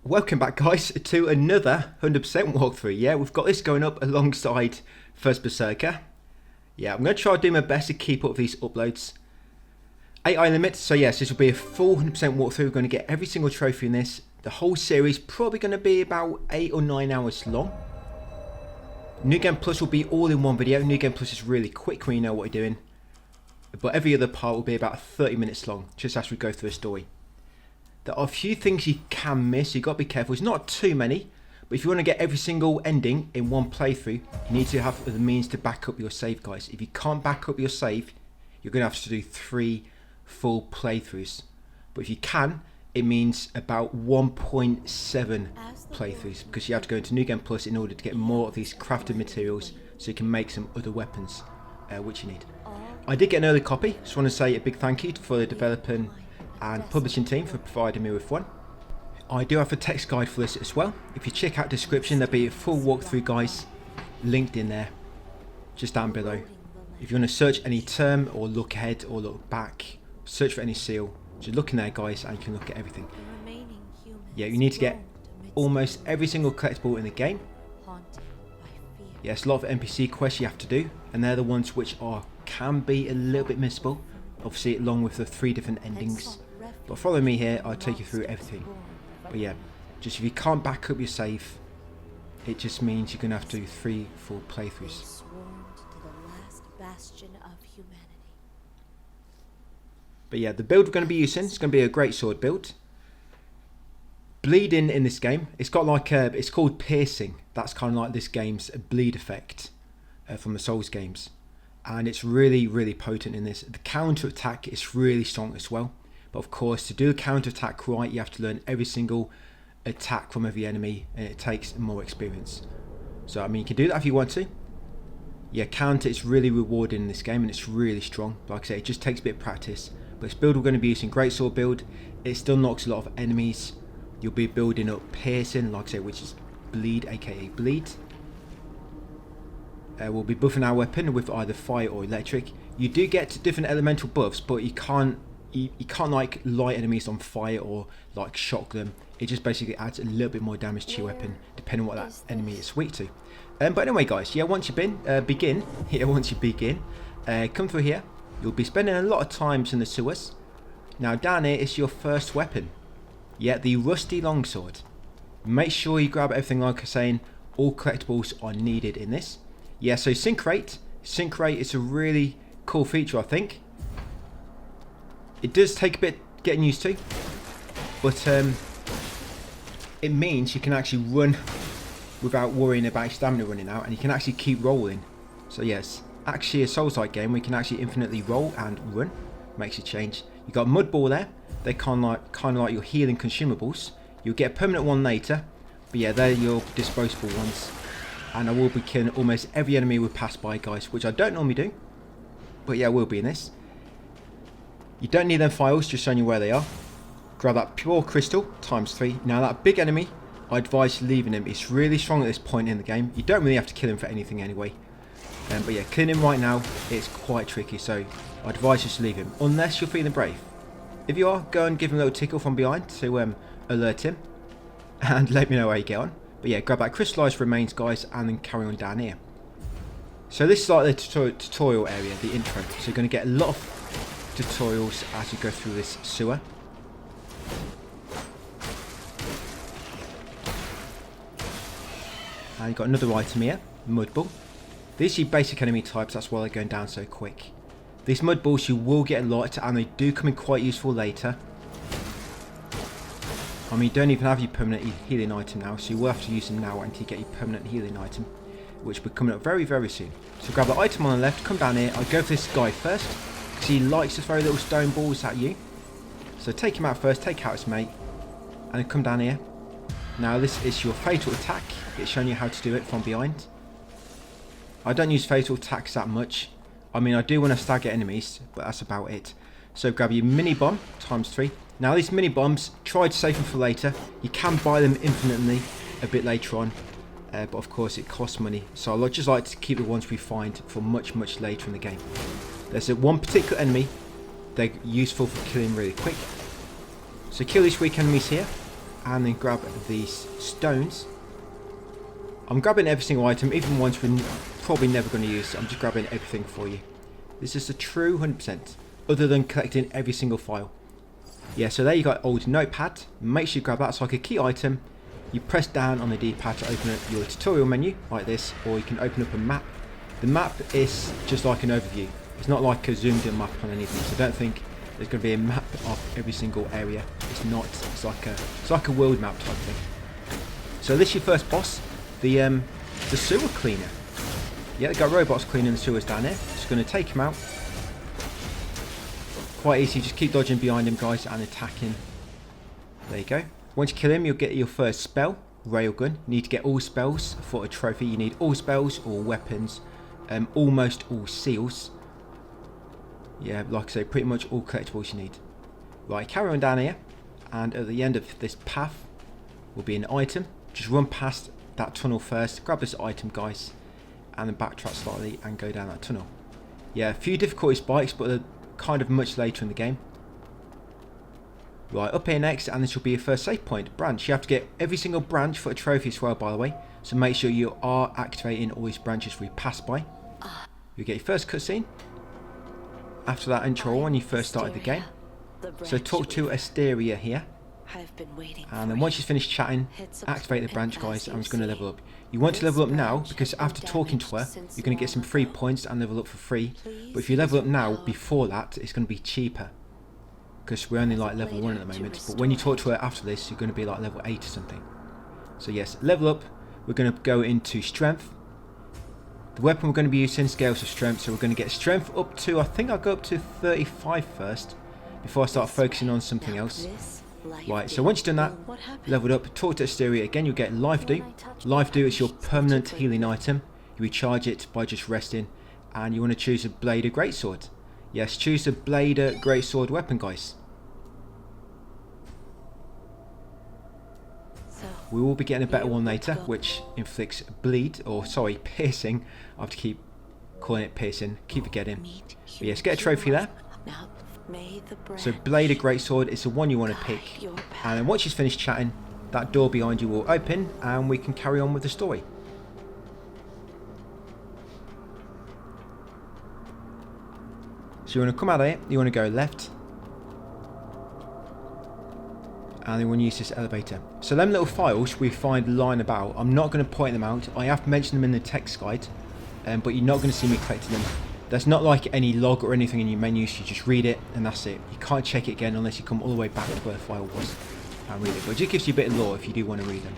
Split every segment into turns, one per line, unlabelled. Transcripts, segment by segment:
Welcome back, guys, to another 100% walkthrough. Yeah, we've got this going up alongside First Berserker. Yeah, I'm going to try to do my best to keep up with these uploads. 8 ailimit, so yes, this will be a full 100% walkthrough. We're going to get every single trophy in this. The whole series probably going to be about 8 or 9 hours long. New Game Plus will be all in one video. New Game Plus is really quick when you know what you're doing. But every other part will be about 30 minutes long, just as we go through a story. There are a few things you can miss, so you've got to be careful. It's not too many, but if you want to get every single ending in one playthrough, you need to have the means to back up your save, guys. If you can't back up your save, you're going to have to do 3 full playthroughs. But if you can, it means about 1.7 playthroughs, because you have to go into New Game Plus in order to get more of these crafted materials so you can make some other weapons, which you need. I did get an early copy, so I want to say a big thank you for the developing and publishing team for providing me with one. I do have a text guide for this as well. If you check out the description, there'll be a full walkthrough, guys, linked in there, just down below. If you want to search any term or look ahead or look back, search for any seal, just look in there, guys, and you can look at everything. Yeah, you need to get almost every single collectible in the game. Yes, a lot of NPC quests you have to do, and they're the ones which can be a little bit missable, obviously along with the 3 different endings. But follow me here, I'll take you through everything. But yeah, just if you can't back up your save, it just means you're going to have to do 3 full playthroughs. But yeah, the build we're going to be using is going to be a great sword build. Bleeding in this game, it's got like it's called piercing. That's kind of like this game's bleed effect from the Souls games. And it's really, really potent in this. The counter attack is really strong as well. But of course, to do a counter attack right, you have to learn every single attack from every enemy, and it takes more experience. So I mean, you can do that if you want to. Yeah, counter is really rewarding in this game, and it's really strong. Like I say, it just takes a bit of practice. But this build we're going to be using greatsword build. It still knocks a lot of enemies. You'll be building up piercing, like I say, which is bleed, aka bleed. We'll be buffing our weapon with either fire or electric. You do get different elemental buffs, but you can't like light enemies on fire or like shock them. It just basically adds a little bit more damage to your weapon, depending on what that enemy is weak to. But anyway, guys, yeah, once you begin, come through here. You'll be spending a lot of times in the sewers. Now down here is your first weapon. Yeah, the rusty longsword. Make sure you grab everything, like I was saying. All collectibles are needed in this. Yeah, so sync rate. Sync rate is a really cool feature, I think. It does take a bit getting used to, but it means you can actually run without worrying about your stamina running out, and you can actually keep rolling. So yes, actually a Souls-like game, we can actually infinitely roll and run. Makes a change. You got mud ball there. They're kind of like your healing consumables. You'll get a permanent one later, but yeah, they're your disposable ones. And I will be killing almost every enemy we pass by, guys, which I don't normally do. But yeah, I will be in this. You don't need them files, just showing you where they are. Grab that pure crystal, ×3. Now that big enemy, I advise leaving him. It's really strong at this point in the game. You don't really have to kill him for anything anyway. But yeah, killing him right now, it's quite tricky. So I advise just leave him, unless you're feeling brave. If you are, go and give him a little tickle from behind to alert him. And let me know how you get on. But yeah, grab that crystallized remains, guys, and then carry on down here. So this is like the tutorial area, the intro. So you're going to get a lot of tutorials as you go through this sewer. And you've got another item here, mud ball. These are your basic enemy types, that's why they're going down so quick. These mud balls you will get a lot, and they do come in quite useful later. I mean, you don't even have your permanent healing item now, so you will have to use them now until you get your permanent healing item, which will be coming up very, very soon. So grab the item on the left, come down here. I go for this guy first, because he likes to throw little stone balls at you. So take him out first, take out his mate, and then come down here. Now this is your fatal attack. It's showing you how to do it from behind. I don't use fatal attacks that much. I mean, I do want to stagger enemies, but that's about it. So grab your mini bomb, ×3. Now these mini bombs, try to save them for later. You can buy them infinitely a bit later on, but of course it costs money. So I just like to keep the ones we find for much, much later in the game. There's one particular enemy, they're useful for killing really quick. So kill these weak enemies here. and then grab these stones. I'm grabbing every single item, even ones we're probably never going to use. So I'm just grabbing everything for you. This is a true 100%, other than collecting every single file. Yeah, so there you got old notepad. Make sure you grab that. It's like a key item. You press down on the D-pad to open up your tutorial menu like this, or you can open up a map. The map is just like an overview. It's not like a zoomed in map on anything, so don't think there's going to be a map of every single area. It's not. It's like a world map type thing. So this is your first boss, the sewer cleaner. Yeah, they've got robots cleaning the sewers down here. Just going to take him out. Quite easy, just keep dodging behind him, guys, and attacking. There you go. Once you kill him, you'll get your first spell, Railgun. You need to get all spells for a trophy. You need all spells, all weapons, almost all seals. Yeah, like I say, pretty much all collectibles you need. Right, carry on down here, and at the end of this path will be an item. Just run past that tunnel first, grab this item, guys, and then backtrack slightly and go down that tunnel. Yeah, a few difficulty spikes, but they're kind of much later in the game. Right, up here next, and this will be your first save point, branch. You have to get every single branch for a trophy as well, by the way. So make sure you are activating all these branches we pass by. You get your first cutscene after that intro when you first started the game. So talk to Asteria here. And then once you've finished chatting, activate the branch, guys, and it's going to level up. You want to level up now, because after talking to her, you're going to get some free points and level up for free. But if you level up now, before that, it's going to be cheaper. Because we're only like level 1 at the moment. But when you talk to her after this, you're going to be like level 8 or something. So yes, level up. We're going to go into strength. The weapon we're going to be using scales of strength. So we're going to get strength up to, I think I'll go up to 35 first, before I start focusing on something else. Right, so once you've done that, leveled up, talk to Asteria again, you'll get Life Dew. Life Dew is your permanent healing item. You recharge it by just resting, and you want to choose a Blade or Greatsword. Yes, choose a Blade or Greatsword weapon, guys. We will be getting a better one later, which inflicts bleed, or sorry, piercing. I have to keep calling it piercing, keep forgetting. But yes, get a trophy there. So Blade or Greatsword is the one you want to pick, and then once she's finished chatting, that door behind you will open and we can carry on with the story. So you want to come out of it, you want to go left, and then we want to use this elevator. So them little files we find lying about, I'm not going to point them out. I have mentioned them in the text guide, but you're not going to see me collecting them. There's not like any log or anything in your menus. You just read it and that's it. You can't check it again unless you come all the way back to where the file was and read it. But it just gives you a bit of lore if you do want to read them.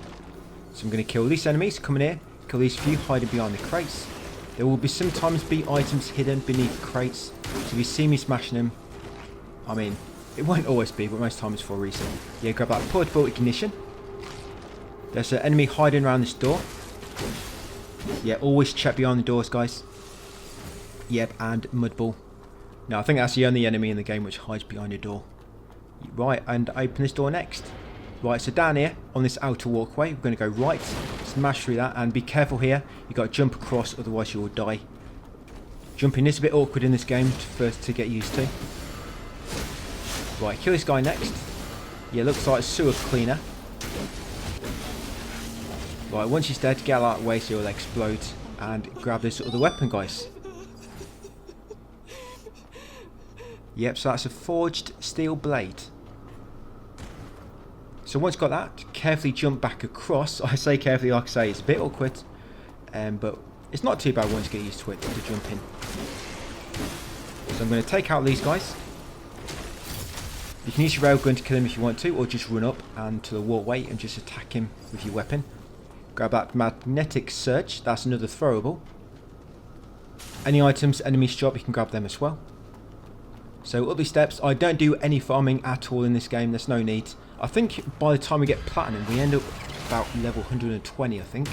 So I'm going to kill these enemies. Come in here. Kill these few hiding behind the crates. There will be sometimes be items hidden beneath the crates. So if you see me smashing them, I mean, it won't always be, but most times it's for a reason. Yeah, grab that portable ignition. There's an enemy hiding around this door. Yeah, always check behind the doors, guys. Yep, and Mudball. Now, I think that's the only enemy in the game which hides behind a door. Right, and open this door next. Right, so down here, on this outer walkway, we're going to go right, smash through that, and be careful here. You've got to jump across, otherwise you will die. Jumping is a bit awkward in this game first to get used to. Right, kill this guy next. Yeah, looks like a sewer cleaner. Right, once he's dead, get out of the way so he'll explode, and grab this other weapon, guys. Yep, so that's a forged steel blade. So once you've got that, carefully jump back across. I say carefully, like I say, it's a bit awkward, but it's not too bad once you get used to it, to jump in. So I'm going to take out these guys. You can use your railgun to kill him if you want to, or just run up and to the walkway and just attack him with your weapon. Grab that magnetic surge, that's another throwable. Any items enemies drop, you can grab them as well. So up these steps, I don't do any farming at all in this game, there's no need. I think by the time we get platinum, we end up about level 120, I think.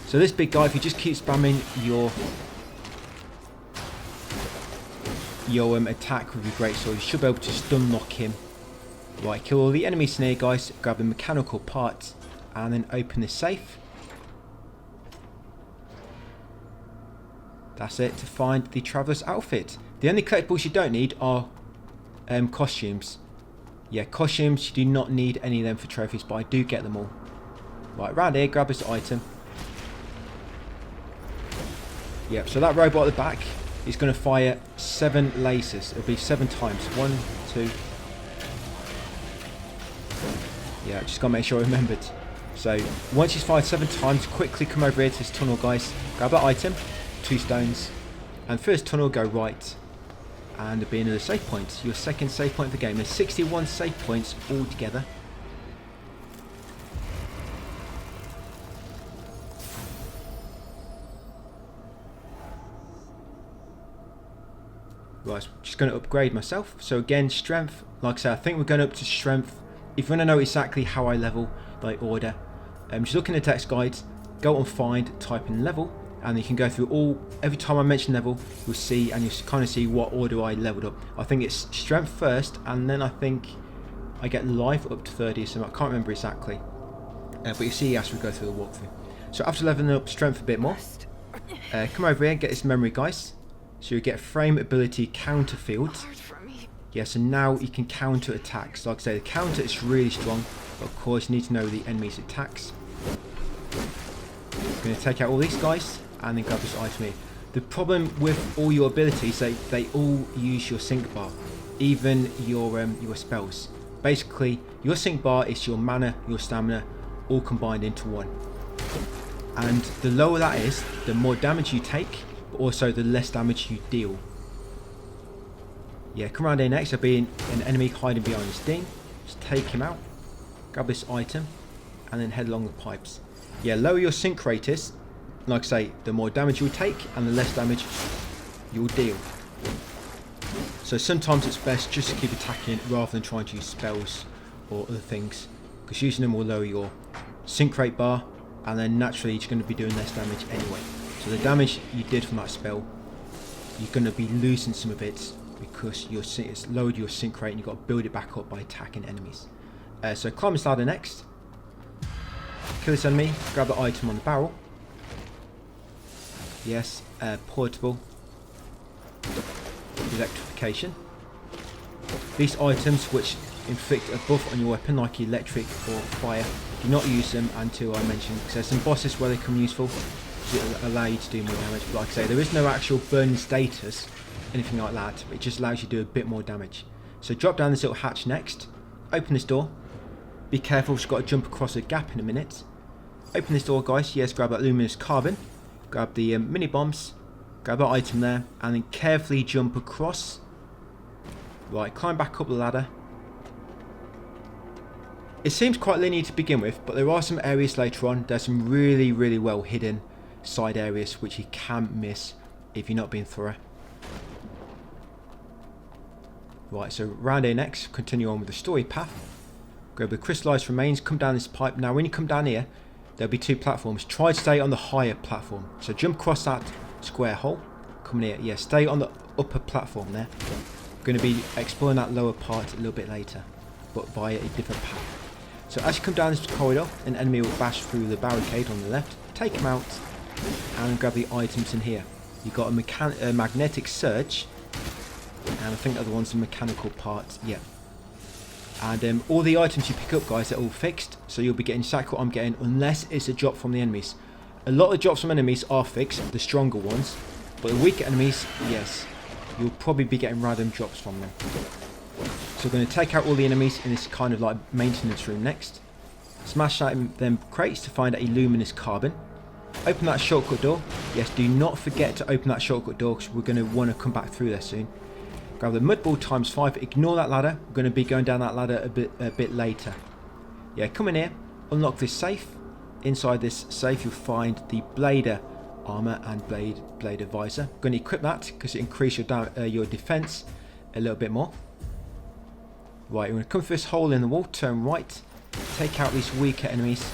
So this big guy, if you just keep spamming your attack with your greatsword, you should be able to stun lock him. Right, kill all the enemies in here, guys, grab the mechanical parts, and then open this safe. That's it, to find the Traveller's outfit. The only collectibles you don't need are costumes. Yeah, costumes, you do not need any of them for trophies, but I do get them all. Right, round here, grab this item. Yep, so that robot at the back is going to fire 7 lasers. It'll be 7 times. 1, 2. Yeah, just got to make sure I remembered. So, once he's fired 7 times, quickly come over here to this tunnel, guys. Grab that item, 2 stones. And first tunnel, go right. And there'll be another save point. Your second save point of the game. There's 61 save points altogether. Right, just going to upgrade myself. So again, strength, like I said, I think we're going up to strength. If you want to know exactly how I level by order, just look in the text guides, go on find, type in level, and you can go through all, every time I mention level, you'll see, and you'll kind of see what order I leveled up. I think it's strength first, and then I think I get life up to 30, so I can't remember exactly. But you see as we go through the walkthrough. So after leveling up strength a bit more, come over here and get this memory, guys. So you get frame ability counter field. Yeah, so now you can counter attacks. Like I say, the counter is really strong, but of course you need to know the enemy's attacks. I'm going to take out all these guys and then grab this item here. The problem with all your abilities, they all use your sync bar, even your spells. Basically, your sync bar is your mana, your stamina, all combined into one. And the lower that is, the more damage you take, but also the less damage you deal. Yeah, come around here next. There'll be an enemy hiding behind this thing. Just take him out. Grab this item. And then head along the pipes. Yeah, lower your sync rate is. Like I say, the more damage you'll take and the less damage you'll deal. So sometimes it's best just to keep attacking rather than trying to use spells or other things. Because using them will lower your sync rate bar. And then naturally you're going to be doing less damage anyway. So the damage you did from that spell, you're going to be losing some of it because it's lowered your sync rate and you've got to build it back up by attacking enemies. So climb this ladder next. Kill this enemy, grab the item on the barrel. Yes, portable. Electrification. These items which inflict a buff on your weapon like electric or fire, do not use them until I mention, because there's some bosses where they come useful. It'll allow you to do more damage, but like I say, there is no actual burn status, anything like that, it just allows you to do a bit more damage. So drop down this little hatch next, open this door, be careful, we've got to jump across a gap in a minute. Open this door, guys. Yes, grab that luminous carbon, grab the mini bombs, grab that item there, and then carefully jump across. Right, climb back up the ladder. It seems quite linear to begin with, but there are some areas later on, there's some really, really well hidden side areas which you can't miss if you're not being thorough. Right, so round here next, continue on with the story path. Grab the crystallized remains, come down this pipe. Now when you come down here, there'll be 2 platforms. Try to stay on the higher platform. So jump across that square hole. Come in here. Yeah, stay on the upper platform there. Going to be exploring that lower part a little bit later, but via a different path. So as you come down this corridor, an enemy will bash through the barricade on the left. Take him out and grab the items in here. You've got a magnetic surge, and I think the other one's a mechanical part. Yeah. And all the items you pick up, guys, are all fixed, so you'll be getting exactly what I'm getting, unless it's a drop from the enemies. A lot of drops from enemies are fixed, the stronger ones, but the weaker enemies, yes, you'll probably be getting random drops from them. So we're going to take out all the enemies in this kind of like maintenance room next. Smash out them crates to find a luminous carbon. Open that shortcut door. Yes, do not forget to open that shortcut door because we're going to want to come back through there soon. Grab the mud ball ×5. Ignore that ladder. We're going to be going down that ladder a bit later. Yeah, come in here. Unlock this safe. Inside this safe you'll find the blader armor and blader visor. I'm going to equip that because it increases your defense a little bit more. Right, we're going to come through this hole in the wall. Turn right. Take out these weaker enemies.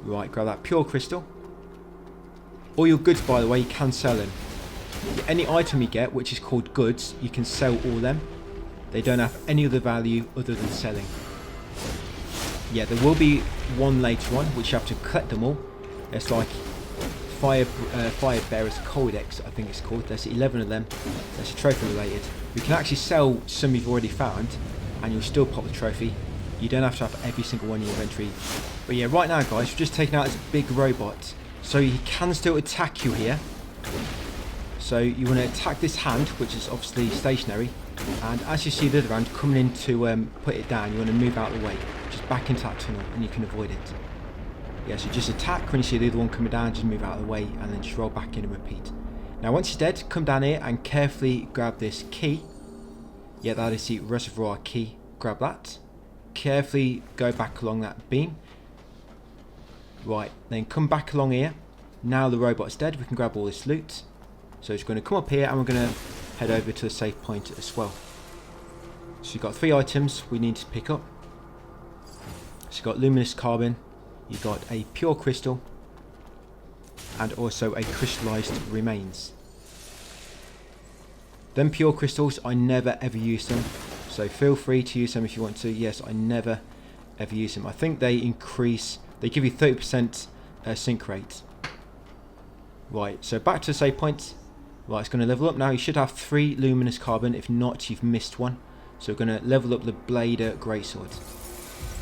Right, grab that pure crystal. All your goods, by the way, you can sell them. Any item you get, which is called goods, you can sell all them. They don't have any other value other than selling. Yeah, there will be one later on, which you have to collect them all. It's like fire bearers codex, I think it's called. There's 11 of them. That's trophy related. You can actually sell some you've already found, and you'll still pop the trophy. You don't have to have every single one in your inventory. But yeah, right now, guys, we're just taking out this big robot, so he can still attack you here. So you want to attack this hand, which is obviously stationary, and as you see the other hand coming in to put it down, you want to move out of the way, just back into that tunnel, and you can avoid it. Yeah, so just attack when you see the other one coming down, just move out of the way, and then just roll back in and repeat. Now once he's dead, come down here and carefully grab this key. Yeah, that is the Reservoir key. Grab that. Carefully go back along that beam. Right, then come back along here. Now the robot's dead, we can grab all this loot. So it's going to come up here and we're going to head over to the safe point as well. So you've got 3 items we need to pick up. So you've got luminous carbon, you've got a pure crystal, and also a crystallized remains. Them pure crystals, I never ever use them, so feel free to use them if you want to. Yes, I never ever use them. I think they increase, they give you 30% sync rate. Right, so back to the save point. Right, it's going to level up now. You should have 3 luminous carbon. If not, you've missed one. So we're going to level up the Blader Greatsword.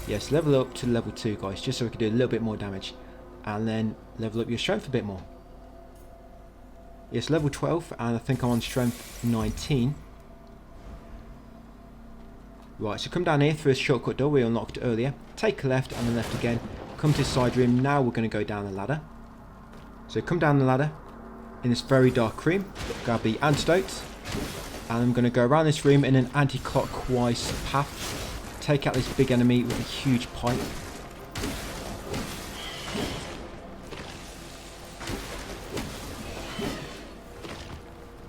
Yes, level up to level 2, guys, just so we can do a little bit more damage. And then level up your strength a bit more. Yes, level 12, and I think I'm on strength 19. Right, so come down here through a shortcut door we unlocked earlier. Take a left and then left again. Come to the side room. Now we're going to go down the ladder. So come down the ladder in this very dark room. Grab the antidote. And I'm going to go around this room in an anti-clockwise path. Take out this big enemy with a huge pipe.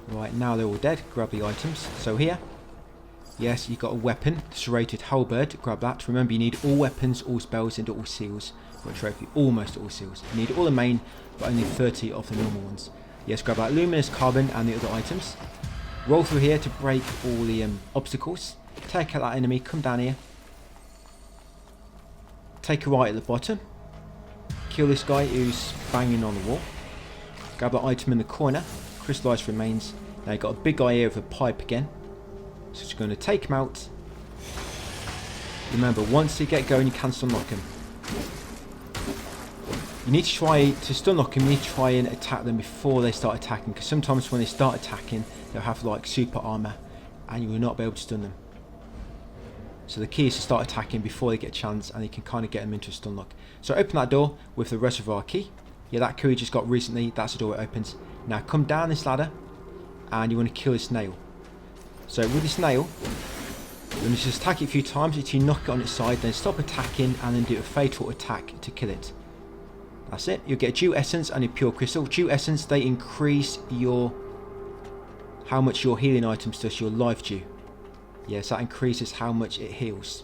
Right, now they're all dead. Grab the items. So here, yes, you've got a weapon, Serrated Halberd. Grab that. Remember, you need all weapons, all spells, and all seals. Got a trophy, almost all seals. You need all the main, but only 30 of the normal ones. Yes, grab that luminous carbon and the other items. Roll through here to break all the obstacles. Take out that enemy. Come down here. Take a right at the bottom. Kill this guy who's banging on the wall. Grab that item in the corner. Crystallized remains. Now you've got a big guy here with a pipe again. So just going to take him out. Remember, once you get going, you can stun lock him. You need to try to stun lock him. You need to try and attack them before they start attacking, because sometimes when they start attacking, they'll have like super armor, and you will not be able to stun them. So the key is to start attacking before they get a chance, and you can kind of get them into a stun lock. So open that door with the Reservoir key. Yeah, that key we just got recently. That's the door it opens. Now come down this ladder, and you want to kill this nail. So with this nail, you want to just attack it a few times until you knock it on its side, then stop attacking, and then do a fatal attack to kill it. That's it. You'll get a Dew Essence and a Pure Crystal. Dew Essence, they increase your how much your healing items does, your life dew. Yes, that increases how much it heals.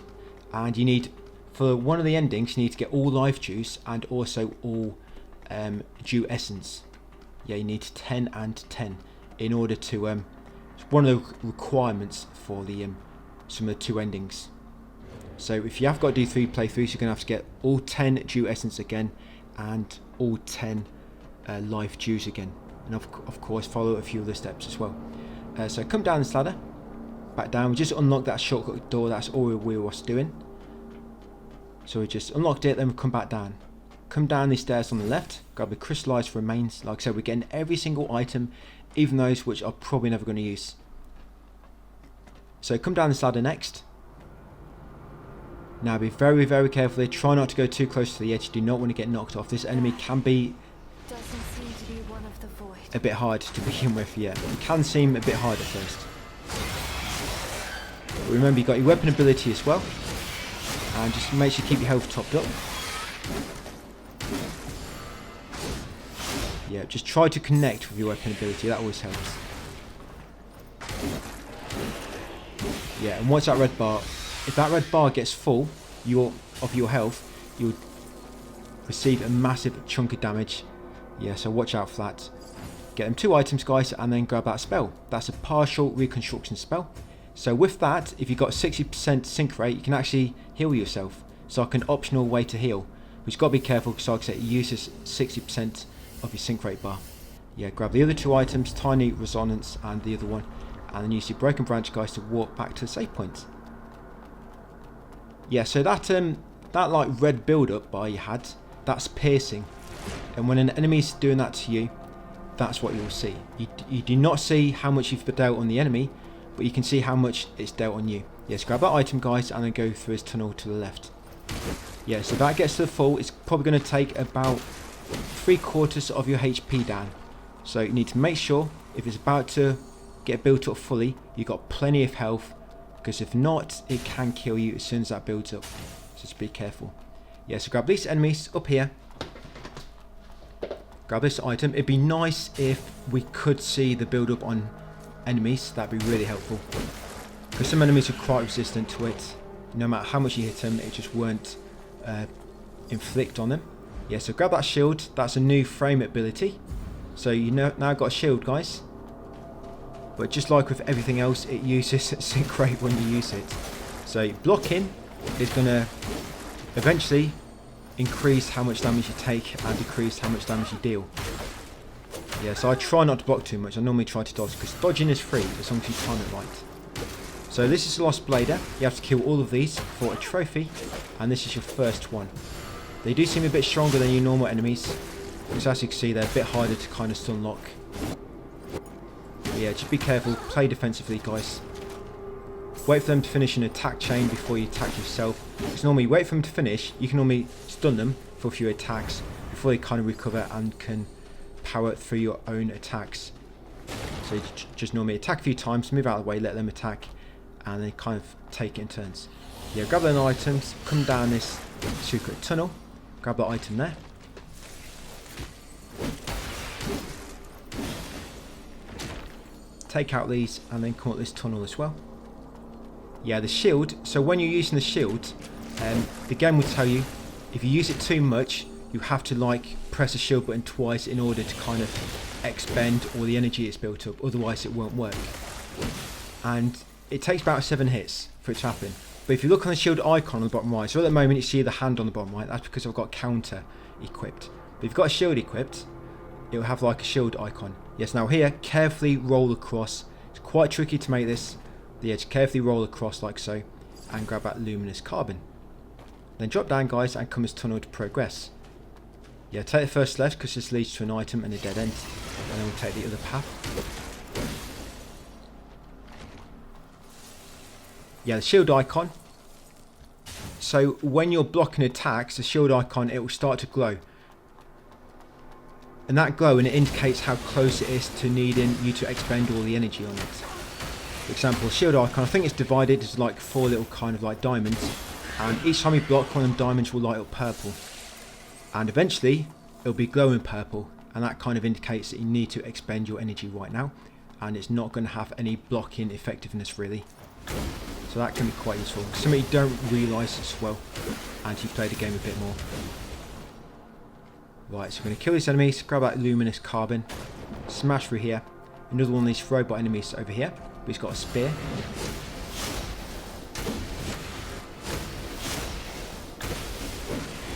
And you need, for one of the endings, you need to get all life dews and also all Dew Essence. Yeah, you need 10 and 10 in order to it's one of the requirements for the some of the 2 endings. So if you have got to do 3 playthroughs, you're going to have to get all 10 Dew Essence again and all 10 life dews again, and of course follow a few other steps as well. So come down this ladder, back down. We just unlocked that shortcut door. That's all we were doing. So we just unlocked it, then we come back down. Come down these stairs on the left, grab the crystallized remains. Like I said, we're getting every single item, even those which are probably never going to use. So come down this ladder next. Now be very, very careful. Try not to go too close to the edge. Do not want to get knocked off. This enemy can be a bit hard to begin with. Yeah, it can seem a bit hard at first. But remember, you've got your weapon ability as well, and just make sure you keep your health topped up. Yeah, just try to connect with your weapon ability. That always helps. Yeah, and once that red bar, if that red bar gets full of your health, you'll receive a massive chunk of damage. Yeah, so watch out for that. Get them 2 items, guys, and then grab that spell. That's a partial reconstruction spell. So with that, if you've got 60% sync rate, you can actually heal yourself. It's like an optional way to heal. But you've got to be careful, because like I said, it uses 60% of your sync rate bar. Yeah, grab the other 2 items, tiny resonance and the other one, and then use your broken branch guys to walk back to the save point. Yeah, so that like red build up bar you had, that's piercing, and when an enemy's doing that to you, that's what you'll see. You do not see how much you've dealt on the enemy, but you can see how much it's dealt on you. Yes, grab that item guys and then go through his tunnel to the left. Yeah, so that gets to the full. It's probably going to take about 3/4 of your HP down. So you need to make sure if it's about to get built up fully, you've got plenty of health, because if not, it can kill you as soon as that builds up. So just be careful. Yeah, so grab these enemies up here. Grab this item. It'd be nice if we could see the build up on enemies. That'd be really helpful, because some enemies are quite resistant to it. No matter how much you hit them, it just won't inflict on them. Yeah, so grab that shield. That's a new frame ability. So you now got a shield, guys. But just like with everything else, it uses sync rate when you use it. So blocking is going to eventually increase how much damage you take and decrease how much damage you deal. Yeah, so I try not to block too much. I normally try to dodge, because dodging is free as long as you time it right. So this is the Lost Blader. You have to kill all of these for a trophy, and this is your first one. They do seem a bit stronger than your normal enemies, because as you can see, they're a bit harder to kind of stun lock. But yeah, just be careful, play defensively guys. Wait for them to finish an attack chain before you attack yourself, because normally you wait for them to finish, you can normally stun them for a few attacks before they kind of recover and can power through your own attacks. So you just normally attack a few times, move out of the way, let them attack, and then kind of take it in turns. Yeah, grab those items, come down this secret tunnel, grab that item there. Take out these and then come up this tunnel as well. Yeah, the shield, so when you're using the shield, the game will tell you if you use it too much, you have to like press the shield button twice in order to kind of expend all the energy it's built up, otherwise it won't work. And it takes about 7 hits for it to happen. But if you look on the shield icon on the bottom right, so at the moment you see the hand on the bottom right, that's because I've got counter equipped. But if you've got a shield equipped, it'll have like a shield icon. Yes, now here, carefully roll across. It's quite tricky to make this. The edge, carefully roll across like so, and grab that luminous carbon. Then drop down guys and come this tunnel to progress. Yeah, take the first left because this leads to an item and a dead end. And then we'll take the other path. Yeah, the shield icon. So when you're blocking attacks, the shield icon, it will start to glow. And that glow, and it indicates how close it is to needing you to expend all the energy on it. For example, shield icon, I think it's divided into like 4 little kind of like diamonds. And each time you block, one of them diamonds will light up purple. And eventually, it'll be glowing purple. And that kind of indicates that you need to expend your energy right now. And it's not going to have any blocking effectiveness really. So that can be quite useful. Something you don't realise as well, and you play the game a bit more. Right, so we're going to kill these enemies, grab that luminous carbon, smash through here. Another one of these robot enemies over here, but he's got a spear.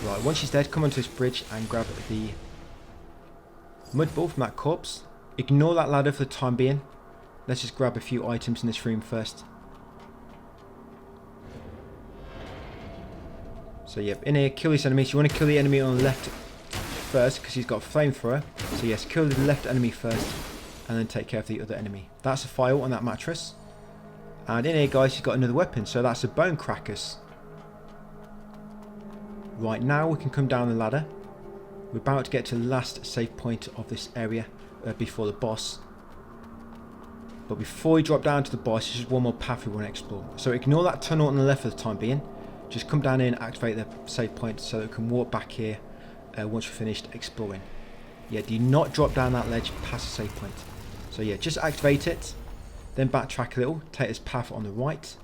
Right, once he's dead, come onto this bridge and grab the mud ball from that corpse. Ignore that ladder for the time being. Let's just grab a few items in this room first. So yep, in here, kill these enemies. You want to kill the enemy on the left first because he's got a flamethrower. So yes, kill the left enemy first and then take care of the other enemy. That's a file on that mattress. And in here guys, you've got another weapon. So that's a bone crackers. Right, now we can come down the ladder. We're about to get to the last save point of this area before the boss. But before we drop down to the boss, there's just one more path we want to explore. So ignore that tunnel on the left for the time being. Just come down here and activate the save point so that we can walk back here once we're finished exploring. Yeah, do not drop down that ledge past the save point. So yeah, just activate it, then backtrack a little, take this path on the right.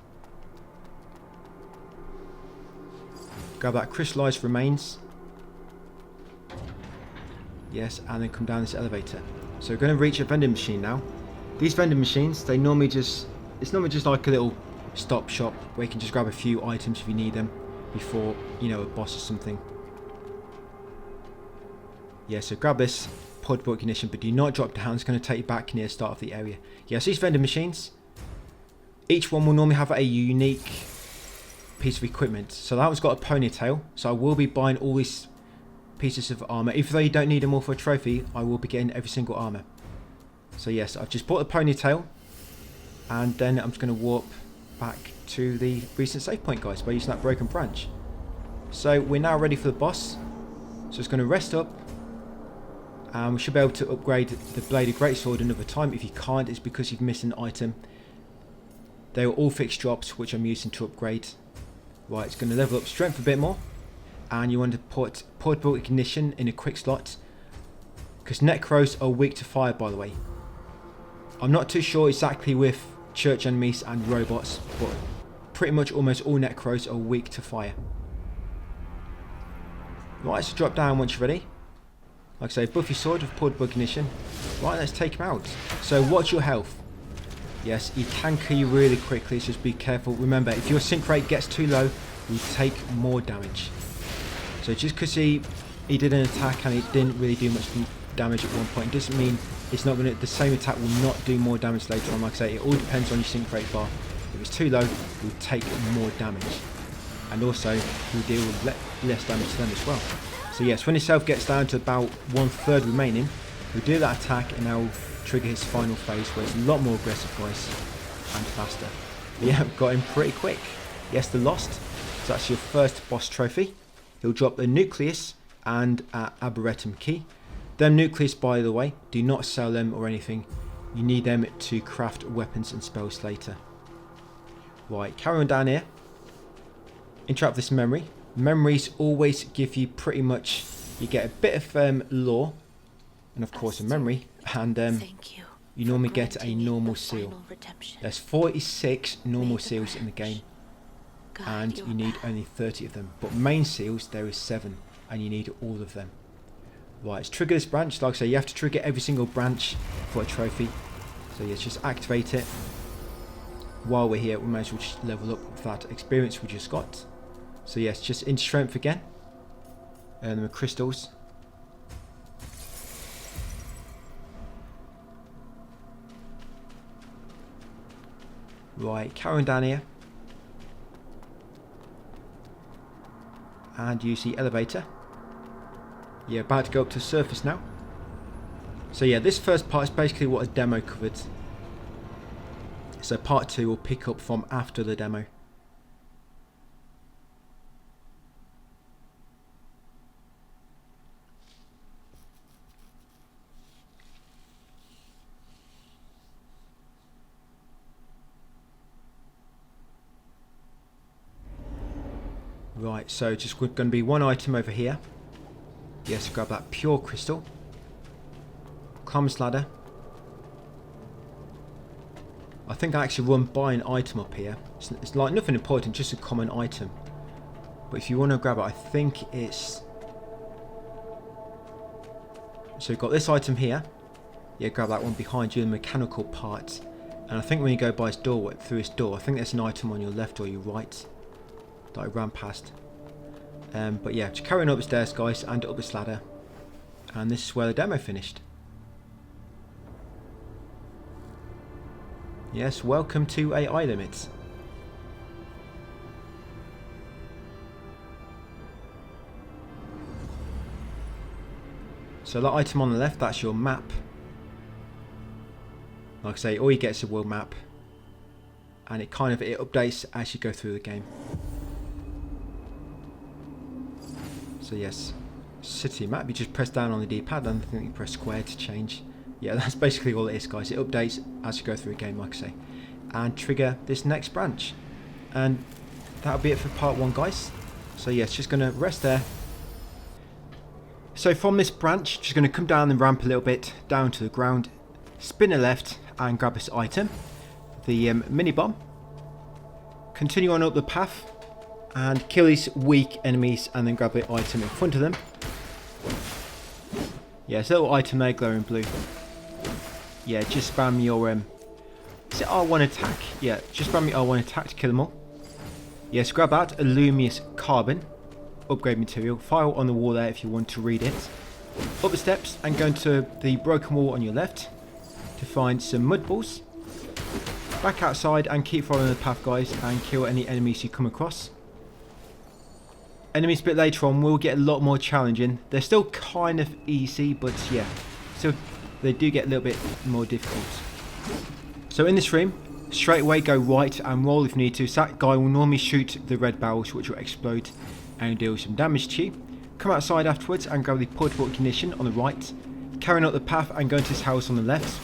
Grab that crystallized remains. Yes, and then come down this elevator. So we're going to reach a vending machine now. These vending machines, it's normally just like a little stop shop where you can just grab a few items if you need them before, you know, a boss or something. Yeah, so grab this portable ignition, but do not drop down. It's going to take you back near the start of the area. Yeah, so these vending machines, each one will normally have a unique piece of equipment. So that one's got a ponytail, so I will be buying all these pieces of armor. Even though you don't need them all for a trophy, I will be getting every single armor. So yes, I've just bought a ponytail, and then I'm just going to warp back to the recent save point, guys, by using that broken branch. So we're now ready for the boss. So it's going to rest up, and we should be able to upgrade the Blade of Greatsword another time. If you can't, it's because you've missed an item. They are all fixed drops, which I'm using to upgrade. Right, it's going to level up strength a bit more, and you want to put portable ignition in a quick slot, because necros are weak to fire, by the way. I'm not too sure exactly with church enemies and robots, but pretty much almost all necros are weak to fire. Right, so drop down once you're ready. Like I say, buff your sword with portable ignition. Right, let's take him out. So what's your health? Yes, he can kill you really quickly, so just be careful. Remember, if your sync rate gets too low, you take more damage. So just because he did an attack and it didn't really do much damage at one point, doesn't mean it's not going to. The same attack will not do more damage later on. Like I say, it all depends on your sync rate bar. If it's too low, you'll take more damage, and also you'll deal with less damage to them as well. So yes, when his health gets down to about 1/3 remaining, we'll do that attack, and that will trigger his final phase, where it's a lot more aggressive, guys, and faster. But yeah, got him pretty quick. Yes, the Lost. So that's your first boss trophy. He'll drop the Nucleus and Arboretum key. Them Nucleus, by the way, do not sell them or anything. You need them to craft weapons and spells later. Right, carry on down here. Interact with this memory. Memories always give you pretty much, you get a bit of lore, and of course a memory, and you normally get a normal seal. There's 46 normal seals in the game, and you need only 30 of them. But main seals, there is 7, and you need all of them. Right, let's trigger this branch. Like I say, you have to trigger every single branch for a trophy. So yes, just activate it. While we're here, we might as well just level up with that experience we just got. So yes, just into strength again. And the crystals. Right, carry on down here. And use the elevator. Yeah, about to go up to the surface now. So yeah, this first part is basically what a demo covered. So part 2 will pick up from after the demo. Right, so just going to be one item over here. Yes, grab that pure crystal. Climb this ladder. I think I actually run by an item up here. It's like nothing important, just a common item. But if you want to grab it, I think it's... So you've got this item here. Yeah, grab that one behind you, the mechanical part. And I think when you go by his door, through his door, I think there's an item on your left or your right that I ran past. But yeah, just carrying up the stairs, guys, and up this ladder. And this is where the demo finished. Yes, welcome to a ailimit. So that item on the left, that's your map. Like I say, all you get is a world map, and it updates as you go through the game. So yes, city map, you just press down on the D-pad, and I think you press square to change. Yeah, that's basically all it is, guys. It updates as you go through a game, like I say. And trigger this next branch. And that'll be it for part 1, guys. So yes, just going to rest there. So from this branch, just going to come down the ramp a little bit, down to the ground, spin a left, and grab this item, the mini bomb. Continue on up the path, and kill these weak enemies, and then grab the item in front of them. Yeah, it's a little item there, glowing blue. Yeah, just spam your is it R1 attack? Yeah, just spam your R1 attack to kill them all. Yes, grab that, Illumious Carbon, upgrade material, file on the wall there if you want to read it. Up the steps and go into the broken wall on your left to find some mud balls. Back outside and keep following the path, guys, and kill any enemies you come across. Enemies a bit later on will get a lot more challenging. They're still kind of easy, but yeah, still they do get a little bit more difficult. So in this room, straight away go right and roll if you need to. So that guy will normally shoot the red barrels, which will explode and deal some damage to you. Come outside afterwards and grab the portable ignition on the right. Carrying up the path and go into this house on the left.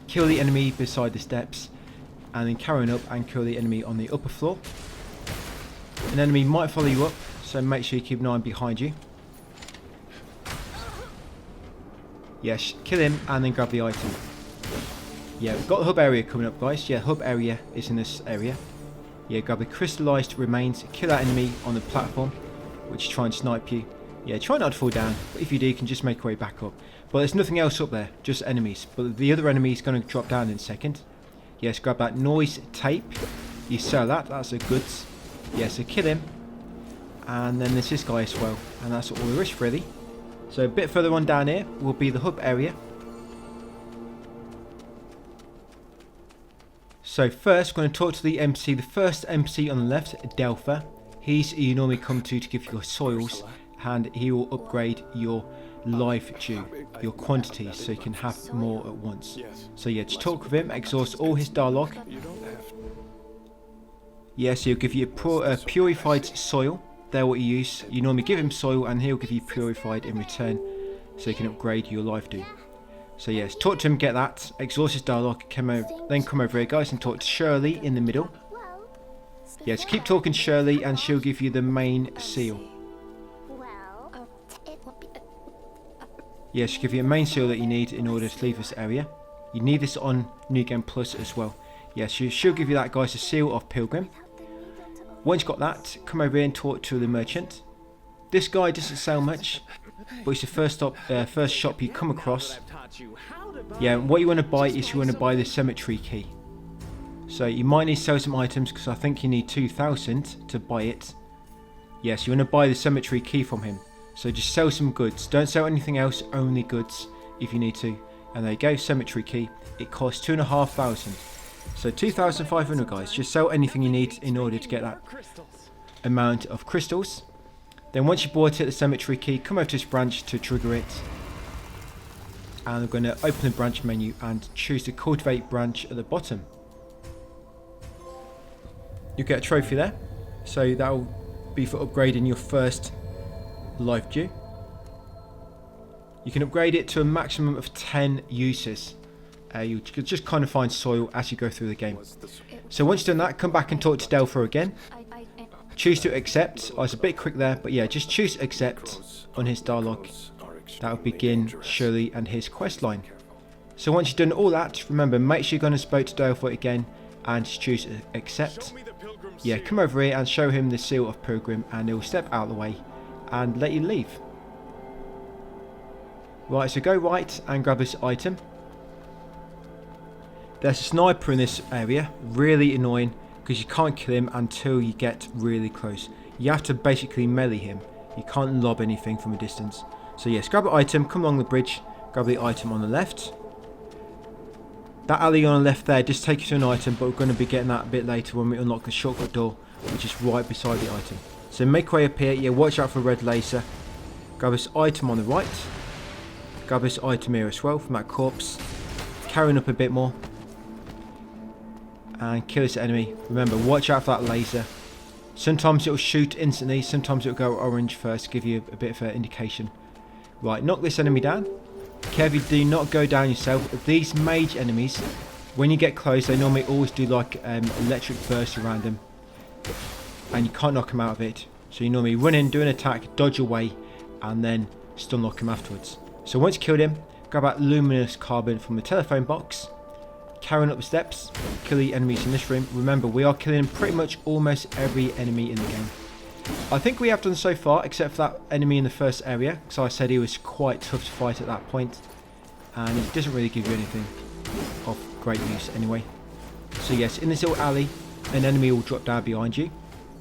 Kill the enemy beside the steps, and then carrying up and kill the enemy on the upper floor. An enemy might follow you up, so make sure you keep an eye behind you. Yes, kill him and then grab the item. Yeah, we've got the hub area coming up, guys. Yeah, hub area is in this area. Yeah, grab the crystallized remains, kill that enemy on the platform, which is trying to snipe you. Yeah, try not to fall down, but if you do, you can just make your way back up. But there's nothing else up there, just enemies. But the other enemy is going to drop down in a second. Yes, grab that noise tape. You sell that, that's a goods. Yeah, so kill him. And then there's this guy as well. And that's all there is, really. So a bit further on down here will be the hub area. So first, we're going to talk to the NPC. The first NPC on the left, Dela. He's who you normally come to give your soils. And he will upgrade your life due, your quantities, so you can have more at once. So yeah, just talk with him, exhaust all his dialogue. Yeah, so he'll give you a purified soil. They're what you use. You normally give him soil and he'll give you purified in return, so you can upgrade your life due. So yes, talk to him, get that, exhaust his dialogue, then come over here, guys, and talk to Shirley in the middle. Yes, keep talking to Shirley and she'll give you the main seal. Yes, she'll give you a main seal that you need in order to leave this area. You need this on New Game Plus as well. Yes, she'll give you that, guys, a seal of Pilgrim. Once you've got that, come over here and talk to the merchant. This guy doesn't sell much, but it's the first shop you come across. Yeah, what you want to buy is you want to buy the cemetery key. So you might need to sell some items because I think you need 2,000 to buy it. Yes, you want to buy the cemetery key from him. So just sell some goods. Don't sell anything else, only goods if you need to. And there you go, cemetery key. It costs 2,500. So 2,500, guys. Just sell anything you need in order to get that amount of crystals. Then once you bought it, the cemetery key, come over to this branch to trigger it. And we're going to open the branch menu and choose the cultivate branch at the bottom. You get a trophy there. So that will be for upgrading your first life due. You can upgrade it to a maximum of 10 uses. You could just kind of find soil as you go through the game. So once you've done that, come back and talk to Dela again. Choose to accept. I was a bit quick there, but yeah, just choose accept on his dialogue. That will begin Shirley and his quest line. So once you've done all that, remember, make sure you're going to speak to Dela again and choose accept. Yeah, come over here and show him the seal of Pilgrim and he'll step out of the way and let you leave. Right, so go right and grab this item. There's a sniper in this area, really annoying because you can't kill him until you get really close. You have to basically melee him. You can't lob anything from a distance. So yes, grab an item, come along the bridge, grab the item on the left. That alley on the left there just takes you to an item, but we're going to be getting that a bit later when we unlock the shortcut door, which is right beside the item. So make your way up here, yeah, watch out for a red laser. Grab this item on the right. Grab this item here as well from that corpse. Carrying up a bit more. And kill this enemy. Remember, watch out for that laser. Sometimes it'll shoot instantly, sometimes it'll go orange first, give you a bit of an indication. Right, knock this enemy down. Carefully, do not go down yourself. These mage enemies, when you get close, they normally always do like electric bursts around them. And you can't knock them out of it. So you normally run in, do an attack, dodge away, and then stun lock him afterwards. So once you killed him, grab that luminous carbon from the telephone box. Carrying up the steps, kill the enemies in this room. Remember, we are killing pretty much almost every enemy in the game. I think we have done so far, except for that enemy in the first area, because I said he was quite tough to fight at that point, and he doesn't really give you anything of great use anyway. So yes, in this little alley, an enemy will drop down behind you.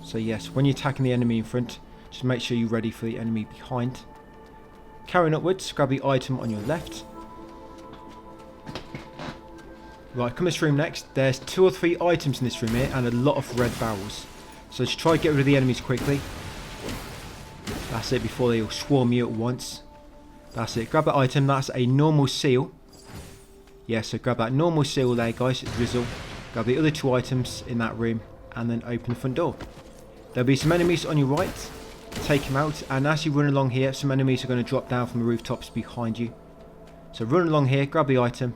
So yes, when you're attacking the enemy in front, just make sure you're ready for the enemy behind. Carrying upwards, grab the item on your left. Right, come this room next. There's 2 or 3 items in this room here and a lot of red barrels. So just try to get rid of the enemies quickly. That's it, before they all swarm you at once. That's it. Grab that item. That's a normal seal. Yeah, so grab that normal seal there, guys. Drizzle. Grab the other 2 items in that room and then open the front door. There'll be some enemies on your right. Take them out. And as you run along here, some enemies are going to drop down from the rooftops behind you. So run along here. Grab the item.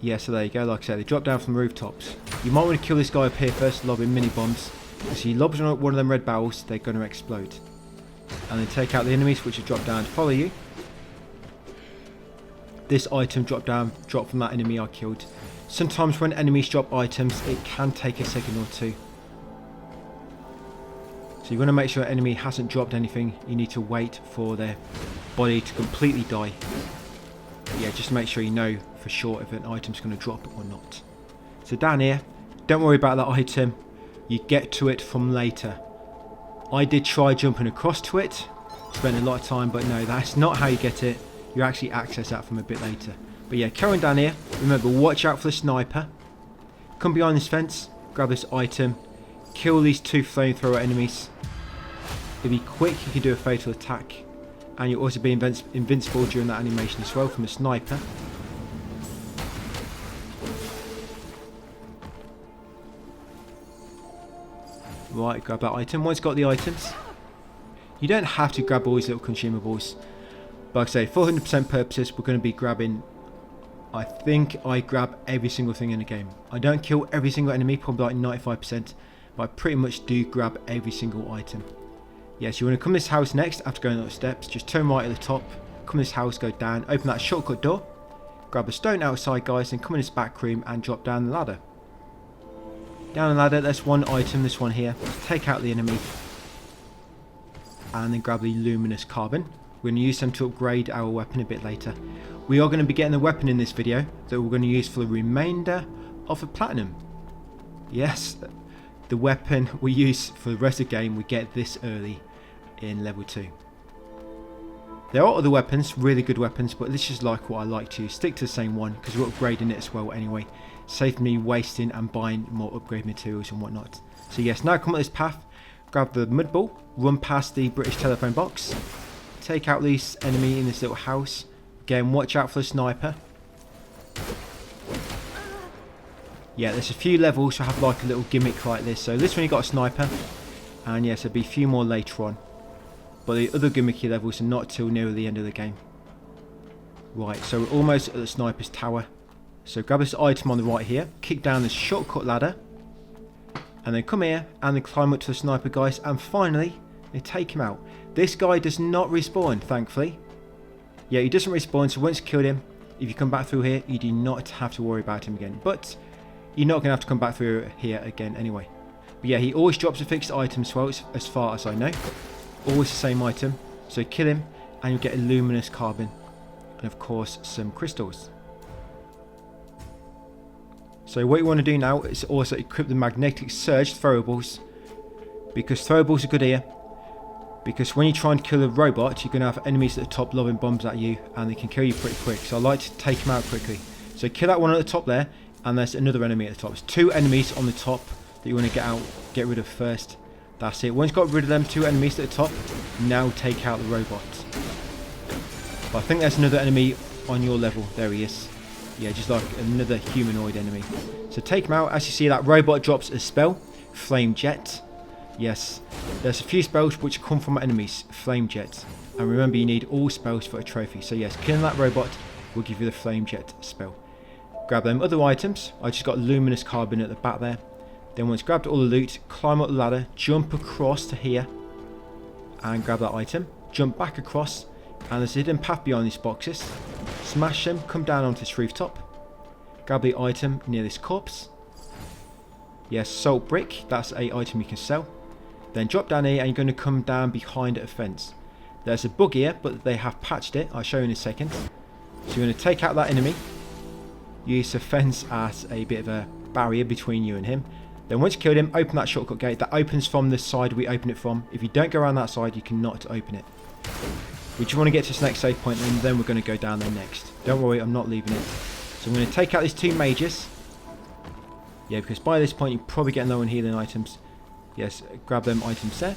Yeah, so there you go. Like I said, they drop down from the rooftops. You might want to kill this guy up here first, lobbing mini bombs. As he lobs one of them red barrels, they're going to explode. And then take out the enemies which have dropped down to follow you. This item dropped from that enemy I killed. Sometimes when enemies drop items, it can take a second or 2. So you want to make sure an enemy hasn't dropped anything. You need to wait for their body to completely die. Yeah, just make sure you know for sure if an item's going to drop or not. So down here, don't worry about that item. You get to it from later. I did try jumping across to it. Spent a lot of time, but no, that's not how you get it. You actually access that from a bit later. But yeah, carrying down here. Remember, watch out for the sniper. Come behind this fence. Grab this item. Kill these 2 flamethrower enemies. If you're quick, you can do a fatal attack. And you'll also be invincible during that animation as well from the sniper. Right, grab that item. Once you've got the items, you don't have to grab all these little consumables. But like I say, for 100% purposes, we're going to be grabbing... I think I grab every single thing in the game. I don't kill every single enemy, probably like 95%. But I pretty much do grab every single item. Yes, you want to come to this house next after going up the steps. Just turn right at the top. Come to this house, go down. Open that shortcut door. Grab a stone outside, guys. And come in this back room and drop down the ladder. Down the ladder, there's 1 item, this one here. Take out the enemy. And then grab the luminous carbon. We're going to use them to upgrade our weapon a bit later. We are going to be getting a weapon in this video that we're going to use for the remainder of the platinum. Yes, the weapon we use for the rest of the game, we get this early in level 2. There are other weapons, really good weapons, but this is like what I like to stick to the same one because we're upgrading it as well anyway. Save me wasting and buying more upgrade materials and whatnot. So yes, now come up this path, grab the mud ball, run past the British telephone box, take out this enemy in this little house. Again, watch out for the sniper. Yeah, there's a few levels that have like a little gimmick like this. So this one you got a sniper, and yes, there'll be a few more later on. But the other gimmicky levels are not till near the end of the game. Right, so we're almost at the sniper's tower. So grab this item on the right here, kick down this shortcut ladder, and then come here and then climb up to the sniper guys, and finally they take him out. This guy does not respawn, thankfully. Yeah, he doesn't respawn, so once you killed him, if you come back through here, you do not have to worry about him again. But you're not going to have to come back through here again anyway. But yeah, he always drops a fixed item as well, as far as I know. Always the same item. So kill him and you'll get a luminous carbon. And of course, some crystals. So what you want to do now is also equip the magnetic surge throwables. Because throwables are good here. Because when you try and kill a robot, you're going to have enemies at the top lobbing bombs at you. And they can kill you pretty quick. So I like to take them out quickly. So kill that one at the top there. And there's another enemy at the top. There's 2 enemies on the top that you want to get rid of first. That's it. Once you've got rid of them 2 enemies at the top, now take out the robot. But I think there's another enemy on your level. There he is. Yeah, just like another humanoid enemy. So take him out. As you see, that robot drops a spell. Flame Jet. Yes, there's a few spells which come from enemies. Flame Jet. And remember, you need all spells for a trophy. So yes, killing that robot will give you the Flame Jet spell. Grab them other items. I just got luminous carbon at the back there. Then once grabbed all the loot, climb up the ladder, jump across to here. And grab that item. Jump back across. And there's a hidden path behind these boxes. Smash them, come down onto this rooftop. Grab the item near this corpse. Yes, salt brick, that's an item you can sell. Then drop down here and you're going to come down behind a fence. There's a bug here, but they have patched it. I'll show you in a second. So you're going to take out that enemy. Use the fence as a bit of a barrier between you and him. Then once you killed him, open that shortcut gate. That opens from the side we open it from. If you don't go around that side, you cannot open it. We just want to get to this next save point, and then we're going to go down there next. Don't worry, I'm not leaving it. So I'm going to take out these 2 mages. Yeah, because by this point, you're probably getting low on healing items. Yes, grab them items there.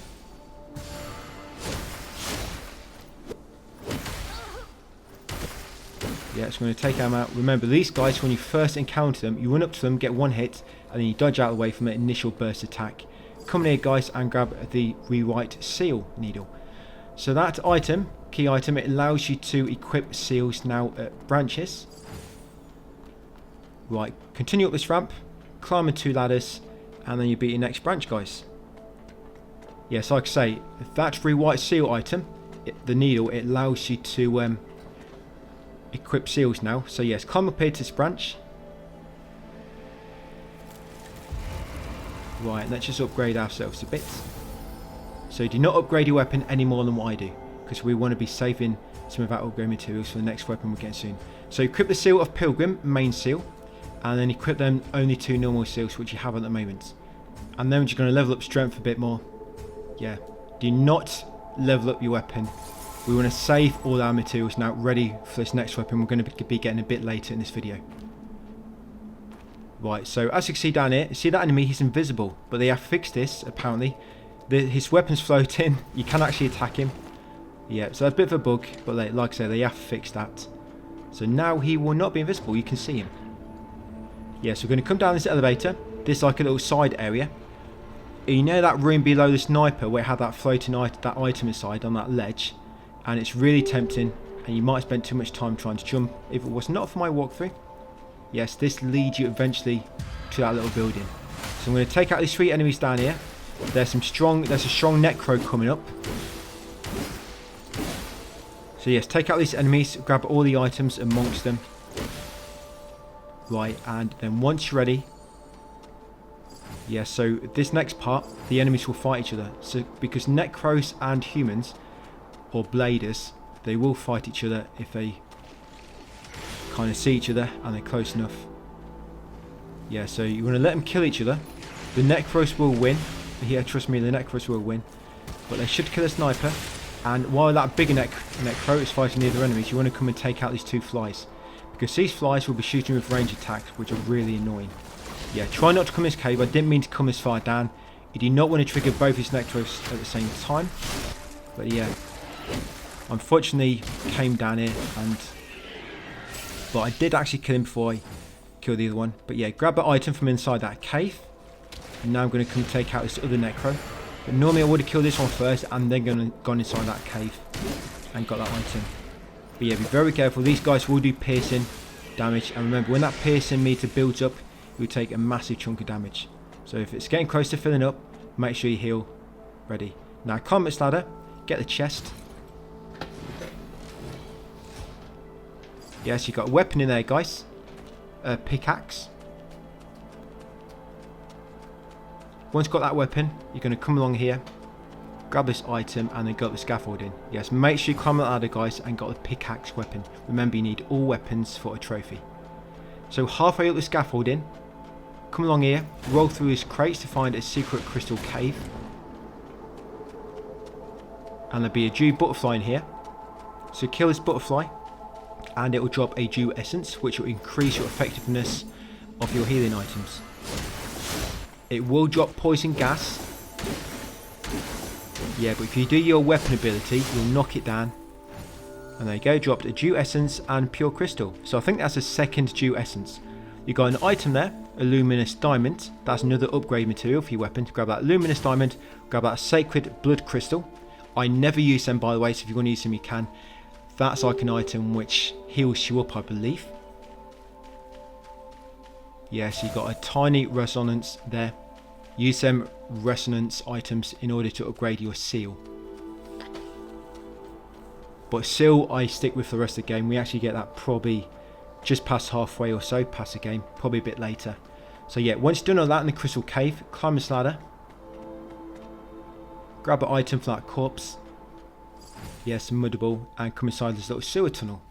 Yeah, so I'm going to take them out. Remember, these guys, when you first encounter them, you run up to them, get 1 hit, and then you dodge out of the way from an initial burst attack. Come in here, guys, and grab the rewrite seal needle. So that item, key item, it allows you to equip seals now at branches. Right, continue up this ramp, climb the 2 ladders, and then you'll be your next branch, guys. Yes, like I say, that rewrite seal item, the needle, it allows you to equip seals now. So yes, climb up here to this branch. Right, let's just upgrade ourselves a bit. So do not upgrade your weapon any more than what I do, because we want to be saving some of our upgrade materials for the next weapon we're getting soon. So equip the seal of Pilgrim, main seal, and then equip them only 2 normal seals, which you have at the moment. And then you're going to level up strength a bit more. Yeah, do not level up your weapon. We want to save all our materials now, ready for this next weapon we're going to be getting a bit later in this video. Right, so as you can see down here, see that enemy, he's invisible, but they have fixed this, apparently. His weapon's floating, you can actually attack him. Yeah, so that's a bit of a bug, but like I say, they have fixed that. So now he will not be invisible, you can see him. Yeah, so we're going to come down this elevator. This is like a little side area. You know that room below the sniper where it had that floating item inside on that ledge? And it's really tempting, and you might spend too much time trying to jump if it was not for my walkthrough. Yes, this leads you eventually to that little building. So I'm going to take out these 3 enemies down here. There's a strong necro coming up. So yes, take out these enemies, grab all the items amongst them. Right, and then once you're ready, yeah, so this next part, the enemies will fight each other. So because necros and humans, or bladers, they will fight each other if they kind of see each other and they're close enough. Yeah, so you want to let them kill each other. The necros will win. Yeah, trust me, the necros will win. But they should kill a sniper. And while that bigger necro is fighting the other enemies, you want to come and take out these 2 flies. Because these flies will be shooting with range attacks, which are really annoying. Yeah, try not to come in this cave. I didn't mean to come as far down. You do not want to trigger both his necros at the same time. But yeah, unfortunately came down here, but I did actually kill him before I killed the other one. But yeah, grab the item from inside that cave. And now I'm going to come take out this other necro. But normally I would have killed this one first and then gone inside that cave and got that item. But yeah, be very careful. These guys will do piercing damage, and remember, when that piercing meter builds up, you will take a massive chunk of damage. So if it's getting close to filling up, make sure you heal. Ready. Now climb this ladder, get the chest. Yes, you've got a weapon in there, guys. A pickaxe. Once you've got that weapon, you're going to come along here, grab this item, and then go up the scaffolding. Yes, make sure you climb the ladder, guys, and got the pickaxe weapon. Remember, you need all weapons for a trophy. So halfway up the scaffolding, come along here, roll through these crates to find a secret crystal cave. And there'll be a dew butterfly in here. So kill this butterfly, and it will drop a dew essence, which will increase your effectiveness of your healing items. It will drop poison gas. Yeah, but if you do your weapon ability, you'll knock it down. And there you go, dropped a dew essence and pure crystal. So I think that's a second dew essence. You got an item there, a luminous diamond. That's another upgrade material for your weapon. Grab that luminous diamond, grab that sacred blood crystal. I never use them, by the way, so if you want to use them, you can. That's like an item which heals you up, I believe. Yes, you've got a tiny resonance there. Use them resonance items in order to upgrade your seal. But seal I stick with for the rest of the game. We actually get that probably just past halfway or so past the game, probably a bit later. So yeah, once you've done all that in the crystal cave, climb this ladder, grab an item for that corpse, yes, a mud ball, and come inside this little sewer tunnel.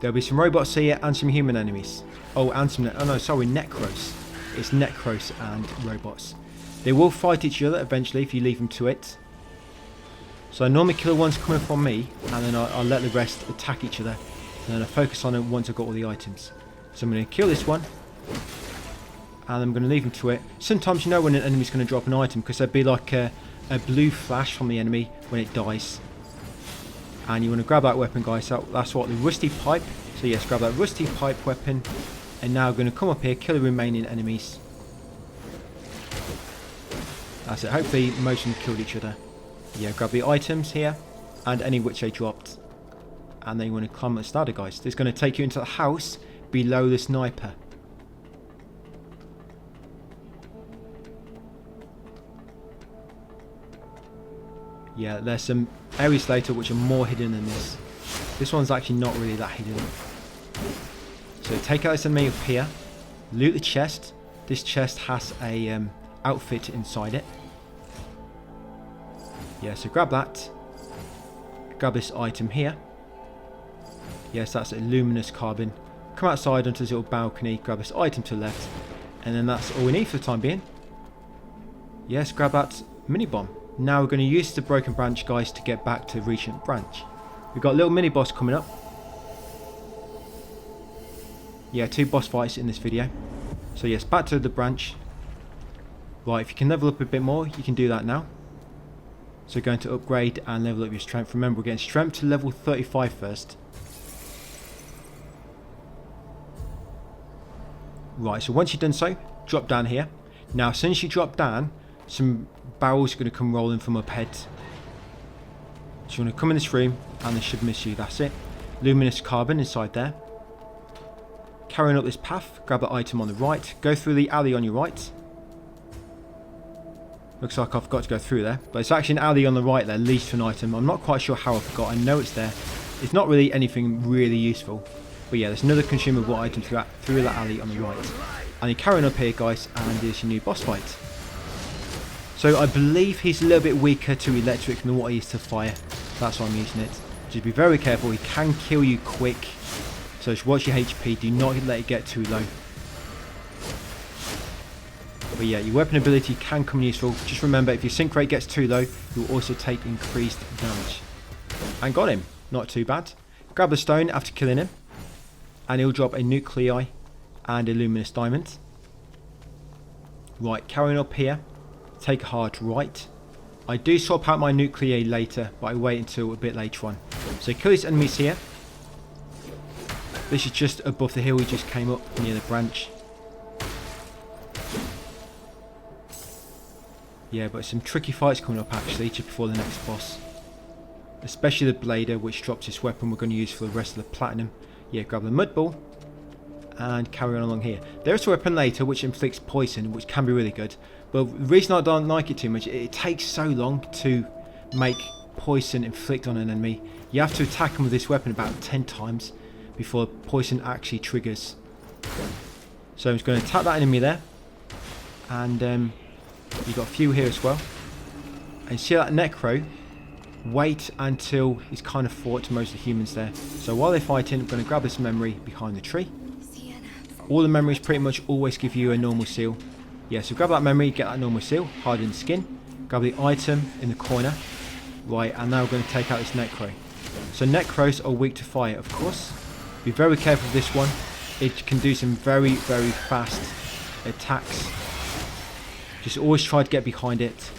There'll be some robots here and some human enemies. Oh, and some, oh no, sorry, necros. it's Necros and robots. They will fight each other eventually if you leave them to it. So I normally kill the ones coming from me, and then I'll let the rest attack each other, and then I focus on them once I've got all the items. So I'm going to kill this one, and I'm going to leave them to it. Sometimes you know when an enemy's going to drop an item, because there'll be like a blue flash from the enemy when it dies. And you want to grab that weapon, guys. So that's what, the rusty pipe. So yes, grab that rusty pipe weapon, and now I'm going to come up here, kill the remaining enemies. That's it. Hopefully most of them killed each other. Yeah, grab the items here and any which they dropped. And then you want to climb up the ladder, guys. This is going to take you into the house below the sniper. Yeah, there's some areas later which are more hidden than this. This one's actually not really that hidden. So take out this enemy up here. Loot the chest. This chest has a outfit inside it. Yeah, so grab that. Grab this item here. Yes, that's a luminous carbon. Come outside onto this little balcony. Grab this item to the left. And then that's all we need for the time being. Yes, grab that mini bomb. Now we're going to use the broken branch, guys, to get back to Regent Branch. We've got a little mini boss coming up. Yeah, 2 boss fights in this video. So yes, back to the branch. Right, if you can level up a bit more, you can do that now. So going to upgrade and level up your strength. Remember, we're getting strength to level 35 first. Right, so once you've done so, drop down here. Now, as soon as you drop down, some barrels are going to come rolling from up ahead. So you want to come in this room and they should miss you. That's it. Luminous carbon inside there. Carrying up this path, grab the item on the right. Go through the alley on your right. Looks like I forgot to go through there. But it's actually an alley on the right there, leads to an item. I'm not quite sure how I forgot. I know it's there. It's not really anything really useful. But yeah, there's another consumable item through that alley on the right. And you're carrying up here, guys, and there's your new boss fight. So I believe he's a little bit weaker to electric than what he is to fire. That's why I'm using it. Just be very careful. He can kill you quick. So just watch your HP. Do not let it get too low. But yeah, your weapon ability can come useful. Just remember, if your sync rate gets too low, you'll also take increased damage. And got him. Not too bad. Grab the stone after killing him. And he'll drop a nuclei and a luminous diamond. Right, carrying up here. Take a hard right. I do swap out my nuclei later, but I wait until a bit later on. So kill these enemies here. This is just above the hill we just came up near the branch. Yeah, but some tricky fights coming up actually just before the next boss. Especially the blader, which drops this weapon we're going to use for the rest of the platinum. Yeah, grab the mud ball and carry on along here. There's a weapon later which inflicts poison, which can be really good. But the reason I don't like it too much, it takes so long to make poison inflict on an enemy. You have to attack them with this weapon about 10 times before poison actually triggers. So I'm just going to attack that enemy there. And you've got a few here as well. And see that Necro? Wait until he's kind of fought most of the humans there. So while they're fighting, I'm going to grab this memory behind the tree. All the memories pretty much always give you a normal seal. Yeah, so grab that memory, get that normal seal, hardened skin. Grab the item in the corner. Right, and now we're going to take out this Necro. So Necros are weak to fire, of course. Be very careful with this one. It can do some very, very fast attacks. Just always try to get behind it.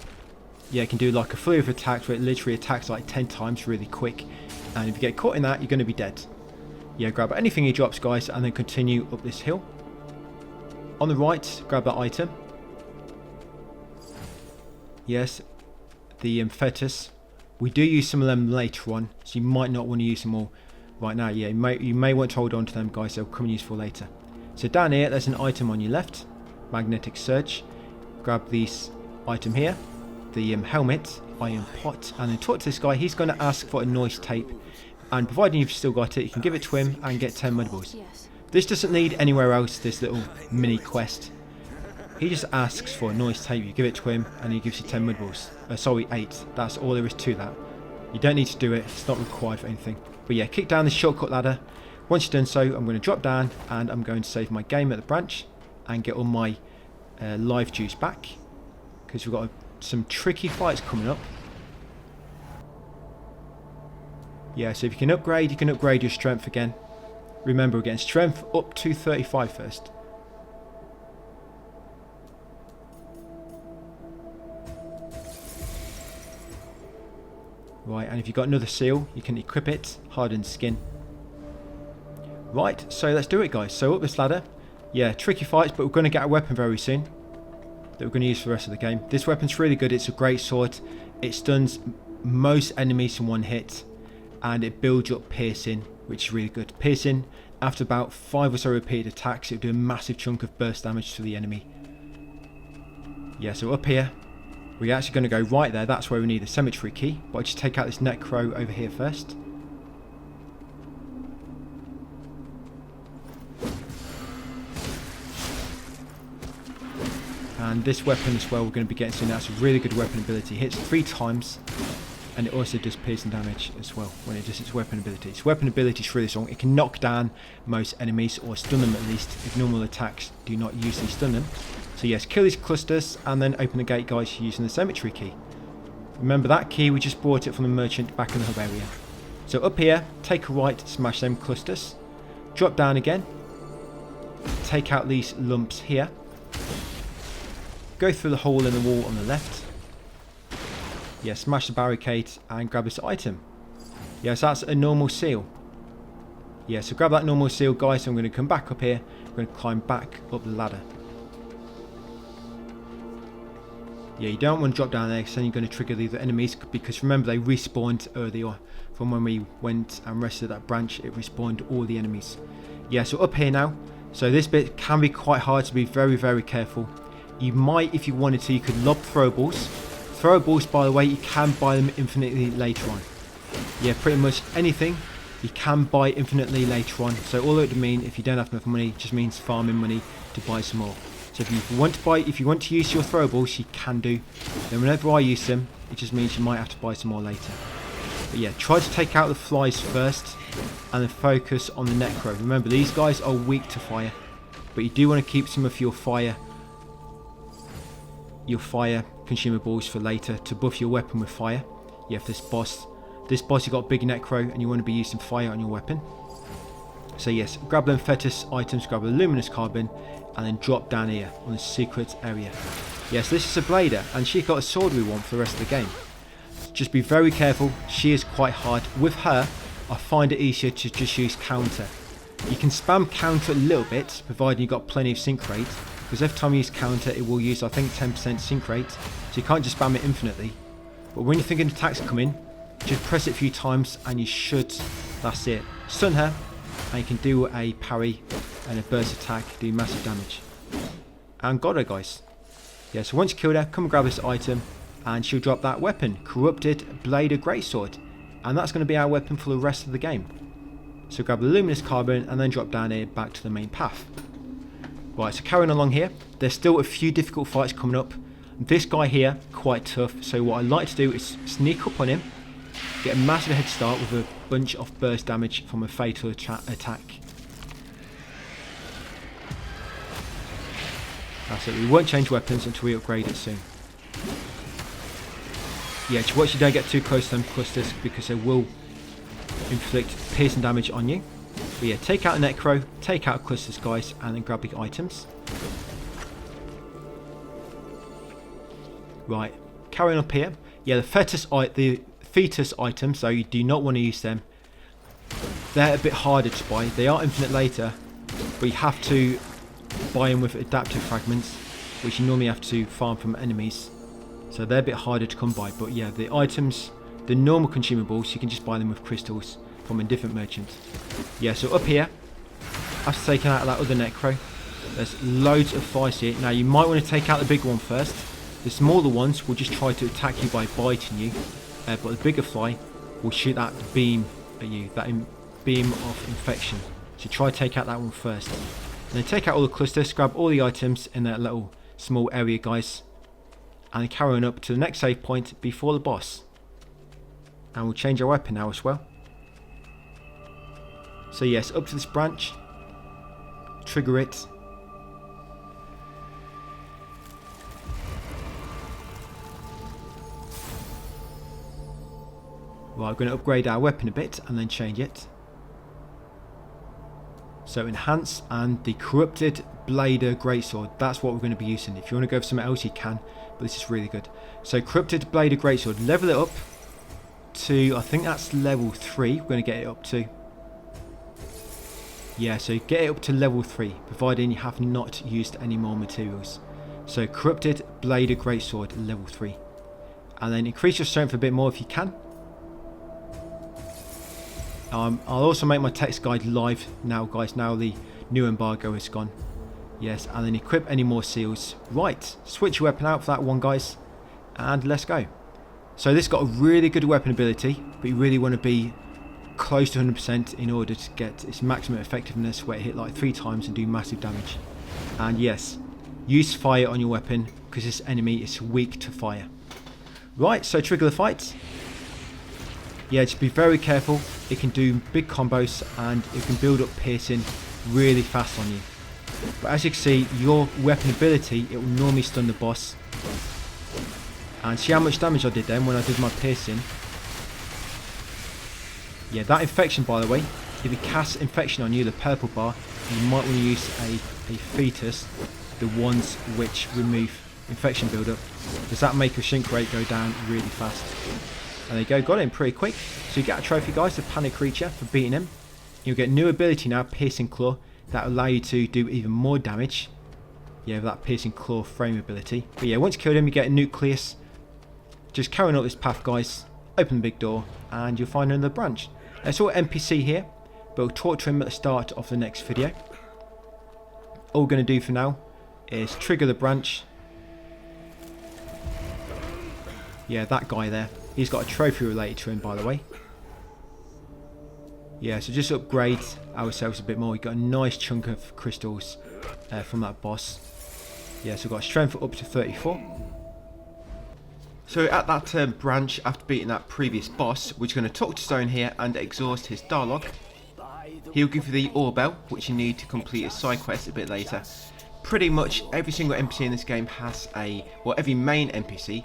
Yeah, it can do like a flurry of attacks where it literally attacks like 10 times really quick. And if you get caught in that, you're going to be dead. Yeah, grab anything he drops, guys, and then continue up this hill. On the right, grab that item. Yes, the fetus. We do use some of them later on, so you might not want to use them all right now. Yeah, you may want to hold on to them, guys. They'll come useful later. So down here, there's an item on your left. Magnetic Surge. Grab this item here. The helmet, iron pot, and then talk to this guy. He's going to ask for a noise tape. And providing you've still got it, you can give it to him and get 10 mud balls. This doesn't need anywhere else, this little mini quest. He just asks for a noise tape, you give it to him, and he gives you 10 mud balls. Sorry, 8. That's all there is to that. You don't need to do it, it's not required for anything. But yeah, kick down this shortcut ladder. Once you've done so, I'm going to drop down, and I'm going to save my game at the branch, and get all my life juice back, because we've got some tricky fights coming up. Yeah, so if you can upgrade your strength again. Remember, we're getting strength up to 35 first. Right, and if you've got another seal, you can equip it, hardened skin. Right, so let's do it, guys. So up this ladder. Yeah, tricky fights, but we're going to get a weapon very soon that we're going to use for the rest of the game. This weapon's really good. It's a great sword. It stuns most enemies in one hit, and it builds up piercing, which is really good. Piercing, after about 5 or so repeated attacks, it'll do a massive chunk of burst damage to the enemy. Yeah, so up here, we're actually going to go right there. That's where we need the cemetery key. But I just take out this necro over here first. And this weapon as well, we're going to be getting soon. That's a really good weapon ability. It hits 3 times. And it also does piercing damage as well when it does its weapon ability. Its weapon ability is really strong. It can knock down most enemies, or stun them at least, if normal attacks do not usually stun them. So yes, kill these clusters and then open the gate, guys, using the cemetery key. Remember that key, we just bought it from the merchant back in the hub area. So up here, take a right, smash them clusters. Drop down again. Take out these lumps here. Go through the hole in the wall on the left. Yeah, smash the barricade and grab this item. Yes, that's a normal seal. Yeah, so grab that normal seal, guys. So I'm going to come back up here. I'm going to climb back up the ladder. Yeah, you don't want to drop down there because then you're going to trigger the other enemies, because remember they respawned earlier from when we went and rested that branch. It respawned all the enemies. Yeah, so up here now. So this bit can be quite hard, to be very, very careful. You might, if you wanted to, you could lob throwables. Throwables, by the way, you can buy them infinitely later on. Yeah, pretty much anything you can buy infinitely later on. So all it would mean, if you don't have enough money, just means farming money to buy some more. So if you want to use your throwables, you can do. Then whenever I use them, it just means you might have to buy some more later. But yeah, try to take out the flies first, and then focus on the necro. Remember, these guys are weak to fire, but you do want to keep some of your fire consumables for later to buff your weapon with fire. Yeah, for this boss you got big necro and you want to be using fire on your weapon. So yes, grab them fetus items, grab a luminous carbon, and then drop down here on the secret area. Yes, this is a blader, and she got a sword we want for the rest of the game. Just be very careful, she is quite hard. With her, I find it easier to just use counter. You can spam counter a little bit, providing you've got plenty of sync rate, because every time you use counter, it will use, I think, 10% sync rate, so you can't just spam it infinitely. But when you're thinking attacks come in, just press it a few times and you should, that's it, stun her, and you can do a parry and a burst attack, do massive damage. And got her, guys. Yeah, so once you killed her, come and grab this item, and she'll drop that weapon, Corrupted Blade of Greatsword, and that's going to be our weapon for the rest of the game. So grab the luminous carbon and then drop down here back to the main path. Right, so carrying along here, there's still a few difficult fights coming up. This guy here, quite tough, so what I like to do is sneak up on him, get a massive head start with a bunch of burst damage from a fatal attack. That's it, we won't change weapons until we upgrade it soon. Yeah, just watch you don't get too close to them clusters, because they will inflict piercing damage on you. But yeah, take out a necro, take out clusters, guys, and then grab the items. Right, carrying up here. Yeah, the fetus items, so you do not want to use them. They're a bit harder to buy. They are infinite later, but you have to buy them with adaptive fragments, which you normally have to farm from enemies. So they're a bit harder to come by. But yeah, the items, the normal consumables, you can just buy them with crystals from a different merchant. Yeah, so up here, after taking out that other necro, there's loads of flies here. Now you might want to take out the big one first. The smaller ones will just try to attack you by biting you, but the bigger fly will shoot that beam at you, that beam of infection. So try to take out that one first. And then take out all the clusters, grab all the items in that little small area, guys, and then carry on up to the next save point before the boss. And we'll change our weapon now as well. So yes, up to this branch, trigger it, Right, we're going to upgrade our weapon a bit and then change it. So enhance and the corrupted blader greatsword. That's what we're going to be using. If you want to go for something else, you can, but this is really good. So corrupted blader greatsword. Level it up to, I think that's level 3. We're going to get it up to. Yeah, so get it up to level 3, providing you have not used any more materials. So corrupted blader greatsword level 3, and then increase your strength a bit more if you can. I'll also make my text guide live now, guys, now the new embargo is gone. Yes, and then equip any more seals. Right, switch your weapon out for that one, guys, and let's go. So this got a really good weapon ability, but you really want to be close to 100% in order to get its maximum effectiveness, where it hit like 3 times and do massive damage. And yes, use fire on your weapon because this enemy is weak to fire. Right, so trigger the fight. Yeah, just be very careful. It can do big combos and it can build up piercing really fast on you. But as you can see, your weapon ability, it will normally stun the boss. And see how much damage I did then when I did my piercing. Yeah, that infection, by the way, if it casts infection on you, the purple bar, you might want to use a fetus, the ones which remove infection buildup, does that make your shrink rate go down really fast. And there you go, got him pretty quick. So you get a trophy, guys, the panic creature, for beating him. You'll get new ability now, piercing claw, that will allow you to do even more damage. Yeah, with that piercing claw frame ability. But yeah, once you kill him, you get a nucleus. Just carrying up this path, guys, open the big door and you'll find another branch. It's all NPC here, but we'll talk to him at the start of the next video. All we're going to do for now is trigger the branch. Yeah, that guy there. He's got a trophy related to him, by the way. Yeah, so just upgrade ourselves a bit more. We got a nice chunk of crystals from that boss. Yeah, so we've got strength up to 34. So at that branch, after beating that previous boss, we're going to talk to Stone here and exhaust his dialogue. He'll give you the ore bell, which you need to complete a side quest a bit later. Pretty much every single NPC in this game has every main NPC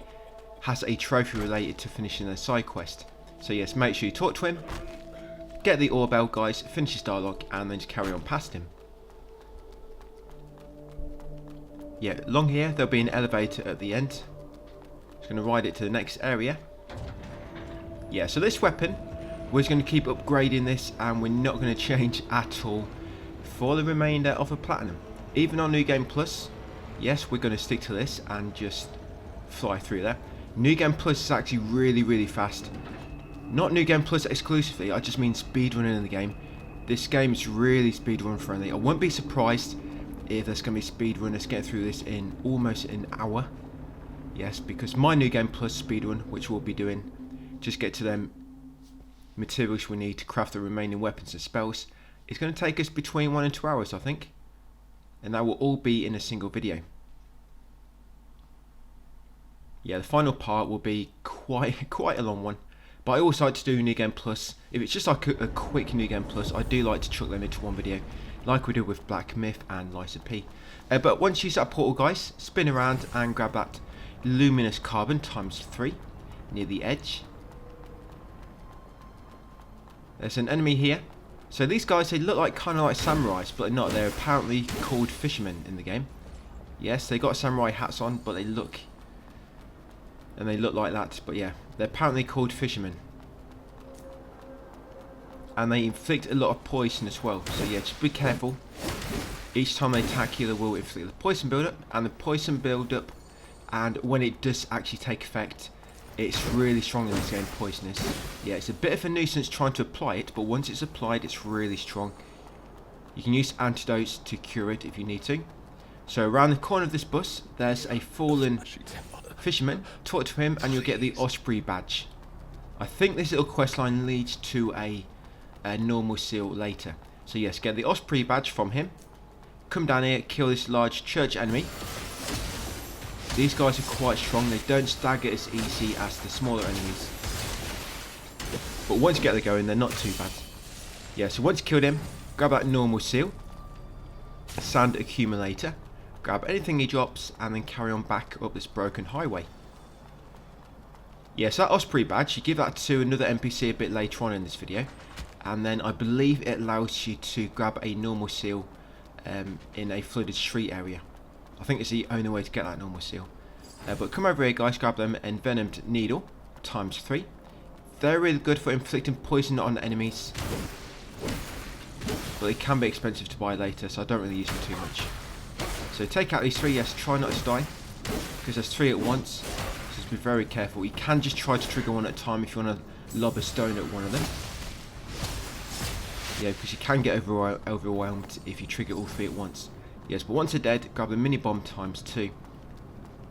has a trophy related to finishing their side quest. So yes, make sure you talk to him, get the ore bell, guys, finish his dialogue, and then just carry on past him. Yeah, along here there'll be an elevator at the end. Just going to ride it to the next area. Yeah, so this weapon, we're just going to keep upgrading this, and we're not going to change at all for the remainder of the platinum. Even on New Game Plus, yes, we're going to stick to this and just fly through there. New Game Plus is actually really fast. Not New Game Plus exclusively, I just mean speedrunning in the game. This game is really speedrun friendly. I wouldn't be surprised if there's going to be speedrunners getting through this in almost an hour. Yes, because my New Game Plus speedrun, which we'll be doing, just get to them materials we need to craft the remaining weapons and spells, it's going to take us between 1 and 2 hours, I think. And that will all be in a single video. Yeah, the final part will be quite a long one. But I also like to do New Game Plus. If it's just like a quick New Game Plus, I do like to chuck them into one video, like we did with Black Myth and Lysa P. But once you set a portal, guys, spin around and grab that luminous carbon ×3 near the edge. There's an enemy here. So these guys, they look like kind of like samurais, but they're not. They're apparently called fishermen in the game. Yes, they got samurai hats on, but they look like that. But yeah, they're apparently called fishermen, and they inflict a lot of poison as well. So yeah, just be careful. Each time they attack you, they will inflict the poison build-up, and the poison build-up, and when it does actually take effect, it's really strong in this game, poisonous. Yeah, it's a bit of a nuisance trying to apply it, but once it's applied, it's really strong. You can use antidotes to cure it if you need to. So around the corner of this bus, there's a fallen fisherman. Talk to him and you'll get the Osprey badge. I think this little quest line leads to a normal seal later. So yes, get the Osprey badge from him. Come down here, kill this large church enemy. These guys are quite strong. They don't stagger as easy as the smaller enemies. But once you get them going, they're not too bad. Yeah, so once you killed him, grab that normal seal, sand accumulator, grab anything he drops, and then carry on back up this broken highway. Yes, that Osprey badge, you give that to another NPC a bit later on in this video. And then I believe it allows you to grab a normal seal in a flooded street area. I think it's the only way to get that normal seal. But come over here guys, grab them envenomed needle ×3. They're really good for inflicting poison on enemies, but they can be expensive to buy later, so I don't really use them too much. So take out these 3, yes, try not to die, because there's 3 at once, so just be very careful. You can just try to trigger one at a time if you want to lob a stone at one of them. Yeah, because you can get overwhelmed if you trigger all 3 at once. Yes, but once they're dead, grab the mini bomb ×2.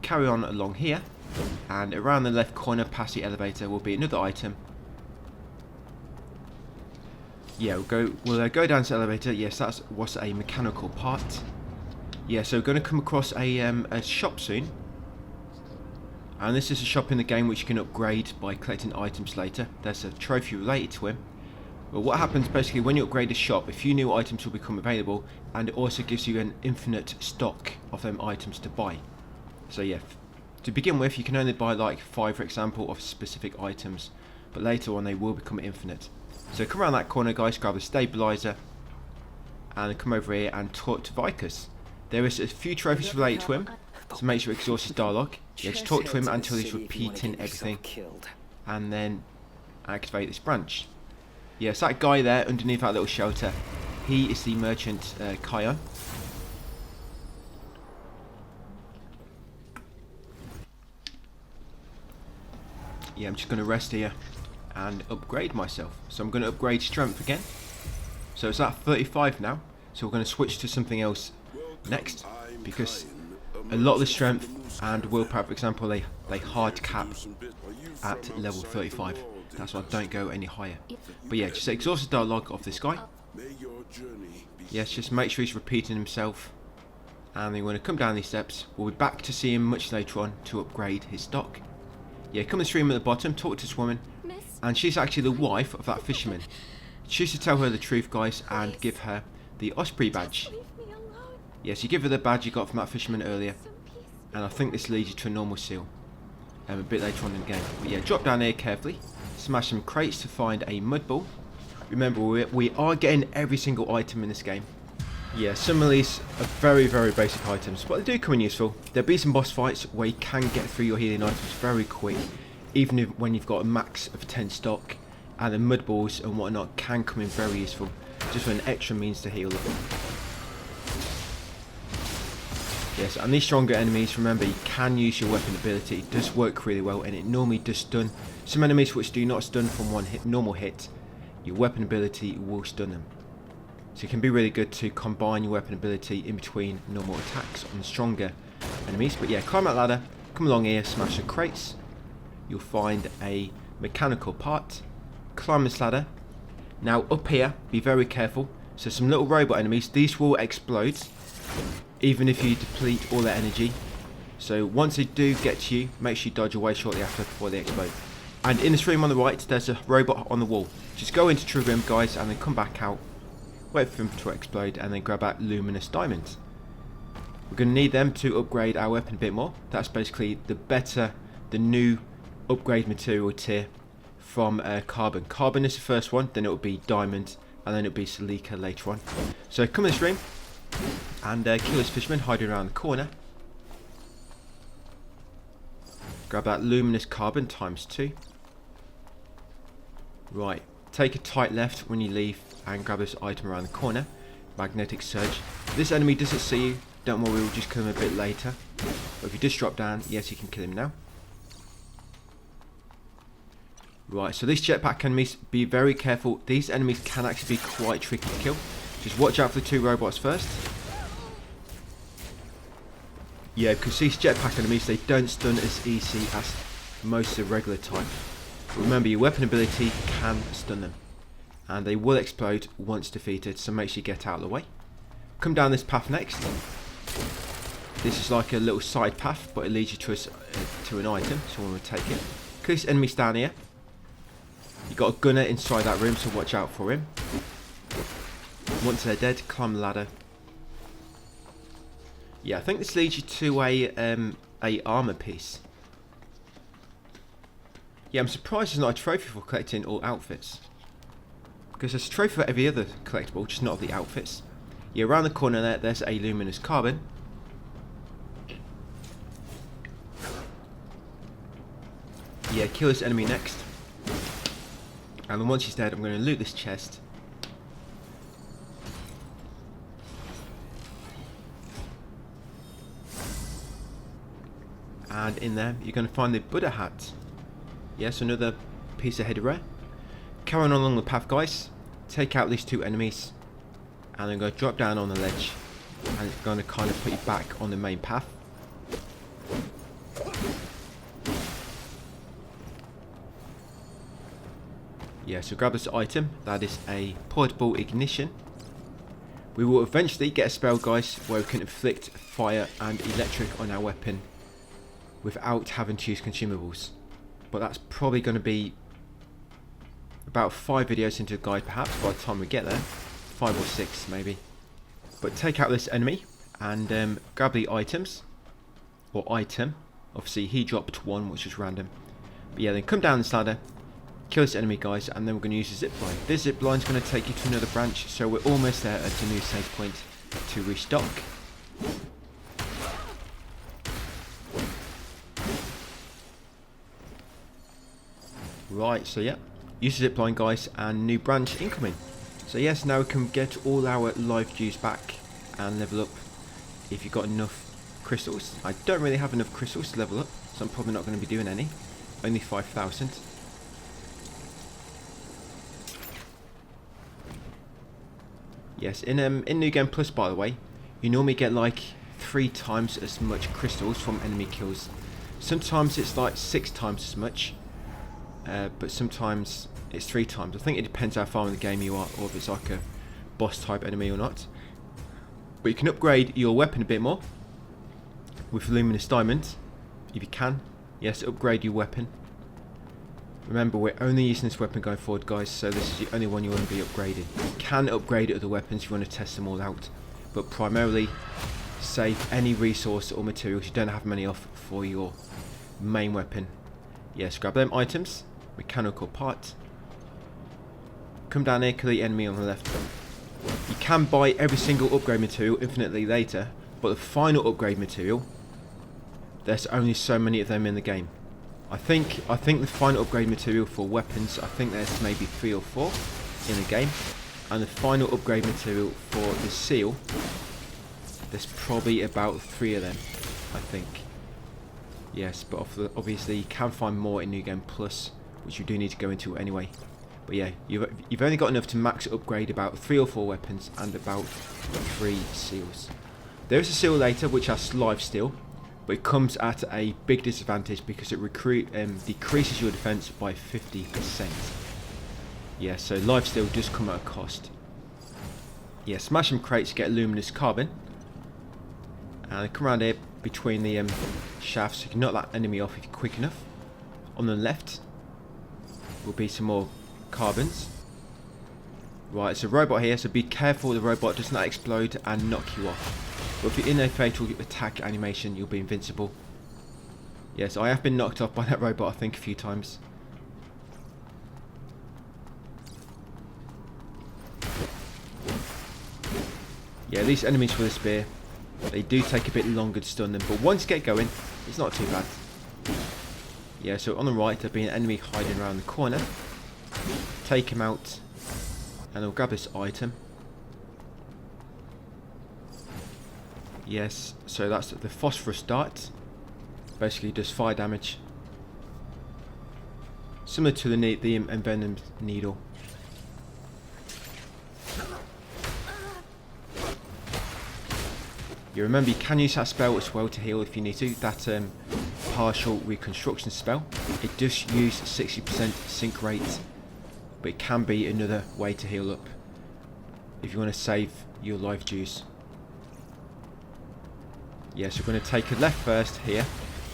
Carry on along here, and around the left corner past the elevator will be another item. Yeah, we'll go down to the elevator. Yes, that's what's a mechanical part. Yeah, so we're going to come across a shop soon. And this is a shop in the game which you can upgrade by collecting items later. There's a trophy related to him. But what happens basically when you upgrade a shop, a few new items will become available, and it also gives you an infinite stock of them items to buy. So yeah, to begin with you can only buy like 5 for example of specific items, but later on they will become infinite. So come around that corner guys, grab a stabilizer, and come over here and talk to Vicus. There is a few trophies related to him, so make sure you exhaust his dialogue. Yeah, just talk to him until he's repeating everything, and then activate this branch. Yes, that guy there underneath that little shelter, he is the merchant Kion. Yeah, I'm just going to rest here and upgrade myself. So I'm going to upgrade strength again. So it's at 35 now. So we're going to switch to something else next, because a lot of the strength and willpower, for example, they hard cap at level 35. That's why I don't go any higher. But yeah, just exhaust the dialogue of this guy. Yes, just make sure he's repeating himself. And then when I come down these steps, we'll be back to see him much later on to upgrade his stock. Yeah, come and stream at the bottom, talk to this woman, and she's actually the wife of that fisherman. Choose to tell her the truth, guys, and give her the Osprey badge. Yes, you give her the badge you got from that fisherman earlier, and I think this leads you to a normal seal a bit later on in the game. But yeah, drop down here carefully, smash some crates to find a mud ball. Remember, we are getting every single item in this game. Yeah, some of these are very, very basic items, but they do come in useful. There'll be some boss fights where you can get through your healing items very quick, even when you've got a max of 10 stock, and the mud balls and whatnot can come in very useful, just for an extra means to heal them. Yes, and these stronger enemies, remember, you can use your weapon ability. It does work really well, and it normally does stun some enemies which do not stun from one hit, normal hit. Your weapon ability will stun them. So it can be really good to combine your weapon ability in between normal attacks on stronger enemies. But yeah, climb that ladder, come along here, smash the crates. You'll find a mechanical part. Climb this ladder. Now up here, be very careful. So some little robot enemies, these will explode even if you deplete all their energy. So once they do get to you, make sure you dodge away shortly after before they explode. And in this room on the right, there's a robot on the wall. Just go into trigger him, guys, and then come back out. Wait for them to explode, and then grab out luminous diamonds. We're going to need them to upgrade our weapon a bit more. That's basically the new upgrade material tier from carbon. Carbon is the first one, then it will be diamond, and then it will be silica later on. So come in this room and kill this fisherman hiding around the corner. Grab that luminous carbon ×2. Right, take a tight left when you leave and grab this item around the corner. Magnetic surge. If this enemy doesn't see you, don't worry, we'll just kill him a bit later. But if you just drop down, yes, you can kill him now. Right, so these jetpack enemies, be very careful. These enemies can actually be quite tricky to kill. Just watch out for the 2 robots first. Yeah, because these jetpack enemies, they don't stun as easy as most of the regular type. But remember, your weapon ability can stun them, and they will explode once defeated, so make sure you get out of the way. Come down this path next. This is like a little side path, but it leads you to an item, so I'm going to take it. Kill this enemy down here. You've got a gunner inside that room, so watch out for him. Once they're dead, climb the ladder. Yeah, I think this leads you to a armor piece. Yeah, I'm surprised there's not a trophy for collecting all outfits. Because there's a trophy for every other collectible, just not the outfits. Yeah, around the corner there, there's a luminous carbon. Yeah, kill this enemy next. And then once he's dead, I'm going to loot this chest. And in there, you're going to find the Buddha hat. Yes, another piece of header rare. Carry on along the path, guys. Take out these 2 enemies. And then go drop down on the ledge. And it's going to kind of put you back on the main path. Yeah, so grab this item. That is a portable ignition. We will eventually get a spell, guys, where we can inflict fire and electric on our weapon without having to use consumables. But that's probably going to be about 5 videos into the guide, perhaps, by the time we get there. 5 or 6, maybe. But take out this enemy and grab the items. Or item. Obviously, he dropped 1, which is random. But yeah, then come down this ladder. Kill this enemy, guys, and then we're going to use the zip line. This zip line is going to take you to another branch, so we're almost there at a new save point to restock. Right, so yeah, use the zip line, guys, and new branch incoming. So yes, now we can get all our life juice back and level up if you've got enough crystals. I don't really have enough crystals to level up, so I'm probably not going to be doing any. Only 5,000. Yes, in New Game Plus, by the way, you normally get like 3 times as much crystals from enemy kills. Sometimes it's like 6 times as much, but sometimes it's 3 times. I think it depends how far in the game you are, or if it's like a boss type enemy or not. But you can upgrade your weapon a bit more with luminous diamond, if you can. Yes, upgrade your weapon. Remember, we're only using this weapon going forward, guys, so this is the only one you want to be upgrading. You can upgrade other weapons if you want to test them all out, but primarily save any resource or materials you don't have many of for your main weapon. Yes, grab them items, mechanical part. Come down here, kill the enemy on the left. You can buy every single upgrade material infinitely later, but the final upgrade material, there's only so many of them in the game. I think the final upgrade material for weapons, I think there's maybe 3 or 4 in the game, and the final upgrade material for the seal, there's probably about 3 of them, I think. Yes, but obviously you can find more in New Game Plus, which you do need to go into anyway. But yeah, you've only got enough to max upgrade about 3 or 4 weapons and about 3 seals. There is a seal later which has lifesteal, but it comes at a big disadvantage because it decreases your defense by 50%. Yeah, so lifesteal does come at a cost. Yeah, smash some crates to get luminous carbon. And come around here between the shafts. You can knock that enemy off if you're quick enough. On the left will be some more carbons. Right, it's a robot here, so be careful the robot does not explode and knock you off. But if you're in a fatal attack animation, you'll be invincible. Yes, I have been knocked off by that robot, I think, a few times. Yeah, these enemies with a spear, they do take a bit longer to stun them, but once you get going, it's not too bad. Yeah, so on the right, there'll be an enemy hiding around the corner. Take him out, and I'll grab this item. Yes, so that's the phosphorus dart. Basically does fire damage. Similar to the envenomed needle. You remember you can use that spell as well to heal if you need to. That partial reconstruction spell. It does use 60% sync rate, but it can be another way to heal up if you want to save your life juice. Yes, we're going to take a left first here.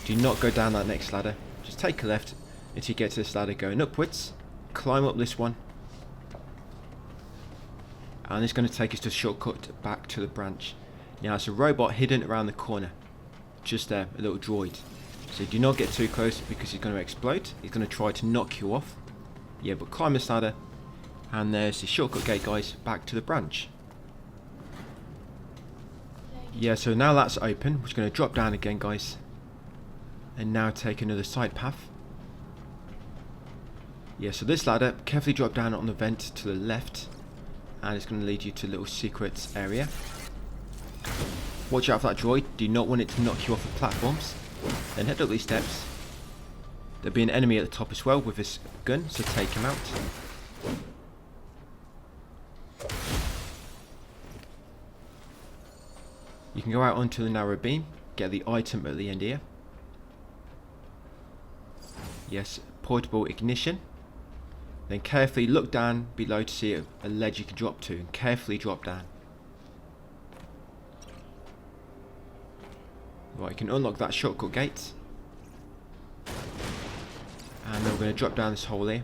Do not go down that next ladder. Just take a left until you get to this ladder going upwards. Climb up this one. And it's going to take us to a shortcut back to the branch. Now, it's a robot hidden around the corner. Just there, a little droid. So do not get too close because he's going to explode. He's going to try to knock you off. Yeah, but climb this ladder. And there's the shortcut gate, guys, back to the branch. Yeah, so now that's open. We're just going to drop down again, guys. And now take another side path. Yeah, so this ladder, carefully drop down on the vent to the left. And it's going to lead you to a little secret area. Watch out for that droid. Do not want it to knock you off the platforms. Then head up these steps. There'll be an enemy at the top as well with his gun, so take him out. You can go out onto the narrow beam, get the item at the end here. Yes, portable ignition. Then carefully look down below to see a ledge you can drop to, and carefully drop down. Right, you can unlock that shortcut gate. And then we're going to drop down this hole here.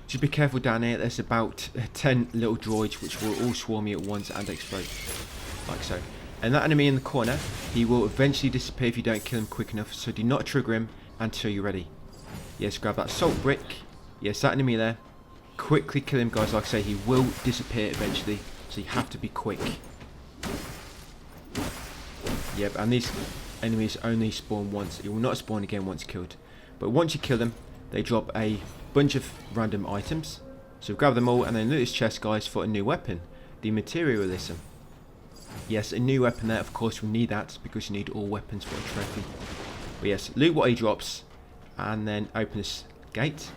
Just be careful down here, there's about 10 little droids which will all swarm you at once and explode. Like so. And that enemy in the corner, he will eventually disappear if you don't kill him quick enough, so do not trigger him until you're ready. Yes, grab that salt brick. Yes, that enemy there. Quickly kill him, guys. Like I say, he will disappear eventually, so you have to be quick. Yep, and these enemies only spawn once. He will not spawn again once killed. But once you kill them, they drop a bunch of random items. So grab them all and then loot this chest, guys, for a new weapon. The materialism. Yes, a new weapon there. Of course, we need that because you need all weapons for a trophy. But yes, loot what he drops and then open this gate.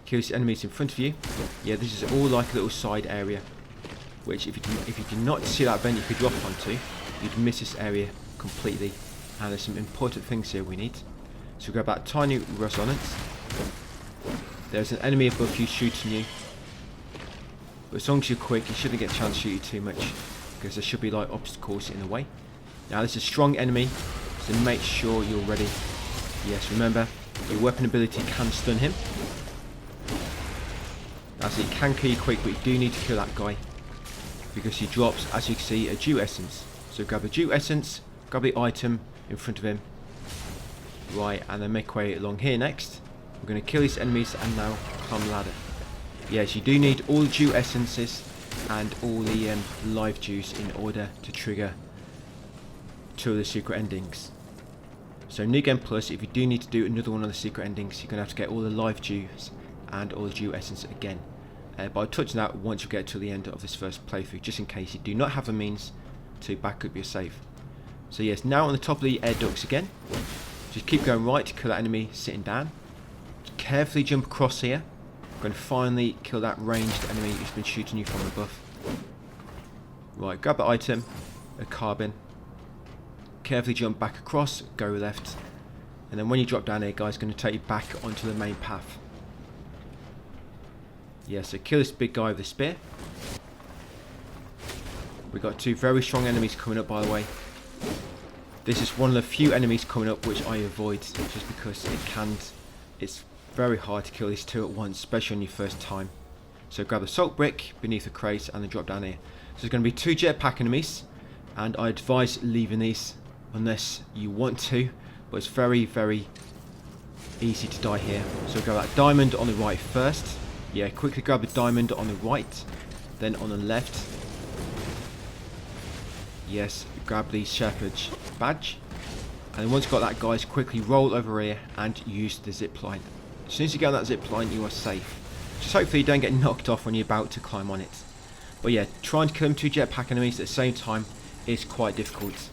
Kill these enemies in front of you. Yeah, this is all like a little side area, which if you do not see that vent you could drop onto, you'd miss this area completely. And there's some important things here we need. So grab that tiny resonance. There's an enemy above you shooting you. But as long as you're quick, you shouldn't get a chance to shoot you too much, because there should be like obstacles in the way. Now this is a strong enemy, so make sure you're ready. Yes, remember, your weapon ability can stun him. That's it, you can kill you quick, but you do need to kill that guy, because he drops, as you can see, a dew essence. So grab a dew essence, grab the item in front of him. Right, and then make way along here next. We're going to kill these enemies and now climb the ladder. Yes, you do need all the dew essences and all the live dews in order to trigger 2 of the secret endings. So New Game Plus, if you do need to do another one of the secret endings, you're going to have to get all the live dews and all the dew essence again. But I'll touch on that once you get to the end of this first playthrough, just in case you do not have the means to back up your save. So yes, now on the top of the air ducts again. Just keep going right to kill that enemy sitting down. Just carefully jump across here. I'm going to finally kill that ranged enemy who's been shooting you from above. Right, grab the item, a carbon. Carefully jump back across, go left. And then when you drop down here, guys, it's going to take you back onto the main path. Yeah, so kill this big guy with the spear. We've got 2 very strong enemies coming up, by the way. This is one of the few enemies coming up which I avoid, just because it's very hard to kill these 2 at once, especially on your first time. So grab the salt brick beneath the crate and then drop down here. So there's going to be 2 jetpack enemies, and I advise leaving these unless you want to, but it's very, very easy to die here. So grab that diamond on the right first. Yeah, quickly grab the diamond on the right, then on the left. Yes, grab the shepherd's badge. And then once you've got that, guys, quickly roll over here and use the zip line. As soon as you get on that zip line, you are safe. Just hopefully you don't get knocked off when you're about to climb on it. But yeah, trying to kill them 2 jetpack enemies at the same time is quite difficult.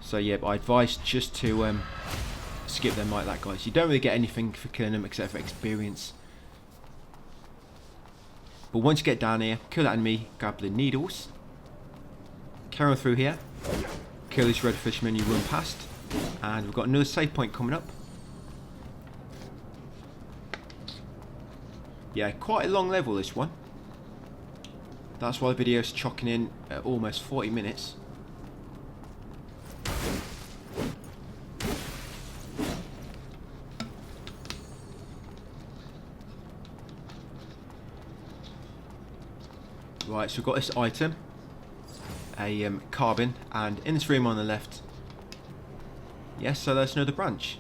So yeah, but I advise just to skip them like that, guys. You don't really get anything for killing them except for experience. But once you get down here, kill that enemy, grab the needles. Carry on through here. Kill this red fisherman you run past. And we've got another save point coming up. Yeah, quite a long level, this one. That's why the video's chocking in at almost 40 minutes. Right, so we've got this item. a carbon, and in this room on the left, yes, so there's another branch.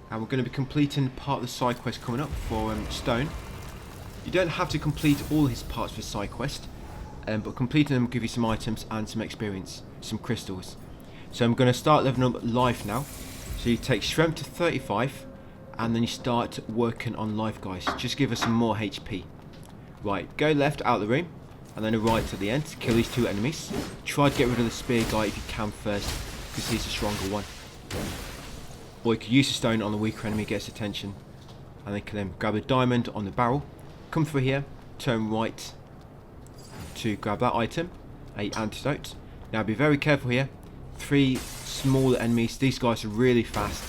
And we're going to be completing part of the side quest coming up for Stone. You don't have to complete all his parts for side quest, but completing them will give you some items and some experience, some crystals. So I'm going to start leveling up life now. So you take strength to 35, and then you start working on life, guys. Just give us some more HP. Right, go left out of the room, and then a right to the end. Kill these 2 enemies. Try to get rid of the spear guy if you can first, because he's a stronger one. Or you could use the stone on the weaker enemy, gets attention, and then kill him. Grab a diamond on the barrel. Come through here, turn right to grab that item, a antidote. Now be very careful here. 3 smaller enemies. These guys are really fast.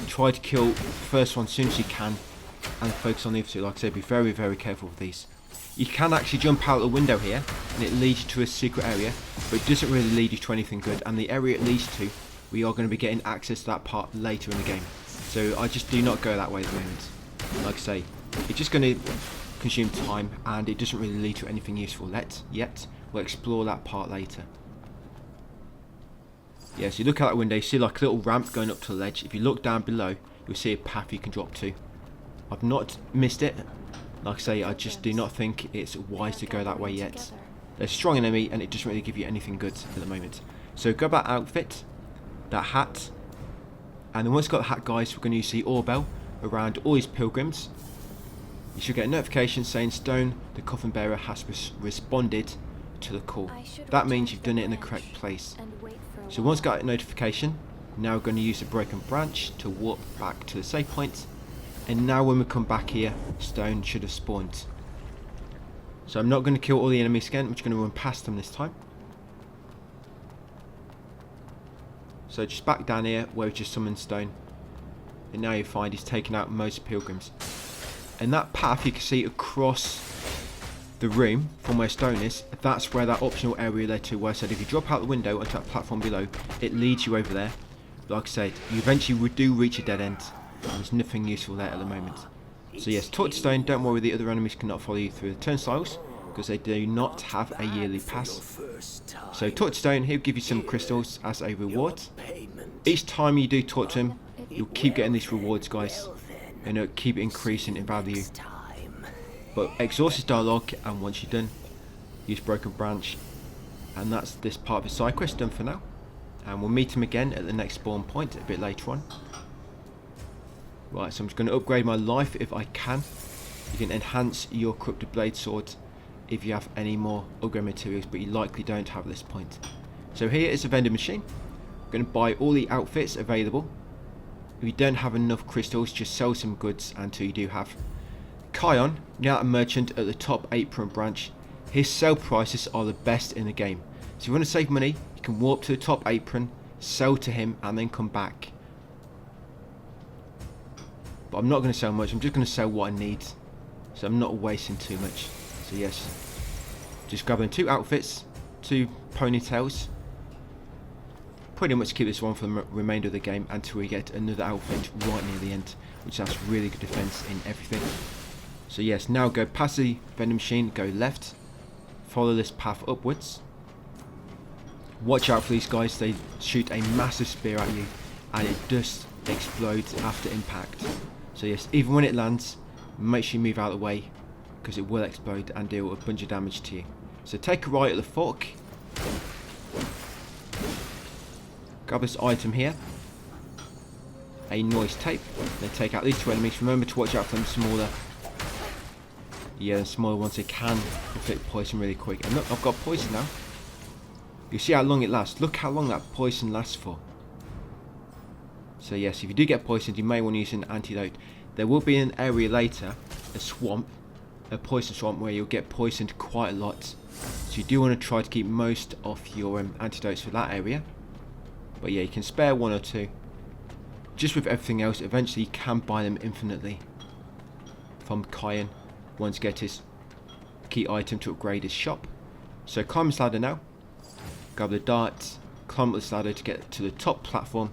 Try to kill the first one as soon as you can, and focus on the other 2. Like I said, be very, very careful with these. You can actually jump out the window here, and it leads you to a secret area, but it doesn't really lead you to anything good. And the area it leads to, we are going to be getting access to that part later in the game. So I just do not go that way at the moment. Like I say, it's just going to consume time, and it doesn't really lead to anything useful yet. We'll explore that part later. Yeah, so you look out that window, you see like a little ramp going up to the ledge. If you look down below, you'll see a path you can drop to. I've not missed it. Like I say, I just do not think it's wise to go that way yet. There's a strong enemy, and it doesn't really give you anything good at the moment. So grab that outfit, that hat, and then once you've got the hat, guys, we're going to use the ore bell around all these pilgrims. You should get a notification saying Stone, the coffin bearer, has responded to the call. That means you've done it in the correct place. So once got a notification, now we're going to use the broken branch to warp back to the save point. And now when we come back here, Stone should have spawned. So I'm not going to kill all the enemies again, I'm just going to run past them this time. So just back down here where we just summoned Stone. And now you find he's taken out most pilgrims. And that path you can see across the room from where Stone is, that's where that optional area led to, where I said if you drop out the window onto that platform below, it leads you over there. Like I said, you eventually do reach a dead end, and there's nothing useful there at the moment. So yes, talk to Stone, don't worry, the other enemies cannot follow you through the turnstiles, because they do not have a yearly pass. So talk to Stone, he'll give you some crystals as a reward. Each time you do talk to him, you'll keep getting these rewards, guys, and it'll keep increasing in value. But exhaust his dialogue, and once you're done, use broken branch, and that's this part of the side quest done for now. And we'll meet him again at the next spawn point a bit later on. Right, so I'm just going to upgrade my life if I can. You can enhance your corrupted blade sword if you have any more upgrade materials, but you likely don't have at this point. So here is a vending machine. I'm going to buy all the outfits available. If you don't have enough crystals, just sell some goods until you do have. Kion, now a merchant at the top apron branch, his sell prices are the best in the game. So if you want to save money, you can warp to the top apron, sell to him, and then come back. But I'm not going to sell much, I'm just going to sell what I need, so I'm not wasting too much. So yes, just grabbing 2 outfits, 2 ponytails, pretty much keep this one for the remainder of the game until we get another outfit right near the end, which has really good defense in everything. So yes, now go past the vending machine, go left, follow this path upwards. Watch out for these guys, they shoot a massive spear at you, and it just explodes after impact. So yes, even when it lands, make sure you move out of the way, because it will explode and deal a bunch of damage to you. So take a right at the fork, grab this item here, a noise tape, then take out these 2 enemies. Remember to watch out for them smaller. Yeah, the smaller ones, they can inflict poison really quick. And look, I've got poison now. You see how long it lasts. Look how long that poison lasts for. So yes, if you do get poisoned, you may want to use an antidote. There will be an area later, a swamp, a poison swamp, where you'll get poisoned quite a lot. So you do want to try to keep most of your antidotes for that area. But yeah, you can spare 1 or 2. Just with everything else, eventually you can buy them infinitely from Kion once get his key item to upgrade his shop. So climb this ladder now, grab the dart, climb up this ladder to get to the top platform.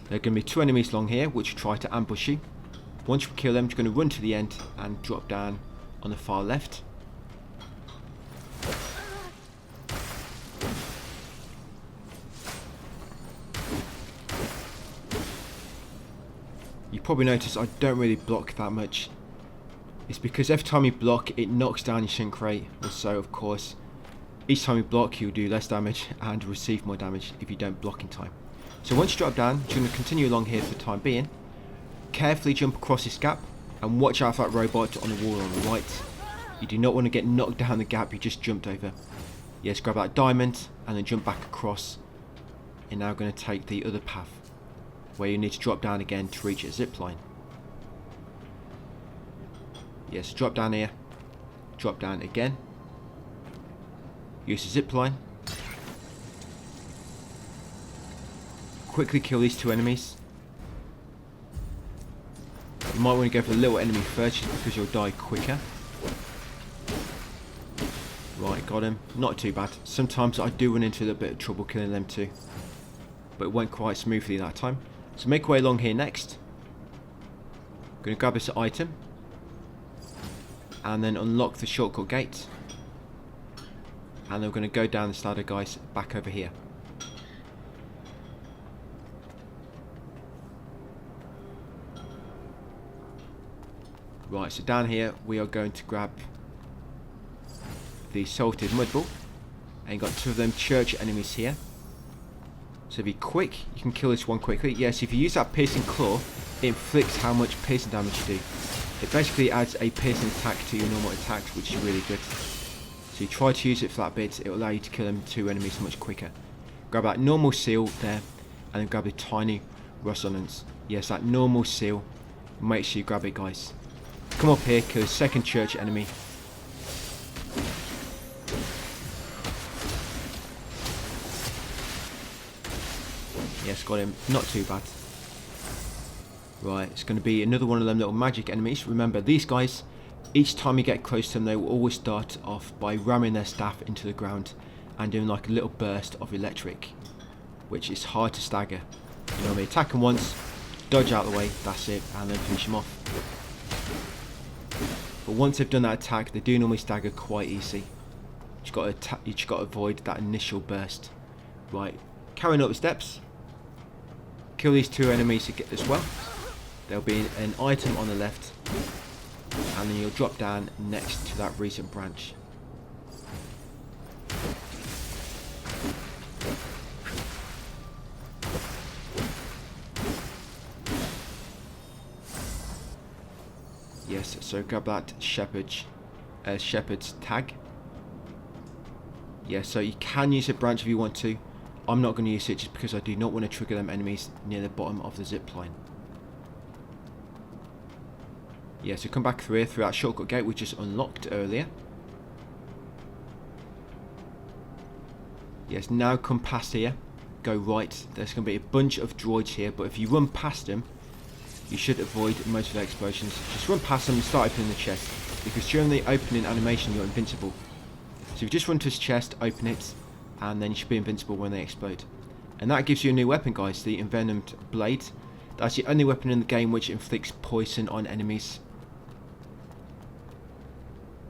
There are going to be 2 enemies along here which will try to ambush you. Once you kill them, you're going to run to the end and drop down on the far left. probably noticed I don't really block that much. It's because every time you block, it knocks down your shrink rate. So, of course, each time you block, you'll do less damage and receive more damage if you don't block in time. So once you drop down, you're going to continue along here for the time being. Carefully jump across this gap and watch out for that robot on the wall on the right. You do not want to get knocked down the gap you just jumped over. Yes, grab that diamond and then jump back across. You're now going to take the other path, where you need to drop down again to reach a zip line. Yes, drop down here, drop down again, use the zip line, quickly kill these two enemies. You might want to go for the little enemy first just because you'll die quicker. Right, got him. Not too bad. Sometimes I do run into a little bit of trouble killing them too, but it went quite smoothly that time. So make our way along here next. Going to grab this item and then unlock the shortcut gate, and then we're going to go down this ladder, guys, back over here. Right, so down here we are going to grab the salted mud ball, and you've got two of them church enemies here. So be quick, you can kill this one quickly. Yes, if you use that piercing claw, it inflicts how much piercing damage you do. It basically adds a piercing attack to your normal attacks, which is really good. So you try to use it for that bit, it will allow you to kill them two enemies much quicker. Grab that normal seal there, and then grab the tiny resonance. Yes, that normal seal, make sure you grab it, guys. Come up here, kill the second church enemy. Yes, got him. Not too bad. Right, it's going to be another one of them little magic enemies. Remember, these guys, each time you get close to them, they will always start off by ramming their staff into the ground and doing like a little burst of electric, which is hard to stagger. You know what I mean? Attack them once, dodge out of the way, that's it, and then finish them off. But once they've done that attack, they do normally stagger quite easy. You just got to avoid that initial burst. Right, carrying up the steps. Kill these two enemies as well. There'll be an item on the left, and then you'll drop down next to that recent branch. Yes, so grab that shepherd's tag. Yeah, so you can use a branch if you want to. I'm not going to use it just because I do not want to trigger them enemies near the bottom of the zip line. Yeah, so come back through here, through that shortcut gate we just unlocked earlier. Yes, now come past here, go right. There's going to be a bunch of droids here, but if you run past them, you should avoid most of the explosions. Just run past them and start opening the chest, because during the opening animation you're invincible. So if you just run to his chest, open it, and then you should be invincible when they explode. And that gives you a new weapon, guys, the envenomed blade. That's the only weapon in the game which inflicts poison on enemies.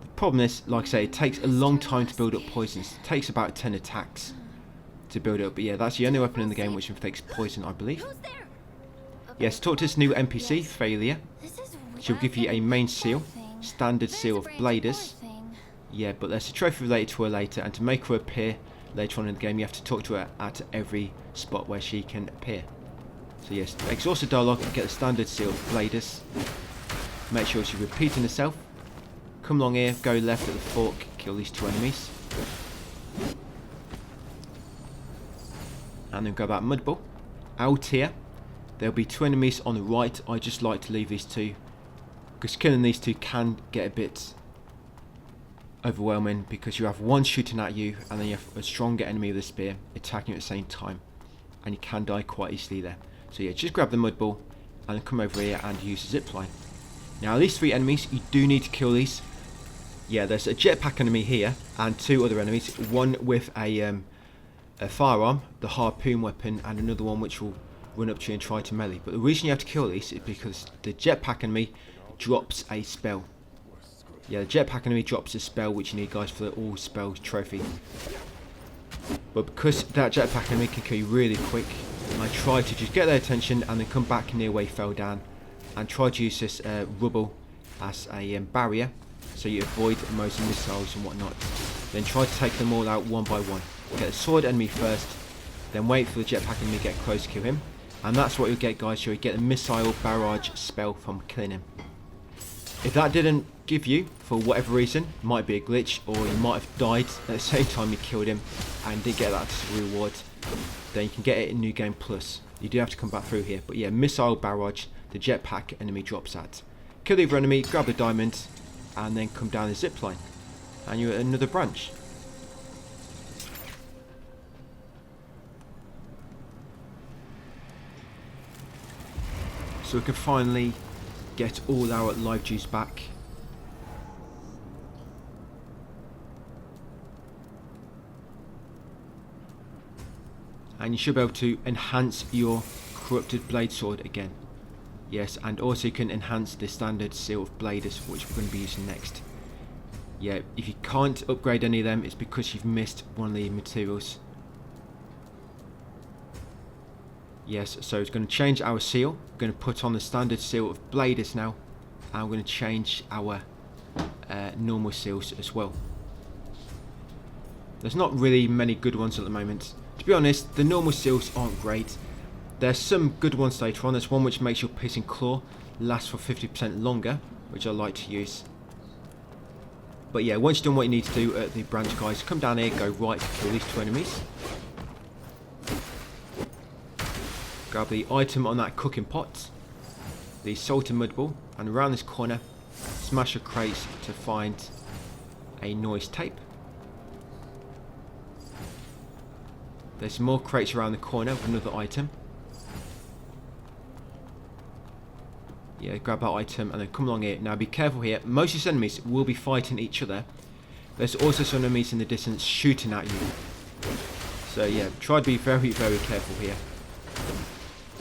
The problem is, like I say, it takes a long time to build up poisons. It takes about 10 attacks to build it up, but yeah, that's the only weapon in the game which inflicts poison, I believe. Yes, talk to this new NPC, Failure. She'll give you a main seal, standard seal of bladers. Yeah, but there's a trophy related to her later, and to make her appear later on in the game, you have to talk to her at every spot where she can appear. So yes, exhaust the dialogue and get the standard seal of bladers. Make sure she's repeating herself. Come along here, go left at the fork, kill these two enemies. And then grab that mud ball. Out here, there'll be two enemies on the right. I just like to leave these two, because killing these two can get a bit overwhelming, because you have one shooting at you and then you have a stronger enemy with a spear attacking you at the same time, and you can die quite easily there. So yeah, just grab the mud ball and then come over here and use the zip line. Now these three enemies, you do need to kill these. Yeah, there's a jetpack enemy here and two other enemies, one with a firearm, the harpoon weapon, and another one which will run up to you and try to melee. But the reason you have to kill these is because the jetpack enemy drops a spell. Yeah, the jetpack enemy drops a spell which you need, guys, for the all spells trophy. But because that jetpack enemy can kill you really quick, I try to just get their attention and then come back near where he fell down and try to use this rubble as a barrier, so you avoid most missiles and whatnot. Then try to take them all out one by one. Get the sword enemy first, then wait for the jetpack enemy to get close to kill him. And that's what you'll get, guys. You'll get a missile barrage spell from killing him. If that didn't give you, for whatever reason, might be a glitch, or you might have died at the same time you killed him and did get that as a reward, then you can get it in New Game Plus. You do have to come back through here. But yeah, missile barrage, the jetpack enemy drops at. Kill the other enemy, grab the diamond, and then come down the zip line. And you're at another branch. So we can finally get all our life juice back. And you should be able to enhance your corrupted blade sword again. Yes, and also you can enhance the standard seal of bladers, which we're going to be using next. Yeah, if you can't upgrade any of them, it's because you've missed one of the materials. Yes, so it's going to change our seal. We're going to put on the standard seal of bladers now, and we're going to change our normal seals as well. There's not really many good ones at the moment. To be honest, the normal seals aren't great. There's some good ones later on. There's one which makes your piercing claw last for 50% longer, which I like to use. But yeah, once you've done what you need to do at the branch, guys, come down here, go right to kill these two enemies. Grab the item on that cooking pot, the salted mud ball, and around this corner, smash a crate to find a noise tape. There's some more crates around the corner with another item. Yeah, grab that item and then come along here. Now be careful here. Most of these enemies will be fighting each other. There's also some enemies in the distance shooting at you. So yeah, try to be very, very careful here.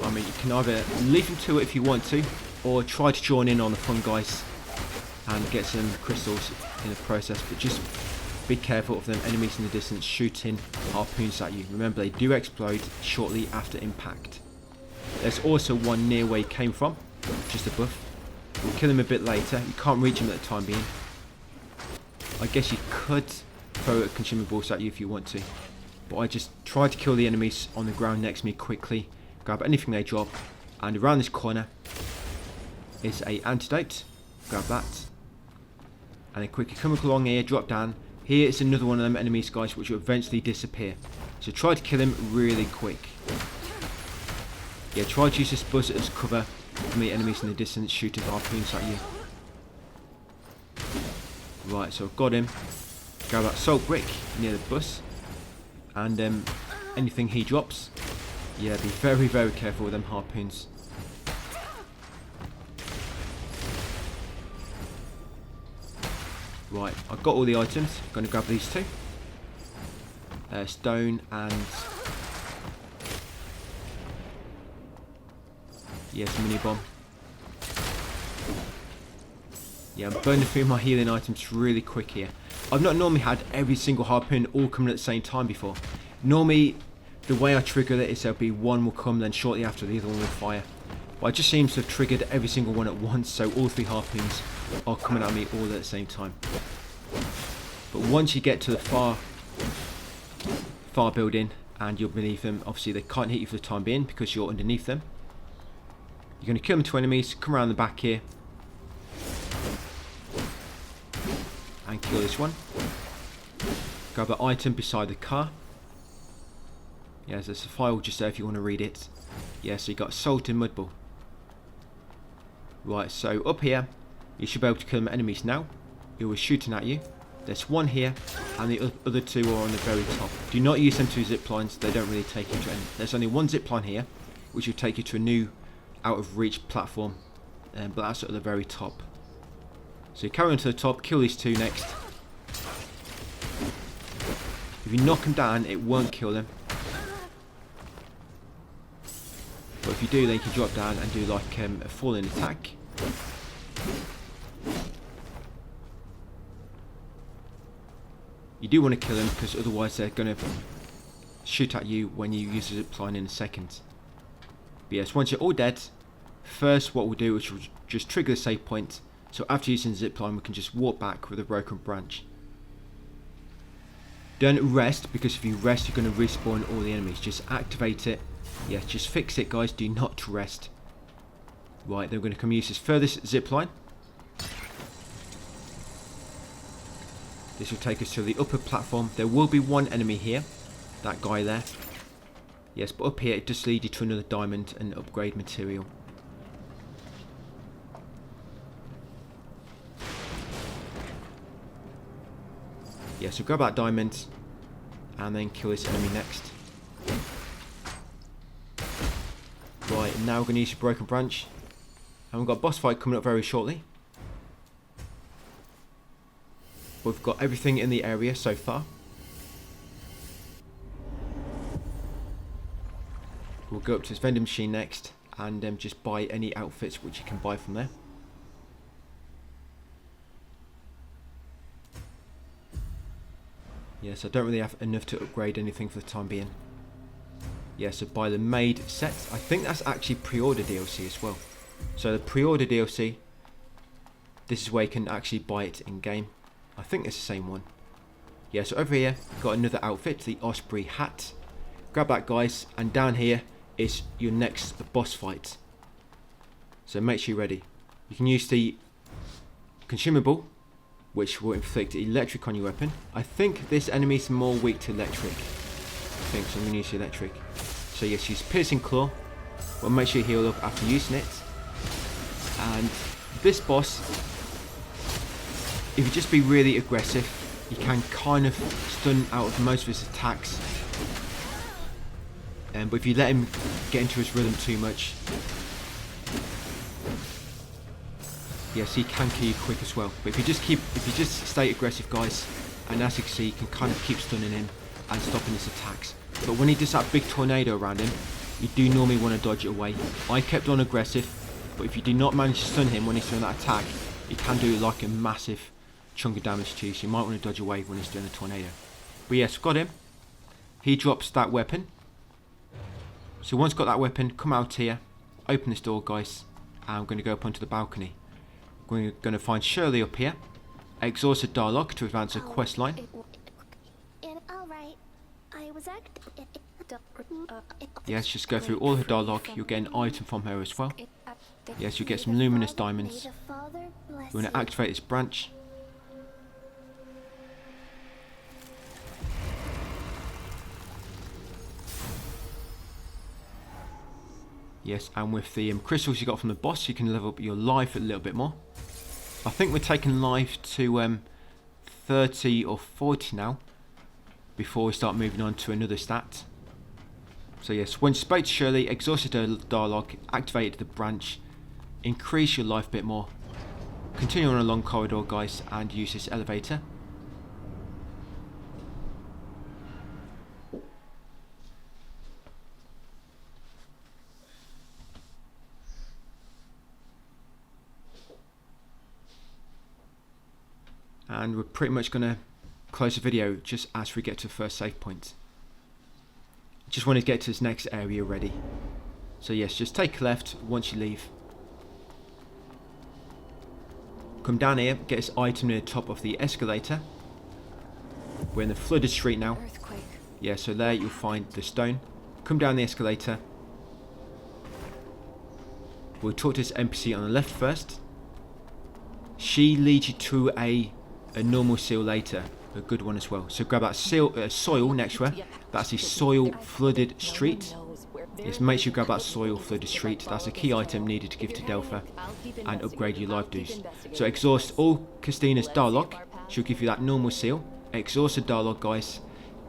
I mean, you can either leave them to it if you want to, or try to join in on the fun, guys, and get some crystals in the process. But just be careful of them enemies in the distance shooting harpoons at you. Remember, they do explode shortly after impact. There's also one near where you came from, just above. We'll kill him a bit later. You can't reach him at the time being. I guess you could throw consumables at you if you want to, but I just try to kill the enemies on the ground next to me quickly. Grab anything they drop, and around this corner is a antidote. Grab that, and then quickly come along here, drop down. Here is another one of them enemies, guys, which will eventually disappear. So try to kill him really quick. Yeah, try to use this buzzer as cover from the enemies in the distance shooting harpoons at you. Right, so I've got him. Grab that salt brick near the bus, and anything he drops, yeah, be very, very careful with them harpoons. Right, I've got all the items. I'm going to grab these two. Stone and... yes, mini bomb. Yeah, I'm burning through my healing items really quick here. I've not normally had every single harpoon all coming at the same time before. Normally, the way I trigger it is there'll be one will come, then shortly after the other one will fire. But it just seems to have triggered every single one at once, so all three harpoons are coming at me all at the same time. But once you get to the far building and you're beneath them, obviously they can't hit you for the time being because you're underneath them. You're going to kill them two enemies, come around the back here and kill this one. Grab an item beside the car. Yeah, there's a file just there if you want to read it. Yeah, so you got salted mud ball. Right, so up here, you should be able to kill them enemies now. Who are shooting at you. There's one here, and the other two are on the very top. Do not use them two zip lines, they don't really take you to any. There's only one zip line here, which will take you to a new out of reach platform, but that's at the very top. So you carry on to the top, kill these two next. If you knock them down, it won't kill them. But if you do, then you can drop down and do like a falling attack. You do want to kill them because otherwise they're going to shoot at you when you use the zip line in a second. But yes, once you're all dead, First, what we'll do is we'll just trigger the save point. So after using the zipline, we can just walk back with a broken branch. Don't rest, because if you rest, you're going to respawn all the enemies. Just activate it. Yeah, just fix it, guys. Do not rest. Right, then we're going to come use this furthest zipline. This will take us to the upper platform. There will be one enemy here. That guy there. Yes, but up here, it does lead you to another diamond and upgrade material. Yeah, so grab that diamond and then kill this enemy next. Right, now we're going to use a broken branch. And we've got a boss fight coming up very shortly. We've got everything in the area so far. We'll go up to this vending machine next and just buy any outfits which you can buy from there. Yes, I don't really have enough to upgrade anything for the time being. Yeah, so buy the maid set. I think that's actually pre-order DLC as well. So the pre-order DLC, this is where you can actually buy it in game. I think it's the same one. Yeah, so over here, got another outfit, the Osprey hat. Grab that, guys, and down here is your next boss fight. So make sure you're ready. You can use the consumable, which will inflict electric on your weapon. I think this enemy is more weak to electric. I think so. I'm going to use the electric. So yes, use piercing claw. Well, make sure you heal up after using it. And this boss, if you just be really aggressive, you can kind of stun out of most of his attacks. But if you let him get into his rhythm too much, yes, he can kill you quick as well. But if you just stay aggressive, guys, and as you can see, you can kind of keep stunning him and stopping his attacks. But when he does that big tornado around him, you do normally want to dodge it away. I kept on aggressive, but if you do not manage to stun him when he's doing that attack, he can do like a massive chunk of damage to you. So you might want to dodge away when he's doing a tornado. But yes, got him. He drops that weapon. So once got that weapon, come out here, open this door, guys, and I'm going to go up onto the balcony. We're going to find Shirley up here. Exhaust a dialogue to advance a quest line. Yes, just go through all her dialogue. You'll get an item from her as well. Yes, you'll get some luminous diamonds. We're going to activate this branch. Yes, and with the crystals you got from the boss, you can level up your life a little bit more. I think we're taking life to 30 or 40 now, before we start moving on to another stat. So yes, when you spoke to Shirley, exhausted her dialogue, activated the branch, increase your life a bit more. Continue on a long corridor, guys, and use this elevator. And we're pretty much going to close the video just as we get to the first save point. Just want to get to this next area ready. So yes, just take a left once you leave. Come down here, get this item near the top of the escalator. We're in the flooded street now.
Earthquake.
Yeah, so there you'll find the stone. Come down the escalator. We'll talk to this NPC on the left first. She leads you to a normal seal later, a good one as well. So grab that soil next to her. That's the soil flooded street. Yes, make sure you grab that soil flooded street. That's a key item needed to give to Delpha and upgrade your life dues. So exhaust all Christina's dialogue. She'll give you that normal seal. Exhaust the dialogue, guys,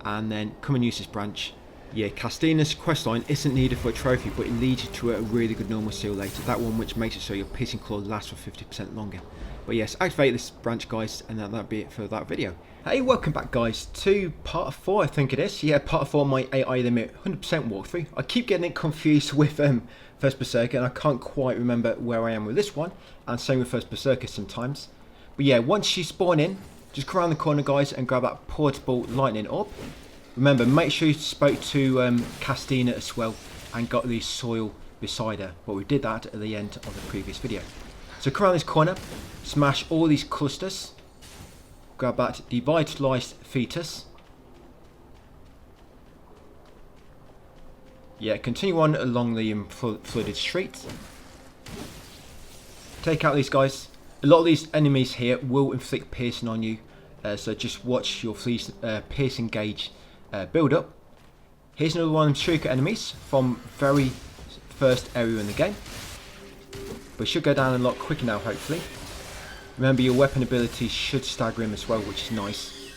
and then come and use this branch. Yeah, Castina's questline isn't needed for a trophy, but it leads you to a really good normal seal later. That one which makes it so your piercing claw lasts for 50% longer. But yes, activate this branch, guys, and that'll be it for that video. Hey, welcome back, guys, to part 4, I think it is. Yeah, part 4 of my AI limit 100% walkthrough. I keep getting it confused with First Berserker, and I can't quite remember where I am with this one, and same with First Berserker sometimes. But yeah, once you spawn in, just come around the corner, guys, and grab that portable lightning orb. Remember, make sure you spoke to Castina as well, and got the soil beside her, but we did that at the end of the previous video. So come around this corner, smash all these clusters, grab that devitalized fetus. Yeah, continue on along the flooded street. Take out these guys. A lot of these enemies here will inflict piercing on you, so just watch your piercing gauge build up. Here's another one of them shuriken enemies from very first area in the game. But should go down a lot quicker now, hopefully. Remember, your weapon abilities should stagger him as well, which is nice.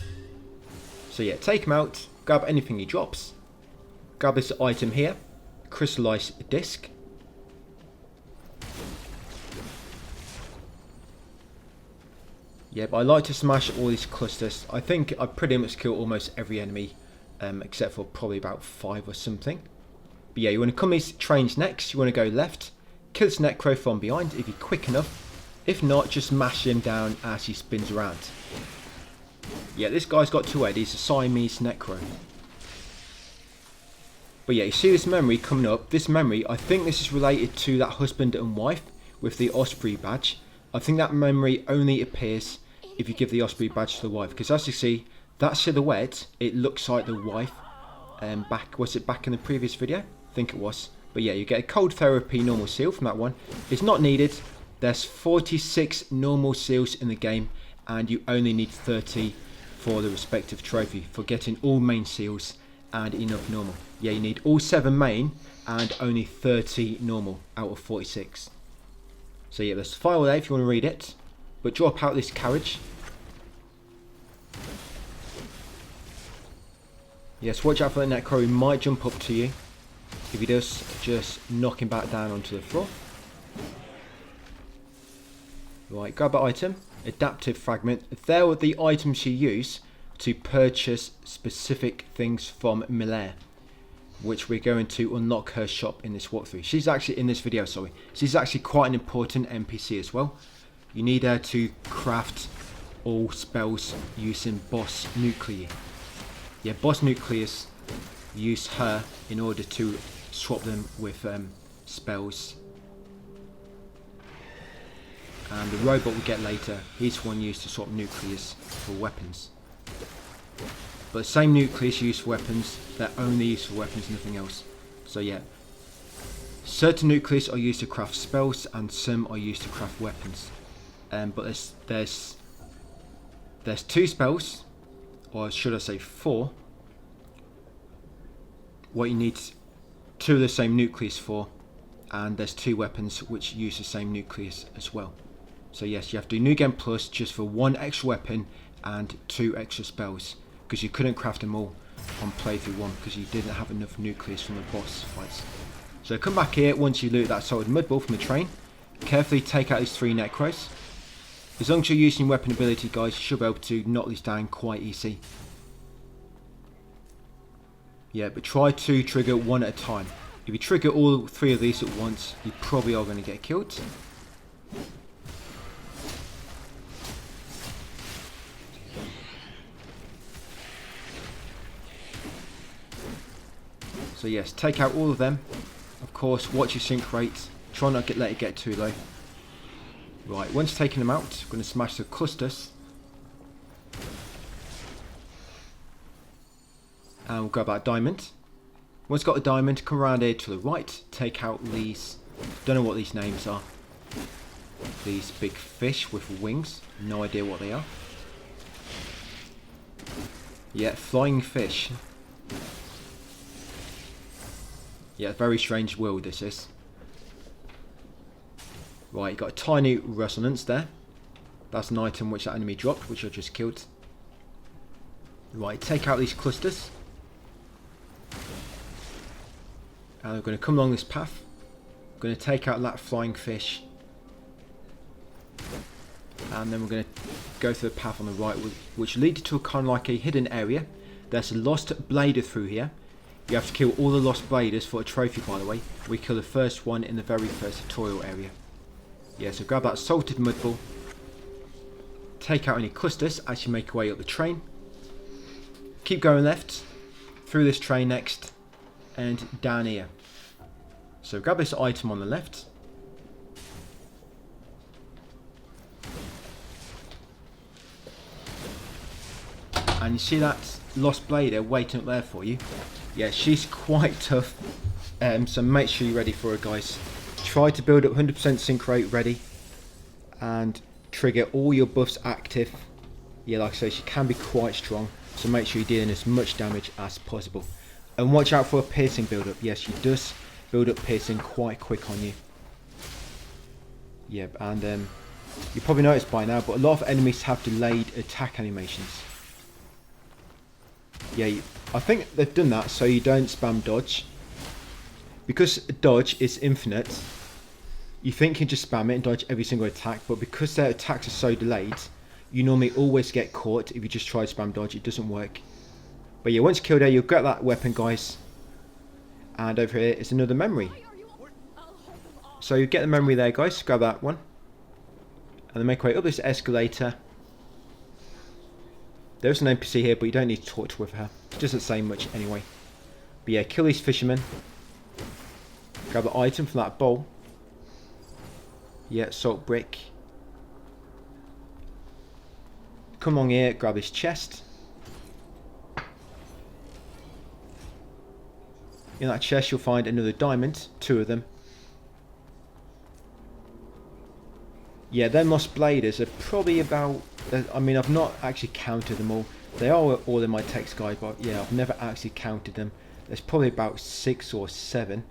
So yeah, take him out, grab anything he drops. Grab this item here, crystallized disc. Yeah, but I like to smash all these clusters. I think I pretty much kill almost every enemy, except for probably about 5 or something. But yeah, you want to come these trains next. You want to go left, kill this necro from behind if you're quick enough. If not, just mash him down as he spins around. Yeah, this guy's got 2 heads. He's a Siamese necro. But yeah, you see this memory coming up. This memory, I think this is related to that husband and wife with the Osprey badge. I think that memory only appears if you give the Osprey badge to the wife. Because as you see, that silhouette, it looks like the wife. Was it back in the previous video? I think it was. But yeah, you get a cold therapy normal seal from that one. It's not needed. There's 46 normal seals in the game, and you only need 30 for the respective trophy for getting all main seals and enough normal. Yeah, you need all 7 main and only 30 normal out of 46. So yeah, there's a file there if you want to read it. But drop out this carriage. Yes, watch out for that necro. He might jump up to you. If he does, just knock him back down onto the floor. Right, grab that item. Adaptive fragment. There are the items you use to purchase specific things from Miller, which we're going to unlock her shop in this walkthrough. She's actually in this video, sorry. She's actually quite an important NPC as well. You need her to craft all spells using boss nuclei. Yeah, boss nucleus, use her in order to swap them with spells. And the robot we get later, he's one used to swap nucleus for weapons. But the same nucleus used for weapons, they're only used for weapons, nothing else. So yeah, certain nucleus are used to craft spells and some are used to craft weapons. But there's 2 spells, or should I say 4, what you need 2 of the same nucleus for, and there's 2 weapons which use the same nucleus as well. So yes, you have to do New Game Plus just for 1 extra weapon and 2 extra spells, because you couldn't craft them all on playthrough 1 because you didn't have enough nucleus from the boss fights. So come back here once you loot that solid mud ball from the train. Carefully take out these 3 necros. As long as you're using weapon ability, guys, you should be able to knock these down quite easy. Yeah, but try to trigger 1 at a time. If you trigger all 3 of these at once, you probably are going to get killed. So yes, take out all of them. Of course, watch your sync rate. Try not to let it get too low. Right, once taking them out, I'm going to smash the clusters. And we'll grab that diamond. Once got the diamond, come around here to the right. Take out these, don't know what these names are. These big fish with wings. No idea what they are. Yeah, flying fish. Yeah, very strange world this is. Right, you got a tiny resonance there. That's an item which that enemy dropped, which I just killed. Right, take out these clusters. And we're going to come along this path. We're going to take out that flying fish. And then we're going to go through the path on the right, which leads to a kind of like a hidden area. There's a lost blader through here. You have to kill all the lost bladers for a trophy, by the way. We kill the first one in the very first tutorial area. Yeah, so grab that salted mud ball. Take out any clusters as you make your way up the train. Keep going left, through this train next, and down here. So grab this item on the left. And you see that lost blade there waiting up there for you? Yeah, she's quite tough. So make sure you're ready for her, guys. Try to build up 100% sync rate ready. And trigger all your buffs active. Yeah, like I say, she can be quite strong. So make sure you're dealing as much damage as possible. And watch out for a piercing build up. Yes, she does build up piercing quite quick on you. Yep, and you probably noticed by now, but a lot of enemies have delayed attack animations. Yeah, I think they've done that so you don't spam dodge. Because dodge is infinite, you think you can just spam it and dodge every single attack, but because their attacks are so delayed, you normally always get caught if you just try to spam dodge. It doesn't work. But yeah, once you kill her, you'll get that weapon, guys. And over here is another memory. So you get the memory there, guys. Grab that one. And then make your way up this escalator. There's an NPC here, but you don't need to talk with her. She doesn't say much anyway. But yeah, kill these fishermen. Grab an item from that bowl. Yeah, salt brick. Come along here, grab this chest. In that chest you'll find another diamond, 2 of them. Yeah, them lost bladers are probably about, I mean, I've not actually counted them all. They are all in my text guide, but yeah, I've never actually counted them. There's probably about 6 or 7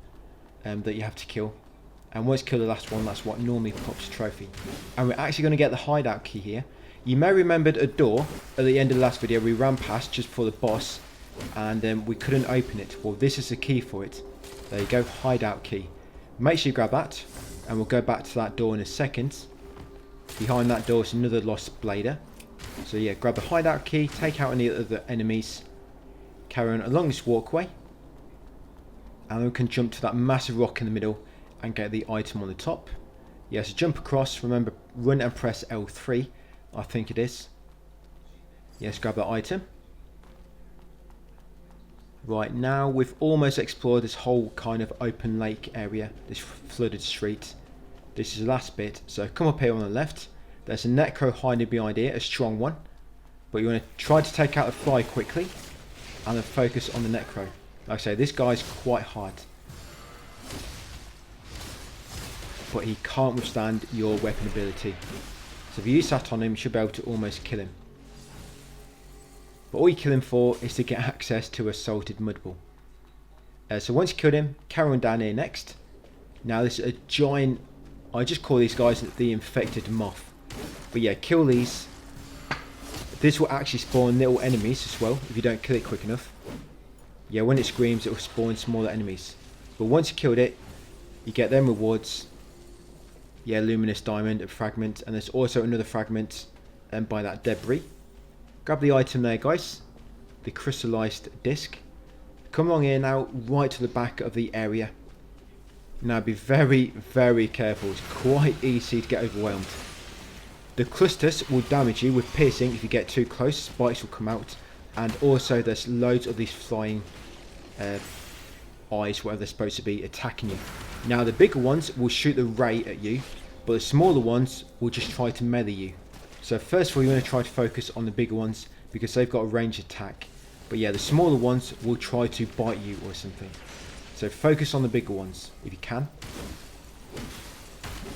that you have to kill. And once you kill the last one, that's what normally pops a trophy. And we're actually going to get the hideout key here. You may remember a door at the end of the last video we ran past just before the boss, and we couldn't open it. Well, this is the key for it. There you go, hideout key. Make sure you grab that, and we'll go back to that door in a second. Behind that door is another lost blader. So yeah, grab the hideout key, take out any other enemies, carry on along this walkway, and then we can jump to that massive rock in the middle and get the item on the top. Yeah, so jump across, remember run and press L3, I think it is. Yes, grab that item. Right, now we've almost explored this whole kind of open lake area, this flooded street. This is the last bit, so come up here on the left. There's a necro hiding behind here, a strong one. But you want to try to take out the fly quickly and then focus on the necro. Like I say, this guy's quite hard. But he can't withstand your weapon ability. So if you use that on him, you should be able to almost kill him. But all you kill him for is to get access to a salted mud ball. So once you killed him, carry on down here next. Now this is a giant, I just call these guys the infected moth. But yeah, kill these. This will actually spawn little enemies as well if you don't kill it quick enough. Yeah, when it screams it will spawn smaller enemies. But once you killed it, you get them rewards. Yeah, luminous diamond, a fragment, and there's also another fragment by that debris. Grab the item there, guys. The crystallized disc. Come along here now, right to the back of the area. Now be very, very careful. It's quite easy to get overwhelmed. The clusters will damage you with piercing if you get too close. Spikes will come out. And also there's loads of these flying eyes, whatever they're supposed to be, attacking you. Now the bigger ones will shoot the ray at you, but the smaller ones will just try to melee you. So first of all you want to try to focus on the bigger ones because they've got a ranged attack. But yeah, the smaller ones will try to bite you or something. So focus on the bigger ones if you can.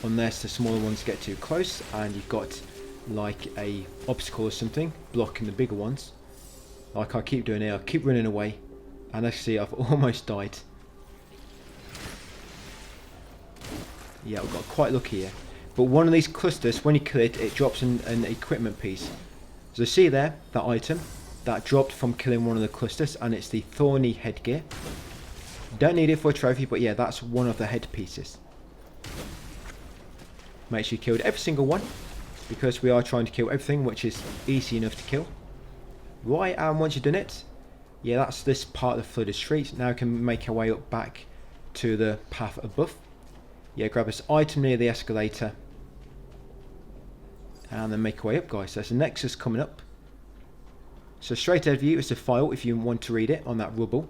Unless the smaller ones get too close and you've got like a obstacle or something blocking the bigger ones. Like I keep doing here, I keep running away. And as you see, I've almost died. Yeah, we got quite lucky here. But one of these clusters, when you kill it, it drops an equipment piece. So see there, that item, that dropped from killing one of the clusters, and it's the thorny headgear. Don't need it for a trophy, but yeah, that's one of the head pieces. Make sure you killed every single one, because we are trying to kill everything, which is easy enough to kill. Right, and once you've done it, yeah, that's this part of the flooded street. Now we can make our way up back to the path above. Yeah, grab this item near the escalator. And then make our way up, guys. There's a nexus coming up. So straight ahead of you is the file if you want to read it on that rubble.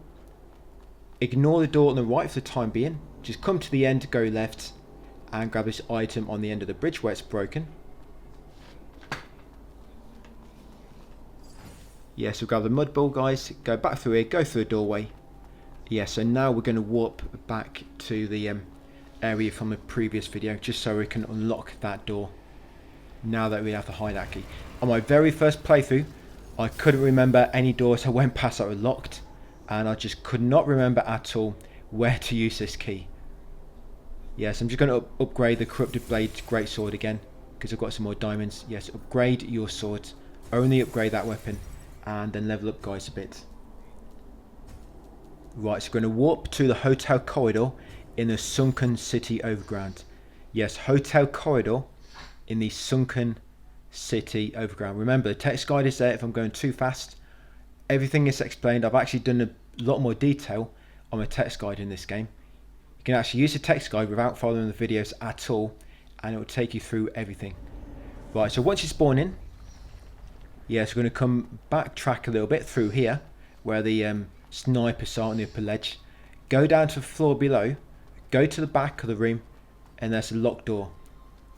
Ignore the door on the right for the time being. just come to the end, go left, and grab this item on the end of the bridge where it's broken. Yeah, so grab the mud ball, guys, go back through here, go through the doorway. Yeah, so now we're going to warp back to the area from the previous video, just so we can unlock that door now that we have the hideout key. On my very first playthrough, I couldn't remember any doors I went past that were locked, and I just could not remember at all where to use this key. Yes, I'm just going to upgrade the Corrupted Blade Greatsword again, because I've got some more diamonds. Yes, upgrade your sword, only upgrade that weapon, and then level up, guys, a bit. Right, so we're going to warp to the hotel corridor in the sunken city overground. Yes, hotel corridor in the sunken city overground. Remember, the text guide is there if I'm going too fast. Everything is explained. I've actually done a lot more detail on the text guide in this game. You can actually use the text guide without following the videos at all, and it will take you through everything. Right, so once you spawn in, yes, we're going to come backtrack a little bit through here where the snipers are on the upper ledge. Go down to the floor below, go to the back of the room, and there's a locked door.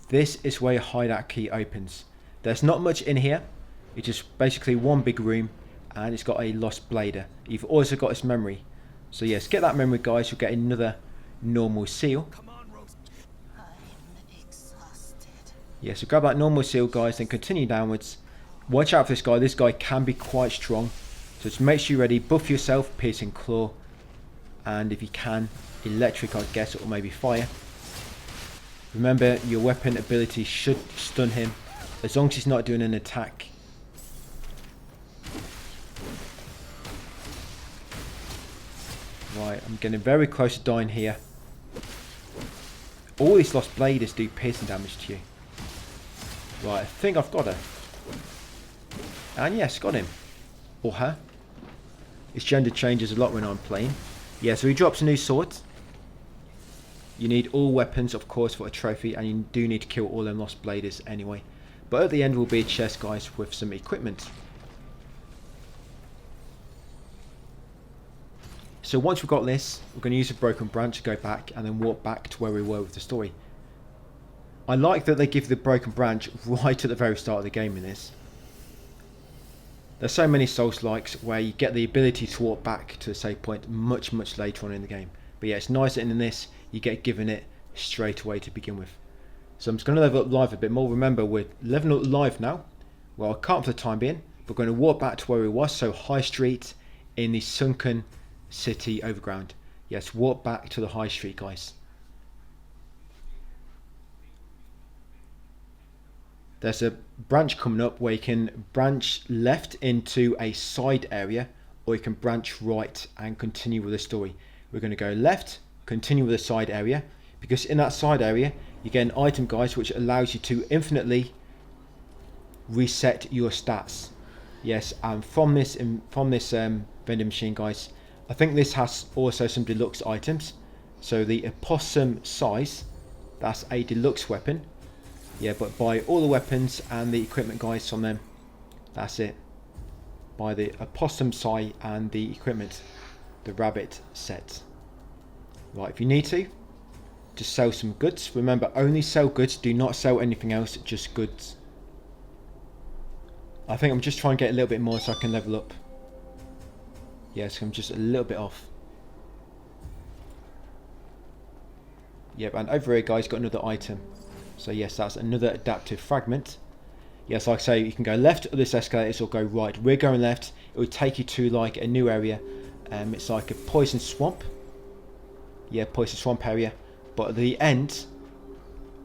This is where your hideout key opens. There's not much in here. It's just basically one big room, and it's got a lost blader. You've also got its memory. So yes, get that memory, guys. You'll get another normal seal. Yeah, so grab that normal seal, guys, then continue downwards. Watch out for this guy. This guy can be quite strong. So just make sure you're ready. Buff yourself, piercing claw. And if you can, electric, I guess, or maybe fire. Remember, your weapon ability should stun him, as long as he's not doing an attack. Right, I'm getting very close to dying here. All these lost bladers do piercing damage to you. Right, I think I've got her. And yes, got him. Or her. His gender changes a lot when I'm playing. Yeah, so he drops a new sword. You need all weapons, of course, for a trophy, and you do need to kill all them lost bladers anyway. But at the end will be a chest, guys, with some equipment. So once we've got this, we're going to use a broken branch to go back and then walk back to where we were with the story. I like that they give the broken branch right at the very start of the game in this. There's so many Souls-likes where you get the ability to walk back to a save point much later on in the game. But yeah, it's nice that in this you get given it straight away to begin with. So I'm just going to level up live a bit more. Remember, we're leveling up live now. Well, I can't for the time being. We're going to walk back to where we was, so High Street in the sunken city overground. Yes, walk back to the High Street, guys. There's a branch coming up where you can branch left into a side area, or you can branch right and continue with the story. We're going to go left, continue with the side area, because in that side area you get an item, guys, which allows you to infinitely reset your stats. Yes, and from this vending machine, guys, I think this has also some deluxe items. So the opossum size, that's a deluxe weapon. Yeah, but buy all the weapons and the equipment, guys, from them. That's it. Buy the opossum size and the equipment, the rabbit set. Right, if you need to, just sell some goods. Remember, only sell goods. Do not sell anything else, just goods. I think I'm just trying to get a little bit more so I can level up. Yes, I'm just a little bit off. Yep, and over here, guys, got another item. So yes, that's another adaptive fragment. Yes, like I say, you can go left of this escalator or go right. We're going left. It will take you to like a new area. It's like a poison swamp. Yeah, poison swamp area. But at the end,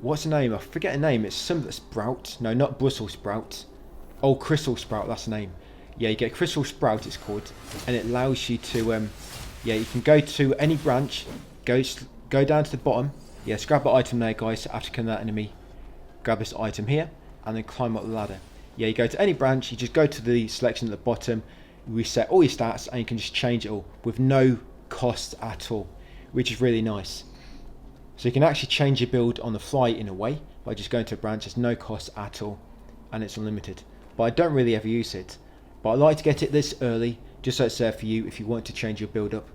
what's the name? I forget the name. It's some sprout. No, not Brussels sprout. Oh, crystal sprout. That's the name. Yeah, you get crystal sprout. It's called, and it allows you to. Yeah, you can go to any branch. Go down to the bottom. Yes, grab the item there, guys. After killing that enemy, grab this item here, and then climb up the ladder. Yeah, you go to any branch. You just go to the selection at the bottom, reset all your stats, and you can just change it all with no cost at all, which is really nice. So you can actually change your build on the fly in a way by just going to a branch. There's no cost at all, and it's unlimited. But I don't really ever use it. But I like to get it this early, just so it's there for you if you want to change your build up.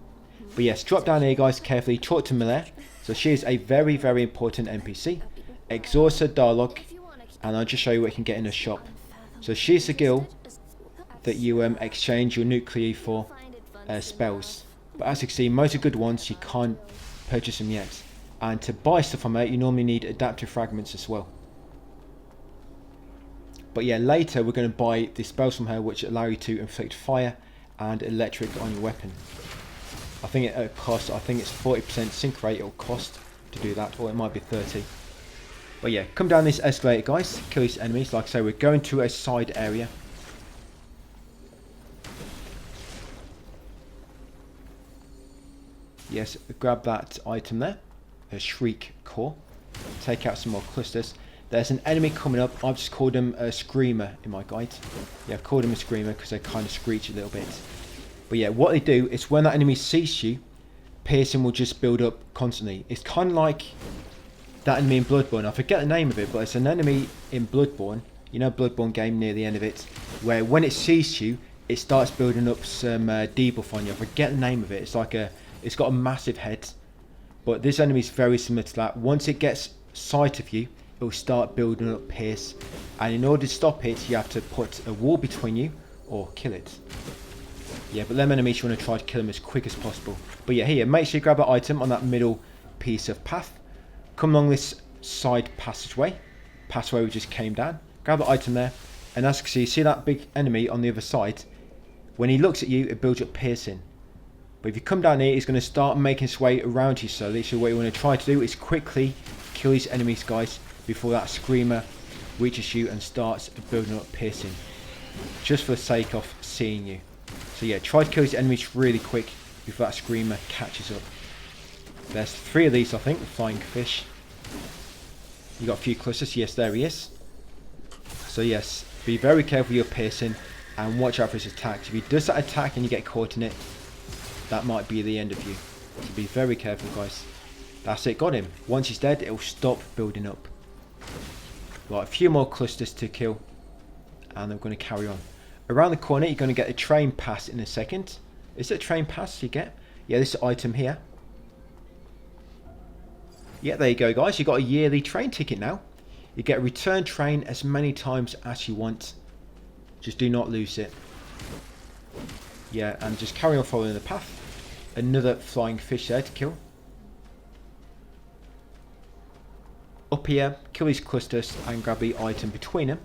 But yes, drop down here, guys, carefully. Talk to Miller. So she is a very, very important NPC. Exhaust her dialogue, and I'll just show you what you can get in her shop. So she's the girl that you exchange your nuclei for spells. But as you can see, most of the good ones, you can't purchase them yet. And to buy stuff from her, you normally need adaptive fragments as well. But yeah, later we're going to buy the spells from her which allow you to inflict fire and electric on your weapon. I think it costs, I think it's 40% sync rate it'll cost to do that, or it might be 30. But yeah, come down this escalator, guys, kill these enemies. Like I say, we're going to a side area. Yes, grab that item there, a shriek core. Take out some more clusters. There's an enemy coming up. I've just called him a screamer in my guide. Yeah, I've called him a screamer because they kind of screech a little bit. But yeah, what they do is when that enemy sees you, piercing will just build up constantly. It's kind of like that enemy in Bloodborne. I forget the name of it, but it's an enemy in Bloodborne. You know, Bloodborne game near the end of it, where when it sees you, it starts building up some debuff on you. I forget the name of it. It's like it's got a massive head. But this enemy is very similar to that. Once it gets sight of you, it will start building up pierce. And in order to stop it, you have to put a wall between you or kill it. Yeah, but them enemies, you want to try to kill them as quick as possible. But yeah, here, make sure you grab an item on that middle piece of path. Come along this side passageway we just came down. Grab the item there. And as you can see that big enemy on the other side? When he looks at you, it builds up piercing. But if you come down here, he's going to start making his way around you slowly. So what you want to try to do is quickly kill these enemies, guys, before that screamer reaches you and starts building up piercing. Just for the sake of seeing you. So yeah, try to kill these enemies really quick before that screamer catches up. There's 3 of these, I think, the flying fish. You got a few clusters. Yes, there he is. So yes, be very careful with your piercing and watch out for his attacks. If he does that attack and you get caught in it, that might be the end of you. So be very careful, guys. That's it, got him. Once he's dead, it'll stop building up. Right, a few more clusters to kill, and then we're going to carry on. Around the corner, you're going to get a train pass in a second. Is it a train pass you get? Yeah, this item here. Yeah, there you go, guys. You got a yearly train ticket now. You get a return train as many times as you want. Just do not lose it. Yeah, and just carry on following the path. Another flying fish there to kill. Up here, kill these clusters and grab the item between them.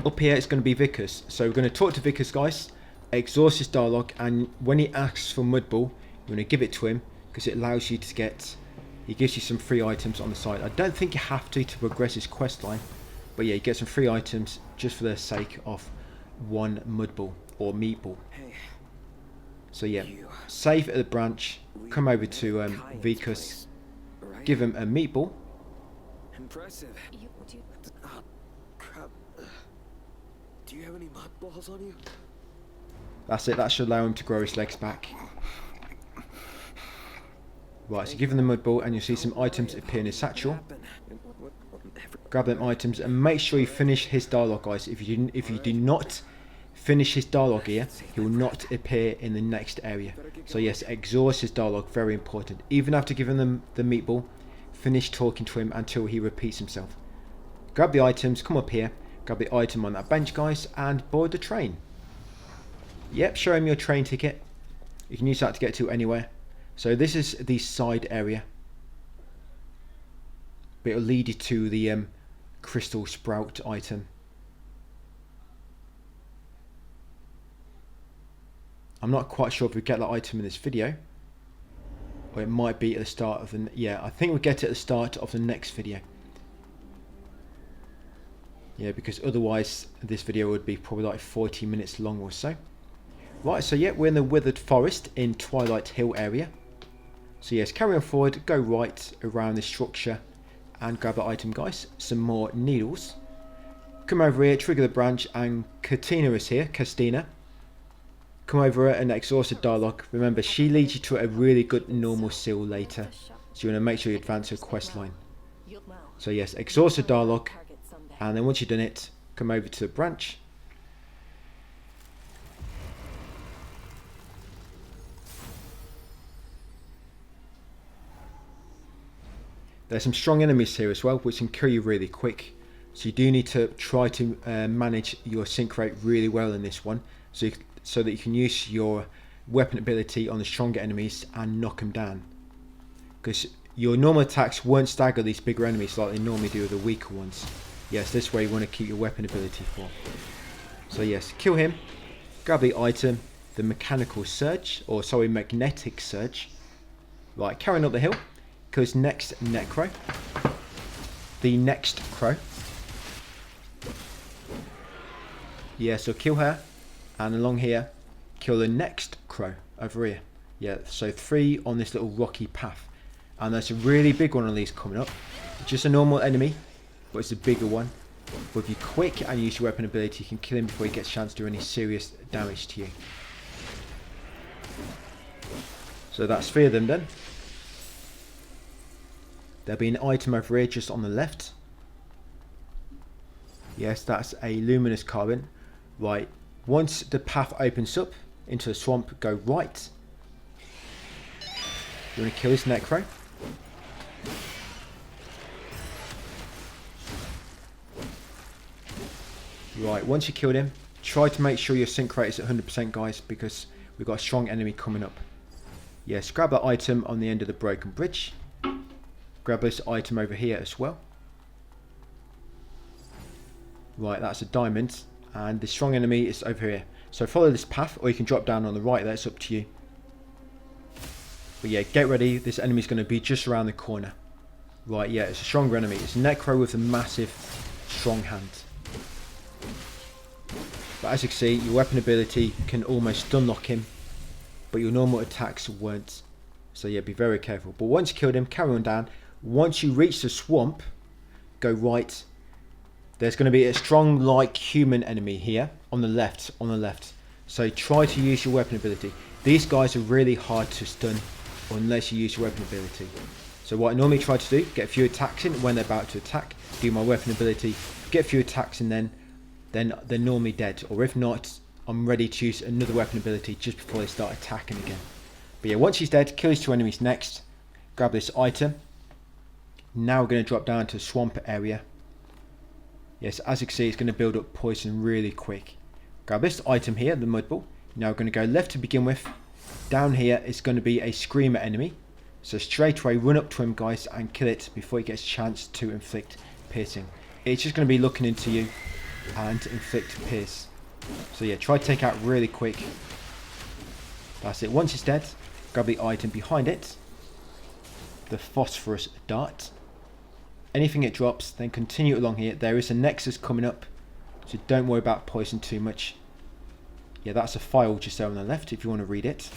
Up here it's going to be Vickers. So we're going to talk to Vickers, guys. Exhaust his dialogue, and when he asks for Mud Ball, you're going to give it to him because it allows you to get... He gives you some free items on the side. I don't think you have to progress his quest line. But yeah, you get some free items just for the sake of 1 Mud Ball or Meatball. So yeah, save at the branch. Come over to Vickers. Give him a Meatball.
Impressive. Oh, crap. Do you have any mud balls on you?
That's it. That should allow him to grow his legs back. Right, so give him the Mud Ball and you'll see some items appear in his satchel. Grab them items and make sure you finish his dialogue, guys. If you do not finish his dialogue here, he will not appear in the next area. So yes, exhaust his dialogue, very important. Even after giving them the Meatball, finish talking to him until he repeats himself. Grab the items, come up here, grab the item on that bench, guys, and board the train. Yep, show him your train ticket. You can use that to get to anywhere. So this is the side area. But it'll lead you to the crystal sprout item. I'm not quite sure if we get that item in this video. Or it might be at the start of the... Yeah, I think we'll get it at the start of the next video. Yeah, because otherwise this video would be probably like 40 minutes long or so. Right, so yeah, we're in the Withered Forest in Twilight Hill area. So yes, carry on forward, go right around this structure and grab the item, guys. Some more needles. Come over here, trigger the branch, and Katina is here, Castina. Come over and exhaust the dialogue. Remember, she leads you to a really good normal seal later. So you want to make sure you advance her quest line. So yes, exhaust the dialogue, and then once you've done it, come over to the branch. There's some strong enemies here as well, which can kill you really quick. So you do need to try to manage your sync rate really well in this one, so that you can use your weapon ability on the stronger enemies and knock them down. Because your normal attacks won't stagger these bigger enemies like they normally do with the weaker ones. Yes, this way you want to keep your weapon ability for. So yes, kill him, grab the item, the mechanical surge, or sorry, magnetic surge. Right, carrying up the hill, kills next necro. The next crow. Yeah, so kill her, and along here, kill the next crow over here. Yeah, so 3 on this little rocky path. And there's a really big one of these coming up. Just a normal enemy, but it's a bigger one. But if you're quick and use your weapon ability, you can kill him before he gets a chance to do any serious damage to you. So that's 3 of them done. There'll be an item over here just on the left. Yes, that's a luminous carbon. Right, once the path opens up into the swamp, go right. You want to kill this necro. Right, once you killed him, try to make sure your sync rate is at 100%, guys, because we've got a strong enemy coming up. Yes, grab that item on the end of the broken bridge. Grab this item over here as well. Right, that's a diamond, and the strong enemy is over here. So follow this path, or you can drop down on the right, that's up to you. But yeah, get ready, this enemy's going to be just around the corner. Right, yeah, it's a stronger enemy. It's a necro with a massive, strong hand. But as you can see, your weapon ability can almost stun lock him, but your normal attacks won't. So yeah, be very careful. But once you killed him, carry on down. Once you reach the swamp, go right. There's going to be a strong, like, human enemy here on the left. So try to use your weapon ability. These guys are really hard to stun unless you use your weapon ability. So what I normally try to do, get a few attacks in when they're about to attack, do my weapon ability, get a few attacks in, then they're normally dead. Or if not, I'm ready to use another weapon ability just before they start attacking again. But yeah, once he's dead, kill his 2 enemies next. Grab this item. Now we're going to drop down to a swamp area. Yes, as you can see, it's going to build up poison really quick. Grab this item here, the mud ball. Now we're going to go left to begin with. Down here is going to be a screamer enemy. So straight away, run up to him, guys, and kill it before he gets a chance to inflict piercing. It's just going to be looking into you and inflict pierce. So yeah, try to take out really quick. That's it. Once it's dead, grab the item behind it. The phosphorus dart. Anything it drops, then continue along here. There is a nexus coming up, so don't worry about poison too much. Yeah, that's a file just there on the left if you want to read it.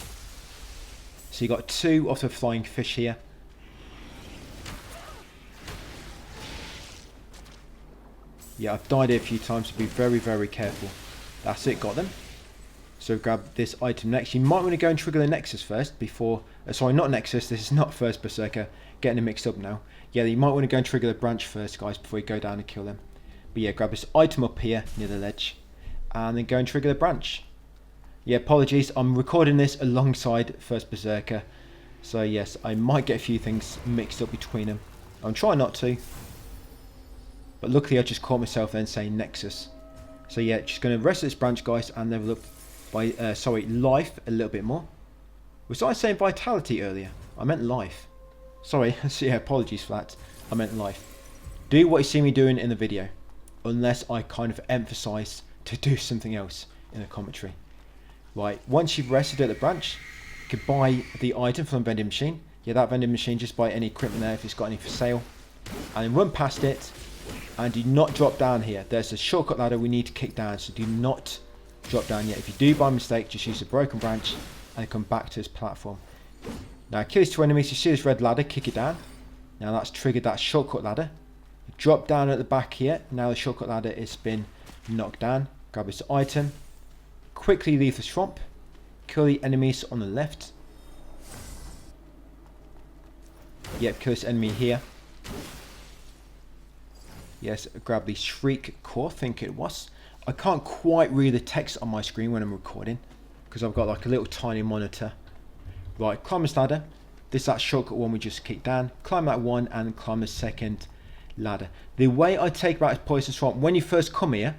So you got 2 of the flying fish here. Yeah, I've died here a few times, so be very, very careful. That's it, got them. So grab this item next. You might want to go and trigger the nexus first before... sorry, not nexus, this is not first berserker. Getting them mixed up now. Yeah, you might want to go and trigger the branch first, guys, before you go down and kill them. But yeah, grab this item up here near the ledge. And then go and trigger the branch. Yeah, apologies, I'm recording this alongside first berserker. So yes, I might get a few things mixed up between them. I'm trying not to. But luckily I just caught myself then saying nexus. So yeah, just going to rest this branch, guys, and level up by, life a little bit more. Was I saying vitality earlier? I meant life. Sorry, so yeah, apologies for that. I meant life. Do what you see me doing in the video, unless I kind of emphasize to do something else in the commentary. Right, once you've rested at the branch, you can buy the item from the vending machine. Yeah, that vending machine, just buy any equipment there if it's got any for sale. And then run past it, and do not drop down here. There's a shortcut ladder we need to kick down, so do not drop down yet. If you do by mistake, just use the broken branch and come back to this platform. Now kill these 2 enemies. You see this red ladder, kick it down. Now that's triggered that shortcut ladder. Drop down at the back here. Now the shortcut ladder has been knocked down. Grab this item. Quickly leave the swamp. Kill the enemies on the left. Yep, kill this enemy here. Yes, grab the shriek core, I think it was. I can't quite read the text on my screen when I'm recording, because I've got like a little tiny monitor. Right, climb this ladder. This that shortcut one we just kicked down. Climb that one and climb the second ladder. The way I take about this Poison Swamp, when you first come here,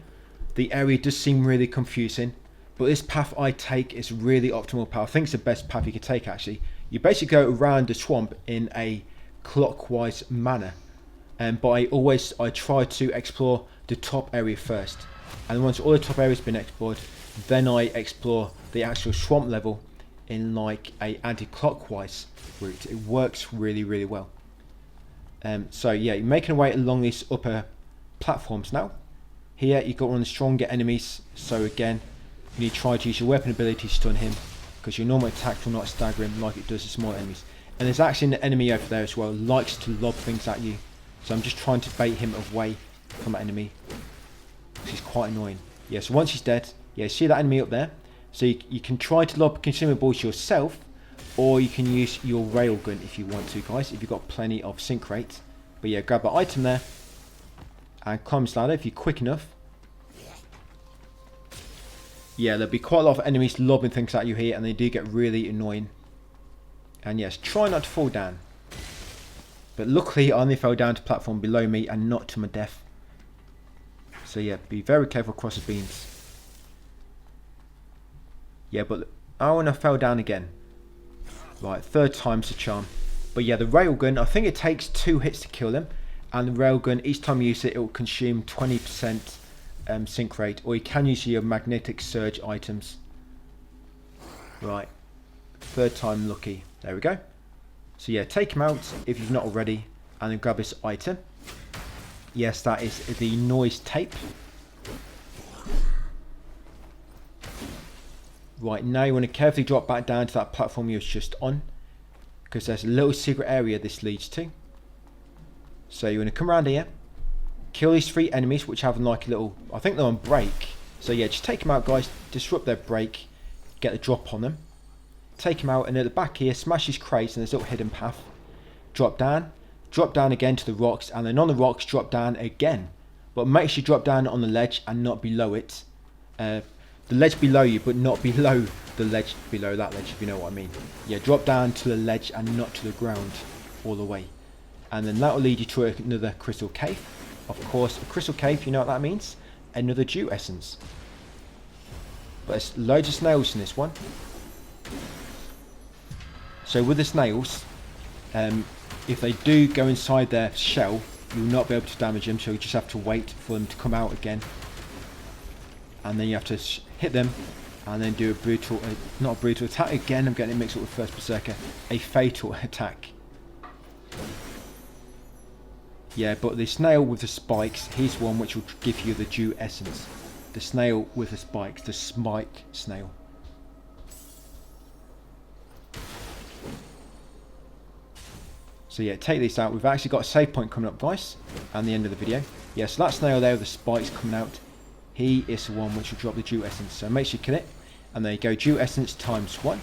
the area does seem really confusing. But this path I take is really optimal path. I think it's the best path you could take actually. You basically go around the swamp in a clockwise manner. But I try to explore the top area first. And once all the top areas have been explored, then I explore the actual swamp level in like a anti-clockwise route. It works really, really well. So yeah, you're making your way along these upper platforms now. Here you've got one of the stronger enemies. So again, you need to try to use your weapon ability to stun him, because your normal attack will not stagger him like it does the small enemies. And there's actually an enemy over there as well, likes to lob things at you. So I'm just trying to bait him away from that enemy. He's quite annoying. Yeah, so once he's dead, yeah, see that enemy up there? So you can try to lob consumables yourself, or you can use your railgun if you want to, guys, if you've got plenty of sync rate. But yeah, grab that item there and climb this ladder if you're quick enough. Yeah, there'll be quite a lot of enemies lobbing things at you here, and they do get really annoying. And yes, try not to fall down. But luckily, I only fell down to the platform below me and not to my death. So yeah, be very careful across the beams. Yeah, but oh, and I fell down again. Right, third time's the charm. But yeah, the railgun, I think it takes 2 hits to kill them. And the railgun, each time you use it, it will consume 20% sync rate, or you can use your magnetic surge items. Right, third time lucky. There we go. So yeah, take him out if you've not already, and then grab this item. Yes, that is the noise tape. Right, now you want to carefully drop back down to that platform you was just on, because there's a little secret area this leads to. So you want to come around here, kill these 3 enemies, which have like a little, I think they're on break. So yeah, just take them out, guys, disrupt their break, get the drop on them. Take them out, and at the back here, smash these crates, and there's a little hidden path. Drop down again to the rocks, and then on the rocks, drop down again. But make sure you drop down on the ledge and not below it. The ledge below you, but not below the ledge below that ledge, if you know what I mean. Yeah, drop down to the ledge and not to the ground all the way. And then that will lead you to another crystal cave. Of course, a crystal cave, you know what that means? Another dew essence. But there's loads of snails in this one. So with the snails, if they do go inside their shell, you'll not be able to damage them, so you just have to wait for them to come out again. And then you have to hit them, and then do a brutal, not a brutal attack again, I'm getting it mixed up with First Berserker, a fatal attack. Yeah, but the snail with the spikes, he's one which will give you the dew essence. The snail with the spikes, the spike snail. So yeah, take these out. We've actually got a save point coming up, guys, and the end of the video. Yeah, so that snail there with the spikes coming out, he is the one which will drop the dew essence. So make sure you kill it, and there you go, dew essence ×1.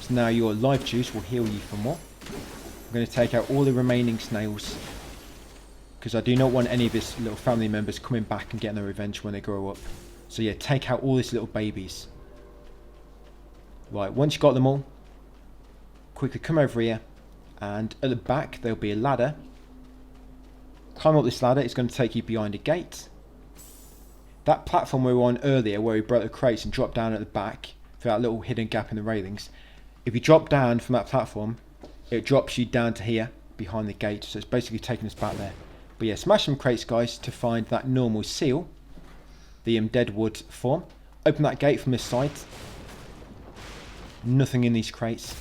So now your life juice will heal you for more. I'm going to take out all the remaining snails, because I do not want any of his little family members coming back and getting their revenge when they grow up. So yeah, take out all these little babies. Right, once you've got them all, quickly come over here, and at the back there'll be a ladder. Climb up this ladder, it's going to take you behind a gate. That platform we were on earlier, where we broke the crates and dropped down at the back, through that little hidden gap in the railings. If you drop down from that platform, it drops you down to here, behind the gate, so it's basically taking us back there. But yeah, smash some crates, guys, to find that normal seal, the deadwood form. Open that gate from this side. Nothing in these crates.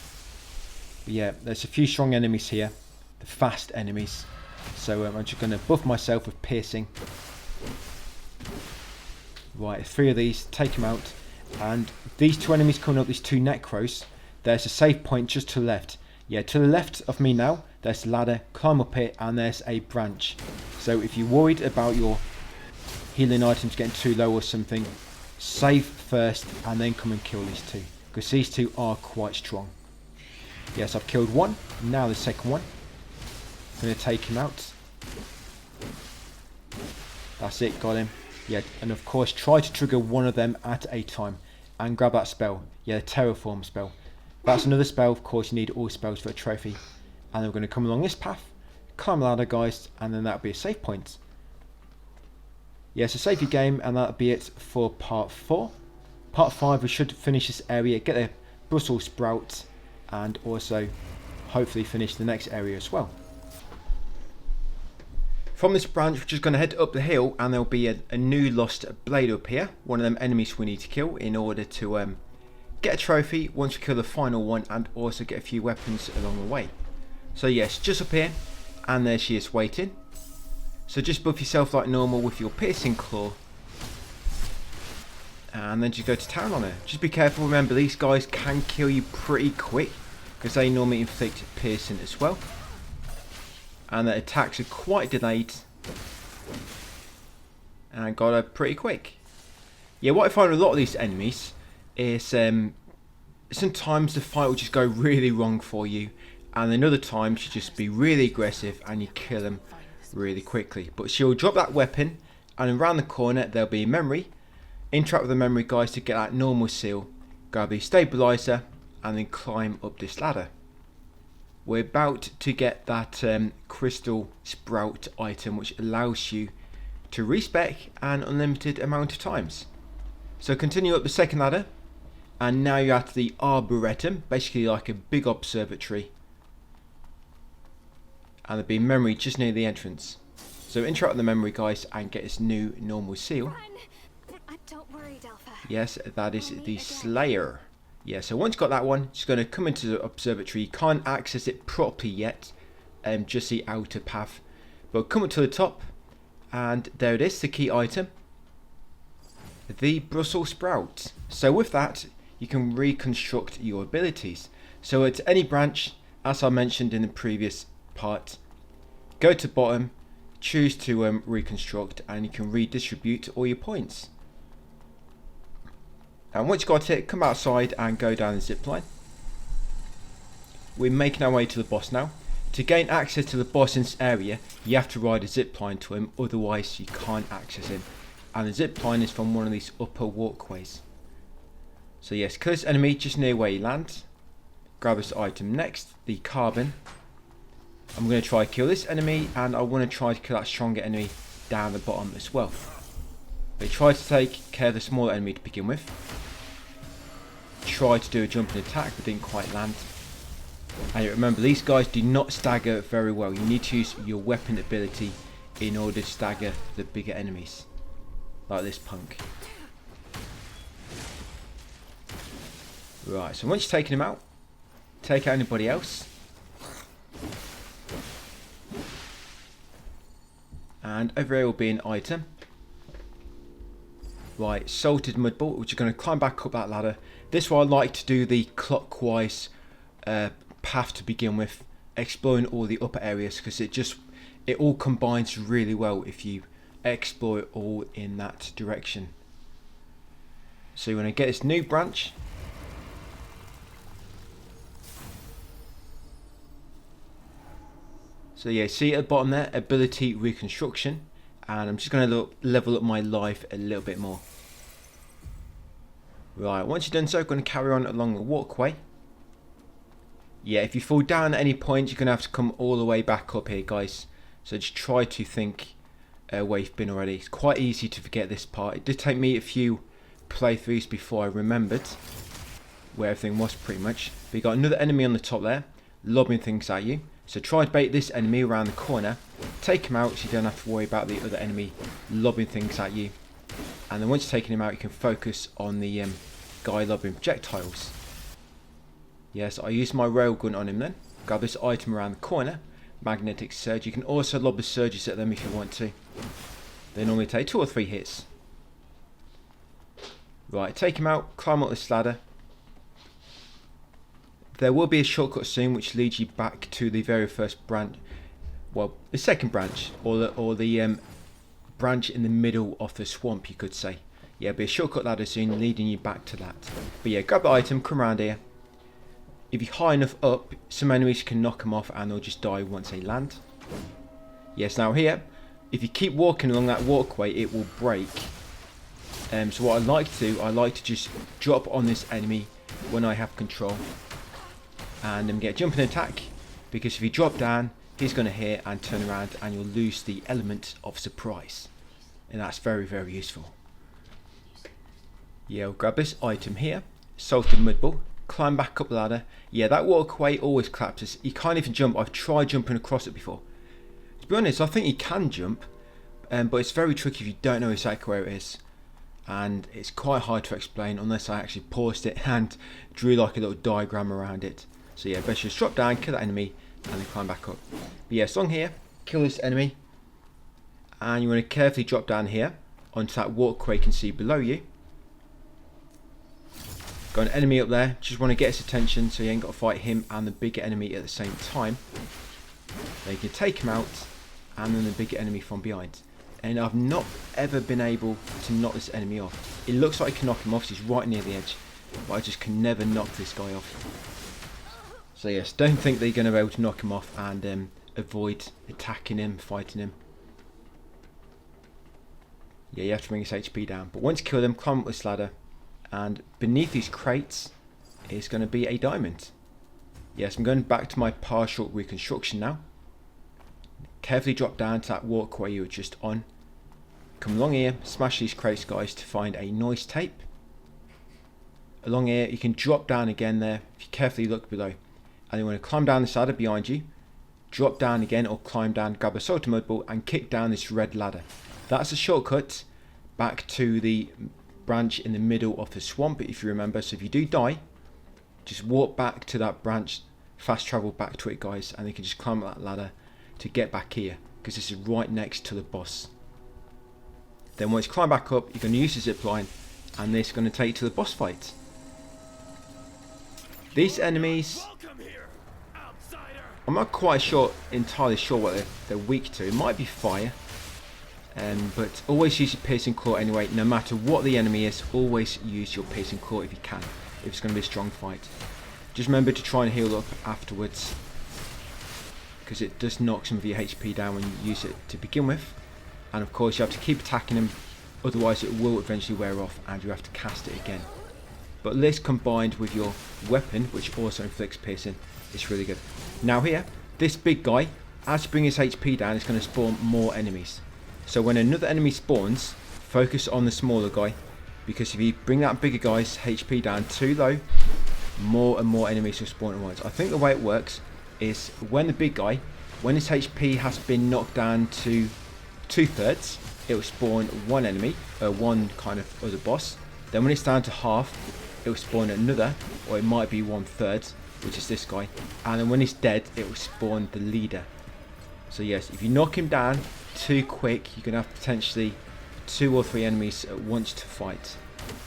But yeah, there's a few strong enemies here, the fast enemies. So I'm just going to buff myself with piercing. Right, 3 of these, take them out. And these 2 enemies coming up, these 2 necros, there's a save point just to the left. Yeah, to the left of me now, there's a ladder, climb up it, and there's a branch. So if you're worried about your healing items getting too low or something, save first and then come and kill these 2. Because these 2 are quite strong. Yes, I've killed 1, now the second one. I'm going to take him out. That's it, got him. Yeah, and of course try to trigger one of them at a time. And grab that spell. Yeah, the terraform spell. That's another spell. Of course, you need all spells for a trophy. And then we're going to come along this path, climb a ladder, guys, and then that'll be a save point. Yeah, so save your game, and that'll be it for part 4. Part 5, we should finish this area, get a Brussels sprout, and also hopefully finish the next area as well. From this branch, we're just going to head up the hill, and there'll be a new lost blade up here. One of them enemies we need to kill in order to get a trophy once we kill the final one, and also get a few weapons along the way. So yes, just up here, and there she is waiting. So just buff yourself like normal with your piercing claw, and then just go to town on her. Just be careful, remember these guys can kill you pretty quick, because they normally inflict piercing as well. And the attacks are quite delayed, and got her pretty quick. Yeah, what I find with a lot of these enemies is sometimes the fight will just go really wrong for you, and then other times you just be really aggressive and you kill them really quickly. But she'll drop that weapon, and around the corner there'll be a memory. Interact with the memory, guys, to get that normal seal. Grab the stabilizer and then climb up this ladder. We're about to get that crystal sprout item, which allows you to respec an unlimited amount of times. So continue up the second ladder, and now you're at the Arboretum, basically like a big observatory. And there'll be memory just near the entrance. So interact with the memory, guys, and get this new normal seal.
Don't worry, Delpha.
Yes, that is the Slayer. Yeah, so once you've got that one, just going to come into the observatory. You can't access it properly yet, just the outer path. But come up to the top, and there it is, the key item. The Brussels sprout. So with that, you can reconstruct your abilities. So at any branch, as I mentioned in the previous part, go to bottom, choose to reconstruct, and you can redistribute all your points. And once you've got it, come outside and go down the zipline. We're making our way to the boss now. To gain access to the boss in this area, you have to ride a zipline to him, otherwise you can't access him. And the zipline is from one of these upper walkways. So yes, kill this enemy just near where you land. Grab this item next, the carbon. I'm going to try to kill this enemy, and I want to try to kill that stronger enemy down the bottom as well. They try to take care of the smaller enemy to begin with. Try to do a jumping attack, but didn't quite land. And remember, these guys do not stagger very well. You need to use your weapon ability in order to stagger the bigger enemies, like this punk. Right, so once you've taken him out, take out anybody else. And over here will be an item. Right, salted mud ball, which you're going to climb back up that ladder. This is why I like to do the clockwise path to begin with, exploring all the upper areas, because it all combines really well if you explore it all in that direction. So you want to get this new branch. So yeah, see at the bottom there, ability reconstruction, and I'm just going to level up my life a little bit more. Right, once you've done so, I'm going to carry on along the walkway. Yeah, if you fall down at any point, you're going to have to come all the way back up here, guys. So just try to think where you've been already. It's quite easy to forget this part. It did take me a few playthroughs before I remembered where everything was pretty much. But you got another enemy on the top there, lobbing things at you. So try to bait this enemy around the corner, take him out so you don't have to worry about the other enemy lobbing things at you. And then once you've taken him out, you can focus on the guy lobbing projectiles. Yes, I used my railgun on him then. Grab this item around the corner, magnetic surge. You can also lob the surges at them if you want to. They normally take 2 or 3 hits. Right, take him out, climb up this ladder. There will be a shortcut soon which leads you back to the very first branch, well, the second branch, or the branch in the middle of the swamp, you could say. Yeah, there'll be a shortcut ladder soon leading you back to that. But yeah, grab the item, come around here. If you're high enough up, some enemies can knock them off and they'll just die once they land. Yes, now here, if you keep walking along that walkway, it will break. So what I like to do, I like to just drop on this enemy when I have control. and then get a jumping attack, because if you drop down, he's going to hit and turn around, and you'll lose the element of surprise, and that's very, very useful. Yeah, we'll grab this item here, salted mud ball, climb back up the ladder. Yeah, that walkway always collapses. You can't even jump. I've tried jumping across it before. To be honest, I think you can jump, but it's very tricky if you don't know exactly where it is, and it's quite hard to explain unless I actually paused it and drew like a little diagram around it. So yeah, best just drop down, kill that enemy, and then climb back up. But yeah, along here, kill this enemy, and you want to carefully drop down here onto that walkway you can see below you. Got an enemy up there, just want to get his attention so you ain't got to fight him and the bigger enemy at the same time. Then you can take him out, and then the bigger enemy from behind. And I've not ever been able to knock this enemy off. It looks like I can knock him off, he's right near the edge, but I just can never knock this guy off. So yes, don't think that you're going to be able to knock him off and avoid attacking him, fighting him. Yeah, you have to bring his HP down. But once you kill him, climb up this ladder, and beneath these crates is going to be a diamond. Yes, I'm going back to my partial reconstruction now. Carefully drop down to that walkway you were just on. Come along here, smash these crates, guys, to find a noise tape. Along here, you can drop down again there if you carefully look below. And you want to climb down this ladder behind you, drop down again, or climb down, grab a salted mud ball, and kick down this red ladder. That's a shortcut back to the branch in the middle of the swamp, if you remember. So if you do die, just walk back to that branch, fast travel back to it, guys, and you can just climb up that ladder to get back here, because this is right next to the boss. Then once you climb back up, you're going to use the zip line, and this is going to take you to the boss fight. These enemies, I'm not quite entirely sure what they're weak to. It might be fire, but always use your piercing claw anyway. No matter what the enemy is, always use your piercing claw if you can, if it's going to be a strong fight. Just remember to try and heal up afterwards, because it does knock some of your HP down when you use it to begin with. And of course you have to keep attacking them, otherwise it will eventually wear off and you have to cast it again. But this combined with your weapon, which also inflicts piercing, is really good. Now here, this big guy, as you bring his HP down, it's going to spawn more enemies. So when another enemy spawns, focus on the smaller guy, because if you bring that bigger guy's HP down too low, more and more enemies will spawn at once. I think the way it works is when the big guy, when his HP has been knocked down to 2/3, it will spawn one enemy, one kind of other boss. Then when it's down to half, it will spawn another, or it might be 1/3, which is this guy. And then when he's dead, it will spawn the leader. So yes, if you knock him down too quick, you're going to have potentially 2 or 3 enemies at once to fight.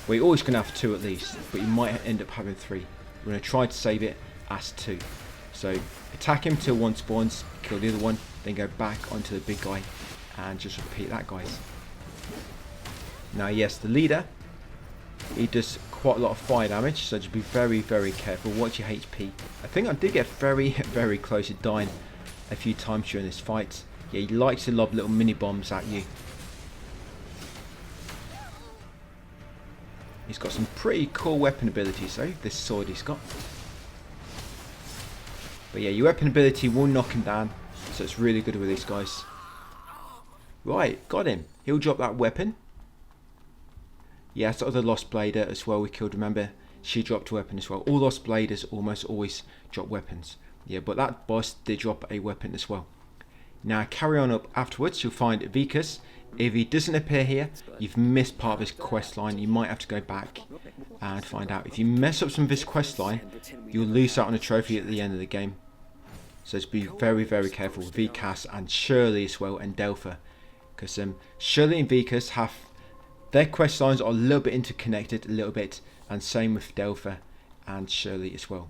Well, you're always going to have 2 at least, but you might end up having 3. We're going to try to save it as 2. So attack him till one spawns, kill the other one, then go back onto the big guy and just repeat that, guys. Now yes, the leader, he does quite a lot of fire damage, so just be very, very careful. Watch your HP. I think I did get very, very close to dying a few times during this fight. Yeah, he likes to lob little mini bombs at you. He's got some pretty cool weapon abilities though, this sword he's got. But yeah, your weapon ability will knock him down, so it's really good with these guys. Right, got him. He'll drop that weapon. Yeah, that's the other Lost Blader as well we killed, remember? She dropped a weapon as well. All Lost Bladers almost always drop weapons. Yeah, but that boss did drop a weapon as well. Now carry on up afterwards, you'll find Vicus. If he doesn't appear here, you've missed part of his quest line. You might have to go back and find out. If you mess up some of his quest line, you'll lose out on a trophy at the end of the game. So just be very, very careful with Vicus and Shirley as well, and Delpha. Because Shirley and Vicus have, their quest lines are a little bit interconnected, a little bit, and same with Delpha and Shirley as well.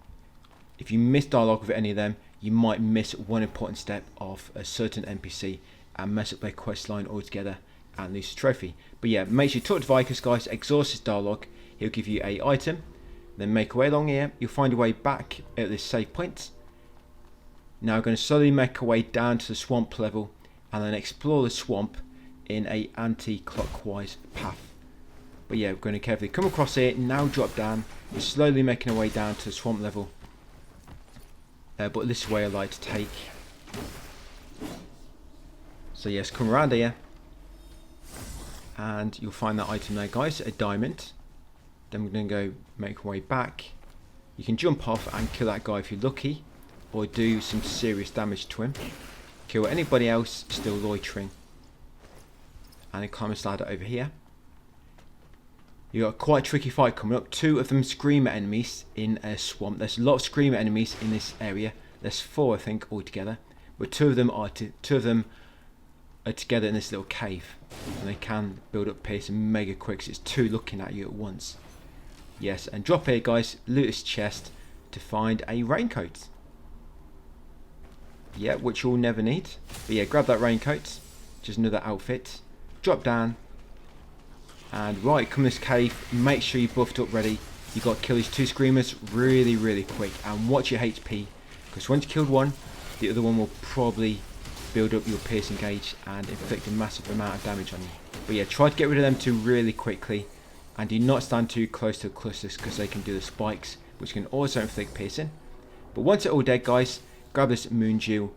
If you miss dialogue with any of them, you might miss one important step of a certain NPC and mess up their quest line altogether and lose a trophy. But yeah, make sure you talk to Vicus, guys, exhaust his dialogue, he'll give you a item, then make your way along here, you'll find your way back at this save point. Now we're going to slowly make our way down to the swamp level and then explore the swamp in a anti-clockwise path. But yeah, we're going to carefully come across here, now drop down, we're slowly making our way down to the swamp level. but this way I like to take. So yes, come around here, and you'll find that item there, guys, a diamond. Then we're going to go make our way back. You can jump off and kill that guy if you're lucky, or do some serious damage to him. Kill anybody else still loitering. And then climb a ladder over here. You got quite a tricky fight coming up. 2 of them screamer enemies in a swamp. There's a lot of screamer enemies in this area. There's 4, I think, altogether. But 2 of them are together in this little cave, and they can build up pace mega quick. So it's 2 looking at you at once. Yes, and drop here, guys. Loot this chest to find a raincoat. Yeah, which you'll never need. But yeah, grab that raincoat. Just another outfit. Drop down. And right, come this cave. Make sure you're buffed up ready. You've got to kill these 2 screamers really, really quick. And watch your HP. Because once you killed one, the other one will probably build up your piercing gauge and inflict a massive amount of damage on you. But yeah, try to get rid of them 2 really quickly. And do not stand too close to the clusters, because they can do the spikes, which can also inflict piercing. But once it's all dead, guys, grab this Moondew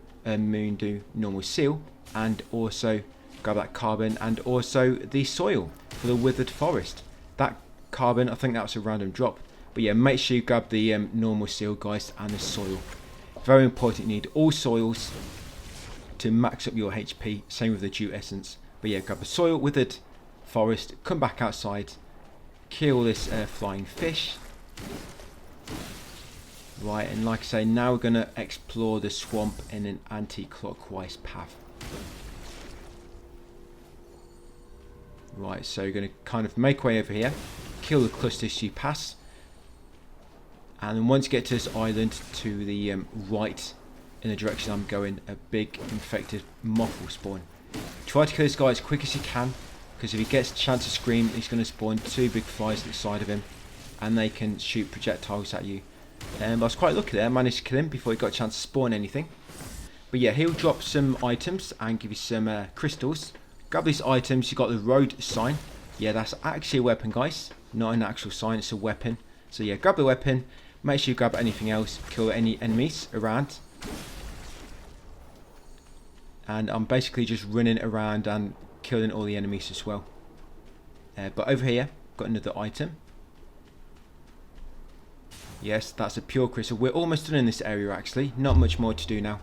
normal seal, and also grab that carbon, and also the soil for the withered forest. That carbon, I think that's a random drop. But yeah, make sure you grab the normal seal, guys, and the soil. Very important, you need all soils to max up your HP. Same with the dew essence. But yeah, grab the soil, withered forest, come back outside, kill this flying fish. Right, and like I say, now we're going to explore the swamp in an anti-clockwise path. Right, so you're going to kind of make way over here, kill the clusters you pass, and then once you get to this island to the right, in the direction I'm going, a big infected moth will spawn. Try to kill this guy as quick as you can, because if he gets a chance to scream, he's going to spawn 2 big flies at the side of him, and they can shoot projectiles at you. I was quite lucky there, I managed to kill him before he got a chance to spawn anything. But yeah, he'll drop some items and give you some crystals. Grab these items. You got the road sign. Yeah, that's actually a weapon, guys, not an actual sign, it's a weapon. So yeah, grab the weapon, make sure you grab anything else, kill any enemies around. And I'm basically just running around and killing all the enemies as well. But over here, got another item. Yes, that's a pure crystal. We're almost done in this area, actually. Not much more to do now.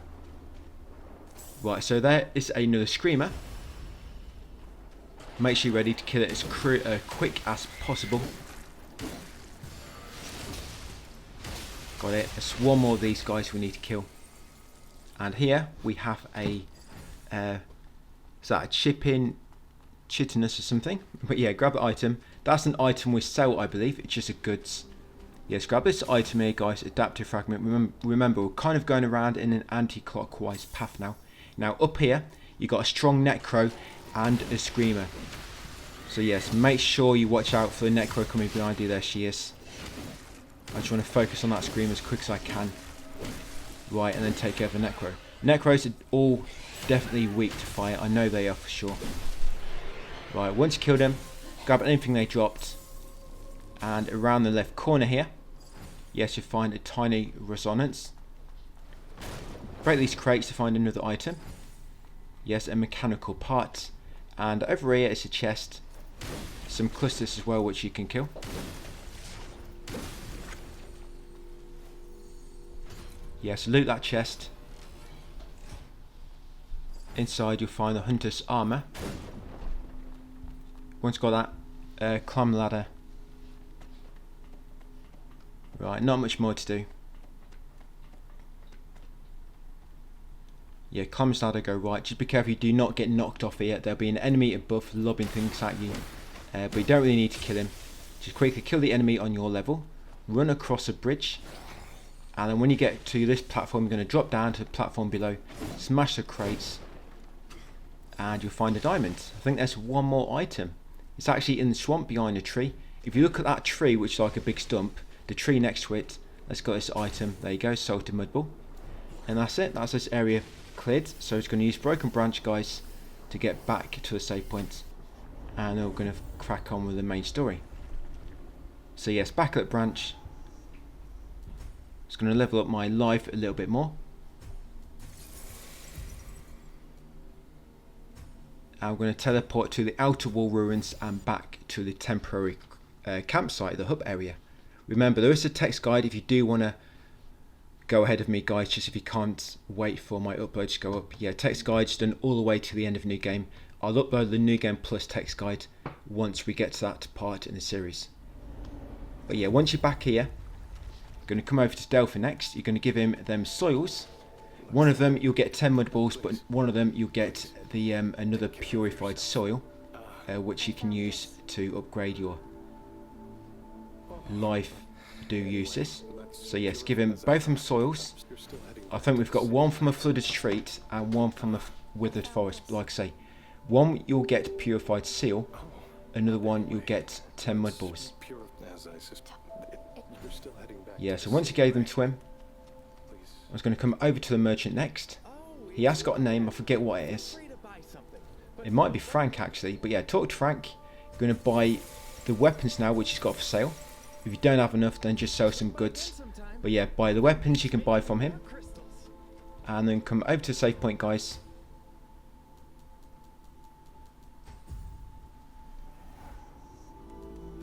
Right, so there is another screamer. Make sure you're ready to kill it as quick as possible. Got it. There's 1 more of these guys we need to kill. And here we have a... is that a chitinous or something? But yeah, grab the item. That's an item we sell, I believe. It's just a goods. Yes, grab this item here, guys. Adaptive fragment. Remember, we're kind of going around in an anti-clockwise path now. Now, up here, you got a strong necro and a screamer. So yes, make sure you watch out for the necro coming behind you. There she is. I just want to focus on that screamer as quick as I can. Right, and then take care of the necro. Necros are all definitely weak to fire. I know they are for sure. Right, once you kill them, grab anything they dropped. And around the left corner here, yes, you'll find a tiny resonance. Break these crates to find another item. Yes, a mechanical part. And over here is a chest. Some clusters as well, which you can kill. Yes, loot that chest. Inside you'll find the hunter's armor. Once you got that, climb the ladder. Right, not much more to do. Yeah, climb this ladder, go right. Just be careful you do not get knocked off here. There'll be an enemy above lobbing things at you. But you don't really need to kill him. Just quickly kill the enemy on your level. Run across a bridge. And then when you get to this platform, you're going to drop down to the platform below. Smash the crates. And you'll find a diamond. I think there's 1 more item. It's actually in the swamp behind a tree. If you look at that tree, which is like a big stump, the tree next to it, let's got this item. There you go, salted mud ball. And that's it. That's this area cleared. So it's going to use broken branch, guys, to get back to the save point. And then we're going to crack on with the main story. So yes, back at the branch. It's going to level up my life a little bit more. And we're going to teleport to the outer wall ruins and back to the temporary campsite, the hub area. Remember, there is a text guide if you do want to go ahead of me, guys, just if you can't wait for my upload to go up. Yeah, text guide's done all the way to the end of New Game. I'll upload the New Game Plus text guide once we get to that part in the series. But yeah, once you're back here, you're going to come over to Delphi next. You're going to give him them soils. One of them you'll get 10 mud balls, but one of them you'll get the another purified soil, which you can use to upgrade your life do uses. So yes, give him both them soils. I think we've got one from a flooded street and one from the withered forest. But like I say, one you'll get purified seal, another one you'll get 10 mud balls. Yeah, so once you gave them to him, I was going to come over to the merchant next. He has got a name, I forget what it is. It might be Frank actually, but yeah, talk to Frank. You're going to buy the weapons now, which he's got for sale. If you don't have enough, then just sell some goods. But yeah, buy the weapons you can buy from him. And then come over to the save point, guys.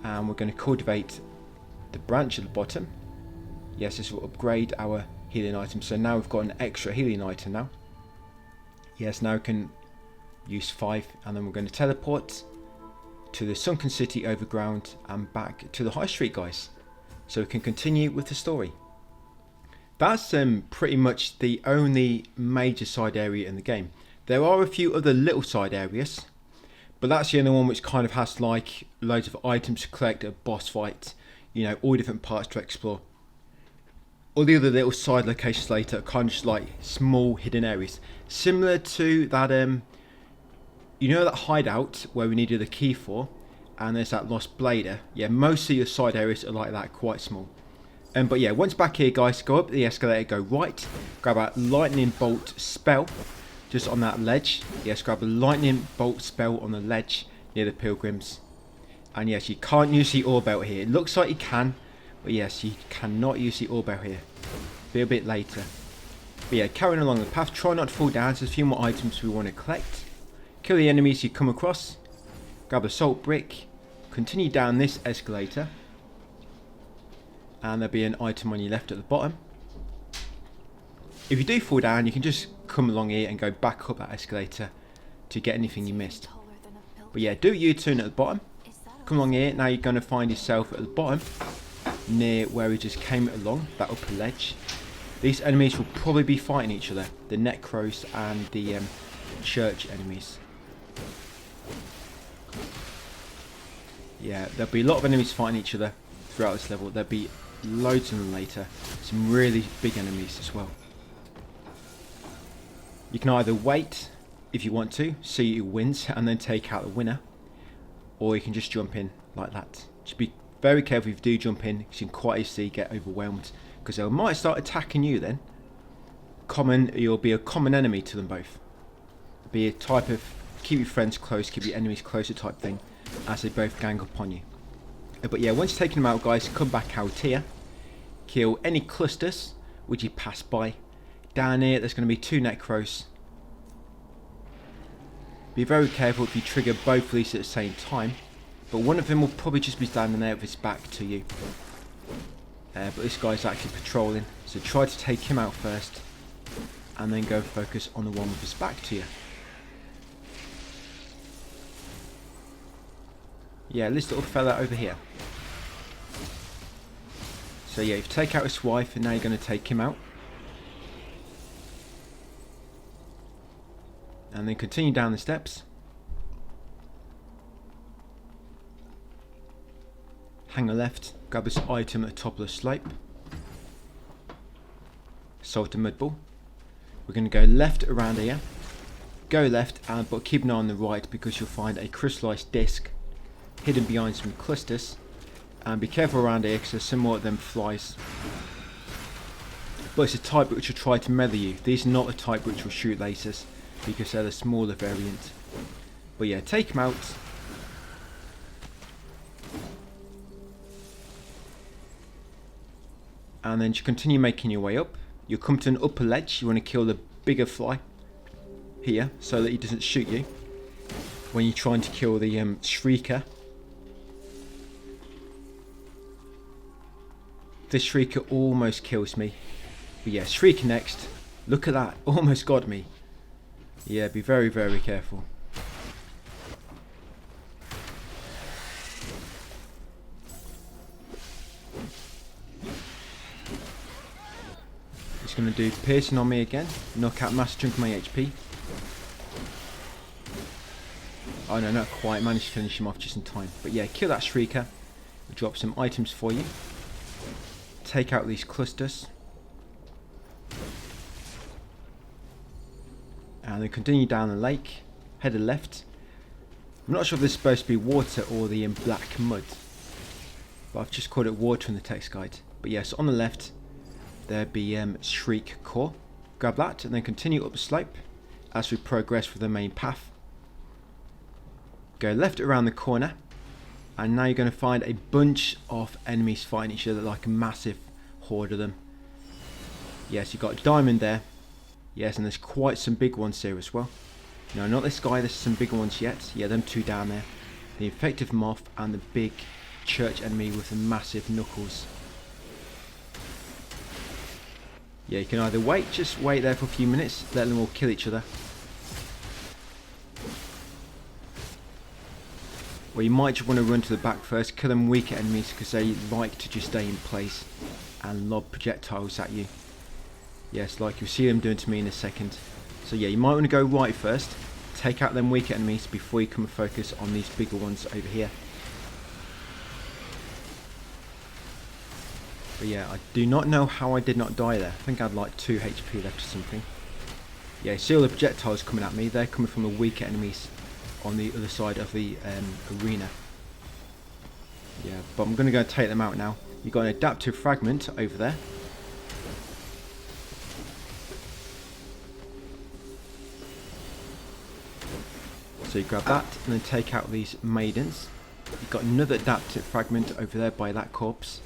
And we're going to cultivate the branch at the bottom. Yes, this will upgrade our healing item. So now we've got an extra healing item now. Yes, now we can use 5. And then we're going to teleport to the sunken city overground and back to the high street, guys, so we can continue with the story. That's pretty much the only major side area in the game. There are a few other little side areas, but that's the only one which kind of has like loads of items to collect, a boss fight, you know, all different parts to explore. All the other little side locations later are kind of just like small hidden areas, similar to that you know that hideout where we needed the key for, and there's that lost blader. Yeah, most of your side areas are like that, quite small. But yeah, once back here, guys, go up the escalator, go right, grab a lightning bolt spell just on that ledge. Yes, grab a lightning bolt spell on the ledge near the pilgrims. And yes, you can't use the ore belt here. It looks like you can, but yes, you cannot use the ore belt here. Be a bit later. But yeah, carrying along the path, try not to fall down. There's a few more items we want to collect. Kill the enemies you come across, grab a salt brick, continue down this escalator, and there'll be an item on your left at the bottom. If you do fall down, you can just come along here and go back up that escalator to get anything you missed. But yeah, do a U-turn at the bottom, come along here. Now you're going to find yourself at the bottom near where we just came along, that upper ledge. These enemies will probably be fighting each other, the necros and the church enemies. Yeah, there'll be a lot of enemies fighting each other throughout this level. There'll be loads of them later. Some really big enemies as well. You can either wait if you want to, see who wins and then take out the winner, or you can just jump in like that. Just be very careful if you do jump in, because you can quite easily get overwhelmed, because they might start attacking you then. You'll be a common enemy to them both. Be a type of keep your friends close, keep your enemies closer type thing, as they both gang up on you. But yeah, once you've taken them out, guys, come back out here, kill any clusters which you pass by. Down here there's going to be 2 necros. Be very careful if you trigger both of these at the same time, but one of them will probably just be standing there with his back to you. But this guy's actually patrolling, so try to take him out first and then go focus on the one with his back to you. Yeah, this little fella over here. So yeah, you take out his wife and now you're going to take him out. And then continue down the steps. Hang a left, grab this item at the top of the slope. Salt and mud ball. We're going to go left around here. Go left, but keep an eye on the right, because you'll find a crystallized disc hidden behind some clusters. And be careful around here, because there's some more of them flies. But it's a type which will try to melee you. These are not the type which will shoot lasers, because they're the smaller variant. But yeah, take them out. and then just continue making your way up. You'll come to an upper ledge. You want to kill the bigger fly here so that he doesn't shoot you when you're trying to kill the Shrieker. This Shrieker almost kills me. But yeah, Shrieker next. Look at that. Almost got me. Yeah, be very, very careful. It's going to do piercing on me again. Knock out massive chunk of my HP. Oh no, not quite. Managed to finish him off just in time. But yeah, kill that Shrieker. Drop some items for you. Take out these clusters. And then continue down the lake. Head left. I'm not sure if this is supposed to be water or the black mud. But I've just called it water in the text guide. But yes, on the left there'd be Shriek Core. Grab that and then continue up the slope as we progress through the main path. Go left around the corner, and now you're going to find a bunch of enemies fighting each other, like a massive horde of them. Yes, you've got a diamond there. Yes, and there's quite some big ones here as well. No, not this guy, there's some bigger ones yet. Yeah, them two down there. The infected moth and the big church enemy with the massive knuckles. Yeah, you can either just wait there for a few minutes, let them all kill each other. Or you might just want to run to the back first, kill them weaker enemies because they like to just stay in place and lob projectiles at you. Yes, like you'll see them doing to me in a second. So yeah, you might want to go right first, take out them weaker enemies before you come and focus on these bigger ones over here. But yeah, I do not know how I did not die there. I think I had like 2 HP left or something. Yeah, see all the projectiles coming at me. They're coming from the weaker enemies on the other side of the arena. Yeah, but I'm going to go and take them out now. You've got an adaptive fragment over there. So you grab that and then take out these maidens. You've got another adaptive fragment over there by that corpse.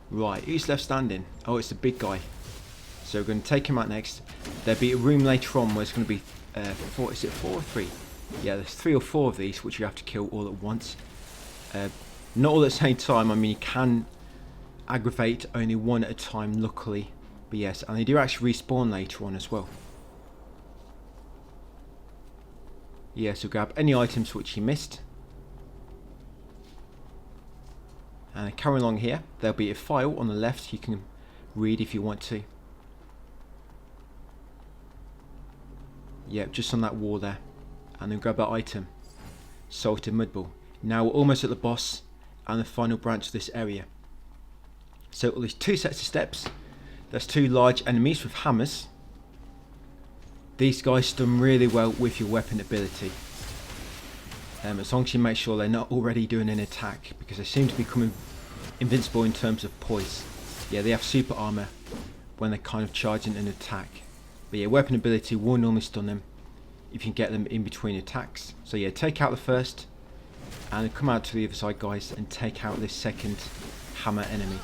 Right, who's left standing? Oh, it's the big guy. So we're going to take him out next. There'll be a room later on where it's going to be 4, is it 4 or 3? Yeah, there's 3 or 4 of these which you have to kill all at once. Not all at the same time. I mean, you can aggravate only one at a time, luckily. But yes, and they do actually respawn later on as well. Yeah, so grab any items which you missed. And carry along here. There'll be a file on the left you can read if you want to. Yep, just on that wall there. And then grab that item. Salted mud ball. Now we're almost at the boss and the final branch of this area. So there's 2 sets of steps. There's 2 large enemies with hammers. These guys stun really well with your weapon ability. As long as you make sure they're not already doing an attack, because they seem to become invincible in terms of poise. Yeah, they have super armor when they're kind of charging an attack. But yeah, weapon ability will normally stun them if you can get them in between attacks. So yeah, take out the first and come out to the other side, guys, and take out this second hammer enemy.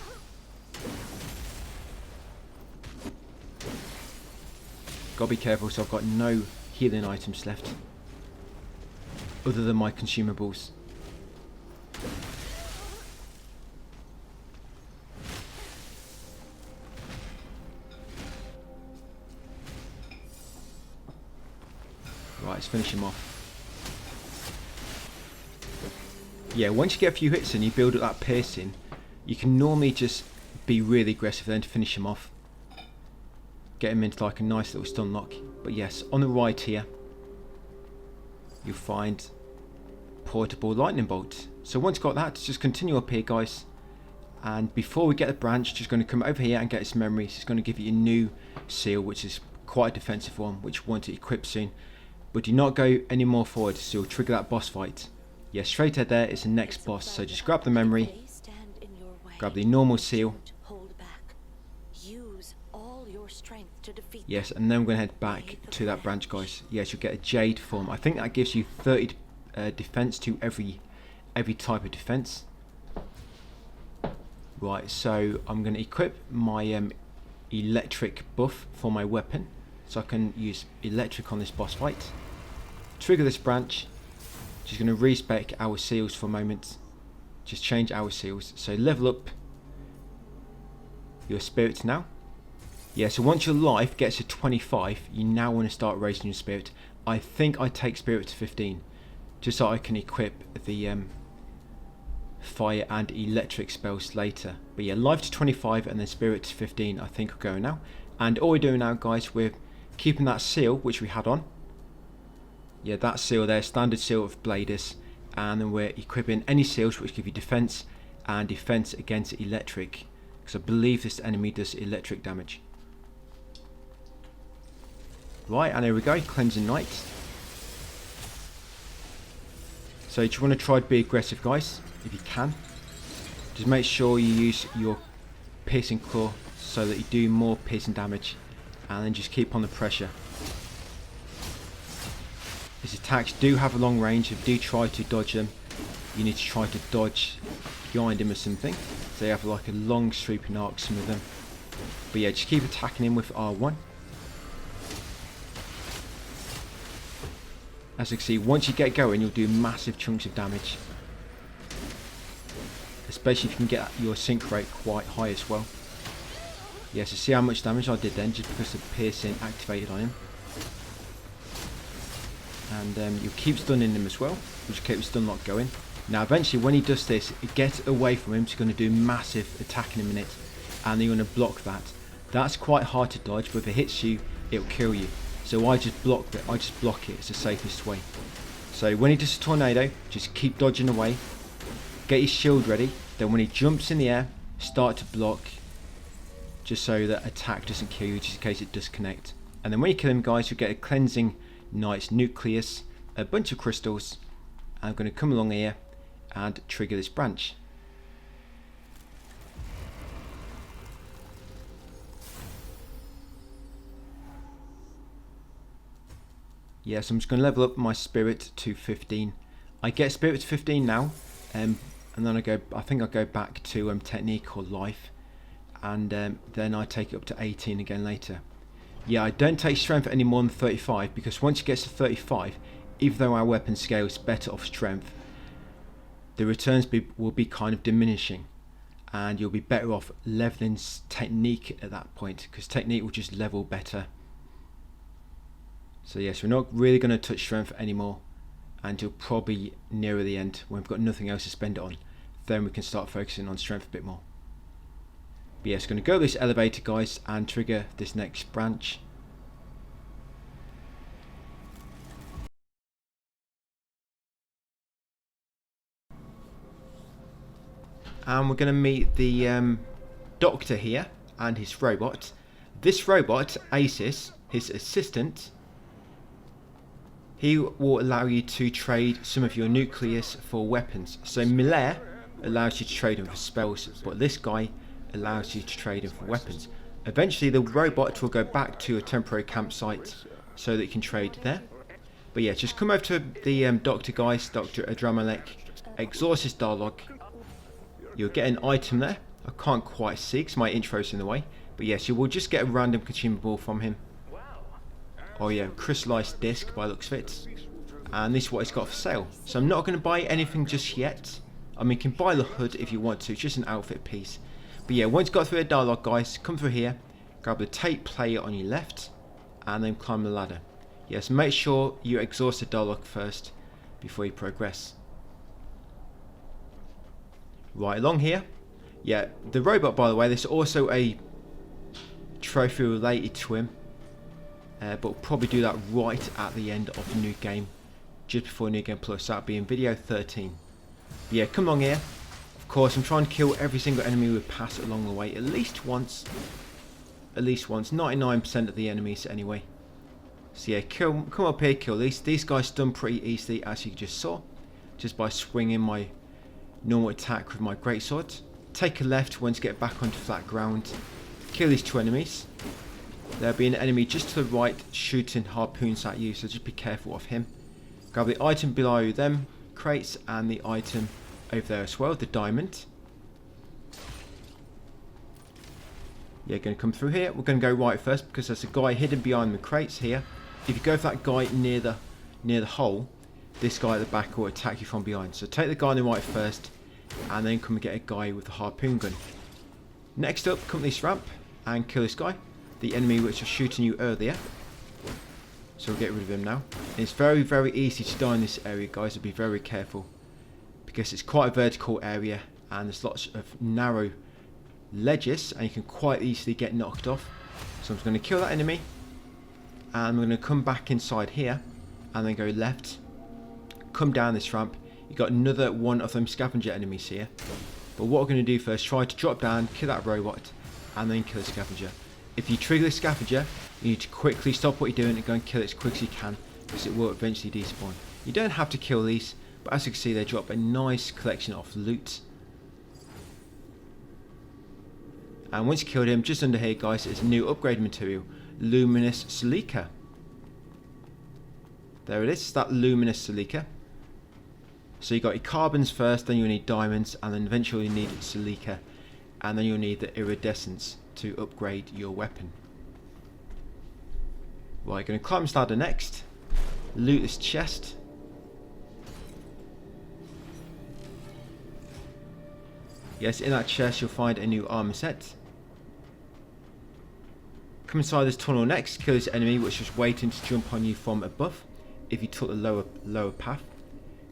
Gotta be careful, so I've got no healing items left other than my consumables. Right, let's finish him off. Yeah, once you get a few hits and you build up that piercing, you can normally just be really aggressive then to finish him off. Get him into like a nice little stun lock. But yes, on the right here, you'll find portable lightning bolt. So once you've got that, just continue up here, guys. And before we get the branch, just going to come over here and get its memories. It's going to give you a new seal, which is quite a defensive one, which you want to equip soon. But do not go any more forward, so you'll trigger that boss fight. Yeah, straight ahead there is the next boss. So just grab the memory, grab the normal seal. Yes, and then we're going to head back to that branch, guys. Yes, you'll get a jade form. I think that gives you 30 defense to every type of defense. Right, so I'm going to equip my electric buff for my weapon, so I can use electric on this boss fight. Trigger this branch. Just going to respec our seals for a moment. Just change our seals. So level up your spirit now. Yeah, so once your life gets to 25, you now want to start raising your spirit. I think I take spirit to 15, just so I can equip the fire and electric spells later. But yeah, life to 25 and then spirit to 15 I think we're going now. And all we're doing now, guys, we're keeping that seal which we had on. Yeah, that seal there, standard seal of Bladus. And then we're equipping any seals which give you defense and defense against electric, because I believe this enemy does electric damage. Right, and there we go, cleansing night. So you just want to try to be aggressive, guys, if you can. Just make sure you use your piercing claw so that you do more piercing damage, and then just keep on the pressure. His attacks do have a long range. If you do try to dodge them, you need to try to dodge behind him or something. So they have like a long sweeping arc, some of them. But yeah, just keep attacking him with R1. As you can see, once you get going, you'll do massive chunks of damage. Especially if you can get your sync rate quite high as well. Yeah, so see how much damage I did then, just because the piercing activated on him. And you keep stunning him as well, which keeps the stun lock going. Now eventually when he does this, get away from him, it's going to do massive attacking in a minute, and then you're going to block that. That's quite hard to dodge, but if it hits you, it'll kill you. So I just block it, it's the safest way. So when he does a tornado, just keep dodging away, get his shield ready, then when he jumps in the air, start to block, just so that attack doesn't kill you, just in case it does connect. And then when you kill him, guys, you'll get a cleansing Knight's nucleus, a bunch of crystals. I'm going to come along here and trigger this branch. Yes, I'm just going to level up my spirit to 15. I get spirit to 15 now, and then I think I go back to technique or life, and then I take it up to 18 again later. Yeah, I don't take strength any more than 35, because once it gets to 35, even though our weapon scales better off strength, the returns will be kind of diminishing, and you'll be better off leveling technique at that point, because technique will just level better. So yes, we're not really going to touch strength anymore until probably nearer the end, when we've got nothing else to spend it on. Then we can start focusing on strength a bit more. But yes, going to go this elevator, guys, and trigger this next branch. And we're going to meet the doctor here and his robot. This robot, Acis, his assistant, he will allow you to trade some of your nucleus for weapons. So Miller allows you to trade them for spells, but this guy allows you to trade them for weapons. Eventually the robot will go back to a temporary campsite so that you can trade there. But yeah, just come over to the doctor, guys, Dr. Adramelech, exhaust his dialogue. You'll get an item there. I can't quite see because my intro's in the way. But yes, you will just get a random consumable from him. Oh yeah, crystallized disc by the looks of it. And this is what it's got for sale. So I'm not going to buy anything just yet. I mean, you can buy the hood if you want to. It's just an outfit piece. But yeah, once you got through the dialogue, guys, come through here. Grab the tape player on your left. And then climb the ladder. Yes, make sure you exhaust the dialogue first before you progress. Right along here. Yeah, the robot, by the way, there's also a trophy related to him. But we'll probably do that right at the end of the new game, just before New Game Plus. That'll be in video 13. But yeah, come along here. Of course, I'm trying to kill every single enemy we pass along the way, at least once. At least once. 99% of the enemies anyway. So yeah, come up here, kill these. These guys stun pretty easily, as you just saw, just by swinging my normal attack with my greatsword. Take a left once you get back onto flat ground. Kill these two enemies. There'll be an enemy just to the right shooting harpoons at you, so just be careful of him. Grab the item below them crates and the item over there as well, the diamond. Yeah, going to come through here. We're going to go right first because there's a guy hidden behind the crates here. If you go for that guy near the hole, this guy at the back will attack you from behind. So take the guy on the right first, and then come and get a guy with a harpoon gun. Next up, come to this ramp and kill this guy, the enemy which was shooting you earlier. So we'll get rid of him now. And it's very, very easy to die in this area, guys, so be very careful. Because it's quite a vertical area, and there's lots of narrow ledges, and you can quite easily get knocked off. So I'm just going to kill that enemy, and we're going to come back inside here, and then go left, come down this ramp. You've got another one of them scavenger enemies here. But what we're going to do first, try to drop down, kill that robot, and then kill the scavenger. If you trigger the scavenger, you need to quickly stop what you're doing and go and kill it as quick as you can, because it will eventually despawn. You don't have to kill these, but as you can see, they drop a nice collection of loot. And once you killed him, just under here, guys, is a new upgrade material, luminous silica. There it is, that luminous silica. So you got your carbons first, then you'll need diamonds, and then eventually you need silica, and then you'll need the iridescence to upgrade your weapon. Right, going to climb this ladder next, loot this chest. Yes, in that chest you'll find a new armor set. Come inside this tunnel next, kill this enemy which is waiting to jump on you from above if you took the lower path.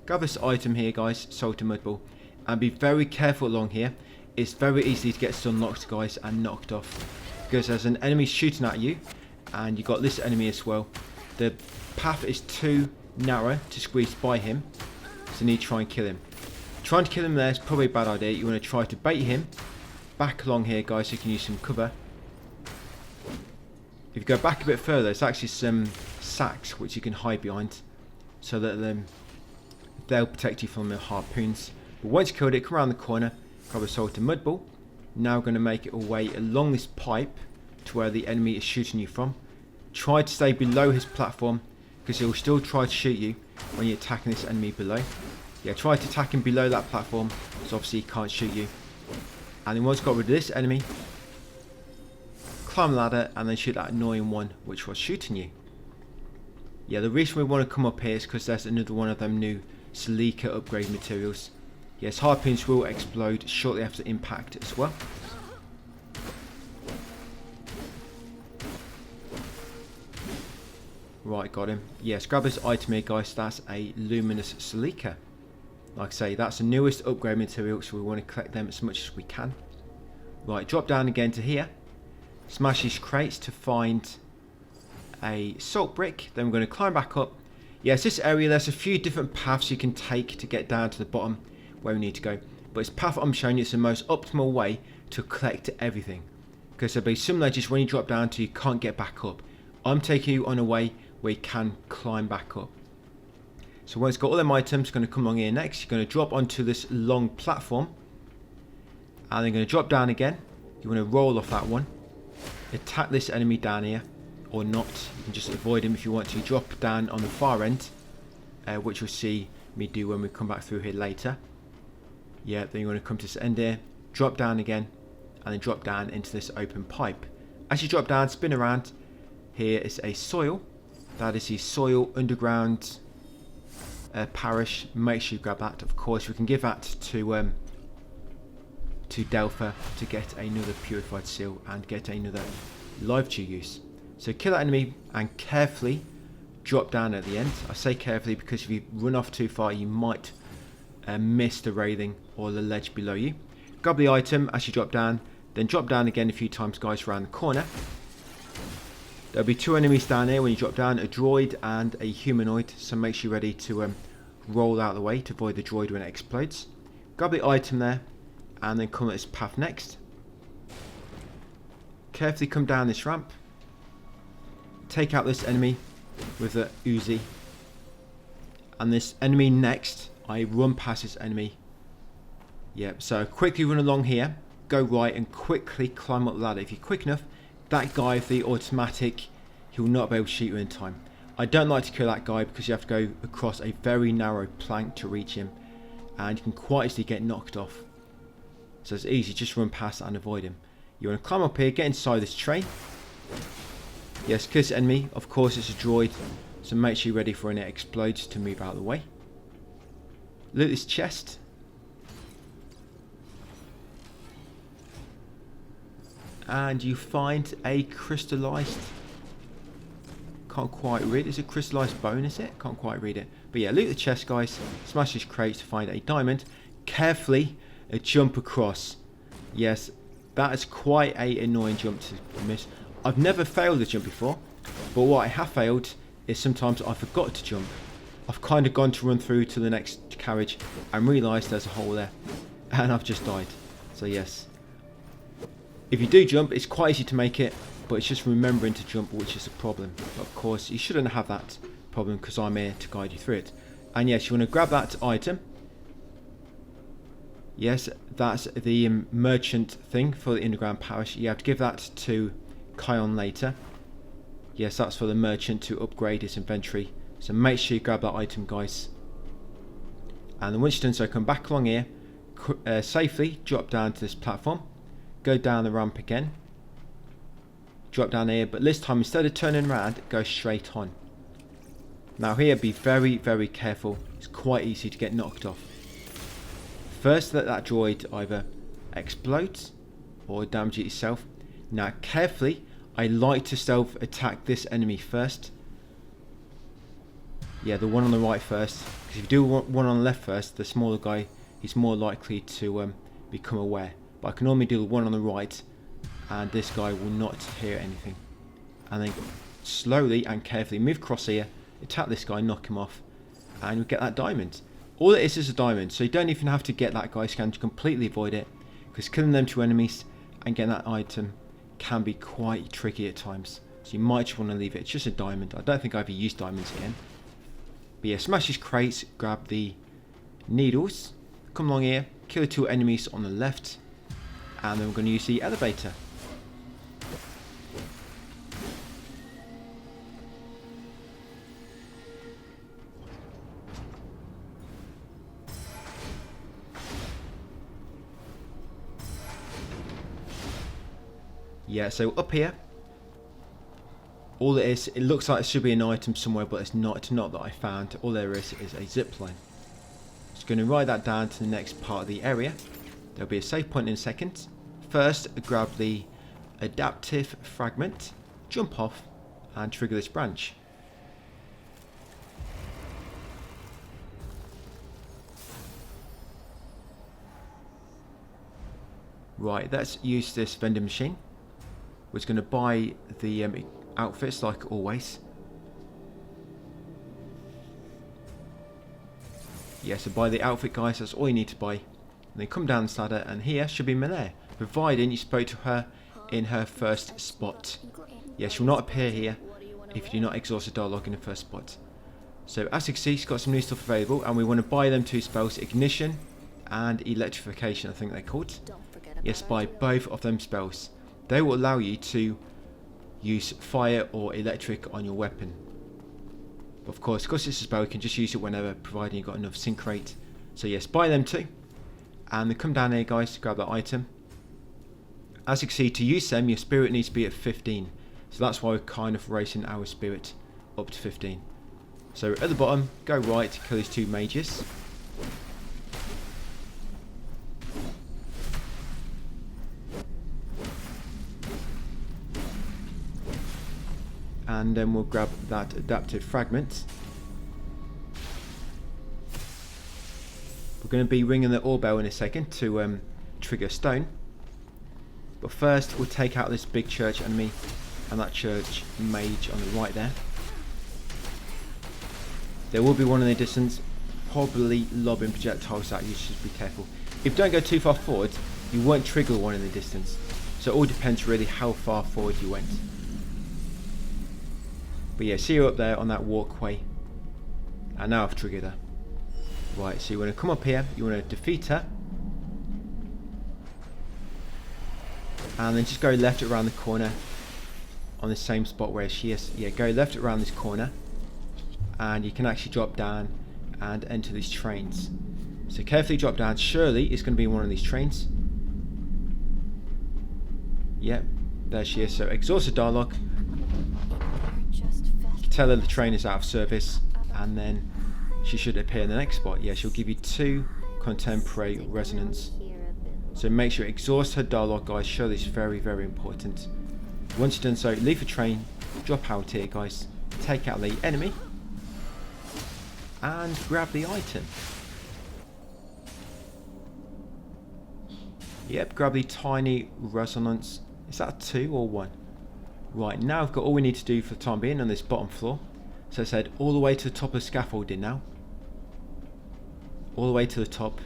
Grab this item here, guys, Salted Mud Ball, and be very careful along here. It's very easy to get stun locked, guys, and knocked off, because there's an enemy shooting at you, and you got this enemy as well. The path is too narrow to squeeze by him, so you need to try and kill him. Trying to kill him there is probably a bad idea. You want to try to bait him back along here, guys, so you can use some cover. If you go back a bit further, there's actually some sacks which you can hide behind, so that they'll protect you from the harpoons. But once you killed it, come around the corner, grab a Salted Mud Ball. Now we're going to make it our way along this pipe to where the enemy is shooting you from. Try to stay below his platform, because he'll still try to shoot you when you're attacking this enemy below. Yeah, try to attack him below that platform, so obviously he can't shoot you. And then once you got rid of this enemy, climb the ladder and then shoot that annoying one which was shooting you. Yeah, the reason we want to come up here is because there's another one of them new silica upgrade materials. Yes, harpoons will explode shortly after impact as well. Right, got him. Yes, grab this item here, guys. That's a luminous silica. Like I say, that's the newest upgrade material, so we want to collect them as much as we can. Right, drop down again to here. Smash these crates to find a salt brick. Then we're going to climb back up. Yes, this area, there's a few different paths you can take to get down to the bottom where we need to go. But this path I'm showing you is the most optimal way to collect everything, because there'll be some ledges when you drop down to you can't get back up. I'm taking you on a way where you can climb back up. So once you've got all them items, going to come along here next. You're going to drop onto this long platform, and then going to drop down again. You want to roll off that one, attack this enemy down here, or not. You can just avoid him if you want to. Drop down on the far end, which you'll see me do when we come back through here later. Yeah, then you want to come to this end here, drop down again, and then drop down into this open pipe. As you drop down, spin around. Here is a soil. That is the soil underground parish. Make sure you grab that. Of course, we can give that to Dela to get another purified seal and get another live to use. So kill that enemy and carefully drop down at the end. I say carefully because if you run off too far, you might miss the railing or the ledge below you. Grab the item as you drop down, then drop down again a few times, guys, around the corner. There'll be two enemies down here when you drop down, a droid and a humanoid, so make sure you're ready to roll out of the way to avoid the droid when it explodes. Grab the item there, and then come at this path next. Carefully come down this ramp. Take out this enemy with the Uzi. And this enemy next, I run past this enemy. Yep, so quickly run along here, go right and quickly climb up the ladder. If you're quick enough, that guy with the automatic, he'll not be able to shoot you in time. I don't like to kill that guy because you have to go across a very narrow plank to reach him, and you can quite easily get knocked off. So it's easy, just run past and avoid him. You want to climb up here, get inside this train. Yes, kiss enemy. Of course, it's a droid, so make sure you're ready for when it explodes to move out of the way. Loot this chest. And you find a crystallized... Can't quite read it. It's a crystallized bone, is it? Can't quite read it. But yeah, loot the chest, guys. Smash this crate to find a diamond. Carefully jump across. Yes, that is quite a annoying jump to miss. I've never failed a jump before, but what I have failed is sometimes I forgot to jump. I've kind of gone to run through to the next carriage and realised there's a hole there, and I've just died. So yes, if you do jump, it's quite easy to make it, but it's just remembering to jump which is a problem. But of course, you shouldn't have that problem because I'm here to guide you through it. And yes, you want to grab that item. Yes, that's the merchant thing for the underground parish. You have to give that to Kion later. Yes, that's for the merchant to upgrade his inventory. So make sure you grab that item, guys. And then once you've done so, come back along here, safely drop down to this platform, go down the ramp again, drop down here, but this time instead of turning around, go straight on. Now here, be very, very careful. It's quite easy to get knocked off. First, let that droid either explode or damage it yourself. Now carefully, I like to stealth attack this enemy first. Yeah, the one on the right first. Because if you do one on the left first, the smaller guy, he's more likely to become aware. But I can normally do the one on the right, and this guy will not hear anything. And then slowly and carefully move across here, attack this guy, knock him off, and you'll get that diamond. All it is a diamond, so you don't even have to get that guy scan to completely avoid it, because killing them two enemies and getting that item can be quite tricky at times. So you might just want to leave it. It's just a diamond. I don't think I've ever used diamonds again. But yeah, smash these crates, grab the needles, come along here, kill the two enemies on the left, and then we're going to use the elevator. Yeah, so up here, all it is, it looks like it should be an item somewhere, but it's not that I found. All there is a zip line. Just going to ride that down to the next part of the area. There'll be a save point in a second. First, grab the adaptive fragment, jump off, and trigger this branch. Right, let's use this vending machine. We're just going to buy the outfits like always. Yeah, so buy the outfit, guys. That's all you need to buy. And then come down the ladder, and here should be Melee, providing you spoke to her in her first spot. Yeah, she will not appear here if you do not exhaust the dialogue in the first spot. So as you can see, she's got some new stuff available, and we want to buy them two spells: Ignition and Electrification, I think they're called. Yes, buy both of them spells. They will allow you to use fire or electric on your weapon. Of course, because it's a spell, you can just use it whenever, providing you've got enough sync rate. So yes, buy them too. And then come down here, guys, to grab that item. As you can see, to use them, your spirit needs to be at 15. So that's why we're kind of racing our spirit up to 15. So at the bottom, go right to kill these two mages. And then we'll grab that adaptive fragment. We're going to be ringing the ore bell in a second to trigger stone. But first we'll take out this big church enemy and that church mage on the right there. There will be one in the distance, probably lobbing projectiles at you, so just be careful. If you don't go too far forward, you won't trigger one in the distance. So it all depends really how far forward you went. But yeah, see her up there on that walkway. And now I've triggered her. Right, so you want to come up here, you want to defeat her. And then just go left around the corner on the same spot where she is. Yeah, go left around this corner. And you can actually drop down and enter these trains. So carefully drop down. Surely it's going to be one of these trains. Yep, there she is. So exhaust the dialogue.
Just
Tell her the train is out of service, and then she should appear in the next spot. Yeah, she'll give you 2 contemporary resonance. So make sure you exhaust her dialogue, guys. Show this very, very important. Once you've done so, leave the train, drop out here, guys. Take out the enemy, and grab the item. Yep, grab the tiny resonance. Is that 2 or 1? Right, now we've got all we need to do for the time being on this bottom floor. So I said all the way to the top of the scaffolding now. All the way to the top.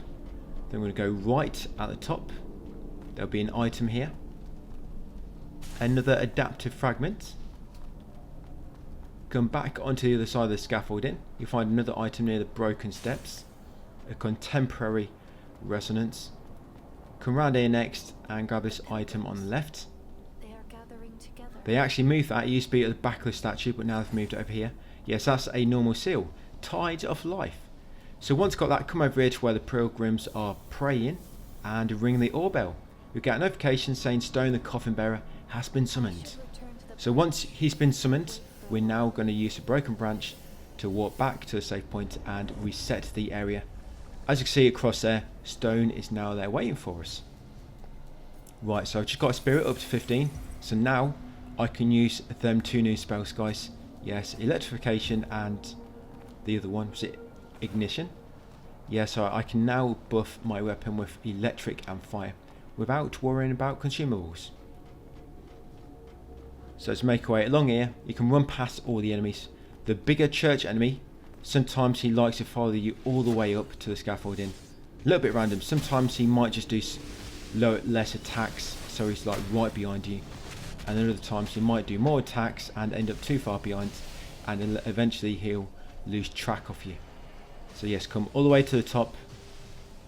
Then we're going to go right at the top. There'll be an item here. Another adaptive fragment. Come back onto the other side of the scaffolding. You'll find another item near the broken steps. A contemporary resonance. Come round here next and grab this item on the left.
They are gathering together.
They actually moved that. It used to be at the back of the statue, but now they've moved it over here. Yes, that's a normal seal. Tide of Life. So once got that, come over here to where the pilgrims are praying and ring the ore bell. You'll get a notification saying Stone the Coffin Bearer has been summoned. So once he's been summoned, we're now going to use a broken branch to walk back to the safe point and reset the area. As you can see across there, Stone is now there waiting for us. Right, so I've just got a spirit up to 15. So now I can use them 2 new spells, guys. Yes, electrification and the other one, was it ignition? Yeah, so I can now buff my weapon with electric and fire without worrying about consumables. So let's make our way along here. You can run past all the enemies. The bigger church enemy, sometimes he likes to follow you all the way up to the scaffolding. A little bit random. Sometimes he might just do less attacks, so he's like right behind you. And then other times he might do more attacks and end up too far behind, and then eventually he'll lose track of you. So yes, come all the way to the top,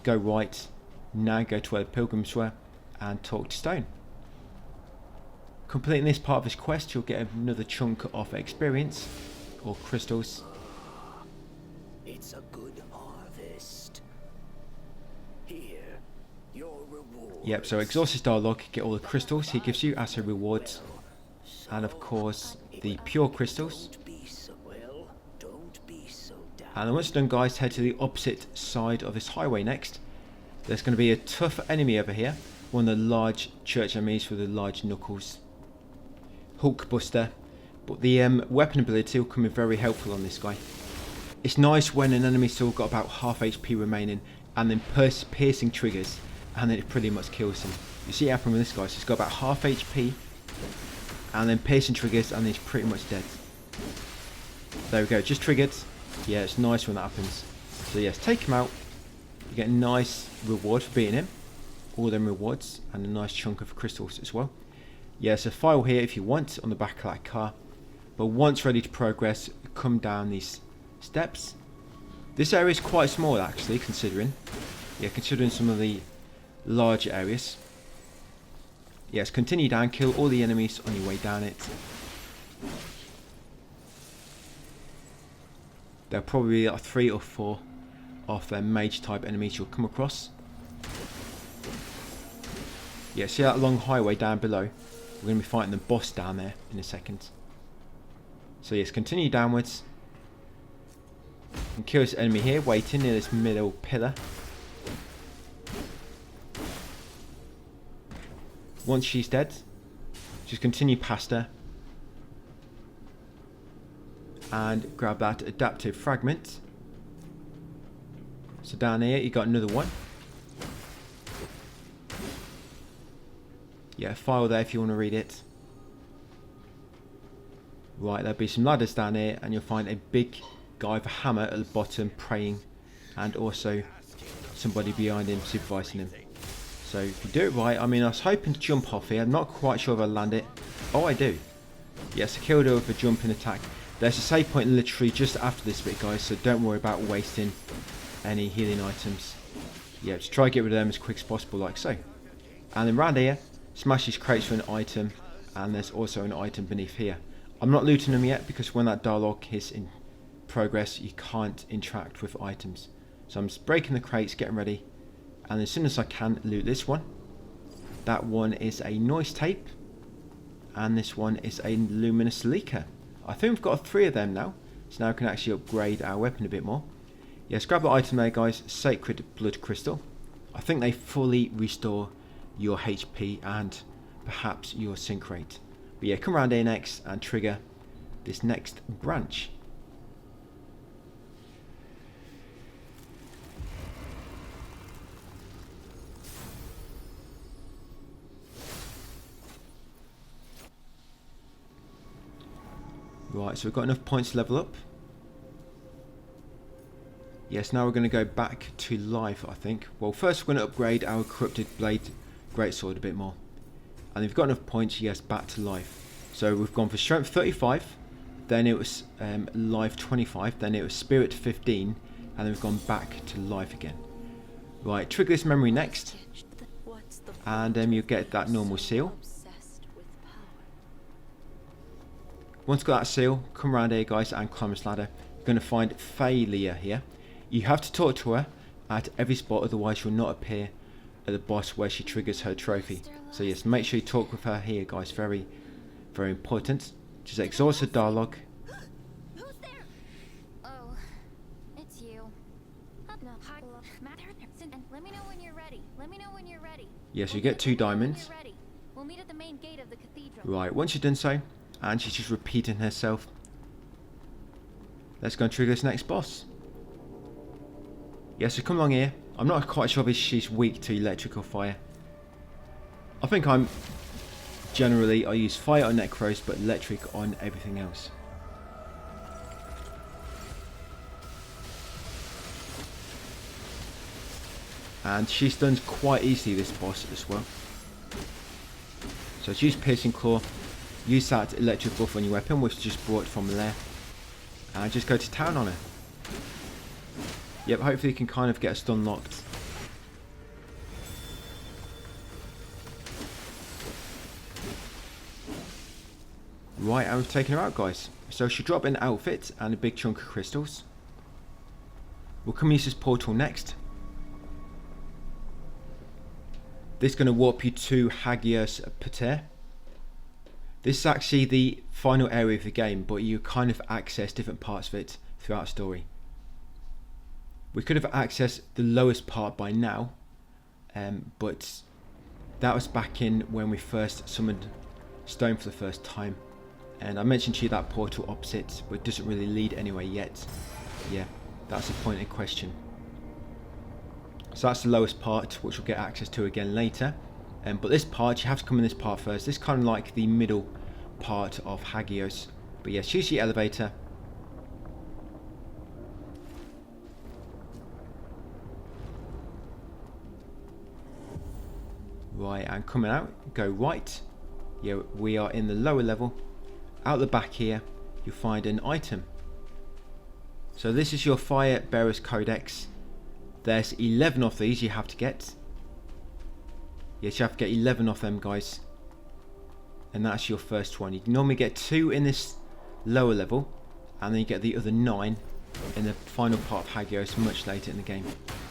go right, now go to where the pilgrims were and talk to Stone. Completing this part of his quest, you'll get another chunk of experience or crystals.
It's a good harvest. Here, your reward.
Yep, so exhaust his dialogue, get all the crystals he gives you as a reward, and of course the pure crystals. And then once you're done, guys, head to the opposite side of this highway next. There's going to be a tough enemy over here, one of the large church enemies with the large knuckles. Hulkbuster, but the weapon ability will come in very helpful on this guy. It's nice when an enemy's still got about half HP remaining, and then piercing triggers, and then it pretty much kills him. You see it happen with this guy, so he's got about half HP, and then piercing triggers, and he's pretty much dead. There we go, just triggered. Yeah, it's nice when that happens. So yes, take him out. You get a nice reward for beating him. All them rewards, and a nice chunk of crystals as well. Yeah, so file here if you want on the back of that car. But once ready to progress, come down these steps. This area is quite small actually, considering some of the larger areas. Yes, continue down, kill all the enemies on your way down it. There'll probably be like 3 or 4 of their mage type enemies you'll come across. Yeah, see that long highway down below? We're going to be fighting the boss down there in a second. So yes, continue downwards. And kill this enemy here, waiting near this middle pillar. Once she's dead, just continue past her. And grab that adaptive fragment. So down here you got another one. Yeah, file there if you want to read it. Right, there'll be some ladders down here, and you'll find a big guy with a hammer at the bottom praying, and also somebody behind him supervising him. So if you do it right, I mean, I was hoping to jump off here. I'm not quite sure if I'll land it. Oh, I do. Yes, I killed her with a jumping attack. There's a save point literally just after this bit, guys, so don't worry about wasting any healing items. Yeah, just try to get rid of them as quick as possible, like so. And then round here, smash these crates for an item, and there's also an item beneath here. I'm not looting them yet because when that dialogue is in progress, you can't interact with items. So I'm just breaking the crates, getting ready, and as soon as I can, loot this one. That one is a noise tape. and this one is a luminous leaker. I think we've got 3 of them now, so now we can actually upgrade our weapon a bit more. Yes, grab the item there guys, Sacred Blood Crystal. I think they fully restore your HP and perhaps your sync rate. But yeah, come around here next and trigger this next branch. Right, so we've got enough points to level up. Yes, now we're going to go back to life, I think. Well, first we're going to upgrade our Corrupted Blade Greatsword a bit more. And if we've got enough points, yes, back to life. So we've gone for Strength 35, then it was Life 25, then it was Spirit 15, and then we've gone back to life again. Right, trigger this memory next, and you get that normal seal. Once you've got that seal, come around here guys and climb this ladder. You're going to find Failure here. You have to talk to her at every spot, otherwise you'll not appear at the boss where she triggers her trophy. So yes, make sure you talk with her here guys, very, very important. Just exhaust the dialogue.
Who's there? Oh, it's you. No, hi. Let me know when you're ready. Let me know when you're ready.
Yes, you get 2 diamonds.
We'll meet at the main gate of the cathedral.
Right, once you've done so, and she's just repeating herself, let's go and trigger this next boss. Yes, so come along here. I'm not quite sure if she's weak to electric or fire. I think I use fire on Necros, but electric on everything else. And she stuns quite easily, this boss as well. So use Piercing Claw, use that electric buff on your weapon, which just brought from there, and just go to town on her. Yep, hopefully you can kind of get a stun locked. Right, and we've taken her out guys. So she'll drop an outfit and a big chunk of crystals. We'll come use this portal next. This is going to warp you to Hagios Pater. This is actually the final area of the game, but you kind of access different parts of it throughout the story. We could have accessed the lowest part by now, but that was back in when we first summoned Stone for the first time. And I mentioned to you that portal opposite, but it doesn't really lead anywhere yet. Yeah, that's the point in question. So that's the lowest part, which we'll get access to again later. But this part, you have to come in this part first. This is kind of like the middle part of Hagios. But yes, use your elevator. Right, and coming out, go right. Yeah, we are in the lower level. Out the back here, you'll find an item. So this is your Fire Bearer's Codex. There's 11 of these you have to get. Yes, you have to get 11 of them, guys. And that's your first one. You normally get 2 in this lower level, and then you get the other 9 in the final part of Hagios much later in the game.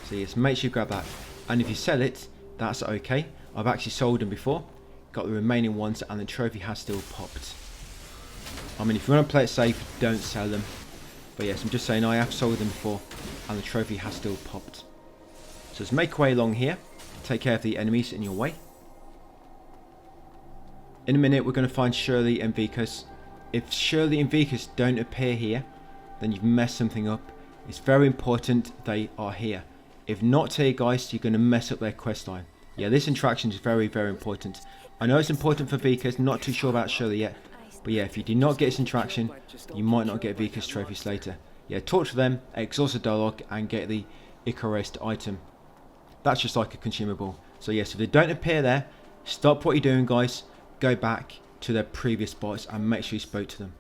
So yes, make sure you grab that. And if you sell it, that's okay. I've actually sold them before, got the remaining ones, and the trophy has still popped. I mean, if you want to play it safe, don't sell them. But yes, I'm just saying I have sold them before, and the trophy has still popped. So let's make our way along here. Take care of the enemies in your way. In a minute, we're going to find Shirley and Vikas. If Shirley and Vikas don't appear here, then you've messed something up. It's very important they are here. If not here, guys, you're going to mess up their quest line. Yeah, this interaction is very, very important. I know it's important for Vikas, not too sure about Shirley yet. But yeah, if you do not get this interaction, you might not get Vikas trophies later. Yeah, talk to them, exhaust the dialogue, and get the Icarist item. That's just like a consumable. So yes, if they don't appear there, stop what you're doing, guys. Go back to their previous spots and make sure you spoke to them.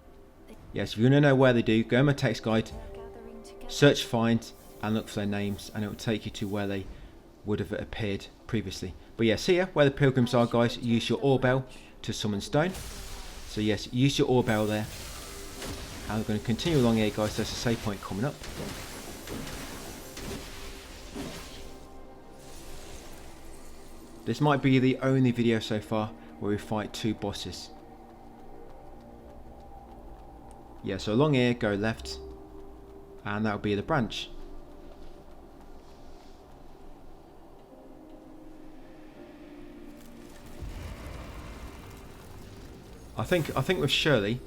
Yes, if you want to know where they do, go in my text guide, search find, and look for their names, and it will take you to where they would have appeared previously. But yes, here where the pilgrims are, guys, use your ore bell to summon stone. So yes, use your ore bell there. And we're going to continue along here, guys. There's a save point coming up. This might be the only video so far where we fight 2 bosses. Yeah, so along here, go left, and that'll be the branch. I think with Shirley,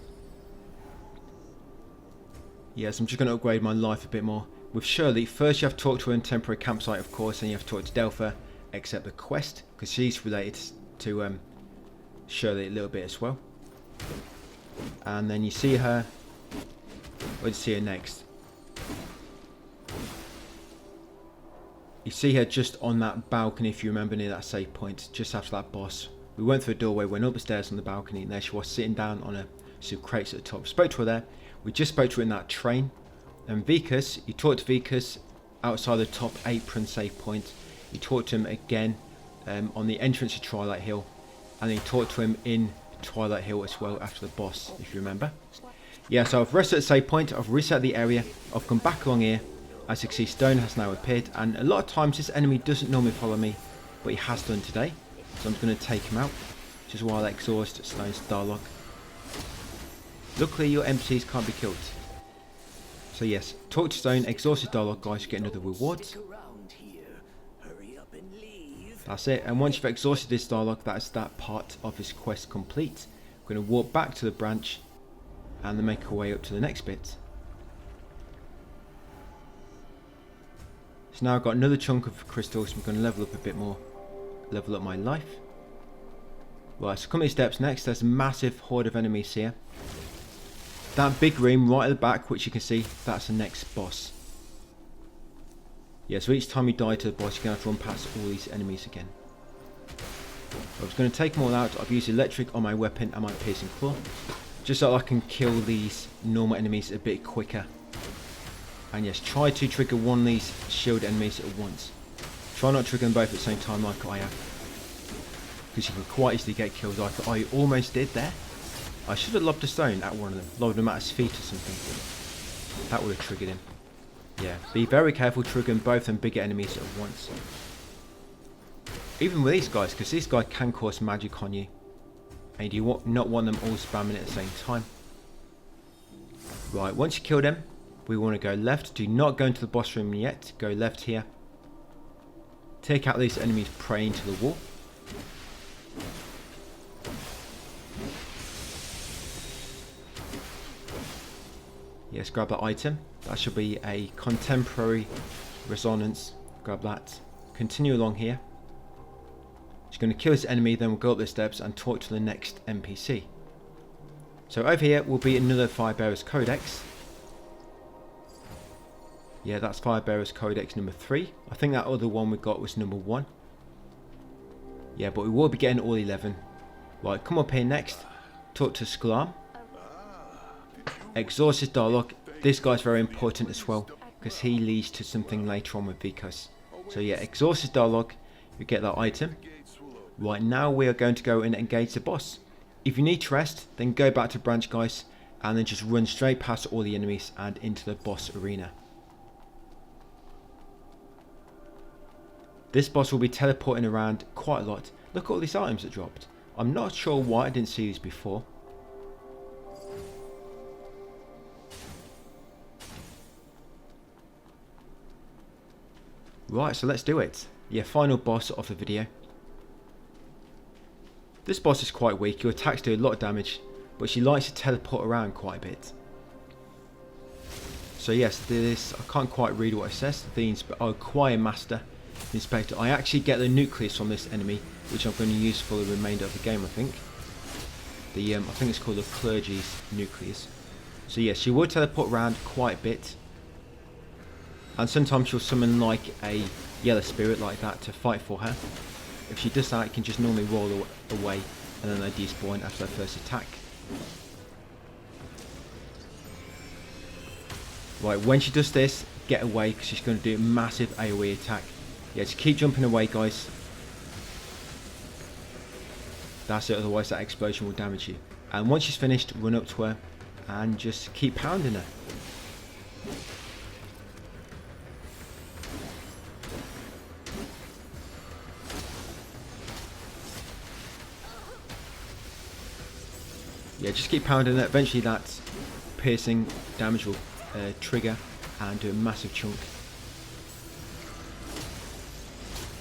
yes, I'm just going to upgrade my life a bit more. With Shirley, first you have to talk to her in temporary campsite, of course, and you have to talk to Dela, accept the quest, because she's related to Shirley a little bit as well. And then you see her, where do you see her next? You see her just on that balcony, if you remember, near that save point, just after that boss. We went through a doorway, went up the stairs on the balcony, and there she was sitting down on some crates at the top. Spoke to her there. We just spoke to her in that train. And Vikas, you talked to Vikas outside the top apron save point. You talked to him again on the entrance to Twilight Hill. And then you talked to him in Twilight Hill as well after the boss, if you remember. Yeah, so I've rested at the save point, I've reset the area, I've come back along here. As you can see, Stone has now appeared, and a lot of times this enemy doesn't normally follow me, but he has done today. So I'm going to take him out, just while I exhaust Stone's dialogue. Luckily your NPCs can't be killed. So yes, talk to Stone, exhaust his dialogue, guys, you get another reward. That's it, and once you've exhausted this dialogue, that is that part of this quest complete. We're going to walk back to the branch, and then make our way up to the next bit. So now I've got another chunk of crystals, so I'm going to level up a bit more. Level up my life. Right, so come these steps next, there's a massive horde of enemies here. That big room right at the back, which you can see, that's the next boss. Yeah, so each time you die to the boss, you're going to have to run past all these enemies again. I was going to take them all out. I've used electric on my weapon and my piercing claw, just so I can kill these normal enemies a bit quicker. And yes, try to trigger one of these shield enemies at once. Try not to trigger them both at the same time like I have, because you can quite easily get killed like I almost did there. I should have lobbed a stone at one of them, lobbed him at his feet or something. That would have triggered him. Yeah, be very careful triggering both them bigger enemies at once. Even with these guys, because these guys can cause magic on you, and you not want them all spamming at the same time. Right, once you kill them, we want to go left. Do not go into the boss room yet, go left here. Take out these enemies praying to the wall. Yes, grab that item. That should be a contemporary resonance. Grab that. Continue along here. Just going to kill this enemy, then we'll go up the steps and talk to the next NPC. So over here will be another Firebearer's Codex. Yeah, that's Firebearer's Codex number 3. I think that other one we got was number 1. Yeah, but we will be getting all 11. Right, come up here next. Talk to Slums. Exhaust his dialogue. This guy's very important as well, because he leads to something later on with Vikas. So yeah, exhaust his dialogue. You get that item. Right, now we are going to go and engage the boss. If you need to rest, then go back to branch, guys, and then just run straight past all the enemies and into the boss arena. This boss will be teleporting around quite a lot. Look at all these items that dropped. I'm not sure why I didn't see these before. Right, so let's do it. Yeah, final boss of the video. This boss is quite weak. Your attacks do a lot of damage, but she likes to teleport around quite a bit. So yes, this, I can't quite read what it says. The Choir Master Inspector. I actually get the nucleus from this enemy, which I'm going to use for the remainder of the game, I think. I think it's called the Clergy's Nucleus. So yes, she will teleport around quite a bit. And sometimes she'll summon like a yellow spirit like that to fight for her. If she does that, it can just normally roll away and then they despawn after their first attack. Right, when she does this, get away, because she's going to do a massive AoE attack. Yeah, just keep jumping away, guys. That's it, otherwise that explosion will damage you. And once she's finished, run up to her and just keep pounding her. Yeah, just keep pounding it. Eventually that piercing damage will trigger and do a massive chunk.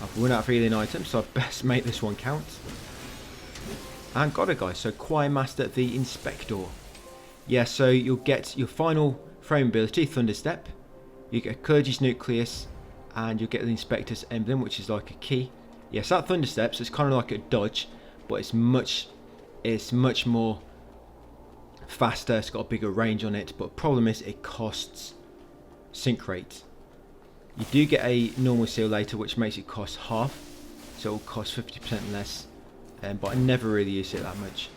I've run out of healing items, so I best make this one count. And got it, guys. So Choir Master the Inspector. Yeah, so you'll get your final throwing ability, Thunderstep. You get Clergy's Nucleus, and you'll get the Inspector's Emblem, which is like a key. Yes, that Thunderstep, so it's kind of like a dodge, but it's much more faster. It's got a bigger range on it, but problem is it costs sync rate. You do get a normal seal later, which makes it cost half, so it will cost 50% less. But I never really use it that much.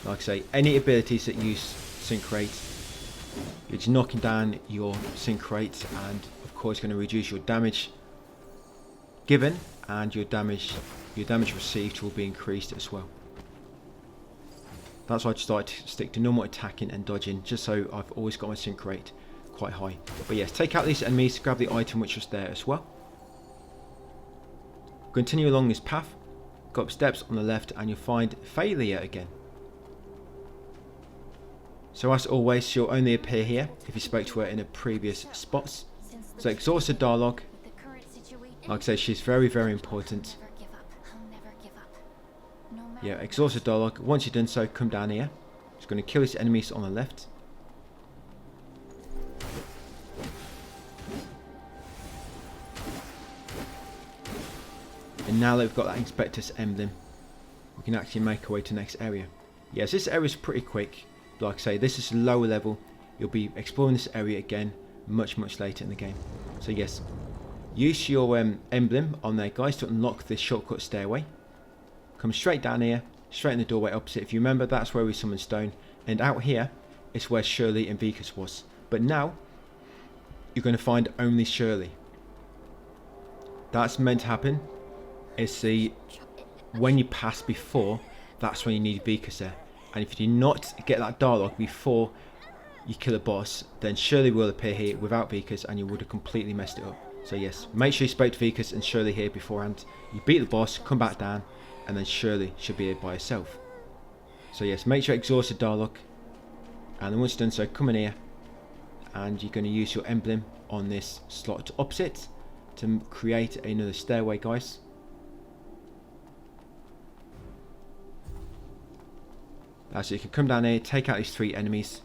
Like I say, any abilities that use sync rate, it's knocking down your sync rate, and of course going to reduce your damage given, and your damage received will be increased as well. That's why I just like to stick to normal attacking and dodging, just so I've always got my sync rate quite high. But yes, take out these enemies, grab the item which was there as well. Continue along this path, go up steps on the left, and you'll find Failure again. So as always, she'll only appear here if you spoke to her in a previous spots. So Exhausted Dialogue, like I say, she's very, very important. Yeah, Exhausted Dialogue. Once you've done so, come down here. Just going to kill these enemies on the left. And now that we've got that Inspector's Emblem, we can actually make our way to the next area. Yes, this area is pretty quick. Like I say, this is lower level. You'll be exploring this area again much later in the game. So yes, use your emblem on there, guys, to unlock this shortcut stairway. Come straight down here, straight in the doorway opposite. If you remember, that's where we summoned Stone. And out here is where Shirley and Vikas was. But now, you're going to find only Shirley. That's meant to happen. It's when you pass before, that's when you need Vikas there. And if you do not get that dialogue before you kill a boss, then Shirley will appear here without Vikas, and you would have completely messed it up. So yes, make sure you spoke to Vikas and Shirley here beforehand. You beat the boss, come back down, and then Shirley should be here by herself. So yes, make sure Exhausted Dialogue, and then once you've done so, come in here, and you're going to use your emblem on this slot opposite to create another stairway, guys. So you can come down here, take out these 3 enemies.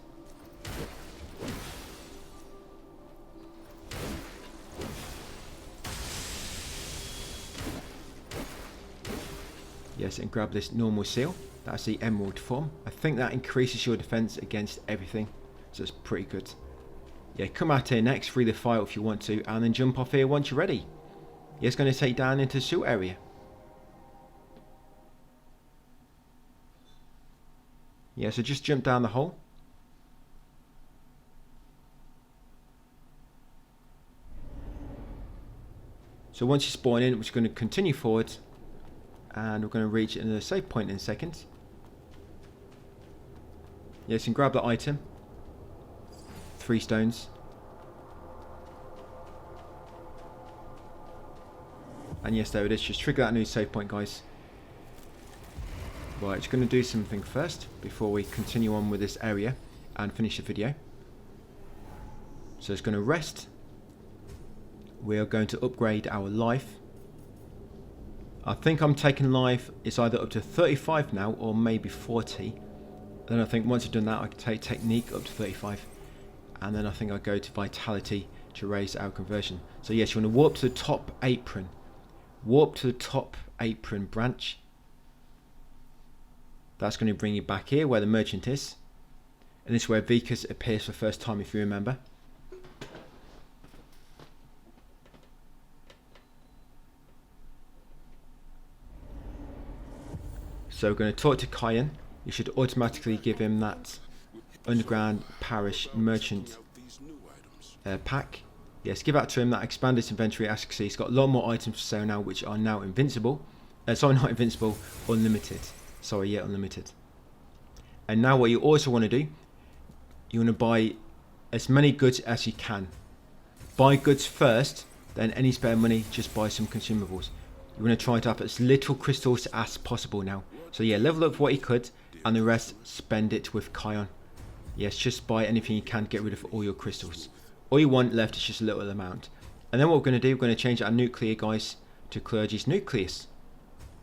Yes, and grab this normal seal. That's the emerald form. I think that increases your defense against everything, so it's pretty good. Yeah, come out here next, free the file if you want to, and then jump off here once you're ready. Yeah, it's going to take you down into the suit area. Yeah, so just jump down the hole. So once you spawn in, we're just going to continue forward, and we're going to reach another save point in a second. Yes, and grab that item. 3 stones. And yes, there it is. Just trigger that new save point, guys. Right, just going to do something first before we continue on with this area and finish the video. So it's going to rest. We are going to upgrade our life. I think I'm taking life, it's either up to 35 now or maybe 40. Then I think once I've done that, I can take technique up to 35. And then I think I go to vitality to raise our conversion. So yes, you want to warp to the top apron. Warp to the top apron branch. That's going to bring you back here where the merchant is. And this is where Vikas appears for the first time, if you remember. So we're going to talk to Kyan. You should automatically give him that underground parish merchant pack. Yes, give that to him. That expanded inventory. As you can see, he's got a lot more items for sale now, which are now invincible. Sorry, not invincible, unlimited. Sorry, yeah, unlimited. And now what you also want to do, you want to buy as many goods as you can. Buy goods first, then any spare money, just buy some consumables. You want to try to have as little crystals as possible now. So yeah, level up what you could, and the rest spend it with Kion. Yes, just buy anything you can to get rid of all your crystals. All you want left is just a little amount. And then what we're going to do, we're going to change our nuclear guys to Clergy's Nucleus.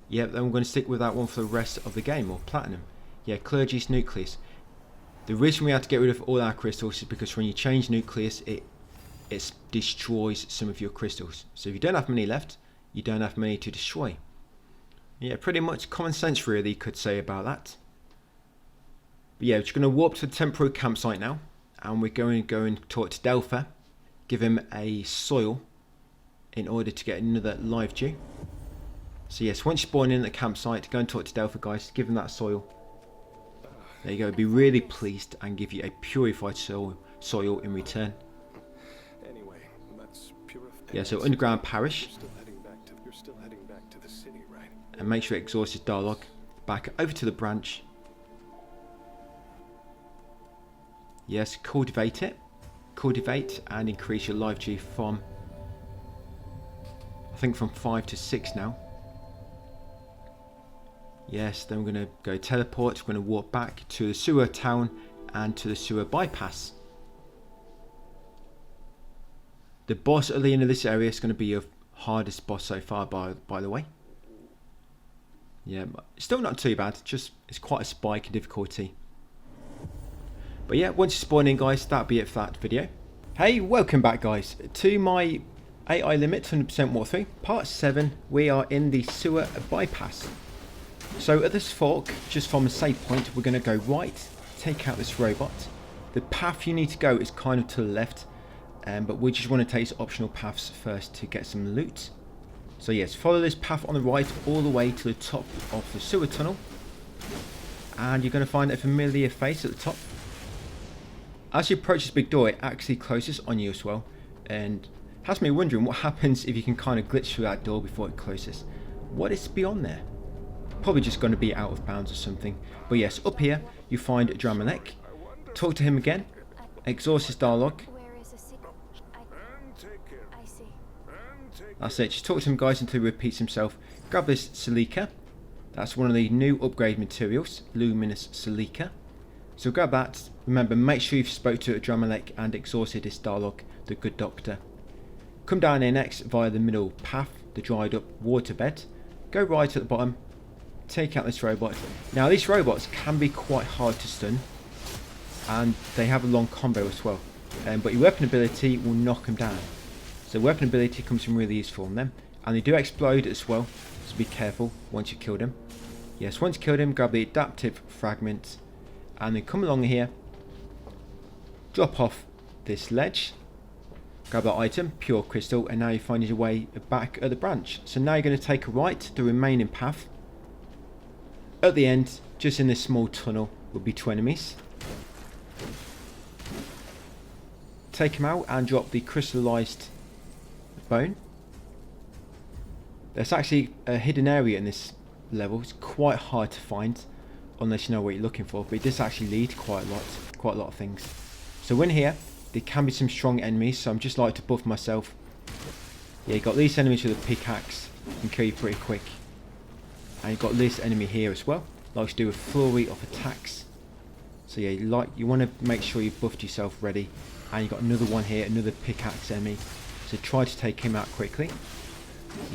Yep, then we're going to stick with that one for the rest of the game, or Platinum. Yeah, Clergy's Nucleus. The reason we have to get rid of all our crystals is because when you change Nucleus, it destroys some of your crystals. So if you don't have many left, you don't have many to destroy. Yeah, pretty much common sense really, you could say about that. But yeah, we're just going to warp to the temporary campsite now. And we're going to go and talk to Delpha. Give him a soil in order to get another live dew. So yes, once you spawn in the campsite, go and talk to Delpha guys, give him that soil. There you go, be really pleased and give you a purified soil in return.
Anyway, let's purify.
Yeah, so underground parish.
You're still heading back to the city, right?
And make sure it exhausts his dialogue. Back over to the branch. Yes, cultivate it. Cultivate and increase your live G from, I think from 5 to 6 now. Yes, then we're going to go teleport. We're going to walk back to the sewer town and to the sewer bypass. The boss at the end of this area is going to be your hardest boss so far, by the way. Yeah, still not too bad. Just it's quite a spike in difficulty. But yeah, once you spawn in guys, that'll be it for that video. Hey, welcome back guys to my AI Limit 100% walkthrough, part 7. We are in the sewer bypass. So at this fork, just from a save point, we're going to go right, take out this robot. The path you need to go is kind of to the left, but we just want to take optional paths first to get some loot. So yes, follow this path on the right all the way to the top of the sewer tunnel. And you're going to find a familiar face at the top. As you approach this big door, it actually closes on you as well, and has me wondering what happens if you can kind of glitch through that door before it closes. What is beyond there? Probably just going to be out of bounds or something. But yes, up here you find Dramalek. Talk to him again, exhaust his dialogue. That's it, just talk to him guys until he repeats himself. Grab this silica. That's one of the new upgrade materials, luminous silica. So grab that. Remember, make sure you've spoke to Dramalek and exhausted his dialogue, the good doctor. Come down here next via the middle path, the dried up waterbed. Go right at the bottom. Take out this robot. Now these robots can be quite hard to stun, and they have a long combo as well. But your weapon ability will knock them down. So weapon ability comes in really useful on them, and they do explode as well. So be careful once you killed them. Yes, once you killed him, grab the adaptive fragment, and then come along here. Drop off this ledge. Grab that item, pure crystal, and now you find your way back at the branch. So now you're going to take a right, the remaining path. At the end, just in this small tunnel, will be 2 enemies. Take them out and drop the crystallized bone. There's actually a hidden area in this level. It's quite hard to find unless you know what you're looking for, but it does actually lead quite a lot of things. So in here, there can be some strong enemies, so I'm just like to buff myself. Yeah, you got these enemies with a pickaxe, can kill you pretty quick. And you've got this enemy here as well, likes to do a flurry of attacks. So yeah, you want to make sure you've buffed yourself ready. And you've got another one here, another pickaxe enemy. So try to take him out quickly.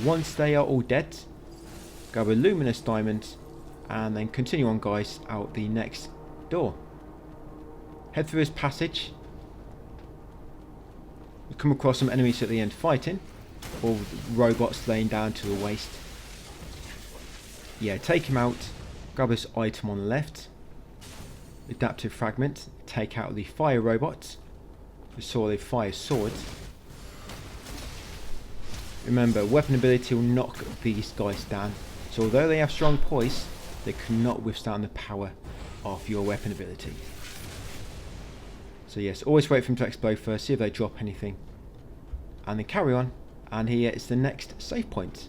Once they are all dead, grab a luminous diamond, and then continue on guys out the next door. Head through this passage. You come across some enemies at the end fighting, or robots laying down to the waist. Yeah, take him out. Grab this item on the left. Adaptive fragment. Take out the fire robot. The fire sword. Remember, weapon ability will knock these guys down. So although they have strong poise, they cannot withstand the power of your weapon ability. So yes, always wait for them to explode first, see if they drop anything. And then carry on. And here is the next save point.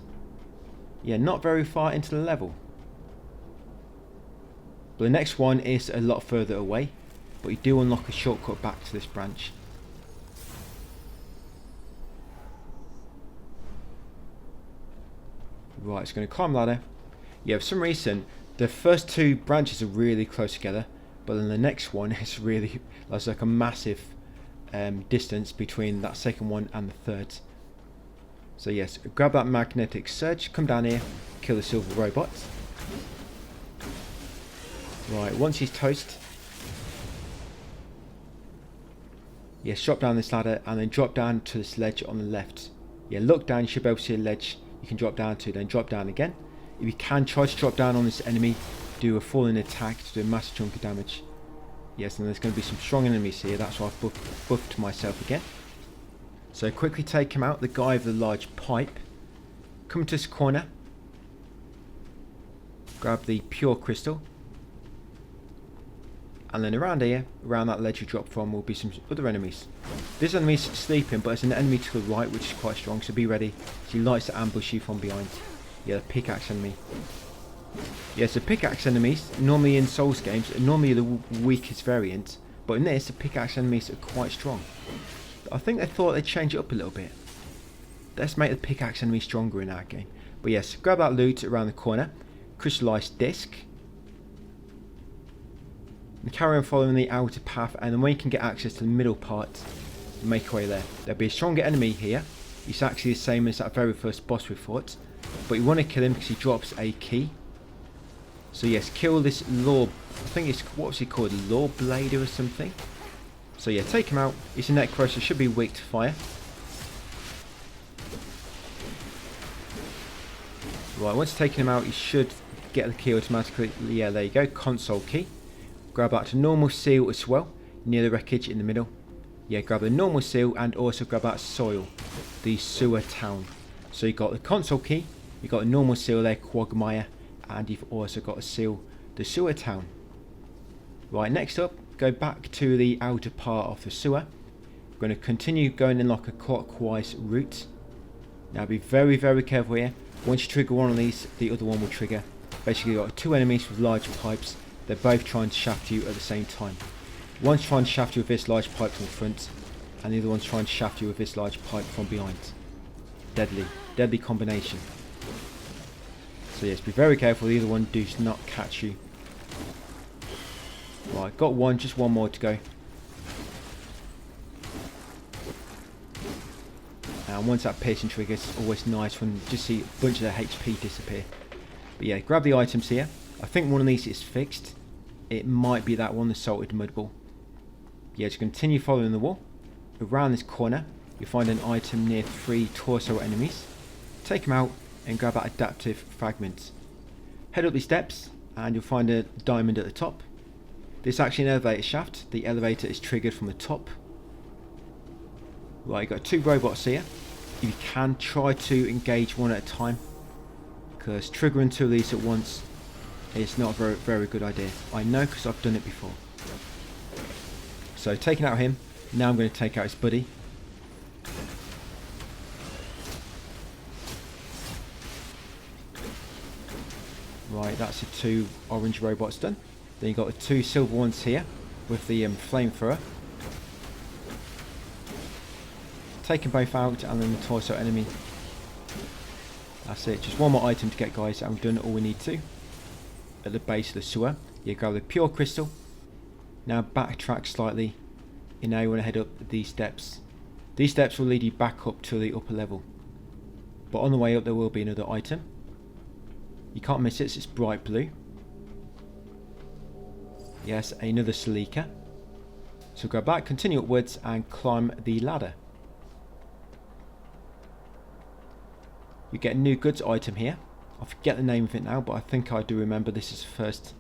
Yeah, not very far into the level. But the next one is a lot further away. But you do unlock a shortcut back to this branch. Right, it's going to climb ladder. Yeah, for some reason, the first 2 branches are really close together. But then the next one is really, there's like a massive distance between that second one and the third. So yes, grab that magnetic surge, come down here, kill the silver robot. Right, once he's toast, yes, drop down this ladder and then drop down to this ledge on the left. Yeah, look down, you should be able to see a ledge you can drop down to, then drop down again. If you can, try to drop down on this enemy, do a falling attack to do a massive chunk of damage. Yes, and there's going to be some strong enemies here, that's why I've buffed myself again. So quickly take him out, the guy with the large pipe. Come to this corner. Grab the pure crystal. And then around here, around that ledge you drop from, will be some other enemies. This enemy's sleeping, but there's an enemy to the right which is quite strong, so be ready. He likes to ambush you from behind. Yeah, the pickaxe enemy. Yeah, so pickaxe enemies, normally in Souls games, are normally the weakest variant. But in this, the pickaxe enemies are quite strong. I think they thought they'd change it up a little bit. Let's make the pickaxe enemy stronger in our game. But yes, grab that loot around the corner. Crystallized disc. And carry on following the outer path, and then when you can get access to the middle part, make your way there. There'll be a stronger enemy here. He's actually the same as that very first boss we fought. But you want to kill him because he drops a key. So yes, kill this law. I think it's, what's he called? Law Blader or something? So yeah, take him out. He's a necro, so should be weak to fire. Right, once taking him out, you should get the key automatically. Yeah, there you go. Console key. Grab that to normal seal as well, near the wreckage in the middle. Yeah, grab the normal seal and also grab that soil, the sewer town. So you've got the console key, you've got a normal seal there, Quagmire, and you've also got a seal, the sewer town. Right, next up, go back to the outer part of the sewer. We're going to continue going in like a clockwise route. Now be very, very careful here. Once you trigger one of these, the other one will trigger. Basically, you've got two enemies with large pipes. They're both trying to shaft you at the same time. One's trying to shaft you with this large pipe from the front, and the other one's trying to shaft you with this large pipe from behind. Deadly. Deadly combination. So yes, be very careful the other one does not catch you. Right, got one, just one more to go. And once that piercing triggers, always nice when you just see a bunch of their HP disappear. But yeah, grab the items here. I think one of these is fixed. It might be that one, the salted mud ball. Yeah, just continue following the wall. Around this corner, you'll find an item near 3 torso enemies. Take them out and grab that adaptive fragment. Head up these steps and you'll find a diamond at the top. This is actually an elevator shaft. The elevator is triggered from the top. Right, you've got 2 robots here. If you can, try to engage one at a time, because triggering 2 of these at once is not a very good idea. I know because I've done it before. So taking out him, now I'm going to take out his buddy. Right, that's the 2 orange robots done. Then you've got the 2 silver ones here with the flamethrower. Take them both out, and then the torso enemy. That's it, just one more item to get, guys, and we've done all we need to. At the base of the sewer, you grab the pure crystal. Now backtrack slightly, and now you want to head up these steps. These steps will lead you back up to the upper level. But on the way up there will be another item. You can't miss it, it's bright blue. Yes, another Salika. So grab that, continue upwards and climb the ladder. You get a new goods item here. I forget the name of it now, but I think I do remember this is the first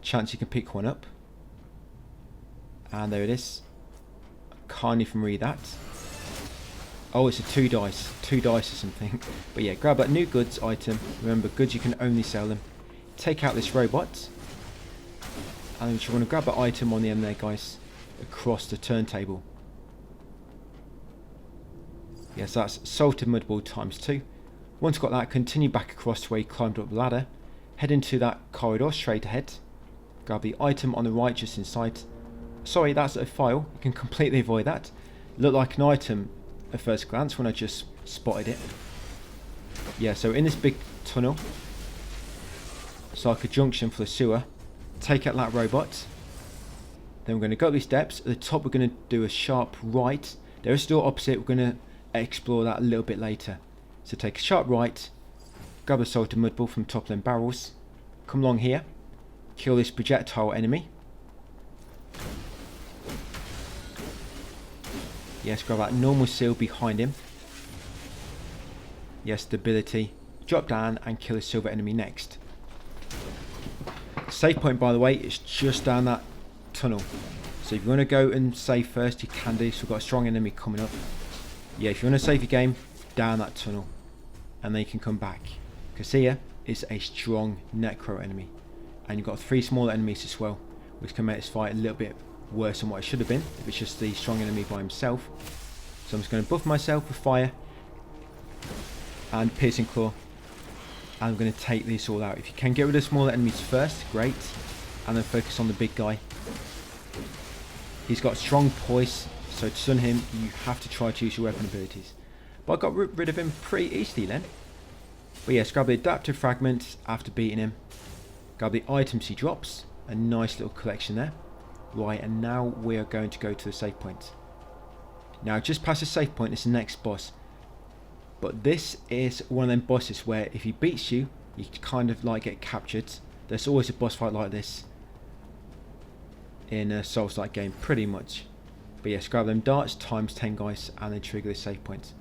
chance you can pick one up. And there it is. Can't even read that. Oh, it's a 2 dice. 2 dice or something. But yeah, grab that new goods item. Remember, goods you can only sell them. Take out this robot. And then you want to grab that item on the end there, guys. Across the turntable. Yes, that's salted mud ball times 2. Once you've got that, continue back across to where you climbed up the ladder. Head into that corridor straight ahead. Grab the item on the right just inside. Sorry, that's a file. You can completely avoid that. Looked like an item at first glance when I just spotted it. Yeah, so in this big tunnel, it's like a junction for the sewer. Take out that robot. Then we're going to go up these steps. At the top we're going to do a sharp right. There is a door opposite. We're going to explore that a little bit later. So take a sharp right, grab a salted mud ball from top of them barrels, come along here, kill this projectile enemy. Yes, grab that normal seal behind him. Yes, stability. Drop down and kill a silver enemy next. Save point, by the way, is just down that tunnel. So if you want to go and save first, you can do. So we've got a strong enemy coming up. Yeah, if you want to save your game, down that tunnel. And then you can come back. Because here is a strong necro enemy. And you've got 3 smaller enemies as well, which can make this fight a little bit worse than what it should have been if it's just the strong enemy by himself. So I'm just going to buff myself with fire and piercing claw. And I'm going to take this all out. If you can get rid of smaller enemies first, great. And then focus on the big guy. He's got strong poise, so to stun him you have to try to use your weapon abilities. But I got rid of him pretty easily then. But yes, grab the adaptive fragments after beating him. Grab the items he drops. A nice little collection there. Right, and now we are going to go to the save point. Now just past the save point is the next boss. But this is one of them bosses where if he beats you, you kind of like get captured. There's always a boss fight like this in a Souls-like game, pretty much. But yes, grab them darts times 10 guys and then trigger the save point.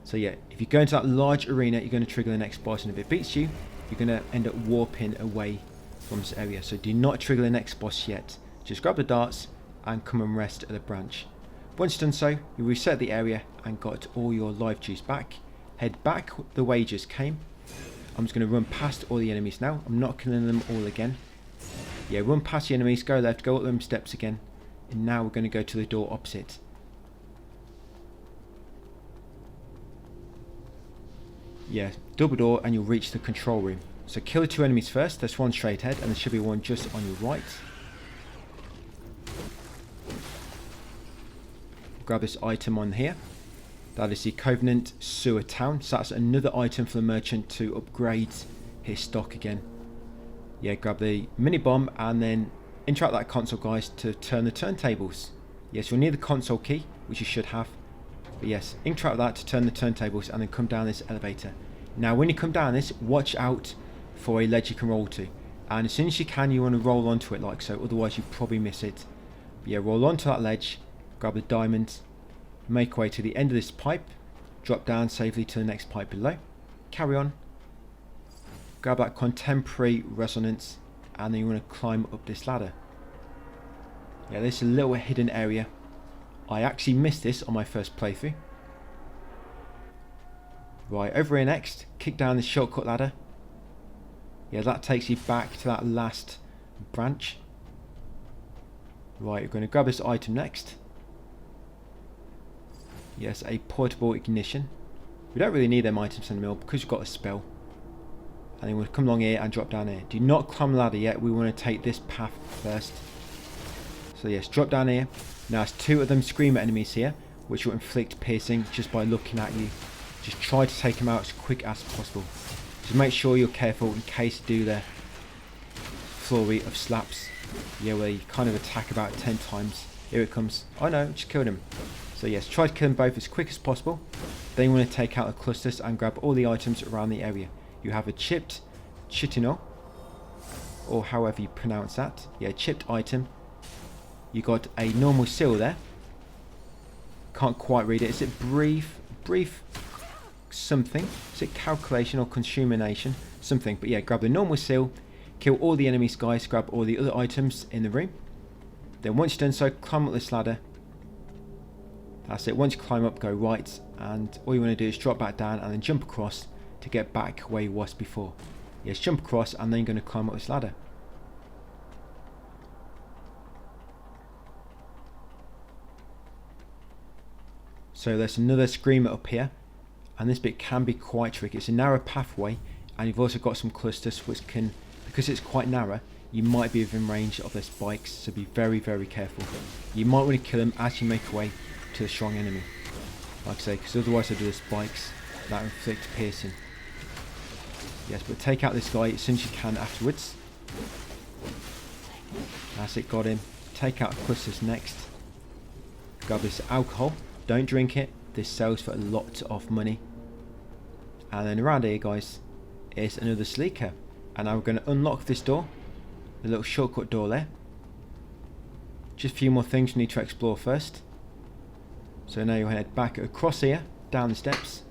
So yeah, if you go into that large arena, you're going to trigger the next boss, and if it beats you, you're going to end up warping away from this area. So do not trigger the next boss yet. Just grab the darts and come and rest at the branch. Once you've done so, you reset the area and got all your life juice back. Head back the way you just came. I'm just going to run past all the enemies now. I'm not killing them all again. Yeah, run past the enemies, go left, go up them steps again. And now we're going to go to the door opposite. Yeah, double door and you'll reach the control room. So kill the 2 enemies first. There's one straight ahead and there should be one just on your right. Grab this item on here. That is the Covenant Sewer Town. So that's another item for the merchant to upgrade his stock again. Yeah, grab the mini bomb and then interact that console, guys, to turn the turntables. Yes, you'll need the console key, which you should have. But yes, interact that to turn the turntables and then come down this elevator. Now when you come down this, watch out for a ledge you can roll to. And as soon as you can, you want to roll onto it like so, otherwise you probably miss it. But yeah, roll onto that ledge, grab the diamonds, make way to the end of this pipe, drop down safely to the next pipe below, carry on, grab that contemporary resonance, and then you want to climb up this ladder. Yeah, this is a little hidden area. I actually missed this on my first playthrough. Right, over here next, kick down this shortcut ladder. Yeah, that takes you back to that last branch. Right, you're going to grab this item next. Yes, a portable ignition. We don't really need them items anymore because you've got a spell. And then we'll come along here and drop down here. Do not climb the ladder yet. We want to take this path first. So yes, drop down here. Now there's 2 of them screamer enemies here, which will inflict piercing just by looking at you. Just try to take them out as quick as possible. Just make sure you're careful in case you do their flurry of slaps. Yeah, where you kind of attack about 10 times. Here it comes. Oh no, just killed him. So yes, try to kill them both as quick as possible. Then you want to take out the clusters and grab all the items around the area. You have a chipped chitinol, or however you pronounce that. Yeah, chipped item. You got a normal seal there. Can't quite read it. Is it brief something? Is it calculation or consumination? Something. But yeah, grab the normal seal, kill all the enemies, guys, grab all the other items in the room. Then once you've done so, climb up this ladder. That's it. Once you climb up, go right, and all you want to do is drop back down and then jump across to get back where you was before. Yes, jump across and then you're going to climb up this ladder. So there's another screamer up here, and this bit can be quite tricky. It's a narrow pathway, and you've also got some clusters which can, because it's quite narrow, you might be within range of their spikes, so be very, very careful. You might want to kill them as you make your way to the strong enemy, like I say, because otherwise they do the spikes that inflict piercing. Yes, but take out this guy as soon as you can afterwards. That's it, got him. take out clusters next. Grab this alcohol. Don't drink it. This sells for a lot of money. And then around here, guys, is another sleeker. And now we're going to unlock this door. The little shortcut door there. Just a few more things we need to explore first. So now you'll head back across here, down the steps.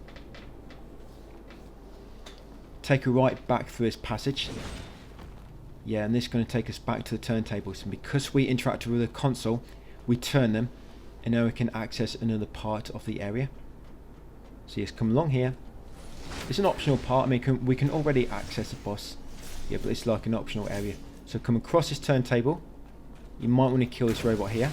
Take a right back through this passage. Yeah, and this is going to take us back to the turntables. And because we interact with the console, we turn them. And now we can access another part of the area. So yes, come along here. It's an optional part. I mean, we can already access the boss. Yeah, but it's like an optional area. So come across this turntable. You might want to kill this robot here.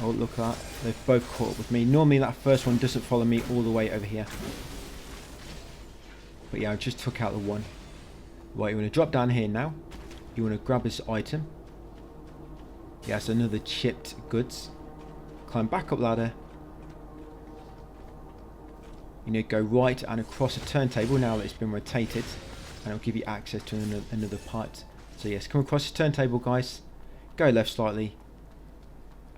Oh, look at that. They've both caught up with me. Normally that first one doesn't follow me all the way over here. But yeah, I just took out the one. Right, you want to drop down here now. You want to grab this item. Yeah, it's another chipped goods. Climb back up ladder. You need to go right and across the turntable now that it's been rotated. And it'll give you access to another part. So yes, come across the turntable, guys. Go left slightly.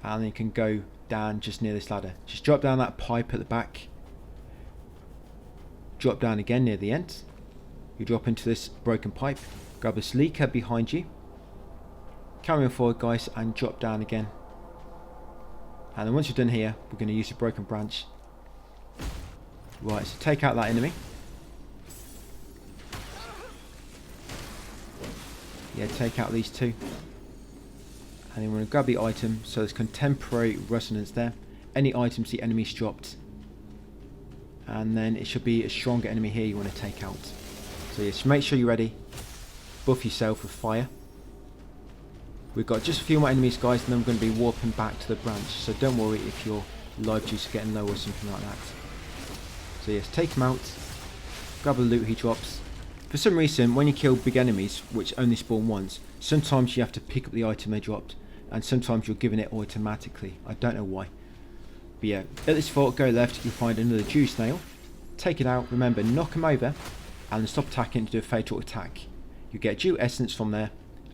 And then you can go down just near this ladder. Just drop down that pipe at the back. Drop down again near the end. You drop into this broken pipe. Grab this leaker behind you. Carry on forward, guys, and drop down again. And then once you're done here, we're going to use the broken branch. Right, so take out that enemy. Yeah, take out these two. And then we're going to grab the item. So there's contemporary resonance there. Any items the enemy's dropped. And then it should be a stronger enemy here you want to take out. So yes, make sure you're ready. Buff yourself with fire. We've got just a few more enemies, guys, and then we're going to be warping back to the branch. So don't worry if your life juice is getting low or something like that. So yes, take him out. Grab the loot he drops. For some reason, when you kill big enemies, which only spawn once, sometimes you have to pick up the item they dropped. And sometimes you're given it automatically. I don't know why. But yeah, at this fort, go left, you'll find another dew snail. Take it out, remember, knock him over. And then stop attacking to do a fatal attack. You get dew essence from there.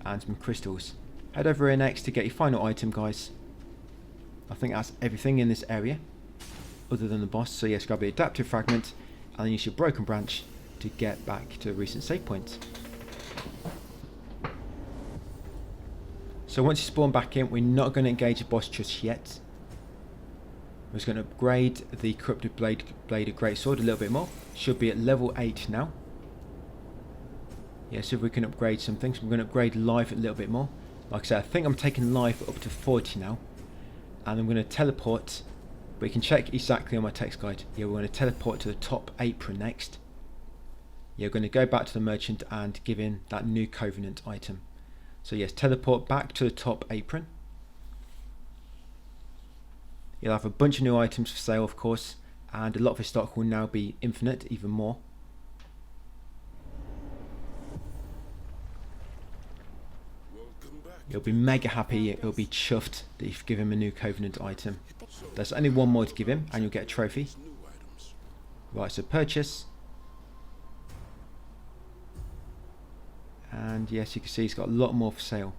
And some crystals. Head over here next to get your final item, guys. I think that's everything in this area. Other than the boss. So yes, grab the adaptive fragment. And then use your broken branch to get back to a recent save point. So once you spawn back in, we're not going to engage the boss just yet. We're just going to upgrade the corrupted blade of greatsword a little bit more. Should be at level 8 now. Yeah, so if we can upgrade some things. We're going to upgrade life a little bit more. Like I said, I think I'm taking life up to 40 now. And I'm going to teleport. But you can check exactly on my text guide. Yeah, we're going to teleport to the top apron next. Yeah, we're going to go back to the merchant and give in that new covenant item. So yes, teleport back to the top apron. You'll have a bunch of new items for sale, of course. And a lot of his stock will now be infinite, even more. You'll be mega happy, you'll be chuffed that you've given him a new covenant item. There's only one more to give him and you'll get a trophy. Right, so purchase. And yes, you can see he's got a lot more for sale.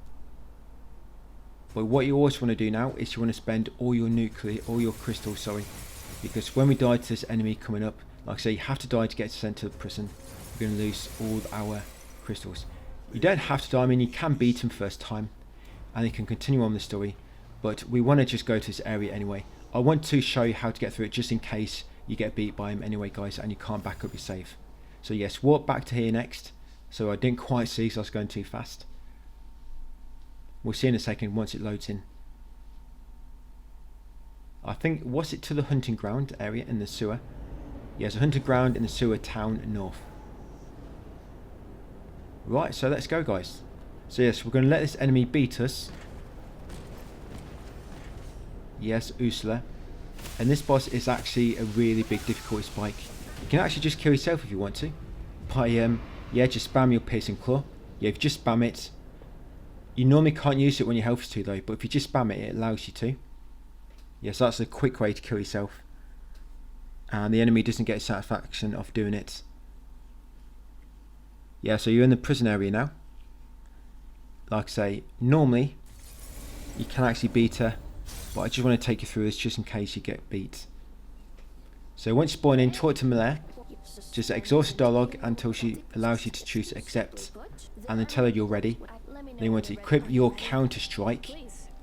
But what you also want to do now is you want to spend all your crystals, sorry. Because when we die to this enemy coming up, like I say, you have to die to get sent to the prison. We're going to lose all our crystals. You don't have to die, I mean you can beat him first time. And you can continue on the story. But we want to just go to this area anyway. I want to show you how to get through it just in case you get beat by him anyway, guys, and you can't back up your save. So yes, walk back to here next. So I didn't quite see, so I was going too fast. We'll see in a second once it loads in. I think, was it to the hunting ground area in the sewer? Yes, a hunting ground in the sewer town north. Right, so let's go, guys. So yes, we're going to let this enemy beat us. Yes, Ursula. And this boss is actually a really big difficulty spike. You can actually just kill yourself if you want to. By, yeah, just spam your piercing claw. Yeah, if you just spam it. You normally can't use it when your health is 2 though, but if you just spam it, it allows you to. Yes, that's a quick way to kill yourself. And the enemy doesn't get satisfaction of doing it. Yeah, so you're in the prison area now. Like I say, normally you can actually beat her, but I just want to take you through this just in case you get beat. So once you spawn in, talk to Malaya. Just exhaust the dialogue until she allows you to choose to accept, and then tell her you're ready. Then you want to equip your counter strike,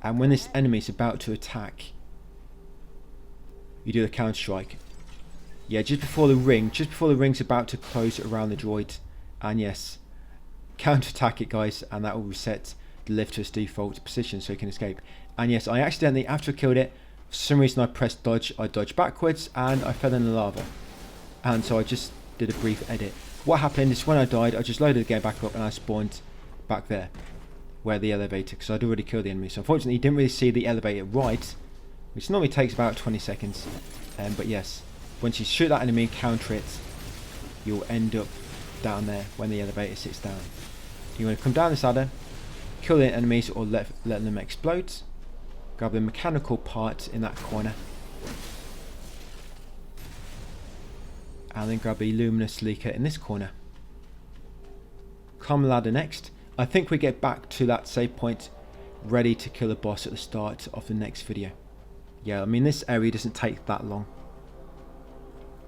and when this enemy is about to attack, you do the counter strike. Yeah, just before the ring's about to close around the droid, and yes, counter attack it, guys, and that will reset the lift to its default position so you can escape. And yes, I accidentally, after I killed it, for some reason I pressed dodge, I dodged backwards and I fell in the lava, and so I just did a brief edit. What happened is when I died, I just loaded the game back up and I spawned back there where the elevator, because I'd already killed the enemy. So unfortunately you didn't really see the elevator right, which normally takes about 20 seconds, but yes, once you shoot that enemy, counter it, you'll end up down there when the elevator sits down. You want to come down this ladder, kill the enemies or let them explode, grab the mechanical part in that corner, and then grab the luminous leaker in this corner. Climb the ladder next. I think we get back to that save point ready to kill a boss at the start of the next video. Yeah, I mean this area doesn't take that long.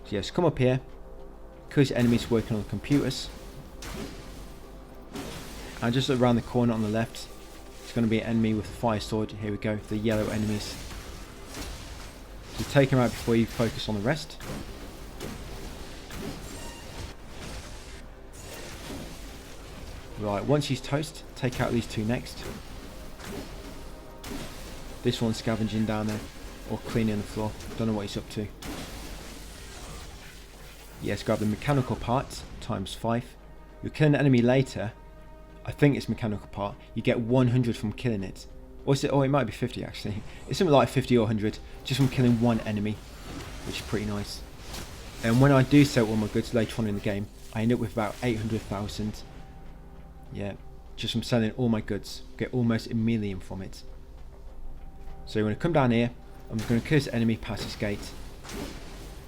So yes, come up here, because enemies working on the computers, and just around the corner on the left it's going to be an enemy with a fire sword. Here we go, the yellow enemies. So take them out before you focus on the rest. Right, once he's toast, take out these two next. This one's scavenging down there, or cleaning the floor, don't know what he's up to. Yes, grab the mechanical part, times 5. You kill an enemy later, I think it's mechanical part, you get 100 from killing it. Or is it, oh, it might be 50 actually. It's something like 50 or 100, just from killing one enemy, which is pretty nice. And when I do sell all my goods later on in the game, I end up with about 800,000. Yeah, just from selling all my goods, get almost $1 million from it. So you want to come down here, I'm going to kill this enemy past this gate.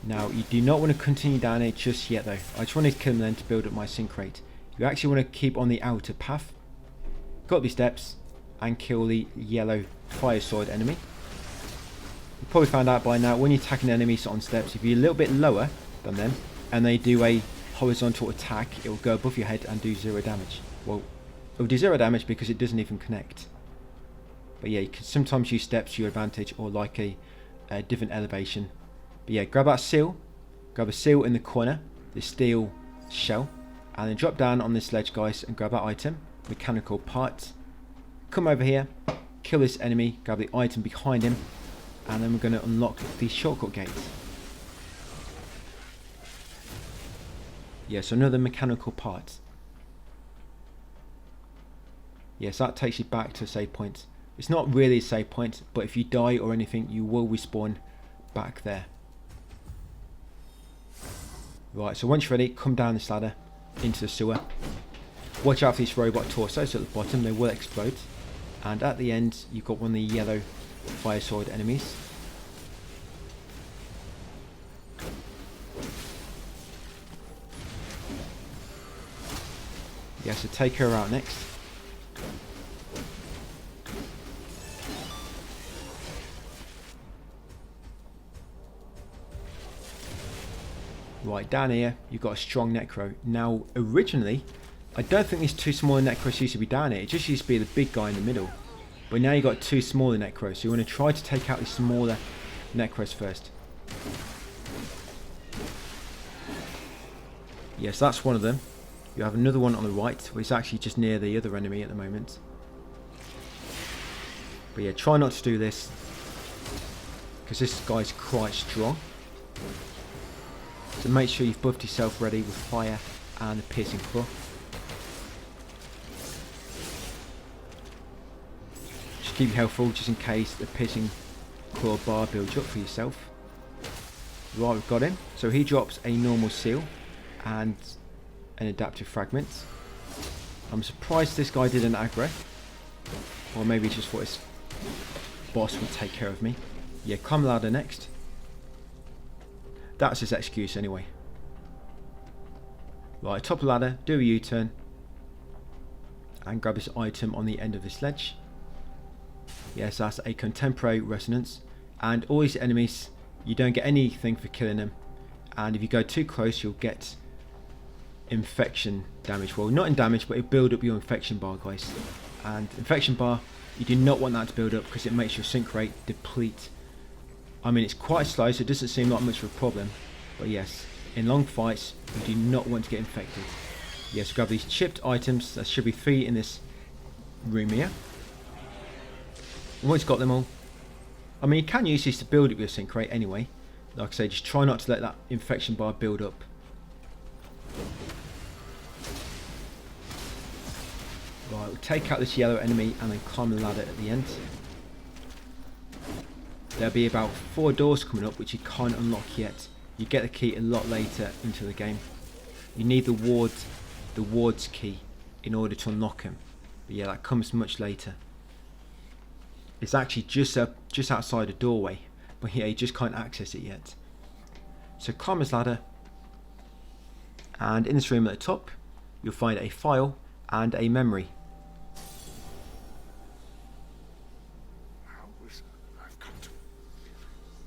Now you do not want to continue down here just yet though, I just want to kill them then to build up my sync rate. You actually want to keep on the outer path, go up these steps and kill the yellow fire sword enemy. You probably found out by now, when you're attacking enemies on steps, if you're a little bit lower than them and they do a horizontal attack, it will go above your head and do 0 damage. Well, it will do 0 damage because it doesn't even connect. But yeah, you can sometimes use steps to your advantage, or like a different elevation. But yeah, grab that seal, grab a seal in the corner, the steel shell, and then drop down on this ledge, guys, and grab that item, mechanical part. Come over here, kill this enemy, grab the item behind him, and then we're going to unlock the shortcut gate. Yes, another mechanical part. Yes, that takes you back to a save point. It's not really a save point, but if you die or anything, you will respawn back there. Right, so once you're ready, come down this ladder into the sewer. Watch out for these robot torsos at the bottom, they will explode. And at the end, you've got one of the yellow fire sword enemies. Yeah, so take her out next. Right, down here, you've got a strong necro. Now, originally, I don't think these two smaller necros used to be down here. It just used to be the big guy in the middle. But now you've got two smaller necros. So you want to try to take out the smaller necros first. Yes, that's one of them. You have another one on the right, which is actually just near the other enemy at the moment. But yeah, try not to do this, because this guy's quite strong. So make sure you've buffed yourself ready with fire and a piercing claw. Just keep your health full just in case the piercing claw bar builds up for yourself. Right, we've got him. So he drops a normal seal and an adaptive fragment. I'm surprised this guy did an aggro. Or maybe he just thought his boss would take care of me. Yeah, climb ladder next. That's his excuse anyway. Right, top of the ladder, do a U-turn, and grab this item on the end of this ledge. Yes, that's a contemporary resonance, and all these enemies, you don't get anything for killing them, and if you go too close you'll get infection damage. Well, not in damage, but it build up your infection bar, guys. And infection bar, you do not want that to build up because it makes your sync rate deplete. I mean, it's quite slow, so it doesn't seem like much of a problem, but yes, in long fights you do not want to get infected. Yes, grab these chipped items. There should be 3 in this room here. Once you've got them all, I mean, you can use these to build up your sync rate anyway. Like I say, just try not to let that infection bar build up. Right, we'll take out this yellow enemy and then climb the ladder at the end. There'll be about 4 doors coming up which you can't unlock yet. You get the key a lot later into the game. You need the ward's key in order to unlock them. But yeah, that comes much later. It's actually just outside a doorway, but yeah, you just can't access it yet. So climb this ladder, and in this room at the top you'll find a file and a memory.
I've got to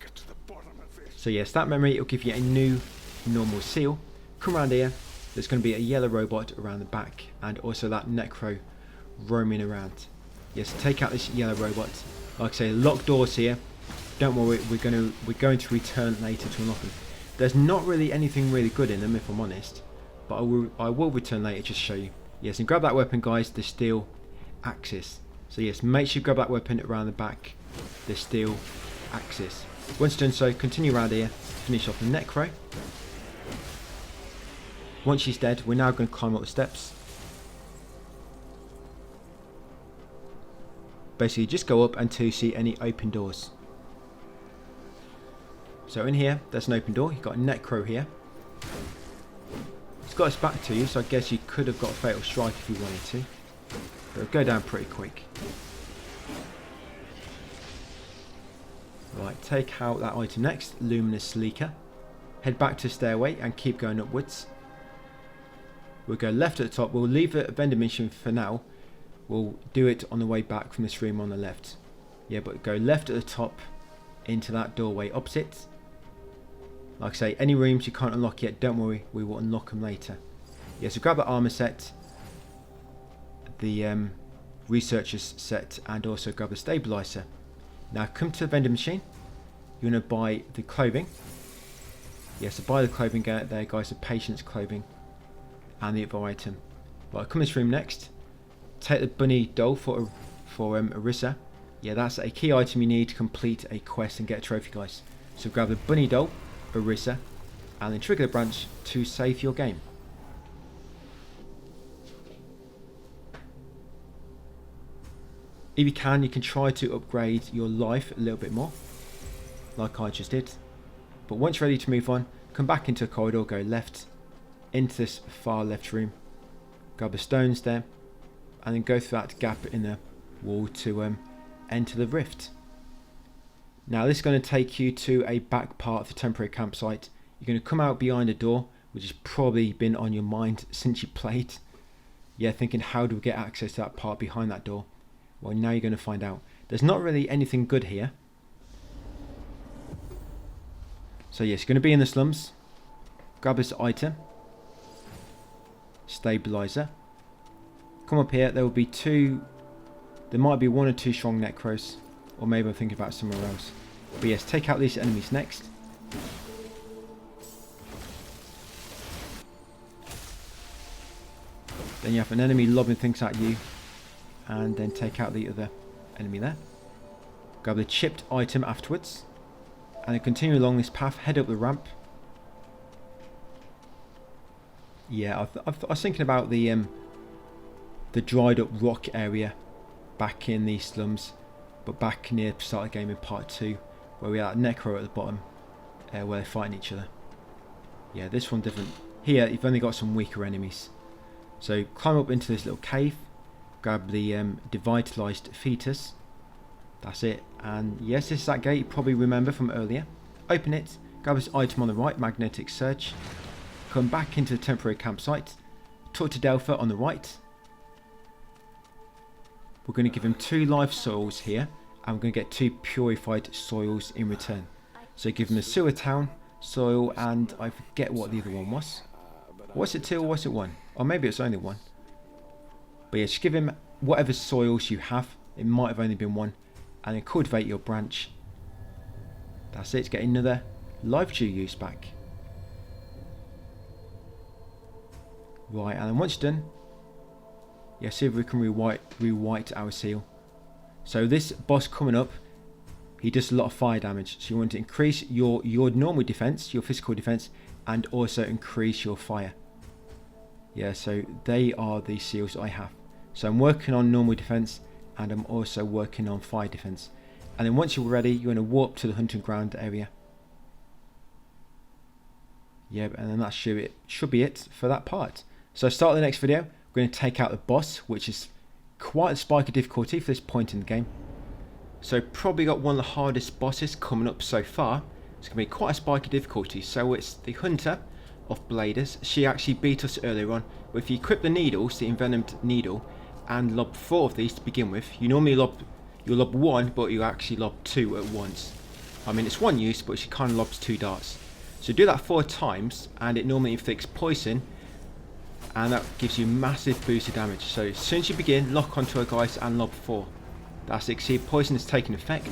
get to the bottom of this.
So yes, that memory, it'll give you a new normal seal. Come around here, there's going to be a yellow robot around the back, and also that necro roaming around. Yes, take out this yellow robot. Like I say, locked doors here. Don't worry, we're going to return later to unlock them. There's not really anything really good in them, if I'm honest, but I will return later just to show you. Yes, and grab that weapon, guys, the steel axis. So yes, make sure you grab that weapon around the back, the steel axis. Once done so, continue around here, finish off the necro. Once she's dead, we're now going to climb up the steps. Basically, just go up until you see any open doors. So in here, there's an open door. You've got a necro here. It's got its back to you, so I guess you could have got a fatal strike if you wanted to. But it'll go down pretty quick. Right, take out that item next, luminous leaker. Head back to the stairway and keep going upwards. We'll go left at the top. We'll leave the vending machine for now. We'll do it on the way back from this room on the left. Yeah, but go left at the top into that doorway opposite. Like I say, any rooms you can't unlock yet, don't worry, we will unlock them later. Yeah, so grab the armor set, the researcher's set, and also grab the stabilizer. Now come to the vending machine. You're going to buy the clothing. Yeah, so buy the clothing there, guys, the patient's clothing and the other item. Right, come to this room next. Take the bunny doll for Arissa. Yeah, that's a key item you need to complete a quest and get a trophy, guys. So grab the bunny doll, Arissa, and then trigger the branch to save your game. If you can try to upgrade your life a little bit more, like I just did. But once you're ready to move on, come back into the corridor, go left, into this far left room, grab the stones there, and then go through that gap in the wall to enter the rift. Now this is going to take you to a back part of the temporary campsite. You're going to come out behind a door, which has probably been on your mind since you played. Yeah, thinking how do we get access to that part behind that door? Well, now you're going to find out. There's not really anything good here. So yes, you're going to be in the slums. Grab this item. Stabilizer. Come up here, there will be there might be 1 or 2 strong necros, or maybe I'm thinking about somewhere else. But yes, take out these enemies next. Then you have an enemy lobbing things at you, and then take out the other enemy there. Grab the chipped item afterwards, and then continue along this path, head up the ramp. Yeah, I was thinking about the dried up rock area back in the slums, but back near the start of the game in part 2, where we had necro at the bottom, where they're fighting each other. Yeah, this one different. Here you've only got some weaker enemies. So climb up into this little cave, grab the devitalized fetus. That's it. And yes, this is that gate you probably remember from earlier. Open it, grab this item on the right, magnetic surge. come back into the temporary campsite, talk to Delpha on the right. We're going to give him 2 live soils here, and we're going to get 2 purified soils in return. So give him a sewer town soil, and I forget what the other one was. Was it 2 or was it 1? Or maybe it's only 1. But yeah, just give him whatever soils you have. It might have only been 1. And then cultivate your branch. That's it, to get another live dew use back. Right, and then once done, yeah, see if we can rewrite our seal. So this boss coming up, he does a lot of fire damage. So you want to increase your normal defense, your physical defense, and also increase your fire. Yeah, so they are the seals I have. So I'm working on normal defense, and I'm also working on fire defense. And then once you're ready, you're going to warp to the hunting ground area. Yeah, and then that should be it for that part. So start the next video. We're going to take out the boss, which is quite a spike of difficulty for this point in the game. So probably got one of the hardest bosses coming up so far. It's going to be quite a spike of difficulty. So it's the Hunter of Bladers. She actually beat us earlier on. But if you equip the needles, the envenomed needle, and lob 4 of these to begin with, you normally lob 1, but you actually lob 2 at once. I mean, it's 1 use, but she kind of lobs 2 darts. So do that 4 times, and it normally inflicts poison, and that gives you massive boost of damage. So as soon as you begin, lock onto her, guys, and lob 4. That's it. See, poison has taken effect,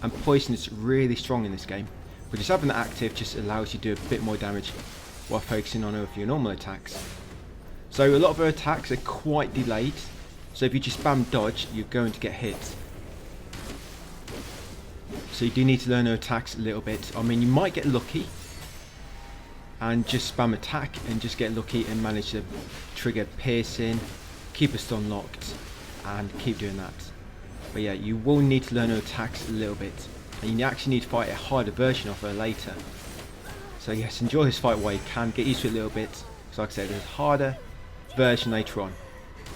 and poison is really strong in this game. But just having that active just allows you to do a bit more damage while focusing on her with your normal attacks. So a lot of her attacks are quite delayed. So if you just spam dodge, you're going to get hit. So you do need to learn her attacks a little bit. I mean, you might get lucky and just spam attack and just get lucky and manage to trigger piercing, keep a stun locked, and keep doing that. But yeah, you will need to learn her attacks a little bit, and you actually need to fight a harder version of her later. So yes, enjoy this fight while you can, get used to it a little bit. So like I said, there's a harder version later on.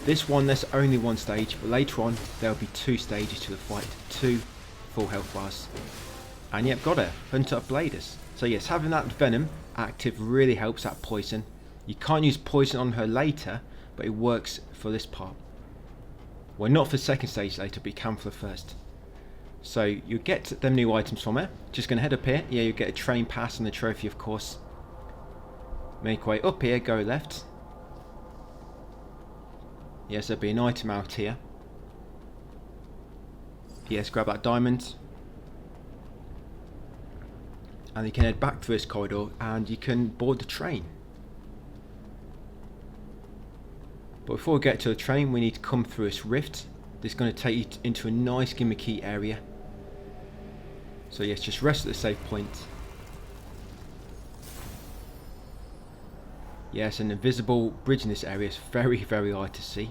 This one, there's only 1 stage, but later on there'll be 2 stages to the fight, 2 full health bars. And yep, got her, Hunter of Bladers. So yes, having that venom active really helps that poison. You can't use poison on her later, but it works for this part. Well, not for the second stage later, but you can for the first. So you get them new items from her. Just going to head up here. Yeah, you get a train pass and the trophy, of course. Make way up here, go left. Yes, there'll be an item out here. Yes, grab that diamond. And you can head back through this corridor and you can board the train. But before we get to the train, we need to come through this rift. This is going to take you into a nice gimmicky area. So yes, just rest at the safe point. Yes, an invisible bridge in this area is very, very hard to see.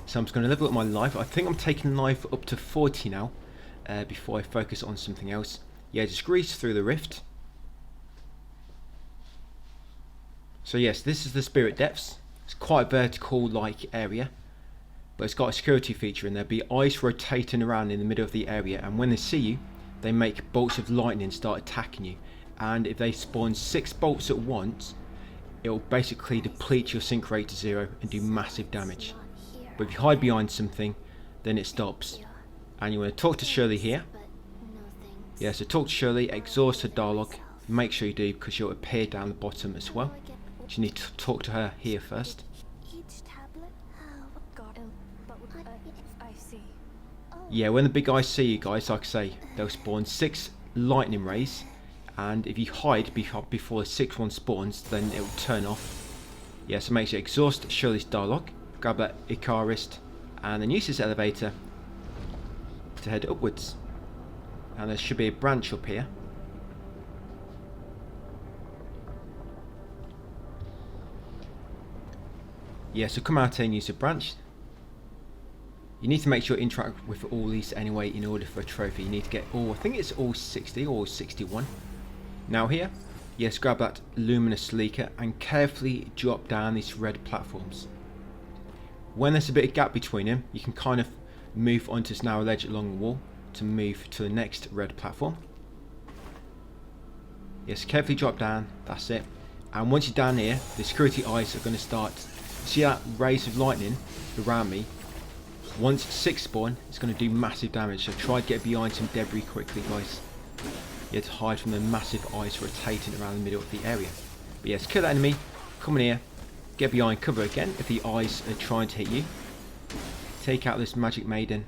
So I'm just going to level up my life. I think I'm taking life up to 40 now, before I focus on something else. Yeah, just grease through the rift. So yes, this is the Spirit Depths. It's quite a vertical-like area, but it's got a security feature, and there'll be ice rotating around in the middle of the area, and when they see you, they make bolts of lightning start attacking you. And if they spawn 6 bolts at once, it will basically deplete your sync rate to 0 and do massive damage. But if you hide behind something, then it stops. And you want to talk to Shirley here. Yeah, so talk to Shirley, exhaust her dialogue. Make sure you do, because she'll appear down the bottom as well. You need to talk to her here first. Yeah, when the big guys see you guys, like I say, they'll spawn 6 lightning rays. And if you hide before the 6th one spawns, then it will turn off. Yeah, so make sure you exhaust Shirley's dialogue. Grab that Icarist, and then use this elevator to head upwards. And there should be a branch up here. Yeah, so come out here and use the branch. You need to make sure you interact with all these anyway in order for a trophy. You need to get all, I think it's all 60 or 61. Now here, yes, grab that luminous leaker and carefully drop down these red platforms. When there's a bit of gap between them, you can kind of move onto this narrow ledge along the wall to move to the next red platform. Yes, carefully drop down, that's it. And once you're down here, the security eyes are going to start. See that rays of lightning around me? Once 6 spawn, it's going to do massive damage. So try to get behind some debris quickly, guys. You have to hide from the massive eyes rotating around the middle of the area. But yes, kill that enemy. Come in here. Get behind cover again if the eyes are trying to hit you. Take out this magic maiden.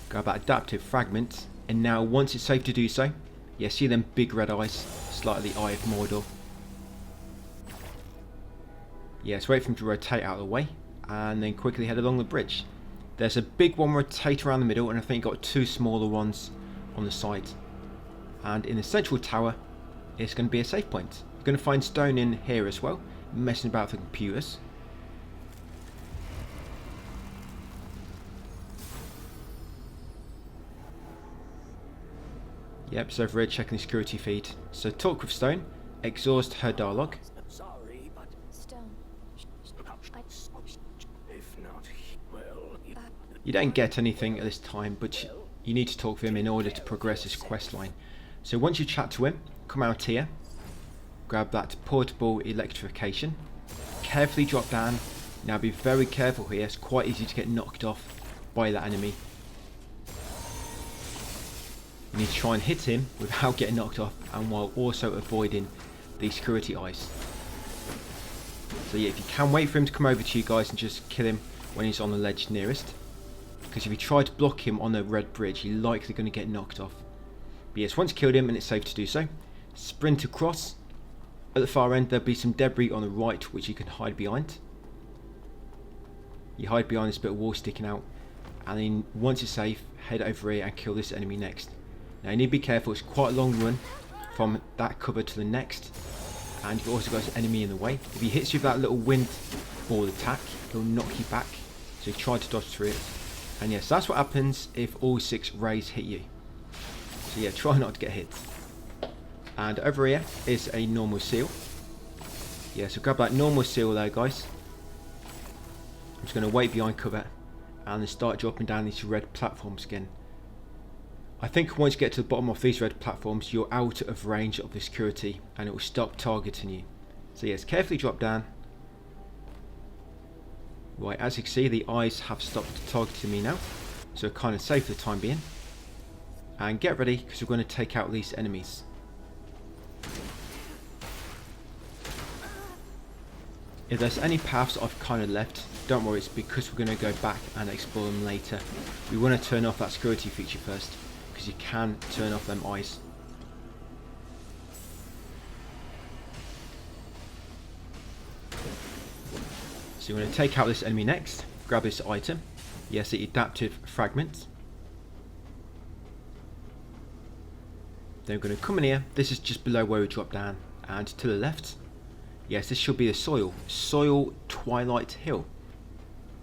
Grab that adaptive fragment. And now once it's safe to do so, yeah, see them big red eyes. It's like the Eye of Mordor. Yes, wait for them to rotate out of the way. And then quickly head along the bridge. There's a big one rotate around the middle, and I think got 2 smaller ones on the side. And in the central tower, it's going to be a safe point. You're going to find stone in here as well, messing about with the computers. Yep, so over here checking the security feed. So talk with Stone, exhaust her dialogue.
Sorry, but
Stone.
if not, well,
You don't get anything at this time, but you need to talk with him in order to progress this quest line. So once you chat to him, come out here, grab that portable electrification, carefully drop down. Now be very careful here, it's quite easy to get knocked off by that enemy. You need to try and hit him without getting knocked off, and while also avoiding the security eyes. So yeah, if you can, wait for him to come over to you guys and just kill him when he's on the ledge nearest. Because if you try to block him on the red bridge, you're likely going to get knocked off. But yes, once you killed him and it's safe to do so, sprint across. At the far end there'll be some debris on the right which you can hide behind. You hide behind this bit of wall sticking out, and then once you're safe, head over here and kill this enemy next. Now you need to be careful, it's quite a long run from that cover to the next, and you've also got this enemy in the way. If he hits you with that little wind ball attack, he'll knock you back, so you try to dodge through it. And yes, that's what happens if all 6 rays hit you. So yeah, try not to get hit. And over here is a normal seal. Yeah, so grab that normal seal there, guys. I'm just going to wait behind cover and then start dropping down these red platforms again. I think once you get to the bottom of these red platforms, you're out of range of the security and it will stop targeting you. So yes, carefully drop down. Right, as you can see, the eyes have stopped targeting me now, so kind of safe for the time being. And get ready, because we're going to take out these enemies. If there's any paths I've kind of left, don't worry, it's because we're going to go back and explore them later. We want to turn off that security feature first, because you can turn off them eyes. So you're going to take out this enemy next, grab this item, yes, the adaptive fragment. Then we're going to come in here, this is just below where we drop down, and to the left, yes, this should be the soil Twilight Hill.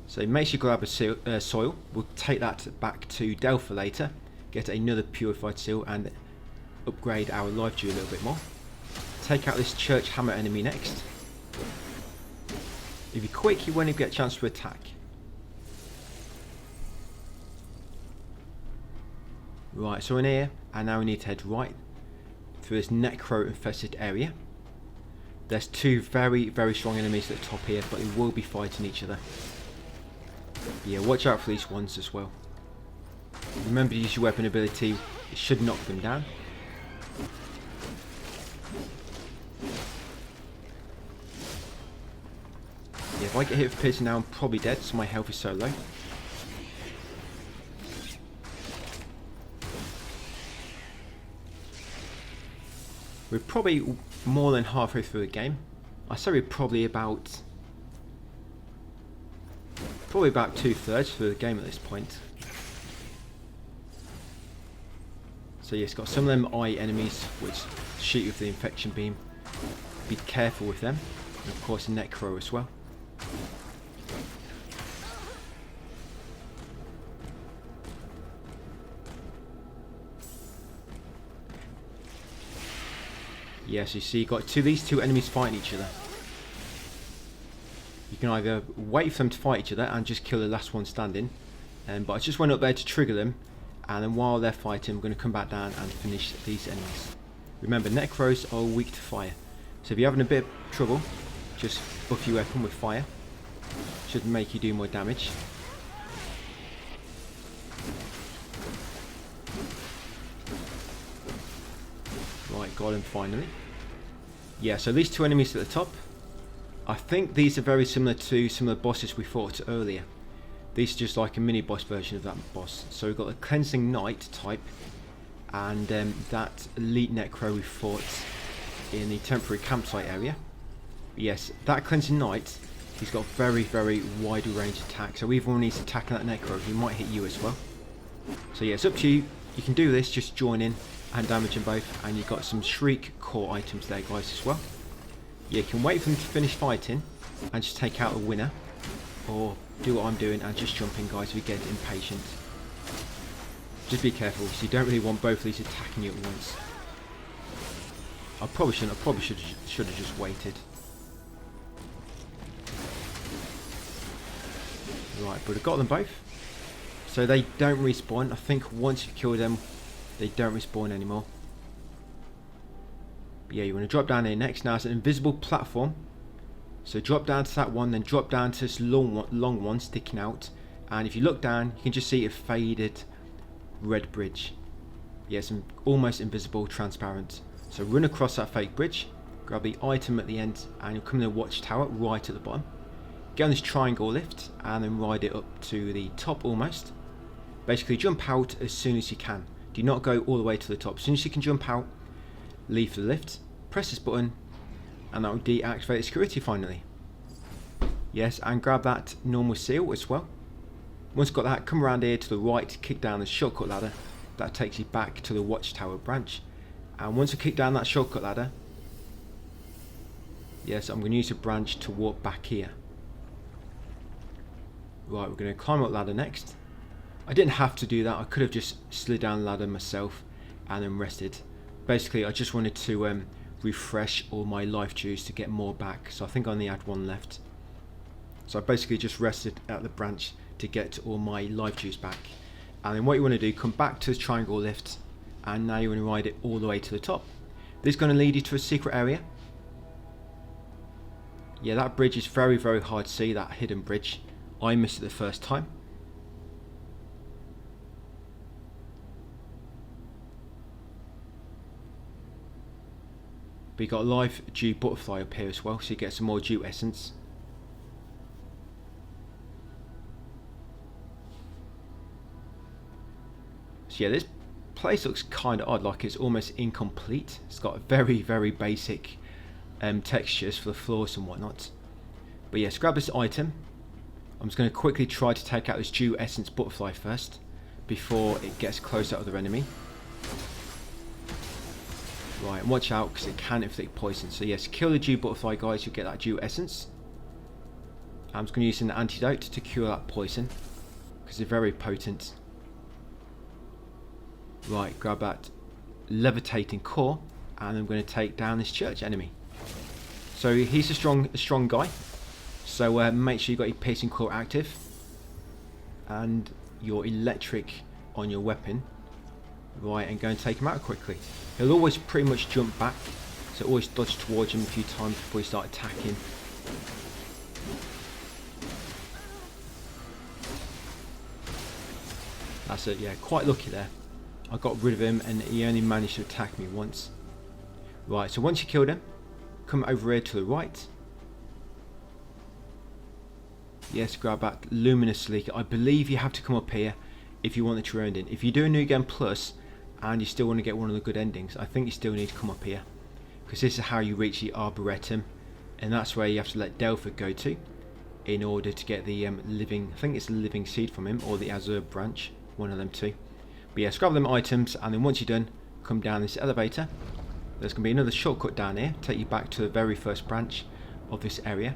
So make sure you grab a soil, we'll take that back to Dela later, get another purified seal and upgrade our life dew a little bit more. Take out this church hammer enemy next. If you're quick, you won't even get a chance to attack. Right, so in here, and now we need to head right through this necro infested area. There's 2 very, very strong enemies at the top here, but they will be fighting each other. Yeah, watch out for these ones as well. Remember to use your weapon ability, it should knock them down. Yeah, if I get hit with piercing now, I'm probably dead, so my health is so low. We're probably more than halfway through the game. I say we're probably about 2/3 through the game at this point. So yeah, it's got some of them eye enemies which shoot you with the infection beam. Be careful with them. And of course a necro as well. Yes, you see, you've got these two enemies fighting each other. You can either wait for them to fight each other and just kill the last one standing, but I just went up there to trigger them, and then while they're fighting, I'm going to come back down and finish these enemies. Remember, necros are weak to fire, So if you're having a bit of trouble, just buff your weapon with fire. Should make you do more damage. Right, got him finally. Yeah, so these two enemies at the top. I think these are very similar to some of the bosses we fought earlier. These are just like a mini boss version of that boss. So we've got the Cleansing Knight type, and that Elite Necro we fought in the temporary campsite area. Yes, that Cleansing Knight, he's got very, very wide range attack. So even when he's attacking that Necro, he might hit you as well. So yeah, it's up to you. You can do this, just join in and damage them both. And you've got some Shriek core items there, guys, as well. You can wait for them to finish fighting and just take out the winner, or do what I'm doing and just jump in, guys, if you get impatient. Just be careful, so you don't really want both of these attacking you at once. I probably shouldn't. I probably should have just waited. Right, but I got them both. So they don't respawn. I think once you've killed them, they don't respawn anymore. But yeah, you want to drop down here next. Now it's an invisible platform. So drop down to that one, then drop down to this long one sticking out. And if you look down, you can just see a faded red bridge. Yeah, it's almost invisible, transparent. So run across that fake bridge, grab the item at the end, and you'll come in the watchtower right at the bottom. Get on this triangle lift, and then ride it up to the top almost. Basically jump out as soon as you can. Do not go all the way to the top. As soon as you can jump out, leave the lift, press this button, and that will deactivate the security finally. Yes, and grab that normal seal as well. Once you've got that, come around here to the right, kick down the shortcut ladder. That takes you back to the watchtower branch. And once you kick down that shortcut ladder, yes, I'm going to use a branch to walk back here. Right, we're going to climb up ladder next. I didn't have to do that. I could have just slid down the ladder myself and then rested. Basically, I just wanted to refresh all my life juice to get more back. So I think I only had one left. So I basically just rested at the branch to get all my life juice back. And then what you want to do, come back to the triangle lift, and now you want to ride it all the way to the top. This is going to lead you to a secret area. Yeah, that bridge is very, very hard to see, that hidden bridge. I missed it the first time. But you got a live dew butterfly up here as well, so you get some more dew essence. So yeah, this place looks kind of odd, like it's almost incomplete. It's got very, very basic textures for the floors and whatnot. But yes, grab this item. I'm just going to quickly try to take out this dew essence butterfly first, before it gets close to other enemy. Right, and watch out because it can inflict poison. So yes, kill the dew butterfly, guys, you'll get that dew essence. I'm just going to use an antidote to cure that poison, because they're very potent. Right, grab that levitating core, and I'm going to take down this church enemy. So he's a strong guy. So make sure you got your piercing core active, and your electric on your weapon. Right, and go and take him out quickly. He'll always pretty much jump back, so always dodge towards him a few times before you start attacking. That's it, yeah, quite lucky there. I got rid of him and he only managed to attack me once. Right, so once you killed him, come over here to the right. Yes, grab that luminous leak. I believe you have to come up here if you want the true ending. If you do a New Game Plus and you still want to get one of the good endings, I think you still need to come up here, because this is how you reach the Arboretum, and that's where you have to let Delphi go to in order to get the living, I think it's the living seed from him, or the Azure branch, one of them two. But yeah, grab them items, and then once you're done, come down this elevator. There's going to be another shortcut down here, take you back to the very first branch of this area.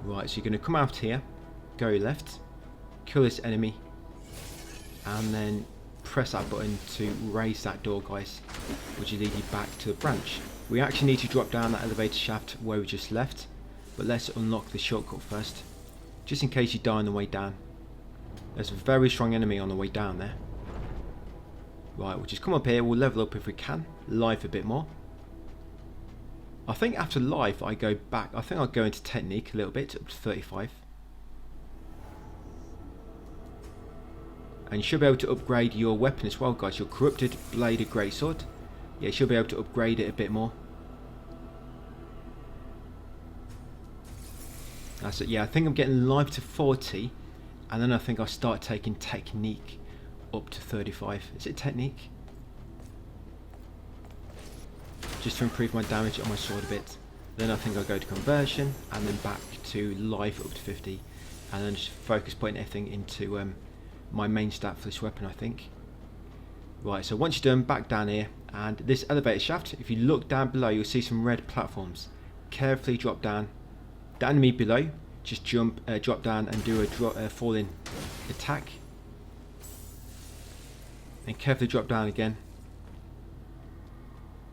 Right, so you're going to come out here, go left, kill this enemy, and then press that button to raise that door, guys, which will lead you back to the branch. We actually need to drop down that elevator shaft where we just left, but let's unlock the shortcut first, just in case you die on the way down. There's a very strong enemy on the way down there. Right, we'll just come up here, we'll level up if we can, life a bit more. I think after life I go back, I think I'll go into technique a little bit, up to 35. And you should be able to upgrade your weapon as well, guys. Your corrupted bladed greatsword. Yeah, you should be able to upgrade it a bit more. That's it. Yeah, I think I'm getting life to 40, and then I think I'll start taking technique up to 35. Is it technique? Just to improve my damage on my sword a bit. Then I think I'll go to conversion, and then back to life up to 50, and then just focus putting everything into my main stat for this weapon, I think. Right, so once you're done, back down here, and this elevator shaft, if you look down below, you'll see some red platforms. Carefully drop down. The enemy below, just jump, drop down and do a falling attack. And carefully drop down again.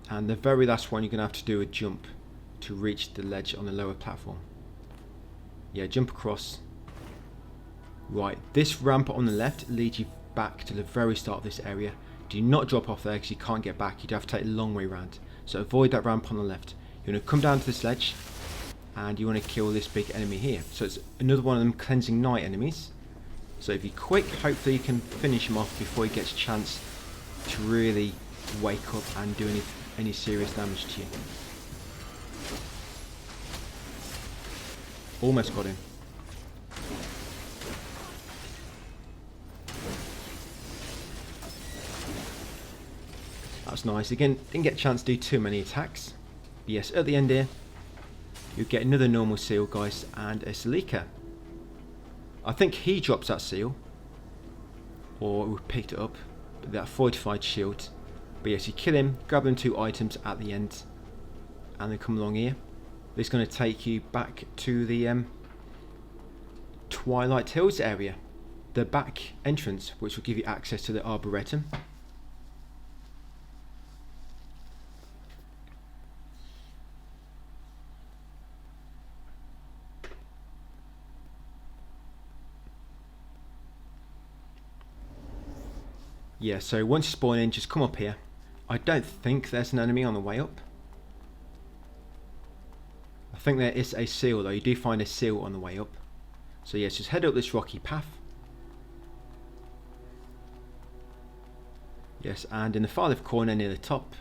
And the very last one, you're going to have to do a jump to reach the ledge on the lower platform. Yeah, jump across. Right, this ramp on the left leads you back to the very start of this area. Do not drop off there because you can't get back. You'd have to take a long way around. So avoid that ramp on the left. You're going to come down to this ledge and you want to kill this big enemy here. So it's another one of them cleansing night enemies. So if you're quick, hopefully you can finish him off before he gets a chance to really wake up and do any serious damage to you. Almost got him. That's nice. Again, didn't get a chance to do too many attacks. But yes, at the end here, you get another normal seal, guys, and a Salika. I think he drops that seal, or we picked it up, that fortified shield. But yes, you kill him, grab them 2 items at the end, and then come along here. This is going to take you back to the Twilight Hills area, the back entrance, which will give you access to the Arboretum. Yeah, so once you spawn in, just come up here. I don't think there's an enemy on the way up. I think there is a seal though. You do find a seal on the way up. So yes, just head up this rocky path. Yes, and in the far left corner near the top,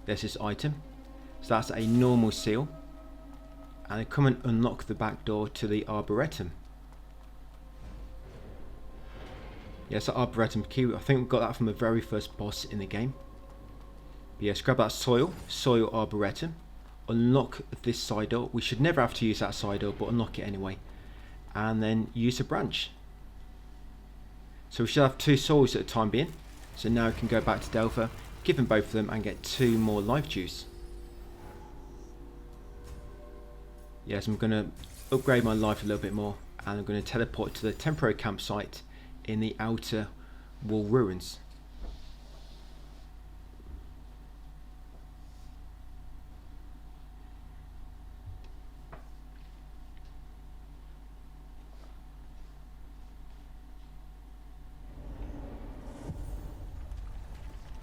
there's this item. So that's a normal seal. And then come and unlock the back door to the Arboretum. Yes, that Arboretum key, I think we got that from the very first boss in the game. But yes, grab that soil Arboretum. Unlock this side door. We should never have to use that side door, but unlock it anyway. And then use a branch. So we should have 2 souls at the time being. So now we can go back to Dela, give them both of them and get 2 more life juice. Yes, I'm going to upgrade my life a little bit more. And I'm going to teleport to the temporary campsite in the outer wall ruins.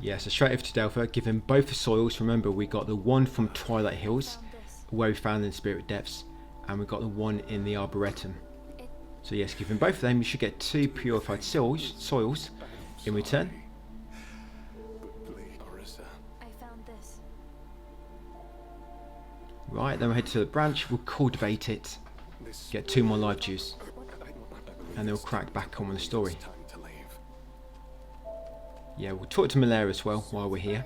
Yeah, so straight over to Dela, give him both the soils. Remember, we got the one from Twilight Hills, where we found in the Spirit Depths, and we got the one in the Arboretum. So yes, give him both of them. You should get 2 purified soils in return.
I found this.
Right, then we'll head to the branch. We'll cultivate it, get 2 more life juice, and then we'll crack back on with the story. Yeah, we'll talk to Malaria as well while we're here.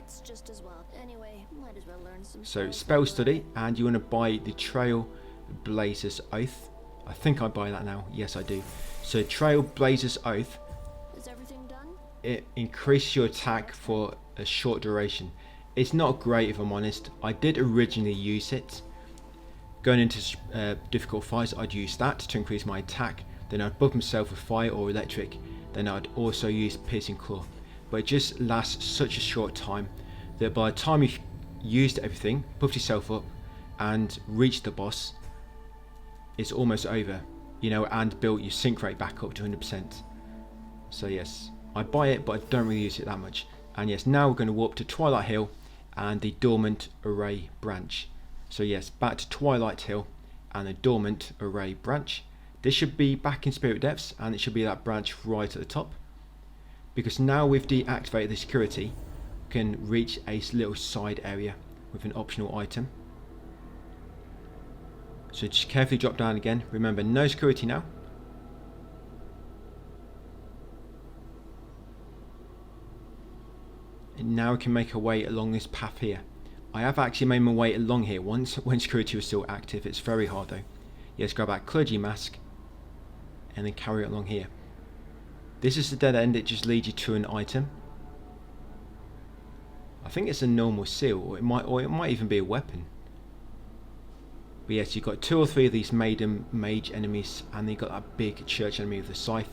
So spell study, and you want to buy the Trailblazer's Oath. I think I buy that now. Yes, I do. So Trailblazer's Oath.
Is everything done?
It increases your attack for a short duration. It's not great if I'm honest. I did originally use it. Going into difficult fights, I'd use that to increase my attack. Then I'd buff myself with fire or electric. Then I'd also use piercing claw. But it just lasts such a short time that by the time you've used everything, buffed yourself up, and reached the boss, it's almost over, you know, and built your sync rate back up to 100%. So yes, I buy it, but I don't really use it that much. And yes, now we're going to warp to Twilight Hill and the Dormant Array branch. So yes, back to Twilight Hill and the Dormant Array branch. This should be back in Spirit Depths, and it should be that branch right at the top. Because now we've deactivated the security, we can reach a little side area with an optional item. So just carefully drop down again. Remember, no security now. And now we can make our way along this path here. I have actually made my way along here once when security was still active. It's very hard though. Yes, grab that clergy mask and then carry it along here. This is the dead end. It just leads you to an item. I think it's a normal seal, or it might even be a weapon. But yes, you've got 2 or 3 of these maiden mage enemies, and then you've got that big church enemy with the scythe.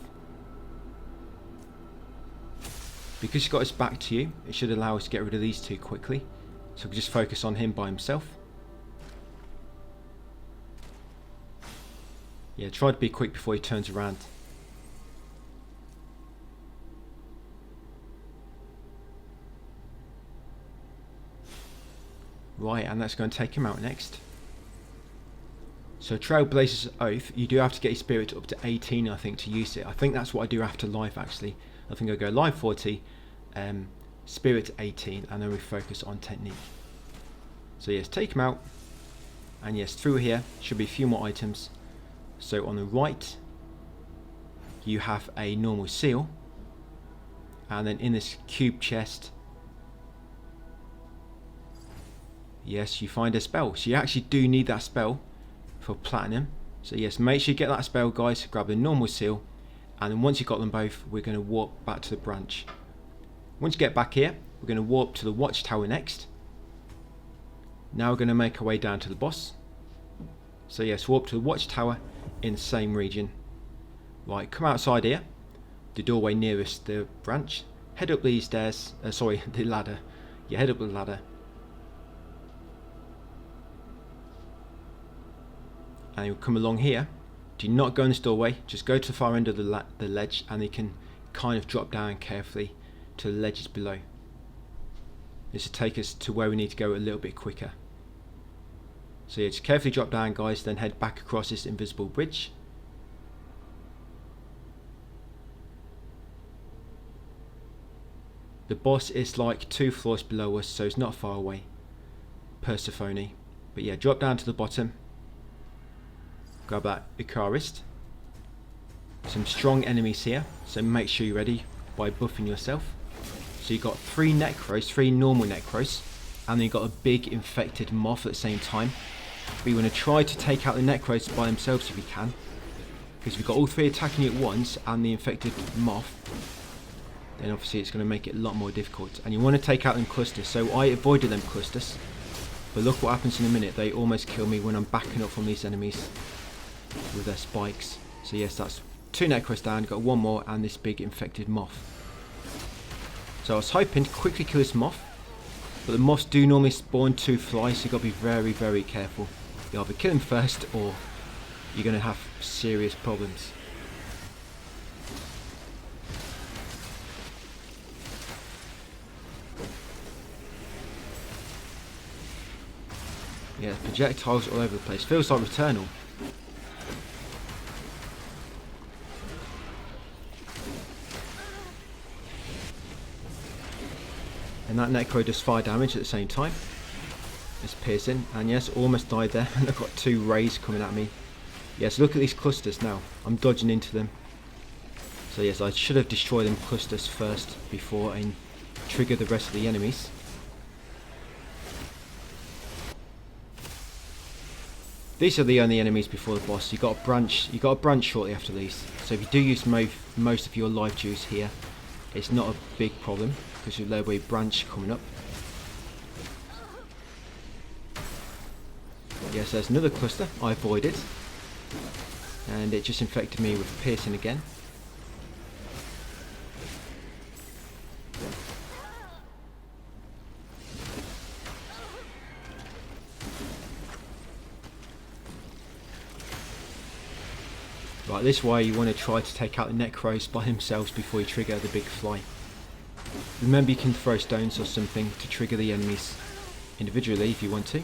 Because he's got his back to you, it should allow us to get rid of these 2 quickly. So we can just focus on him by himself. Yeah, try to be quick before he turns around. Right, and that's going to take him out next. So Trailblazer's Oath, you do have to get your spirit up to 18, I think, to use it. I think that's what I do after life, actually. I think I go life 40, spirit 18, and then we focus on technique. So yes, take him out, and yes, through here should be a few more items. So on the right, you have a normal seal, and then in this cube chest, yes, you find a spell. So you actually do need that spell for platinum. So yes, make sure you get that spell, guys. Grab the normal seal, and then once you've got them both, we're going to warp back to the branch. Once you get back here, we're going to warp to the watchtower next. Now we're going to make our way down to the boss. So yes, warp to the watchtower in the same region. Right, come outside here, the doorway nearest the branch. Head up these stairs, the ladder. Yeah, head up the ladder. And you'll come along here. Do not go in this doorway, just go to the far end of the ledge, and you can kind of drop down carefully to the ledges below. This will take us to where we need to go a little bit quicker. So yeah, just carefully drop down, guys, then head back across this invisible bridge. The boss is like 2 floors below us, so it's not far away. Persephone. But yeah, drop down to the bottom. Grab that Icarist. Some strong enemies here, so make sure you're ready by buffing yourself. So you've got 3 Necros, 3 normal Necros, and then you've got a big infected moth at the same time. But you want to try to take out the Necros by themselves if you can, because if you've got all 3 attacking you at once and the infected moth, then obviously it's going to make it a lot more difficult. And you want to take out them clusters, so I avoided them clusters. But look what happens in a minute, they almost kill me when I'm backing up from these enemies with their spikes. So yes, that's 2 Necros down, got 1 more, and this big infected moth. So I was hoping to quickly kill this moth, but the moths do normally spawn 2 flies, so you've got to be very, very careful. You either kill them first, or you're going to have serious problems. Yeah, projectiles all over the place. Feels like Returnal. And that Necro does fire damage at the same time. It's piercing, and yes, almost died there. And I've got 2 rays coming at me. Yes, look at these clusters now. I'm dodging into them. So yes, I should have destroyed them clusters first before I trigger the rest of the enemies. These are the only enemies before the boss. You got a branch shortly after these. So if you do use most of your life juice here, it's not a big problem, because there'll be a branch coming up. Yes, there's another cluster I avoided, and it just infected me with piercing again. Right, this way you want to try to take out the Necros by themselves before you trigger the big fly. Remember, you can throw stones or something to trigger the enemies individually if you want to.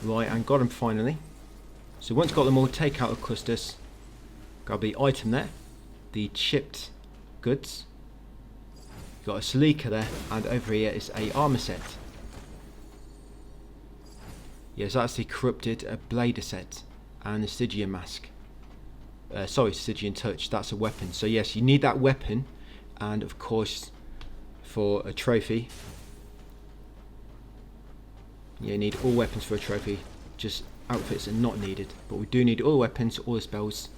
Right, and got them finally. So once got them all, take out the clusters. Got the item there, the chipped goods. Got a Salika there, and over here is a armor set. Yes, that's the corrupted blader set and the Stygian mask. Sorry, Stygian touch. That's a weapon. So yes, you need that weapon, and of course, for a trophy, you need all weapons for a trophy. Just outfits are not needed, but we do need all weapons, all the spells,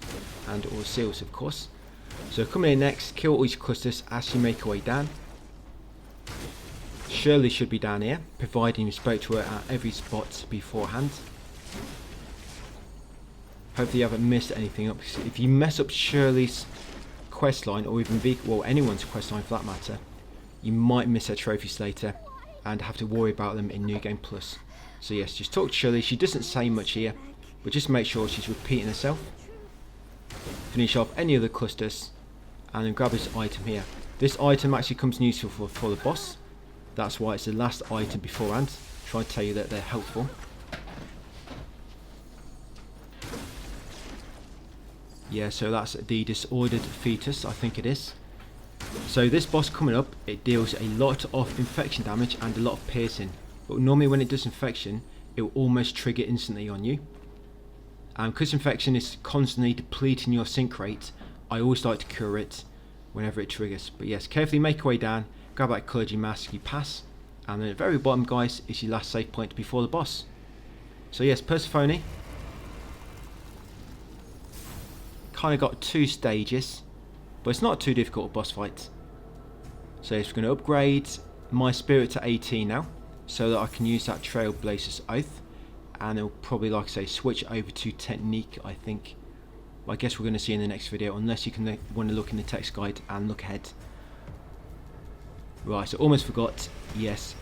and all the seals, of course. So coming in next, kill all these clusters as you make your way down. Shirley should be down here, providing you spoke to her at every spot beforehand. Hopefully you haven't missed anything up. If you mess up Shirley's questline, or even anyone's questline for that matter, you might miss her trophies later and have to worry about them in New Game Plus. So yes, just talk to Shirley. She doesn't say much here, but just make sure she's repeating herself. Finish off any other clusters, and then grab this item here. This item actually comes in useful for the boss. That's why it's the last item beforehand. Try to tell you that they're helpful. Yeah, so that's the disordered fetus, I think it is. So this boss coming up, it deals a lot of infection damage and a lot of piercing. But normally when it does infection, it will almost trigger instantly on you. And because infection is constantly depleting your sync rate, I always like to cure it whenever it triggers. But yes, carefully make your way down, grab that clergy mask, you pass, and then at the very bottom, guys, is your last save point before the boss. So yes, Persephone kind of got 2 stages, but it's not too difficult a boss fight. So it's going to upgrade my spirit to 18 now, so that I can use that Trailblazer's Oath, and it'll probably, like I say, switch over to Technique, I think. I guess we're going to see in the next video, unless you can want to look in the text guide and look ahead. Right, so almost forgot, yes,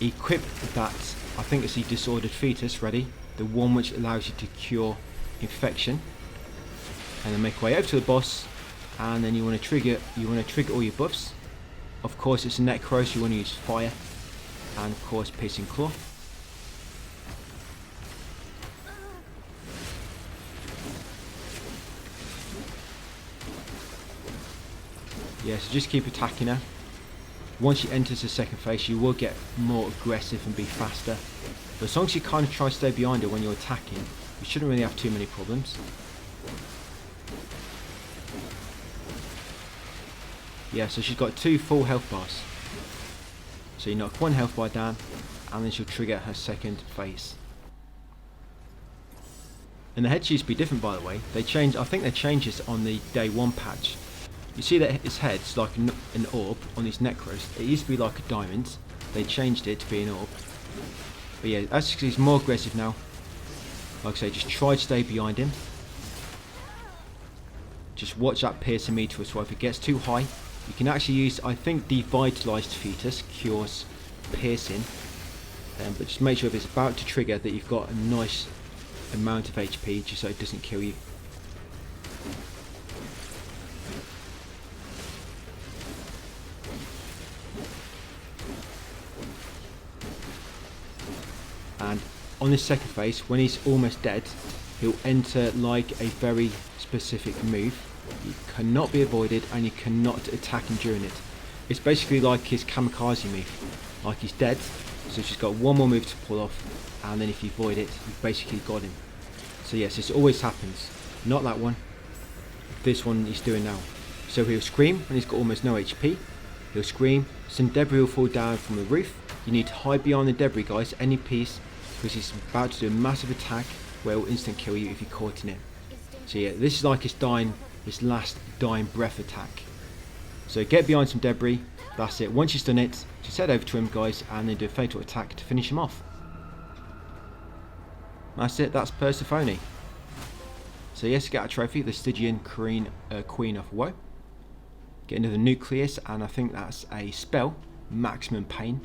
equip that, I think it's the Disordered Fetus, ready, the one which allows you to cure infection, and then make your way over to the boss, and then you want to trigger all your buffs. Of course, it's a Necro, so you want to use fire, and of course Piercing Claw. Yeah, so just keep attacking her. Once she enters the second phase, you will get more aggressive and be faster. But as long as you kind of try to stay behind her when you're attacking, you shouldn't really have too many problems. Yeah, so she's got 2 full health bars. So you knock 1 health bar down, and then she'll trigger her second phase. And the head used to be different, by the way. They changed. I think they changed this on the day 1 patch. You see that his head's like an orb on these Necros. It used to be like a diamond. They changed it to be an orb. But yeah, as he's more aggressive now, like I say, just try to stay behind him. Just watch that piercing meter as well. If it gets too high, you can actually use, I think, Devitalized Fetus cures piercing. But just make sure if it's about to trigger that you've got a nice amount of HP, just so it doesn't kill you. And on this second phase, when he's almost dead, he'll enter like a very specific move. You cannot be avoided, and you cannot attack him during it. It's basically like his kamikaze move. Like he's dead, so she's got one more move to pull off, and then if you avoid it, you've basically got him. So yes, this always happens. Not that one. This one he's doing now. So he'll scream when he's got almost no HP. He'll scream, some debris will fall down from the roof. You need to hide behind the debris, guys, any piece, because he's about to do a massive attack where it will instant kill you if you're caught in it. So yeah, this is like his last dying breath attack. So get behind some debris, that's it. Once you've done it, just head over to him, guys, and then do a fatal attack to finish him off. That's it, that's Persephone. So yes, get a trophy, the Stygian Queen of Woe. Get another Nucleus, and I think that's a spell, Maximum Pain.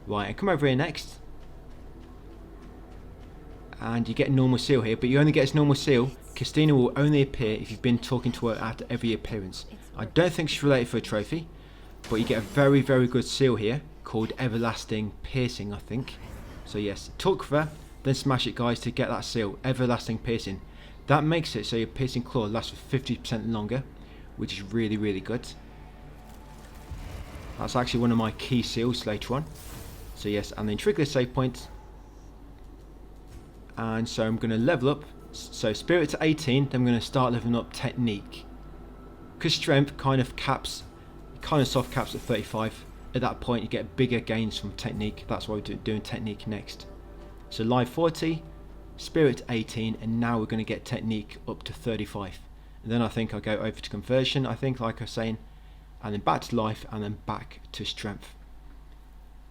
Right, and come over here next. and you get normal seal here, but you only get its normal seal. Christina will only appear if you've been talking to her at every appearance. I don't think she's related for a trophy, but you get a very, very good seal here called Everlasting Piercing, I think. So yes, talk with her, then smash it, guys, to get that seal, Everlasting Piercing. That makes it so your piercing claw lasts for 50% longer, which is really, really good. That's actually one of my key seals later on. So yes, and then trigger the save point. And so I'm going to level up. So Spirit to 18, then I'm going to start leveling up Technique. Because Strength kind of soft caps at 35. At that point you get bigger gains from Technique. That's why we're doing Technique next. So Life 40, Spirit 18, and now we're going to get Technique up to 35. And then I think I'll go over to Conversion, I think, like I was saying. And then back to Life, and then back to Strength.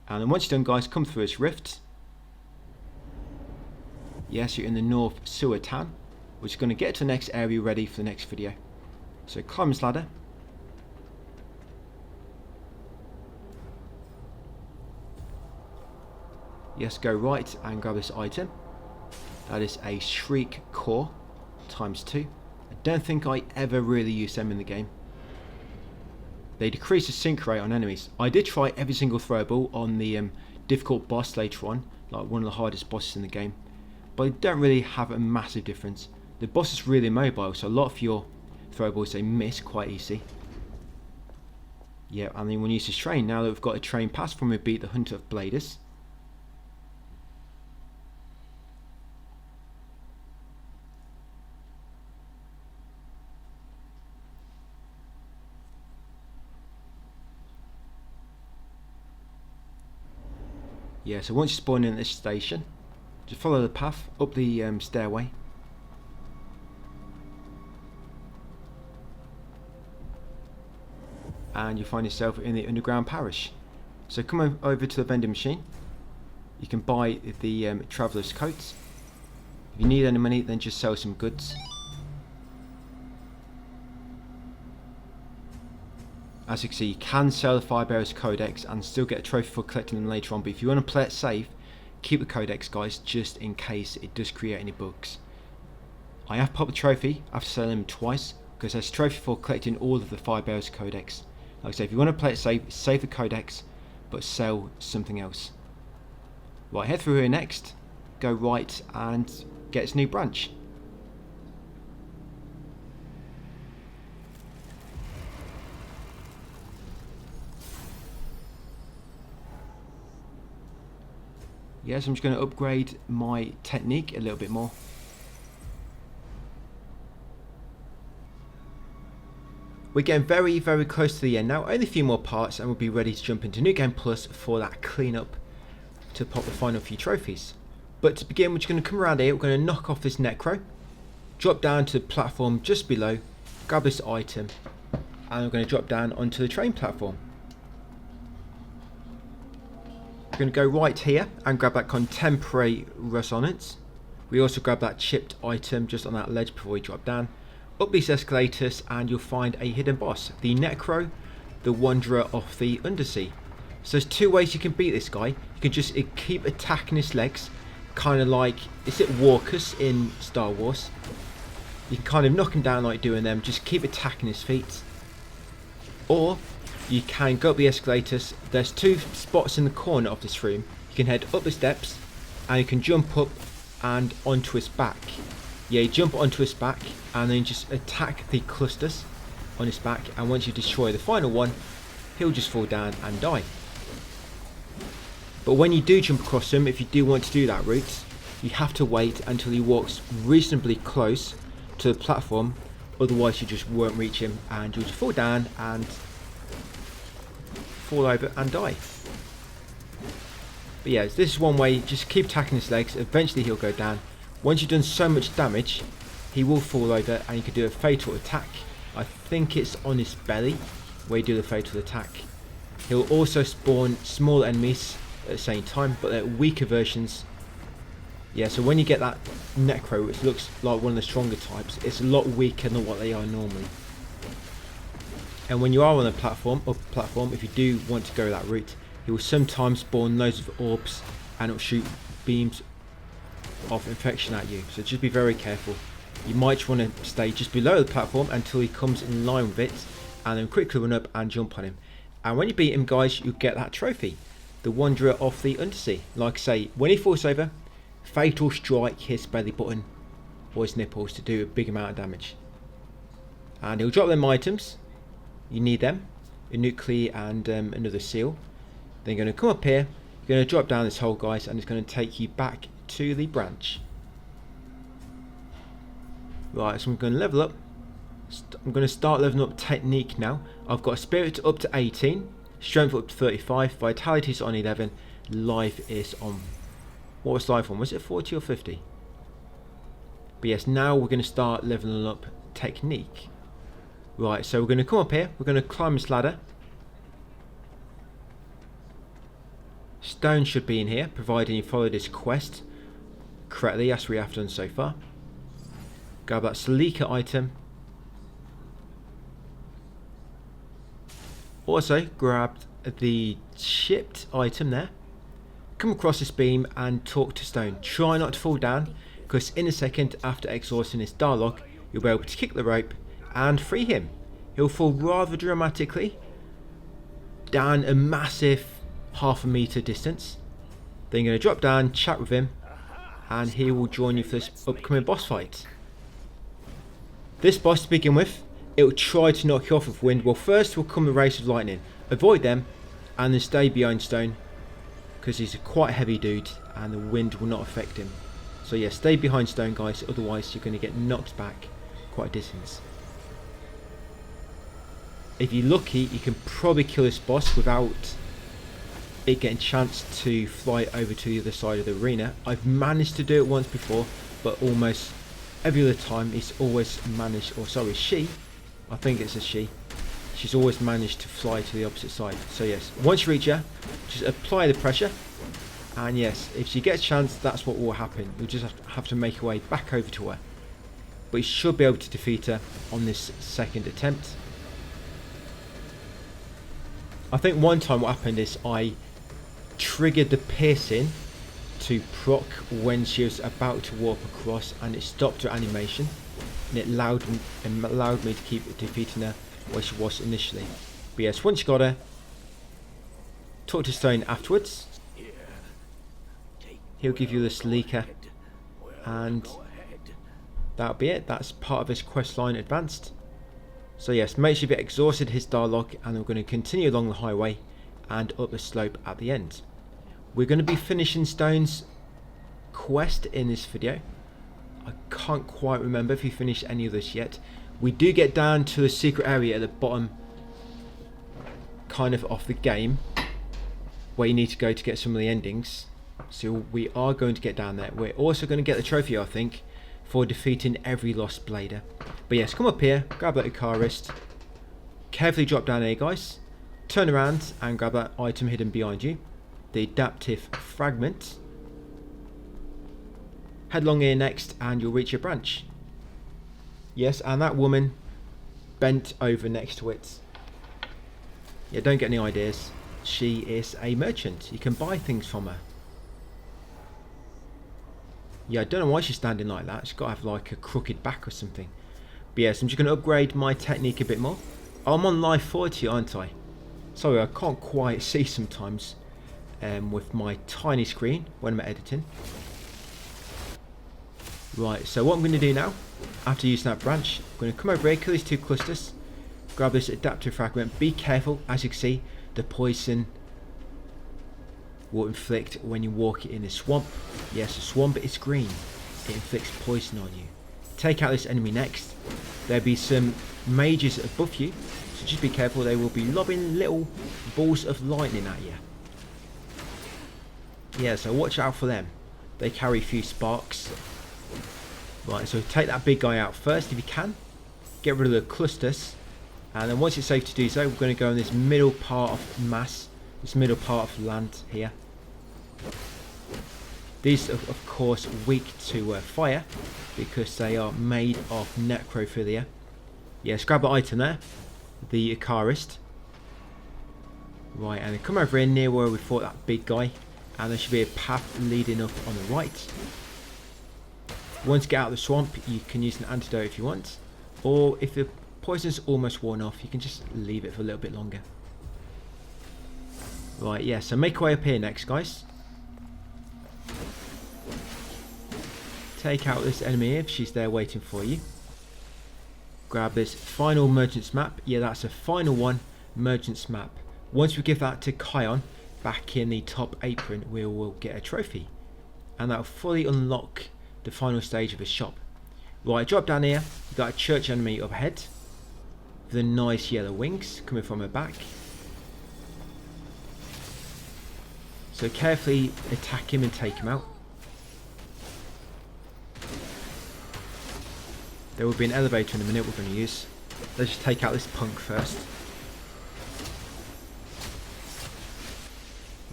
And then once you're done, guys, come through this rift. Yes, you're in the North Sewer Town, which is going to get to the next area ready for the next video. So climb this ladder. Yes, go right and grab this item. That is a Shriek Core ×2. I don't think I ever really used them in the game. They decrease the sync rate on enemies. I did try every single throwable on the difficult boss later on, like one of the hardest bosses in the game, but they don't really have a massive difference. The boss is really mobile, so a lot of your throwables they miss quite easy. Yeah, and then when you use this train, now that we've got a train pass from we beat the Hunter of Bladers. Yeah, so once you spawn in at this station, just follow the path up the stairway. And you find yourself in the underground parish. So come over to the vending machine. You can buy the traveller's coats. If you need any money, then just sell some goods. As you can see, you can sell the Firebearer's Codex and still get a trophy for collecting them later on, but if you want to play it safe, keep the Codex, guys, just in case it does create any bugs. I have popped the trophy after selling them twice, because there's a trophy for collecting all of the Firebearer's Codex. Like I say, if you want to play it safe, save the Codex, but sell something else. Right, head through here next, go right and get its new branch. Yes, I'm just going to upgrade my technique a little bit more. We're getting very, very close to the end now. Only a few more parts and we'll be ready to jump into New Game Plus for that cleanup to pop the final few trophies. But to begin, we're just going to come around here. We're going to knock off this Necro, drop down to the platform just below, grab this item, and we're going to drop down onto the train platform. We're going to go right here and grab that Contemporary Resonance. We also grab that chipped item just on that ledge before we drop down. Up these escalators and you'll find a hidden boss, the Necro, the Wanderer of the Undersea. So there's two ways you can beat this guy. You can just keep attacking his legs, kind of like, is it walkers in Star Wars? You can kind of knock him down like doing them, just keep attacking his feet. Or you can go up the escalators. There's two spots in the corner of this room. You can head up the steps and you can jump up and onto his back. Yeah, you jump onto his back and then just attack the clusters on his back, and once you destroy the final one, he'll just fall down and die. But when you do jump across him, if you do want to do that route, you have to wait until he walks reasonably close to the platform, otherwise you just won't reach him and you'll just fall down and fall over and die. But yeah, this is one way. Just keep attacking his legs, eventually he'll go down. Once you've done so much damage, he will fall over and you can do a fatal attack. I think it's on his belly where you do the fatal attack. He'll also spawn small enemies at the same time, but they're weaker versions. Yeah, so when you get that Necro, which looks like one of the stronger types, it's a lot weaker than what they are normally. And when you are on the platform, if you do want to go that route, he will sometimes spawn loads of orbs and it'll shoot beams of infection at you, so just be very careful. You might want to stay just below the platform until he comes in line with it, and then quickly run up and jump on him. And when you beat him, guys, you get that trophy, the Wanderer of the Undersea. Like I say, when he falls over, fatal strike his belly button or his nipples to do a big amount of damage. And he'll drop them items. You need them, a nuclei and another seal. Then you're going to come up here, you're going to drop down this hole, guys, and it's going to take you back to the branch. Right, so I'm going to level up. I'm going to start leveling up technique now. I've got spirit up to 18, strength up to 35, vitality is on 11, life is on, what was life on? Was it 40 or 50? But yes, now we're going to start leveling up technique. Right, so we're going to come up here, we're going to climb this ladder. Stone should be in here, providing you follow this quest correctly, as we have done so far. Grab that Sleeker item. Also grabbed the chipped item there. Come across this beam and talk to Stone. Try not to fall down, because in a second after exhausting his dialogue, you'll be able to kick the rope and free him. He'll fall rather dramatically down a massive half a meter distance. Then you're going to drop down, chat with him, and he will join you for this upcoming boss fight. This boss to begin with, it will try to knock you off with wind. Well, first will come the race of lightning. Avoid them and then stay behind Stone, because he's a quite heavy dude and the wind will not affect him. So yeah, stay behind Stone, guys, otherwise you're going to get knocked back quite a distance. If you're lucky, you can probably kill this boss without it getting a chance to fly over to the other side of the arena. I've managed to do it once before, but almost every other time it's always managed, or sorry, I think it's a she's always managed to fly to the opposite side. So yes, once you reach her, just apply the pressure, and yes, if she gets a chance, that's what will happen. You'll just have to make your way back over to her, but you should be able to defeat her on this second attempt. I think one time what happened is I triggered the piercing to proc when she was about to warp across, and it stopped her animation, and it allowed me to keep defeating her where she was initially. But yes, once you got her, talk to Stone afterwards. He'll give you the Sleeker, and that'll be it. That's part of his quest line advanced. So yes, make sure you've exhausted his dialogue, and we're going to continue along the highway and up the slope at the end. We're going to be finishing Stone's quest in this video. I can't quite remember if we finished any of this yet. We do get down to a secret area at the bottom kind of the game, where you need to go to get some of the endings. So we are going to get down there. We're also going to get the trophy, I think, for defeating every lost blader. But yes, come up here, grab that Icarist, carefully drop down here, guys, turn around and grab that item hidden behind you, the adaptive fragment. Head along here next and you'll reach your branch. Yes, and that woman bent over next to it. Yeah, don't get any ideas. She is a merchant. You can buy things from her. Yeah, I don't know why she's standing like that. She's got to have like a crooked back or something. But yes, I'm just going to upgrade my technique a bit more. I'm on live 40, aren't I? Sorry, I can't quite see sometimes with my tiny screen when I'm editing. Right, so what I'm going to do now, after using that branch, I'm going to come over here, kill these two clusters, grab this adaptive fragment. Be careful, as you can see, the poison will inflict when you walk in a swamp. Yes, a swamp is green. It inflicts poison on you. Take out this enemy next. There'll be some mages above you, so just be careful. They will be lobbing little balls of lightning at you. Yeah, so watch out for them. They carry a few sparks. Right, so take that big guy out first if you can. Get rid of the clusters. And then once it's safe to do so, we're going to go in this middle part of mass. This middle part of land here. These are of course weak to fire, because they are made of necrophilia. Yes, grab the item there, the Icarist. Right, and then come over here near where we fought that big guy, and there should be a path leading up on the right. Once you get out of the swamp, you can use an antidote if you want, or if the poison's almost worn off, you can just leave it for a little bit longer. Right, yeah, so make your way up here next, guys. Take out this enemy if she's there waiting for you. Grab this final emergence map. Yeah, that's a final one, emergence map. Once we give that to Kion, back in the top apron, we will get a trophy. And that will fully unlock the final stage of the shop. Right, drop down here. We've got a church enemy up ahead. With the nice yellow wings coming from her back. So carefully attack him and take him out. There will be an elevator in a minute we're going to use. Let's just take out this punk first.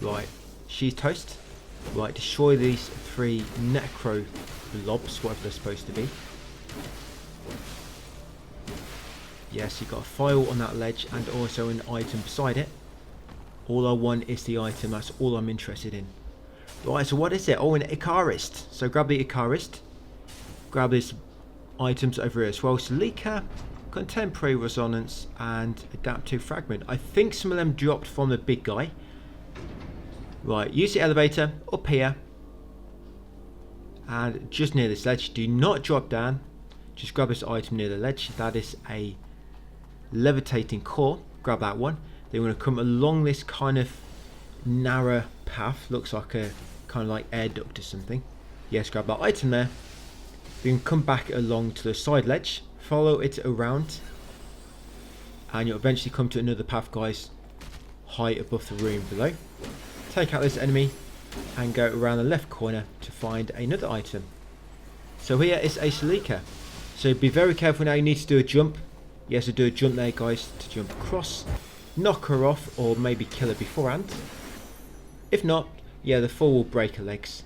Right, she's toast. Right, destroy these 3 necro blobs, whatever they're supposed to be. Yes, you've got a file on that ledge and also an item beside it. All I want is the item, that's all I'm interested in. Right, so what is it? Oh, an Icarist. So grab the Icarist. Grab these items over here as well. Silica, Contemporary Resonance, and Adaptive Fragment. I think some of them dropped from the big guy. Right, use the elevator up here. And just near this ledge. Do not drop down. Just grab this item near the ledge. That is a levitating core. Grab that one. Then we're going to come along this kind of narrow path. Looks like a kind of like air duct or something. Yes, grab that item there. You can come back along to the side ledge. Follow it around. And you'll eventually come to another path, guys. High above the room below. Take out this enemy. And go around the left corner to find another item. So here is a Silica. So be very careful now. You need to do a jump. Yes, so do a jump there, guys, to jump across. Knock her off or maybe kill her beforehand. If not, yeah, the fall will break her legs.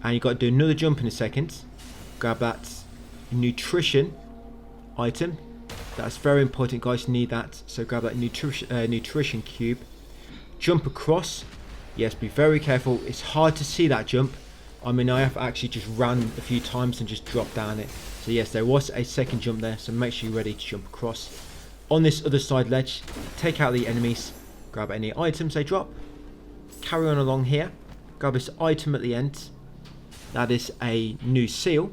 And you've got to do another jump in a second. Grab that nutrition item. That's very important, guys. You need that. So grab that nutrition cube. Jump across. Yes, be very careful. It's hard to see that jump. I mean, I have actually just ran a few times and just dropped down it. So yes, there was a second jump there. So make sure you're ready to jump across. On this other side ledge, take out the enemies. Grab any items they drop. Carry on along here. Grab this item at the end. That is a new seal.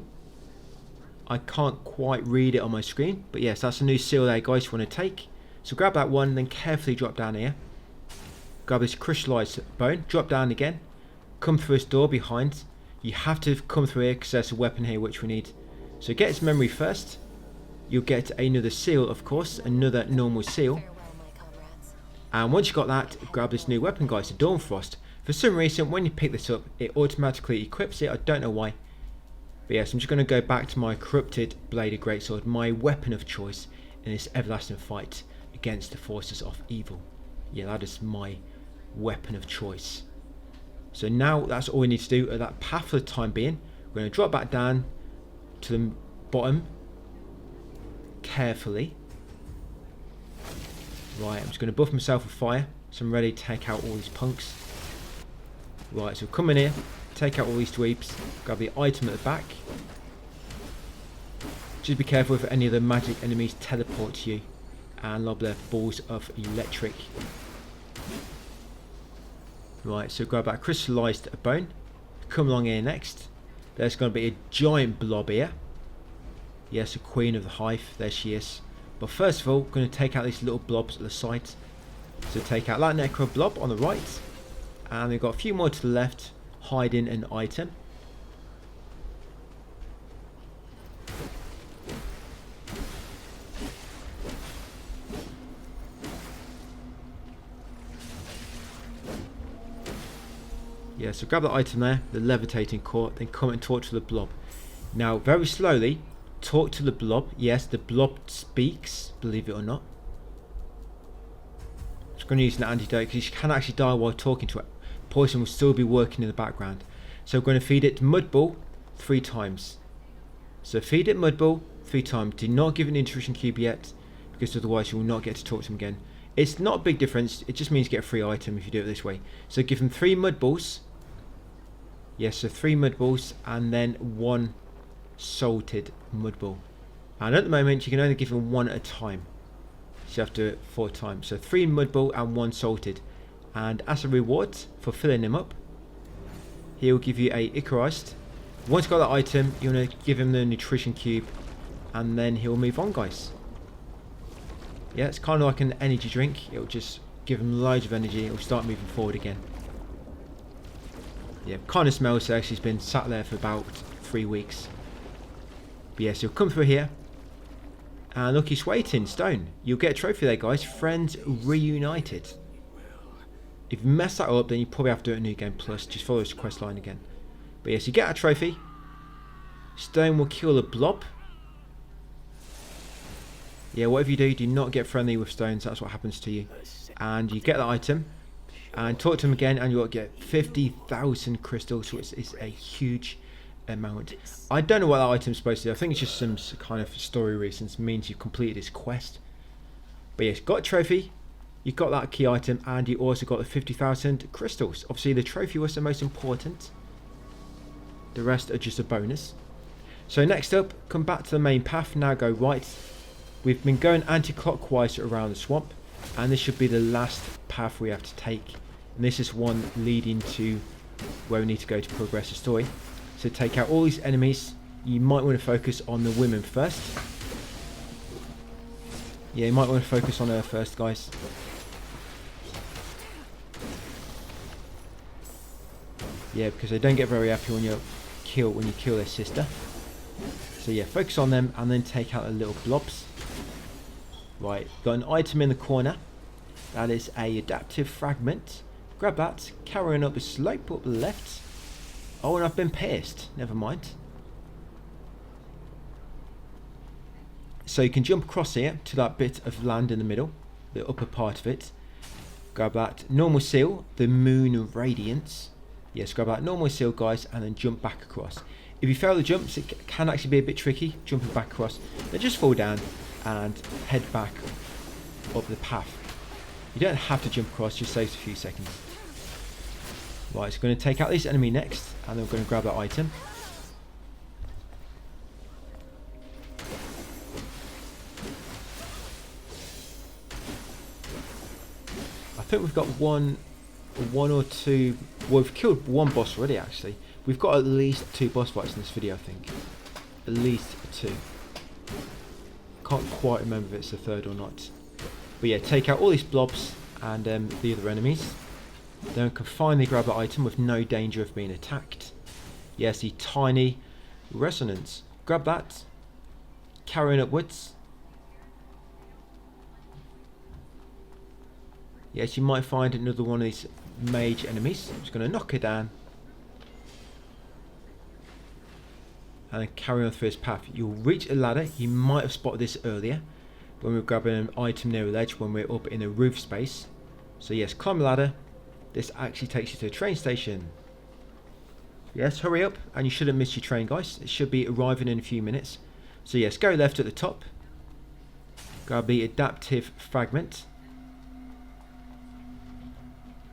I can't quite read it on my screen. But yes, that's a new seal there, guys, you want to take. So grab that one, then carefully drop down here. Grab this crystallized bone. Drop down again. Come through this door behind. You have to come through here because there's a weapon here which we need. So get its memory first. You'll get another seal, of course. Another normal seal. And once you've got that, grab this new weapon, guys, the Dawnfrost. For some reason, when you pick this up, it automatically equips it. I don't know why. But yes, I'm just going to go back to my Corrupted Bladed Greatsword, my weapon of choice in this everlasting fight against the forces of evil. Yeah, that is my weapon of choice. So now that's all we need to do at that path for the time being. We're going to drop back down to the bottom carefully. Right, I'm just going to buff myself with fire, so I'm ready to take out all these punks. Right, so come in here, take out all these dweebs, grab the item at the back. Just be careful if any of the magic enemies teleport to you and lob their balls of electric. Right, so grab that crystallized bone. Come along here next. There's going to be a giant blob here. Yes, the Queen of the Hive. There she is. But first of all, we're going to take out these little blobs at the side. So take out that necro blob on the right. And we've got a few more to the left, hiding an item. Yeah, so grab that item there, the levitating core, then come and talk to the blob. Now, very slowly, talk to the blob. Yes, the blob speaks, believe it or not. I'm just going to use an antidote because you can actually die while talking to it. Poison will still be working in the background. So we're going to feed it Mud Ball 3 times. So feed it Mud Ball 3 times. Do not give it an nutrition cube yet, because otherwise you will not get to talk to him again. It's not a big difference, it just means you get a free item if you do it this way. So give them 3 Mud Balls. Yes, so 3 Mud Balls and then 1 salted mud ball. And at the moment you can only give him one at a time, so you have to do it 4 times. So 3 mud ball and 1 salted. And as a reward for filling him up, he'll give you a Icarist. Once you've got that item, you want to give him the nutrition cube, and then he'll move on, guys. Yeah, it's kind of like an energy drink. It'll just give him loads of energy. It'll start moving forward again. Yeah, kind of smells like he's been sat there for about 3 weeks. But yes, he'll come through here. And look, he's waiting, stone. You'll get a trophy there, guys. Friends reunited. If you mess that up, then you probably have to do it in New Game Plus. Just follow this quest line again. But yes, you get a trophy. Stone will kill a blob. Yeah, whatever you do, do not get friendly with stones. That's what happens to you. And you get that item. And talk to him again, and you'll get 50,000 crystals, which is a huge amount. I don't know what that item's supposed to do. I think it's just some kind of story reasons. It means you've completed this quest. But yes, got a trophy. You got that key item, and you also got the 50,000 crystals. Obviously, the trophy was the most important. The rest are just a bonus. So next up, come back to the main path. Now go right. We've been going anti-clockwise around the swamp, and this should be the last path we have to take. And this is one leading to where we need to go to progress the story. So take out all these enemies. You might want to focus on the women first. Yeah, you might want to focus on her first, guys. Yeah, because they don't get very happy when you kill their sister. So yeah, focus on them and then take out the little blobs. Right, got an item in the corner. That is a adaptive fragment. Grab that, carrying up the slope up the left. Oh, and I've been pierced. Never mind. So you can jump across here to that bit of land in the middle, the upper part of it. Grab that normal seal, the moon radiance. Yes, grab that normal seal, guys, and then jump back across. If you fail the jumps, it can actually be a bit tricky jumping back across. Then just fall down and head back up the path. You don't have to jump across, just saves a few seconds. Right, so we're going to take out this enemy next, and then we're going to grab that item. I think we've got one or two. Well, we've killed one boss already, actually. We've got at least 2 boss fights in this video, I think. At least 2. Can't quite remember if it's the 3rd or not. But yeah, take out all these blobs and the other enemies. Then we can finally grab that item with no danger of being attacked. Yes, the tiny resonance. Grab that. Carrying upwards. Yes, you might find another one of these mage enemies. I'm just going to knock her down. And then carry on through this path. You'll reach a ladder. You might have spotted this earlier when we were grabbing an item near a ledge when we were up in a roof space. So yes, climb the ladder. This actually takes you to a train station. Yes, hurry up, and you shouldn't miss your train, guys. It should be arriving in a few minutes. So yes, go left at the top. Grab the adaptive fragment.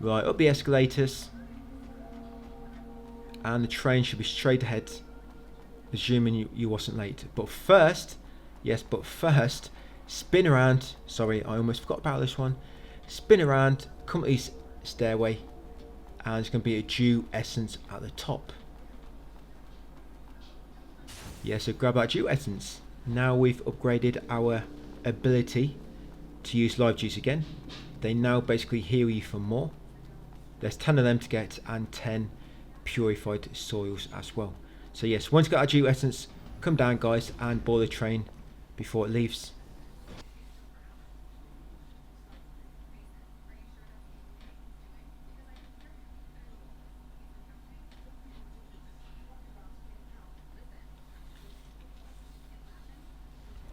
Right, up the escalators. And the train should be straight ahead, assuming you wasn't late. But first, spin around. Sorry, I almost forgot about this one. Spin around, come to this stairway, and there's going to be a dew essence at the top. Yeah, so grab that dew essence. Now we've upgraded our ability to use live juice again. They now basically heal you for more. There's 10 of them to get, and 10 purified soils as well. So yes, once you got that dew essence, come down, guys, and board the train before it leaves.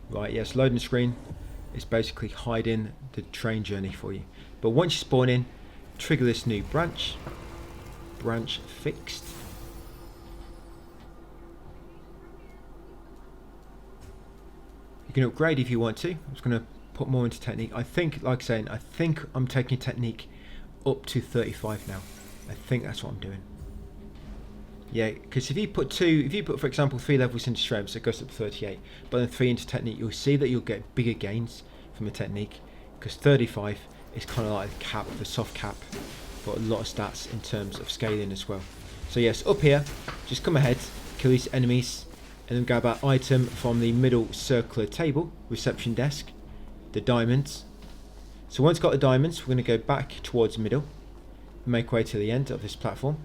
Right, yes, loading screen is basically hiding the train journey for you. But once you spawn in, trigger this new branch fixed. You can upgrade if you want to. I'm just going to put more into technique. I think, like saying, I think I'm taking technique up to 35 now. I think that's what I'm doing. Yeah, because if you put for example 3 levels into strength, so it goes up to 38, but then 3 into technique, you'll see that you'll get bigger gains from the technique, because 35 is kind of like the cap, the soft cap, but a lot of stats in terms of scaling as well. So yes, up here, just come ahead, kill these enemies, and then grab that item from the middle circular table, reception desk, the diamonds. So once got the diamonds, we're going to go back towards the middle, make our way to the end of this platform.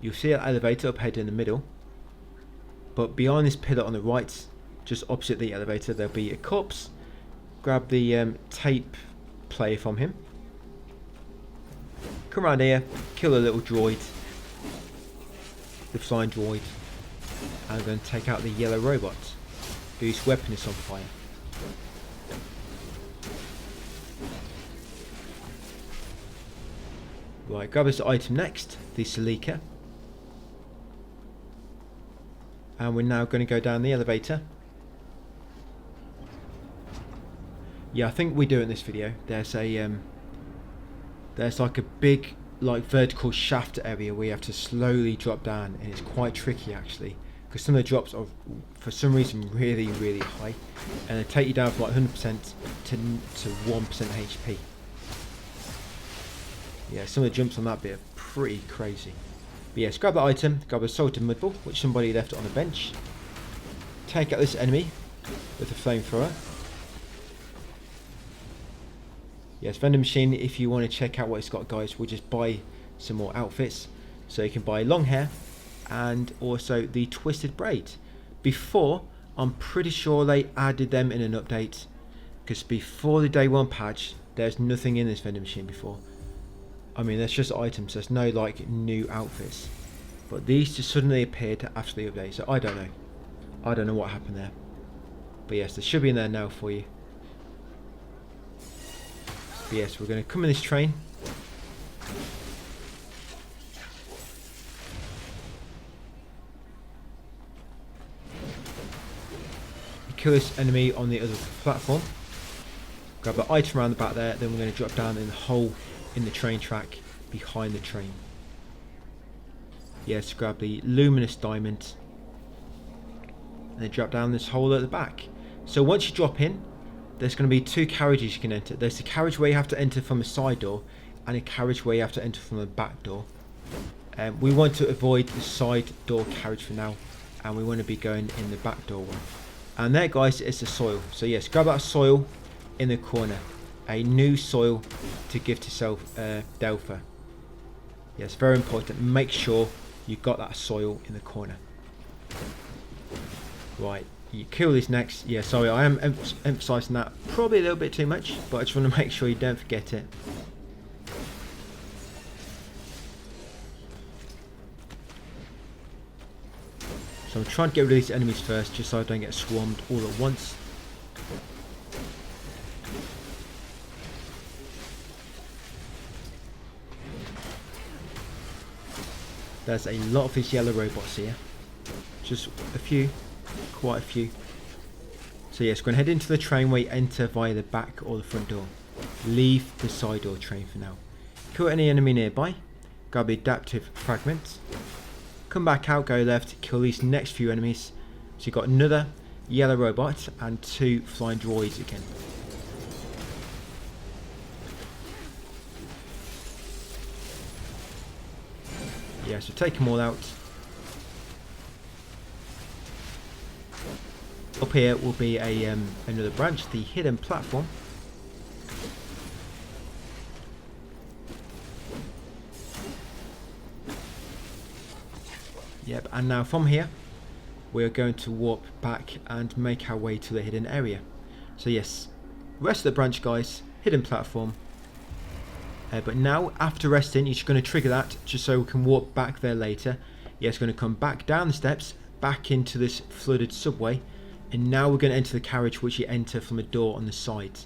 You'll see an elevator up ahead in the middle, but behind this pillar on the right, just opposite the elevator, there'll be a corpse. Grab the tape player from him. Come around here, kill a little droid, the flying droid, and then take out the yellow robot, whose weapon is on fire. Right, grab this item next, the Silica. And we're now going to go down the elevator. Yeah, I think we do in this video. There's like a big vertical shaft area where you have to slowly drop down, and it's quite tricky actually, because some of the drops are for some reason really high, and they take you down from like 100% to 1% HP. Yeah, some of the jumps on that bit are pretty crazy. But yes, grab that item, grab a salted mud ball, which somebody left on the bench. Take out this enemy with a flamethrower. Yes, vending machine, if you want to check out what it's got, guys, we'll just buy some more outfits. So you can buy long hair and also the twisted braid. Before, I'm pretty sure they added them in an update, because before the day 1 patch, there's nothing in this vending machine before. I mean, there's just items, there's no like new outfits, but these just suddenly appeared after the update, so I don't know what happened there. But yes, they should be in there now for you. But yes, we're going to come in this train. Kill this enemy on the other platform. Grab an item around the back there, then we're going to drop down in the hole in the train track behind the train. Yes, grab the luminous diamond and then drop down this hole at the back. So once you drop in, there's going to be 2 carriages you can enter. There's the carriage where you have to enter from the side door, and a carriage where you have to enter from the back door. We want to avoid the side door carriage for now, and we want to be going in the back door one. And there, guys, is the soil. So yes, grab that soil in the corner. A new soil to give to Delpha. Yes, very important. Make sure you've got that soil in the corner. Right, you kill this next. Yeah, sorry, I am emphasising that probably a little bit too much, but I just want to make sure you don't forget it. So I'm trying to get rid of these enemies first, just so I don't get swarmed all at once. There's a lot of these yellow robots here. Just a few, quite a few. So yes, we're going to head into the train where you enter via the back or the front door. Leave the side door train for now. Kill any enemy nearby. Grab the adaptive fragment. Come back out, go left, kill these next few enemies. So you've got another yellow robot and 2 flying droids again. Yeah, so take them all out. Up here will be a another branch, the hidden platform. Yep, and now from here we're going to warp back and make our way to the hidden area. So yes, rest of the branch, guys, hidden platform. But now, after resting, you're just going to trigger that just so we can warp back there later. Yeah, it's going to come back down the steps, back into this flooded subway, and now we're going to enter the carriage which you enter from a door on the side.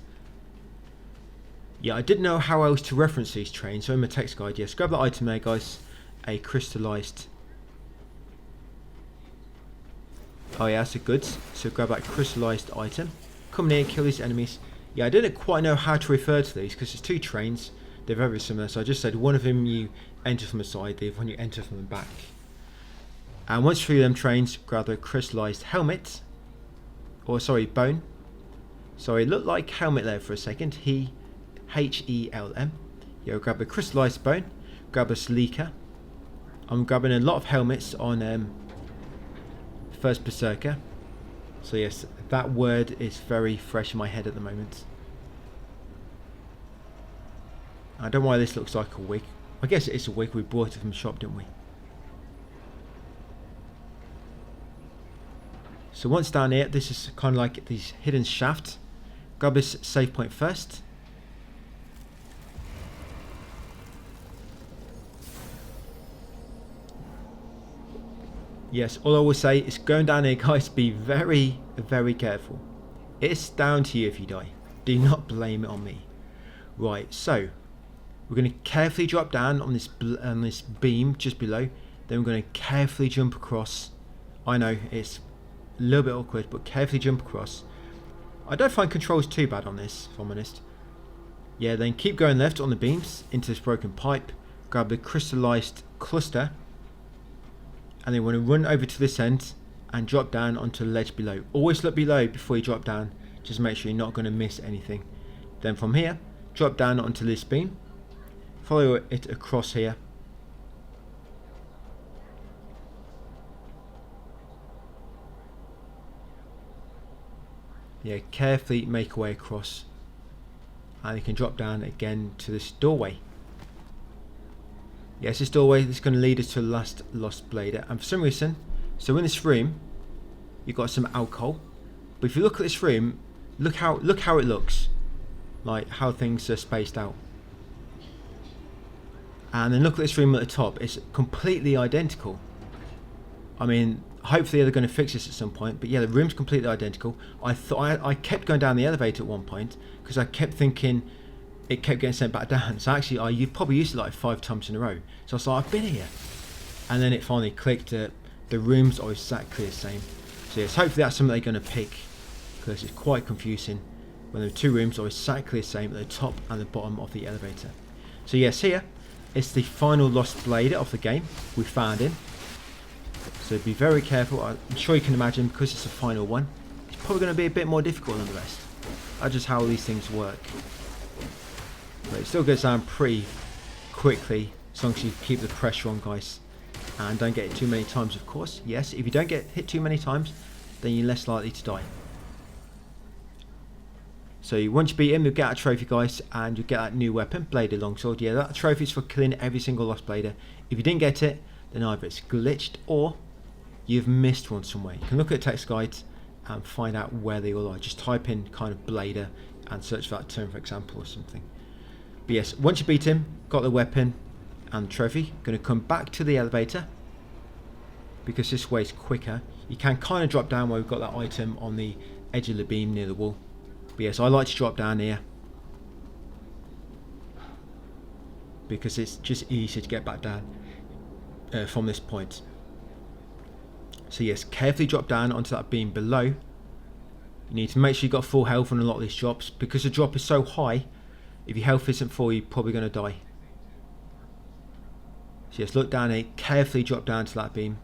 Yeah, I didn't know how else to reference these trains, so in my text guide, yes, grab that item there, guys, a crystallized. Oh yeah, that's a goods. So grab that crystallized item. Come near, kill these enemies. Yeah, I didn't quite know how to refer to these because there's 2 trains. they're very similar. So I just said one of them you enter from the side, the other one you enter from the back. And once through them trains, grab a crystallized helmet, or sorry, bone. Sorry, it looked like helmet there for a second. Helm. Yeah, grab a crystallized bone, grab a sleeker. I'm grabbing a lot of helmets on first Berserker. So yes, that word is very fresh in my head at the moment. I don't know why this looks like a wig. I guess it is a wig. We bought it from the shop, didn't we? So once down here, this is kind of like these hidden shafts. Grab this save point first. Yes, all I will say is going down here, guys, be very, very careful. It's down to you if you die. Do not blame it on me. Right, so we're going to carefully drop down on this beam just below. Then we're going to carefully jump across. I know it's a little bit awkward, but carefully jump across. I don't find controls too bad on this, if I'm honest. Yeah, then keep going left on the beams into this broken pipe. Grab the crystallized cluster. And then we want to run over to this end and drop down onto the ledge below. Always look below before you drop down. Just make sure you're not going to miss anything. Then from here, drop down onto this beam. Follow it across here. Yeah, carefully make your way across. And you can drop down again to this doorway. Yes, this doorway is going to lead us to the last lost blader, and for some reason, so in this room, you've got some alcohol. But if you look at this room, look how it looks, like how things are spaced out. And then look at this room at the top; it's completely identical. I mean, hopefully they're going to fix this at some point. But yeah, the room's completely identical. I kept going down the elevator at one point because I kept thinking it kept getting sent back down. So actually, you've probably used it like 5 times in a row. So I was like, I've been here. And then it finally clicked that the rooms are exactly the same. So yes, hopefully that's something they're going to pick, because it's quite confusing when the 2 rooms are exactly the same at the top and the bottom of the elevator. So yes, here it's the final lost blader of the game we found in. So be very careful. I'm sure you can imagine, because it's the final one, it's probably going to be a bit more difficult than the rest. That's just how these things work. But it still goes down pretty quickly, as long as you keep the pressure on, guys, and don't get hit too many times, of course. Yes, if you don't get hit too many times, then you're less likely to die. So once you beat him, you'll get a trophy, guys, and you'll get that new weapon, Bladed Longsword. Yeah, that trophy is for killing every single lost blader. If you didn't get it, then either it's glitched or you've missed one somewhere. You can look at the text guides and find out where they all are. Just type in kind of blader and search for that term, for example, or something. But yes, once you beat him, got the weapon and the trophy, going to come back to the elevator, because this way is quicker. You can kind of drop down where we've got that item on the edge of the beam near the wall. But yes, I like to drop down here, because it's just easier to get back down from this point. So yes, carefully drop down onto that beam below. You need to make sure you've got full health on a lot of these drops, because the drop is so high. If your health isn't full, you're probably going to die. So yes, look down here, carefully drop down to that beam.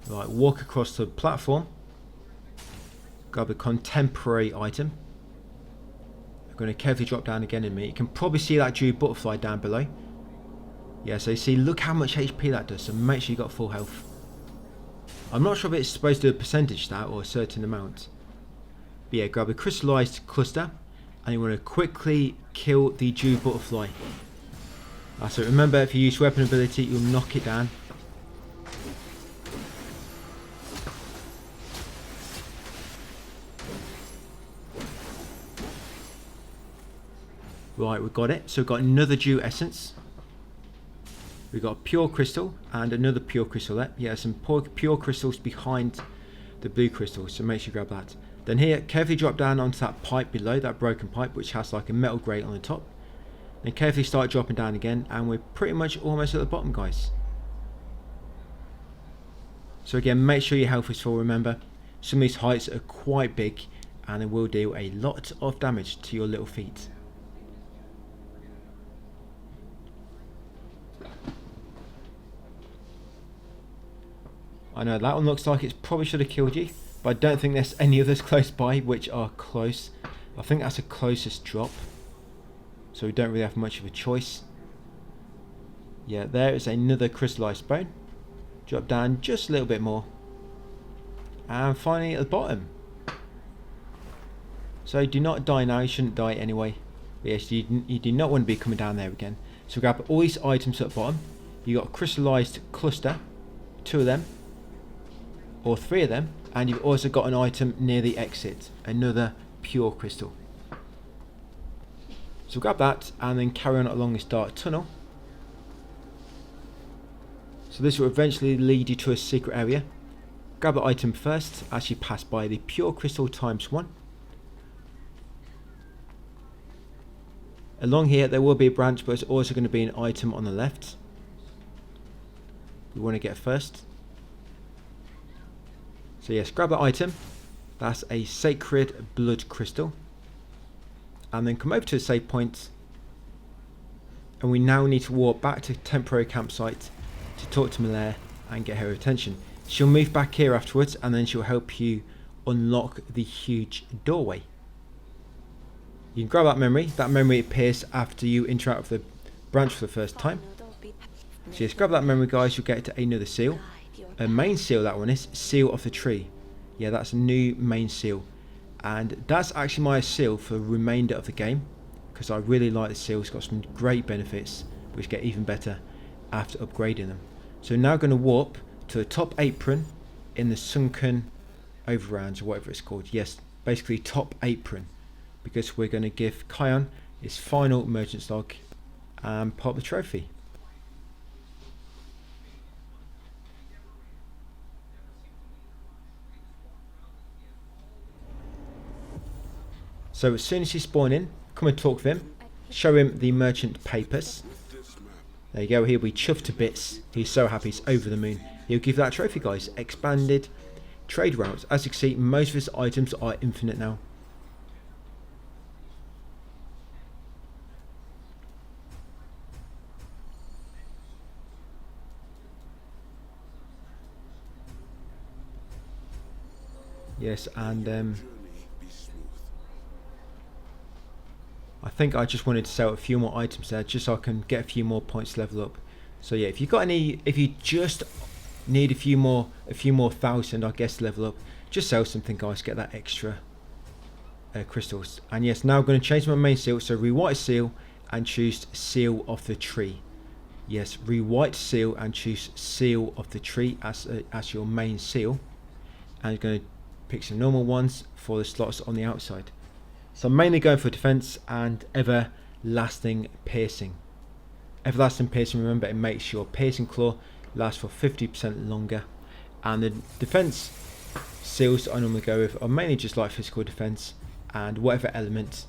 Right, walk across the platform. Grab a contemporary item. I'm going to carefully drop down again in a minute. You can probably see that Jew butterfly down below. Yeah, so you see, look how much HP that does, so make sure you got full health. I'm not sure if it's supposed to do a percentage stat or a certain amount. But yeah, grab a crystallized cluster, and you want to quickly kill the Jew butterfly. So remember, if you use weapon ability, you'll knock it down. Right, we've got it. So we've got another Jew essence. We've got pure crystal and another pure crystal there. Yeah, some pure crystals behind the blue crystals, so make sure you grab that. Then here, carefully drop down onto that pipe below, that broken pipe, which has like a metal grate on the top. Then carefully start dropping down again, and we're pretty much almost at the bottom, guys. So again, make sure your health is full. Remember, some of these heights are quite big, and they will deal a lot of damage to your little feet. I know that one looks like it probably should have killed you, but I don't think there's any others close by which are close. I think that's the closest drop, so we don't really have much of a choice. Yeah, there is another crystallized bone. Drop down just a little bit more, and finally at the bottom. So do not die now, you shouldn't die anyway. But yes, you do not want to be coming down there again. So grab all these items at the bottom. You got a crystallized cluster, 2 of them, or 3 of them, and you've also got an item near the exit, another pure crystal. So grab that and then carry on along this dark tunnel. So this will eventually lead you to a secret area. Grab the item first as you pass by the pure crystal ×1. Along here there will be a branch, but there's also going to be an item on the left. We want to get first. So yes, grab the item. That's a sacred blood crystal. And then come over to a save point. And we now need to walk back to temporary campsite to talk to Malaire and get her attention. She'll move back here afterwards, and then she'll help you unlock the huge doorway. You can grab that memory. That memory appears after you interact with the branch for the first time. So just grab that memory, guys. You'll get to another seal. A main seal, that one is. Seal of the tree. Yeah, that's a new main seal. And that's actually my seal for the remainder of the game, because I really like the seal. It's got some great benefits, which get even better after upgrading them. So now going to warp to the top apron in the sunken overrounds, or whatever it's called. Yes, basically top apron, because we're going to give Kion his final merchant's log and pop the trophy. So as soon as you spawn in, come and talk with him, show him the merchant papers. There you go, he'll be chuffed to bits. He's so happy, he's over the moon. He'll give that trophy, guys. Expanded trade routes. As you can see, most of his items are infinite now. Yes, and I think I just wanted to sell a few more items there, just so I can get a few more points to level up. So yeah, if you just need a few more thousand, I guess, to level up, just sell something, guys. Get that extra crystals. And yes, now I'm going to change my main seal. So rewrite seal and choose seal of the tree. Yes, rewrite seal and choose seal of the tree as your main seal. And you're going to pick some normal ones for the slots on the outside. So I'm mainly going for defense and everlasting piercing. Everlasting piercing, remember, it makes your piercing claw last for 50% longer. And the defense seals I normally go with are mainly just like physical defense, and whatever element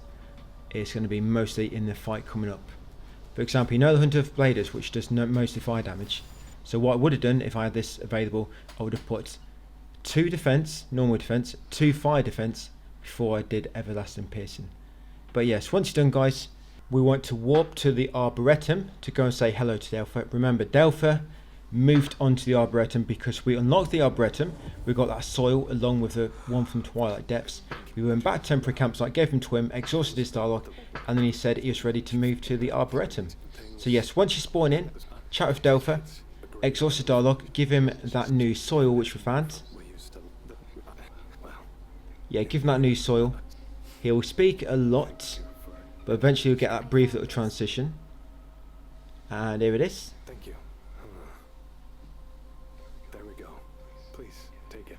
is going to be mostly in the fight coming up. For example, you know the Hunter of Bladers, which does mostly fire damage. So what I would have done if I had this available, I would have put 2 defense, normal defense, 2 fire defense before I did everlasting piercing. But yes, once you're done, guys, we want to warp to the Arboretum to go and say hello to Delpha. Remember, Delpha moved onto the Arboretum because we unlocked the Arboretum. We got that soil along with the one from Twilight Depths. We went back to temporary campsite, gave him to him, exhausted his dialogue, and then he said he was ready to move to the Arboretum. So yes, once you spawn in, chat with Delpha, exhaust his dialogue, give him that new soil which we found. Yeah, give him that new soil. He'll speak a lot, but eventually you'll get that brief little transition. And here it is.
Thank you. There we go. Please take it.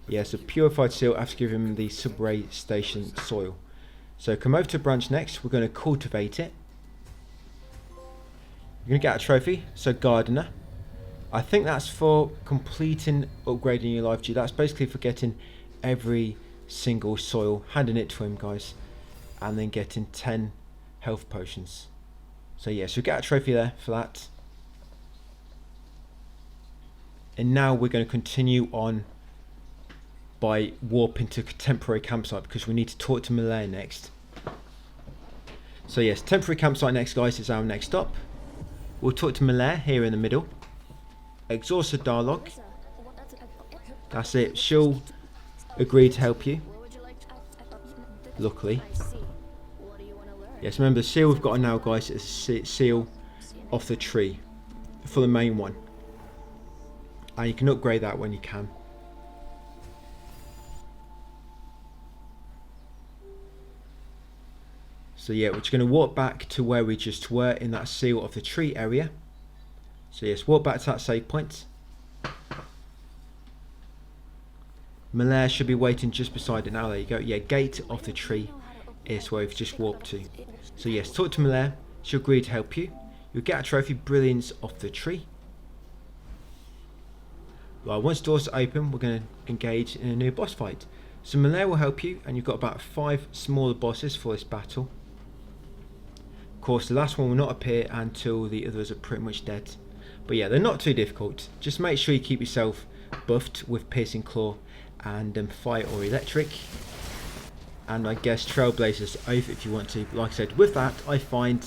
Yeah, so purified seal after giving him the subway station soil. So come over to branch next. We're going to cultivate it. You're going to get a trophy. So gardener. I think that's for completing upgrading your life G. That's basically for getting every single soil, handing it to him, guys, and then getting 10 health potions. So yeah, so get a trophy there for that. And now we're going to continue on by warping to temporary campsite because we need to talk to Malaire next. So yes, temporary campsite next, guys, is our next stop. We'll talk to Malaire here in the middle. exhaust the dialogue. That's it. She'll agree to help you. Luckily. Yes, remember the seal we've got now, guys, is a seal off the tree for the main one. And you can upgrade that when you can. So yeah, we're just going to walk back to where we just were in that seal of the tree area. So yes, walk back to that save point. Malaire should be waiting just beside it now. There you go. Yeah, gate of the tree is where we've just walked to. So yes, talk to Malaire. She'll agree to help you. You'll get a trophy, Brilliance off the tree. Right, once doors are open, we're going to engage in a new boss fight. So Malaire will help you, and you've got about 5 smaller bosses for this battle. Of course, the last one will not appear until the others are pretty much dead. But yeah, they're not too difficult. Just make sure you keep yourself buffed with Piercing Claw and Fire or Electric. And I guess Trailblazer's Oath if you want to. But like I said, with that, I find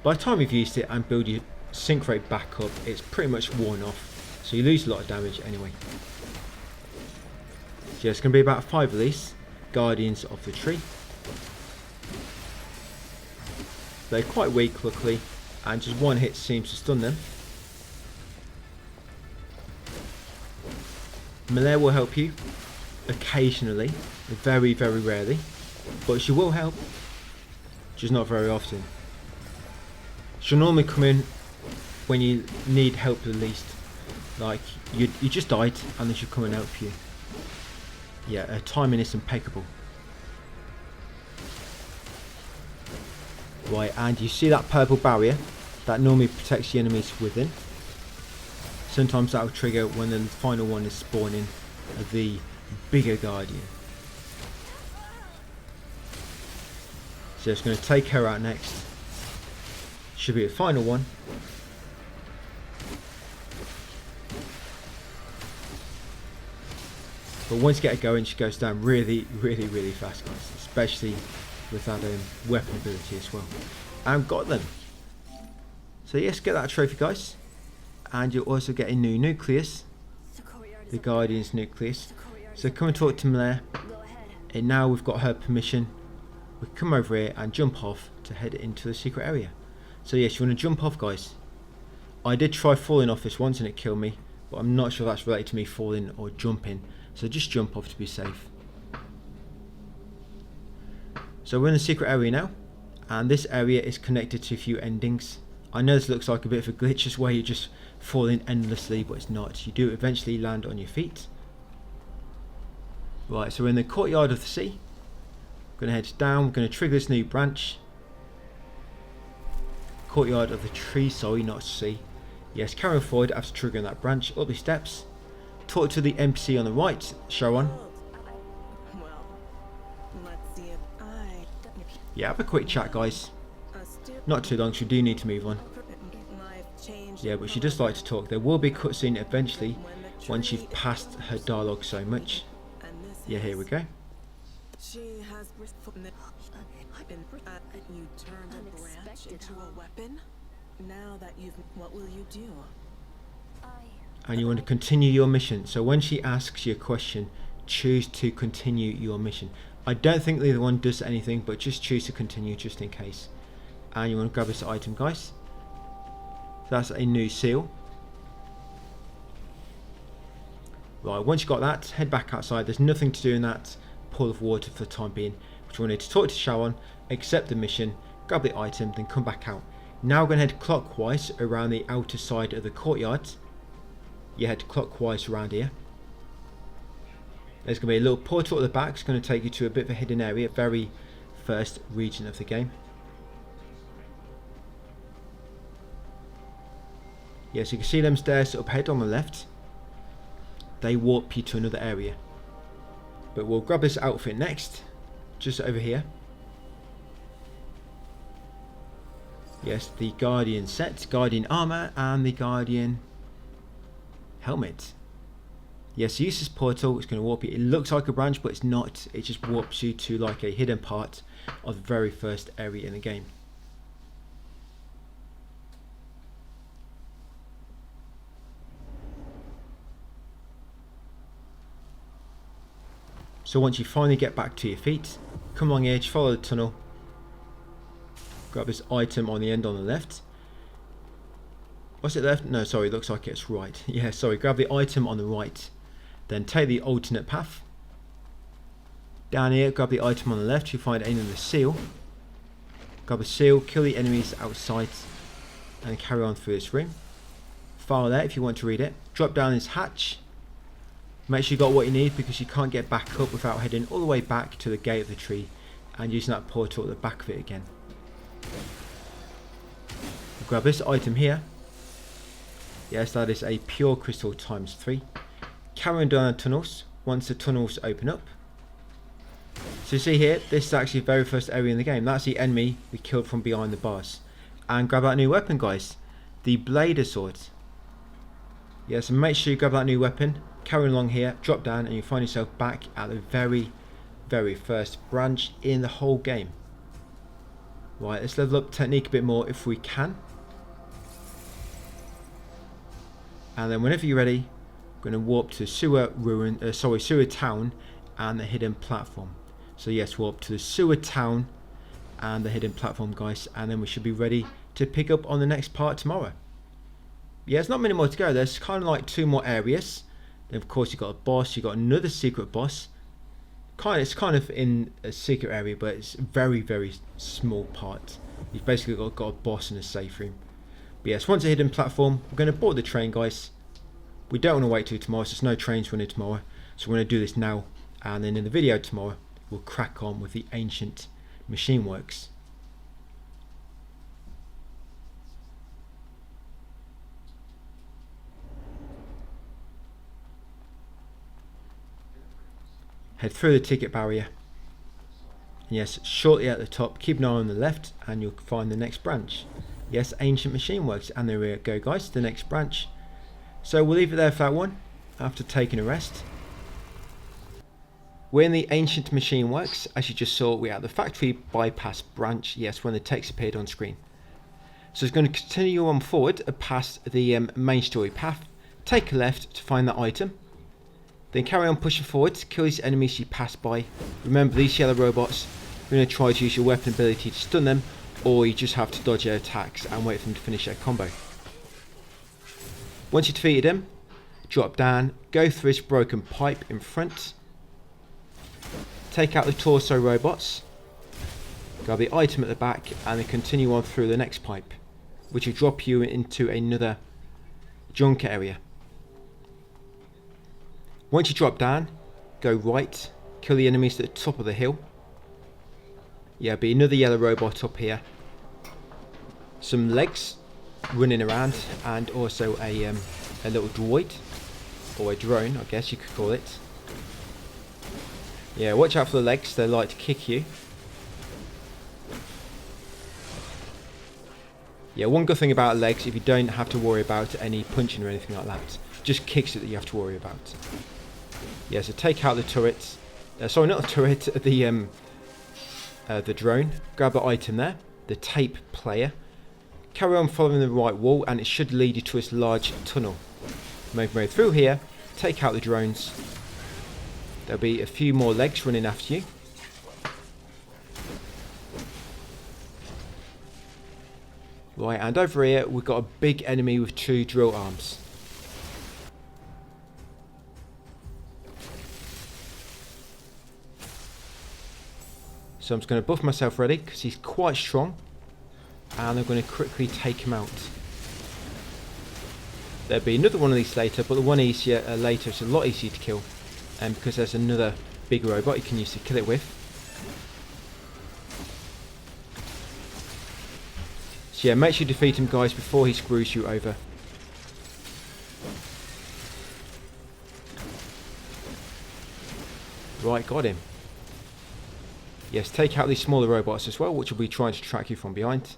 by the time you've used it and build your sync rate back up, it's pretty much worn off. So you lose a lot of damage anyway. So yeah, it's going to be about 5 of these Guardians of the Tree. They're quite weak, luckily, and just one hit seems to stun them. Malaire will help you occasionally, very, very rarely, but she will help, just not very often. She'll normally come in when you need help the least. Like, you just died, and then she'll come and help you. Yeah, her timing is impeccable. Right, and you see that purple barrier? That normally protects the enemies within. Sometimes that will trigger when the final one is spawning the bigger Guardian. So it's going to take her out next. Should be the final one. But once you get her going, she goes down really, really, really fast, guys. Especially with that weapon ability as well. And got them. So yes, get that trophy, guys. And you'll also get a new nucleus. The Guardian's nucleus. So come and talk to Malaire. And now we've got her permission. We can come over here and jump off to head into the secret area. So yes, you want to jump off, guys. I did try falling off this once and it killed me. But I'm not sure that's related to me falling or jumping. So just jump off to be safe. So we're in the secret area now, and this area is connected to a few endings. I know this looks like a bit of a glitch, just where you're just falling endlessly, but it's not. You do eventually land on your feet. Right, so we're in the courtyard of the sea. We're going to head down, we're going to trigger this new branch. Courtyard of the tree, sorry, not sea. Yes, carry forward after triggering that branch, up the steps. Talk to the NPC on the right, Sharon. Yeah, have a quick chat, guys. Not too long, she do need to move on. Yeah, but she does like to talk. There will be a cutscene eventually when she's passed her dialogue so much. Yeah, here we go.
You turned a branch into a weapon? Now that what will you do?
And you want to continue your mission. So when she asks you a question, choose to continue your mission. I don't think the other one does anything, but just choose to continue just in case. And you want to grab this item, guys. That's a new seal. Right, once you got that, head back outside. There's nothing to do in that pool of water for the time being. But you want to talk to Sharon, accept the mission, grab the item, then come back out. Now we're going to head clockwise around the outer side of the courtyard. You head clockwise around here. There's going to be a little portal at the back. It's going to take you to a bit of a hidden area, very first region of the game. Yes, you can see them stairs up ahead on the left. They warp you to another area. But we'll grab this outfit next, just over here. Yes, the Guardian set, Guardian armor, and the Guardian helmet. Yes, use this portal. It's going to warp you. It looks like a branch, but it's not. It just warps you to like a hidden part of the very first area in the game. So once you finally get back to your feet, come along here, follow the tunnel, grab this item on the end on the left. What's it left? No, sorry, it looks like it's right. Yeah, sorry, grab the item on the right, then take the alternate path. Down here, grab the item on the left, you'll find another seal. Grab a seal, kill the enemies outside, and carry on through this room. File there if you want to read it. Drop down this hatch. Make sure you got what you need, because you can't get back up without heading all the way back to the gate of the tree and using that portal at the back of it again. Grab this item here. Yes, that is a pure crystal times 3. Carry on down the tunnels once the tunnels open up. So you see here, this is actually the very first area in the game. That's the enemy we killed from behind the bars. And grab that new weapon, guys. The Blader Sword. Yeah, so make sure you grab that new weapon. Carry along here, drop down, and you find yourself back at the very first branch in the whole game. Right, let's level up technique a bit more if we can. And then whenever you're ready, we're going to warp to sewer town and the hidden platform. So yes, warp to the sewer town and the hidden platform, guys, and then we should be ready to pick up on the next part tomorrow. Yeah, there's not many more to go. There's kind of like 2 more areas. Then of course you've got a boss, you've got another secret boss. It's kind of in a secret area, but it's a very small part. You've basically got a boss in a safe room. But yes, once a hidden platform, we're going to board the train, guys. We don't want to wait till tomorrow, so there's no trains running tomorrow. So we're going to do this now, and then in the video tomorrow, we'll crack on with the ancient machine works. Head through the ticket barrier. And yes, shortly at the top, keep an eye on the left, and you'll find the next branch. Yes, ancient machine works, and there we go, guys, the next branch. So we'll leave it there for that one, after taking a rest. We're in the ancient machine works. As you just saw, we're at the factory bypass branch, yes, when the text appeared on screen. So it's going to continue on forward past the main story path, take a left to find that item, then carry on pushing forward to kill these enemies you pass by. Remember, these yellow robots, you're going to try to use your weapon ability to stun them, or you just have to dodge their attacks and wait for them to finish their combo. Once you've defeated them, drop down, go through this broken pipe in front, take out the torso robots, grab the item at the back, and then continue on through the next pipe, which will drop you into another junk area. Once you drop down, go right, kill the enemies at the top of the hill. Yeah, be another yellow robot up here. Some legs running around, and also a little droid, or a drone, I guess you could call it. Yeah, watch out for the legs, they like to kick you. Yeah, one good thing about legs, if you don't have to worry about any punching or anything like that, just kicks it that you have to worry about. Yeah, so take out the turrets. Sorry, not the turret, the drone. Grab the item there, the tape player. Carry on following the right wall, and it should lead you to this large tunnel. Make your way through here, take out the drones. There'll be a few more legs running after you. Right, and over here we've got a big enemy with 2 drill arms. So I'm just going to buff myself ready, because he's quite strong. And I'm going to quickly take him out. There'll be another one of these later, but the one easier later is a lot easier to kill. And because there's another big robot you can use to kill it with. So yeah, make sure you defeat him, guys, before he screws you over. Right, got him. Yes, take out these smaller robots as well, which will be trying to track you from behind.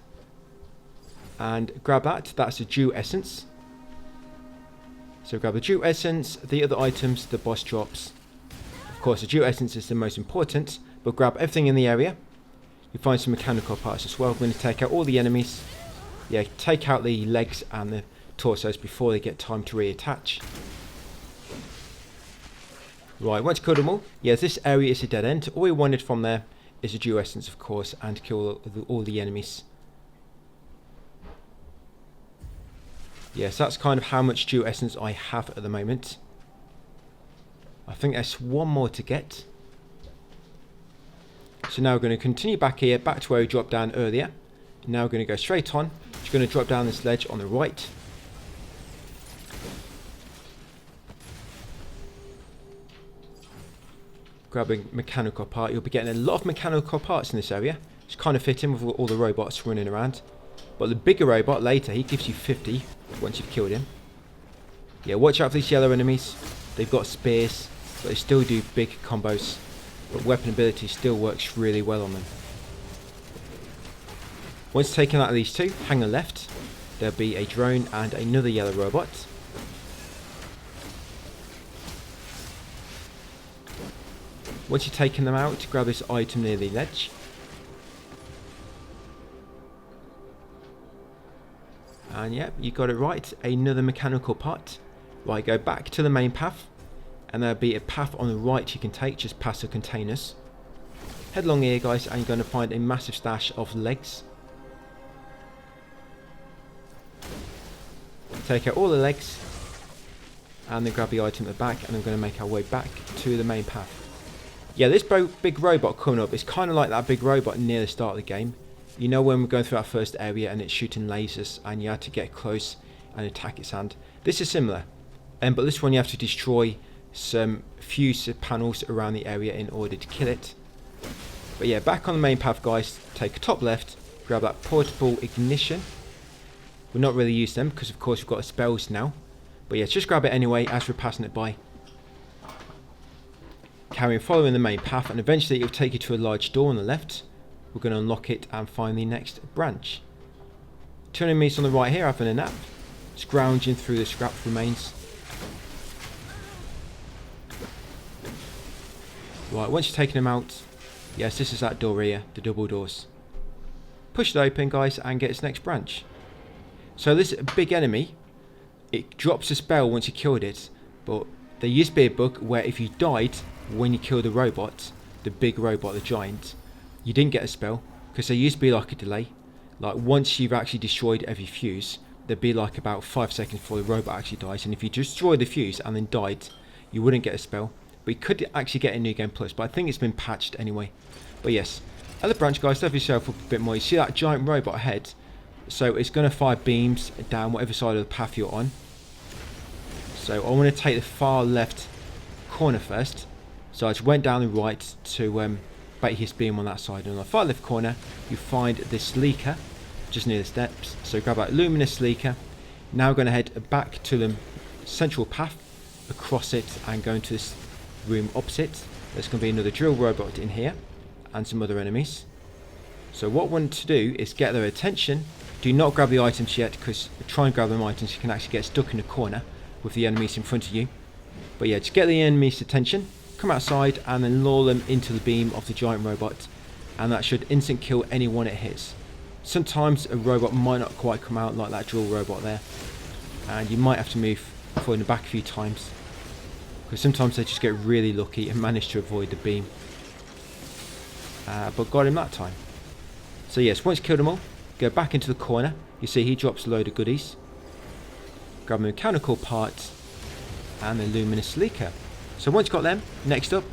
And grab that, that's a dew essence. So grab the dew essence, the other items the boss drops. Of course, the dew essence is the most important, but grab everything in the area. You find some mechanical parts as well. We're going to take out all the enemies. Yeah, take out the legs and the torsos before they get time to reattach. Right, once killed them all, yes, this area is a dead end. All we wanted from there is a Dew Essence, of course, and kill all the enemies. Yes, that's kind of how much Dew Essence I have at the moment. I think there's one more to get. So now we're going to continue back here, back to where we dropped down earlier. Now we're going to go straight on. Just going to drop down this ledge on the right. Grabbing mechanical part. You'll be getting a lot of mechanical parts in this area. It's kind of fitting with all the robots running around. But the bigger robot later, he gives you 50 once you've killed him. Yeah, watch out for these yellow enemies. They've got spears, but they still do big combos. But weapon ability still works really well on them. Once taken out of these two, hang a left. There'll be a drone and another yellow robot. Once you've taken them out, grab this item near the ledge. And yep, you got it right. Another mechanical part. Right, go back to the main path. And there'll be a path on the right you can take just past the containers. Head along here, guys, and you're going to find a massive stash of legs. Take out all the legs. And then grab the item at the back. And I'm going to make our way back to the main path. Yeah, this big robot coming up is kind of like that big robot near the start of the game. You know when we're going through our first area and it's shooting lasers and you have to get close and attack its hand. This is similar. But this one you have to destroy some fuse panels around the area in order to kill it. But yeah, back on the main path, guys. Take a top left, grab that portable ignition. We're not really using them because of course we've got spells now. But yeah, just grab it anyway as we're passing it by. Carry on following the main path and eventually it will take you to a large door on the left. We're going to unlock it and find the next branch. Two enemies on the right here having a nap. Scrounging through the scrap remains. Right, once you've taken them out, yes, this is that door here, the double doors. Push it open, guys, and get its next branch. So this big enemy, it drops a spell once you killed it, but there used to be a bug where if you died when you killed the robot, the big robot, the giant, you didn't get a spell, because there used to be like a delay. Like once you've actually destroyed every fuse, there'd be like about 5 seconds before the robot actually dies, and if you destroyed the fuse and then died, you wouldn't get a spell. But you could actually get a New Game Plus, but I think it's been patched anyway. But yes, at the branch, guys, level yourself up a bit more. You see that giant robot ahead? So it's going to fire beams down whatever side of the path you're on. So I want to take the far left corner first. So I just went down the right to bait his beam on that side. And on the far left corner, you find this leaker just near the steps. So grab that luminous leaker. Now we're going to head back to the central path, across it, and go into this room opposite. There's going to be another drill robot in here and some other enemies. So what I want to do is get their attention. Do not grab the items yet, because try and grab them items, you can actually get stuck in a corner with the enemies in front of you. But yeah, just get the enemies' attention, come outside and then lure them into the beam of the giant robot, and that should instant kill anyone it hits. Sometimes a robot might not quite come out like that drill robot there, and you might have to move forward and back a few times, because sometimes they just get really lucky and manage to avoid the beam. But got him that time. So yes, once you killed them all, go back into the corner. You see he drops a load of goodies. Grab the mechanical parts and the luminous leaker. So once you've got them, next up,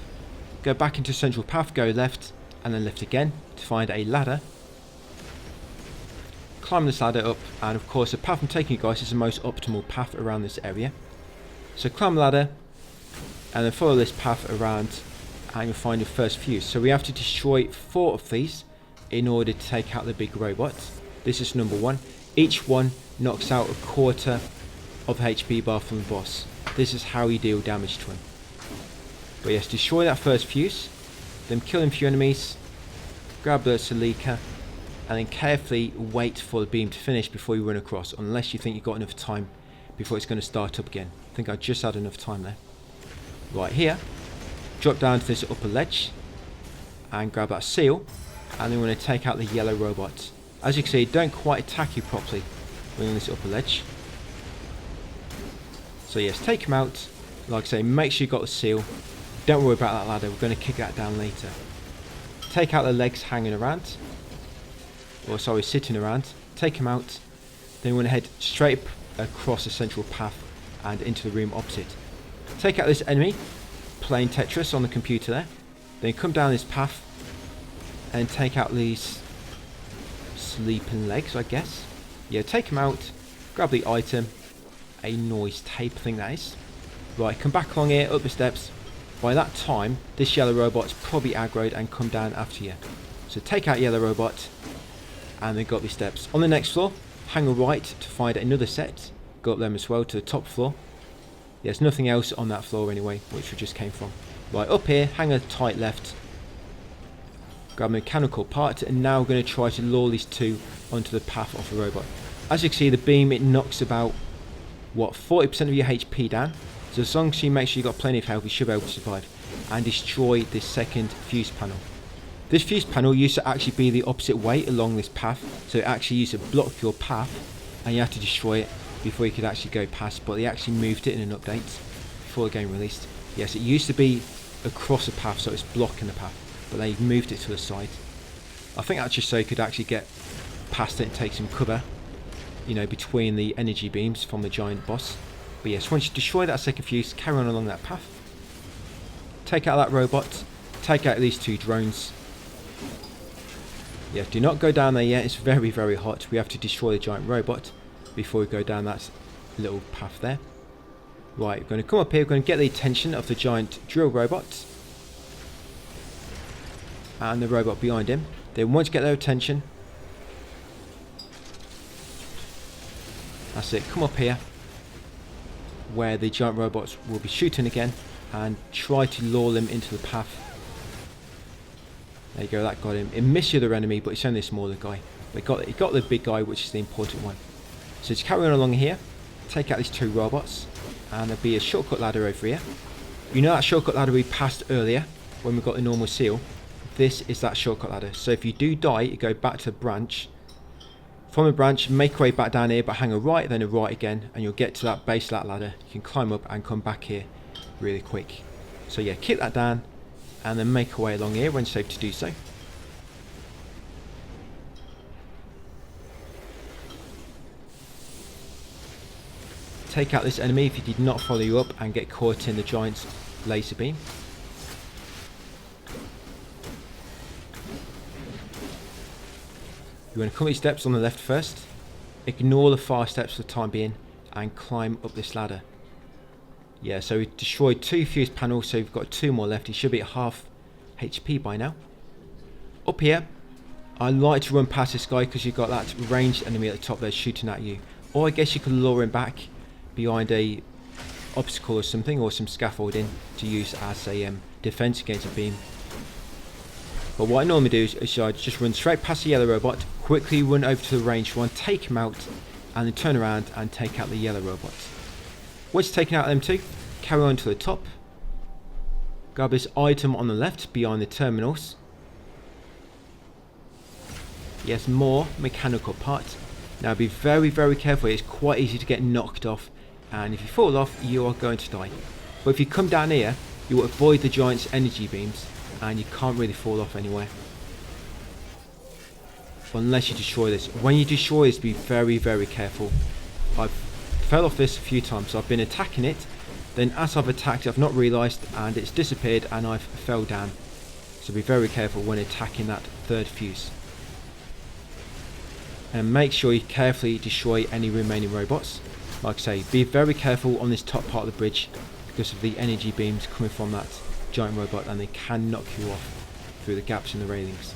go back into central path, go left and then left again to find a ladder. Climb this ladder up, and of course the path I'm taking you guys is the most optimal path around this area. So climb the ladder and then follow this path around and you'll find your first fuse. So we have to destroy 4 of these in order to take out the big robot. This is number 1. Each one knocks out a quarter of the HP bar from the boss. This is how you deal damage to him. But yes, destroy that first fuse, then kill a few enemies, grab the leaker, and then carefully wait for the beam to finish before you run across, unless you think you've got enough time before it's going to start up again. I think I just had enough time there. Right here, drop down to this upper ledge and grab that seal, and then we're going to take out the yellow robot. As you can see, it don't quite attack you properly when you're on this upper ledge. So yes, take him out. Like I say, make sure you got the seal, Don't worry about that ladder, we're going to kick that down later. Take out the legs hanging around, or sorry, sitting around. Take them out. Then we're going to head straight across the central path and into the room opposite. Take out this enemy playing Tetris on the computer there. Then come down this path and take out these sleeping legs, I guess. Yeah, take them out. Grab the item. A noise tape, I think that is. Right, come back along here, up the steps. By that time, this yellow robot's probably aggroed and come down after you. So take out yellow robot, and then go up the steps. On the next floor, hang a right to find another set. Go up them as well to the top floor. There's nothing else on that floor anyway, which we just came from. Right, up here, hang a tight left. Grab a mechanical part, and now we're going to try to lure these two onto the path of the robot. As you can see, the beam, it knocks about, what, 40% of your HP down. So as long as you make sure you've got plenty of health, you should be able to survive. And destroy this second fuse panel. This fuse panel used to actually be the opposite way along this path. So it actually used to block your path, and you have to destroy it before you could actually go past. But they actually moved it in an update before the game released. Yes, it used to be across a path, so it's blocking the path. But they moved it to the side. I think that's just so you could actually get past it and take some cover, you know, between the energy beams from the giant boss. But yes, once you destroy that second fuse, carry on along that path. Take out that robot. Take out these two drones. Yeah, do not go down there yet. It's very, very hot. We have to destroy the giant robot before we go down that little path there. Right, we're going to come up here. We're going to get the attention of the giant drill robot. And the robot behind him. Then once you get their attention, that's it, come up here where the giant robots will be shooting again and try to lure them into the path. There you go, that got him. It missed the other enemy, but it's only a smaller guy. But it got the big guy, which is the important one. So just carry on along here, take out these two robots, and there'll be a shortcut ladder over here. You know that shortcut ladder we passed earlier when we got the normal seal? This is that shortcut ladder. So if you do die, you go back to the branch. From the branch, make your way back down here, but hang a right, then a right again, and you'll get to that base of that ladder. You can climb up and come back here really quick. So yeah, kick that down, and then make your way along here when safe to do so. Take out this enemy if he did not follow you up and get caught in the giant's laser beam. You want to come these steps on the left first, ignore the far steps for the time being, and climb up this ladder. Yeah, so we destroyed 2 fuse panels, so we've got 2 more left. He should be at half HP by now. Up here, I like to run past this guy because you've got that ranged enemy at the top there shooting at you. Or I guess you could lure him back behind a obstacle or something, or some scaffolding to use as a defense against a beam. But what I normally do is I just run straight past the yellow robot, quickly run over to the ranged one, take him out, and then turn around and take out the yellow robot. Once you've taken out them two, carry on to the top. Grab this item on the left behind the terminals. Yes, more mechanical parts. Now be very, very careful. It's quite easy to get knocked off, and if you fall off, you are going to die. But if you come down here, you will avoid the giant's energy beams, and you can't really fall off anywhere unless you destroy this. When you destroy this, be very, very careful. I've fell off this a few times, so I've been attacking it, then as I've attacked it, I've not realised, and it's disappeared, and I've fell down. So be very careful when attacking that third fuse. And make sure you carefully destroy any remaining robots. Like I say, be very careful on this top part of the bridge because of the energy beams coming from that giant robot, and they can knock you off through the gaps in the railings.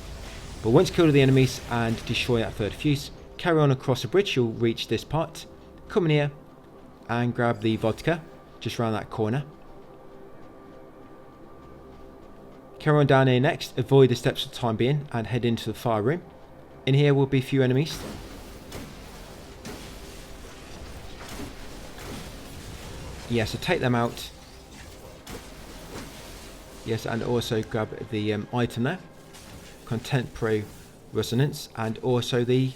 But once you kill the enemies and destroy that third fuse, carry on across the bridge. You'll reach this part. Come in here and grab the vodka just around that corner. Carry on down here next, avoid the steps for the time being, and head into the fire room. In here will be a few enemies. Yeah, so take them out. Yes, and also grab the item there. Contemporary resonance, and also the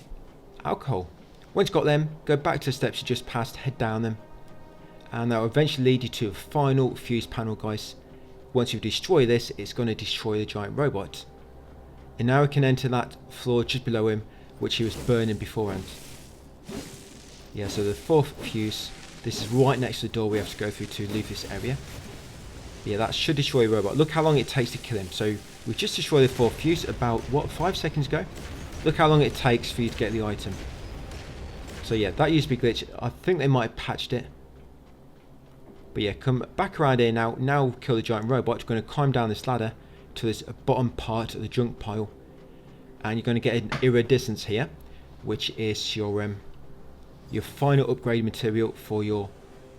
alcohol. Once you've got them, go back to the steps you just passed, head down them. And that will eventually lead you to a final fuse panel, guys. once you destroy this, it's going to destroy the giant robot. And now we can enter that floor just below him, which he was burning beforehand. Yeah, so the 4th fuse, this is right next to the door we have to go through to leave this area. Yeah, that should destroy the robot. Look how long it takes to kill him. So we just destroyed the 4th fuse about, what, 5 seconds ago? Look how long it takes for you to get the item. So yeah, that used to be glitched. I think they might have patched it. But yeah, come back around here now. Now kill the giant robot. You're going to climb down this ladder to this bottom part of the junk pile. And you're going to get an iridescence here, which is your final upgrade material for your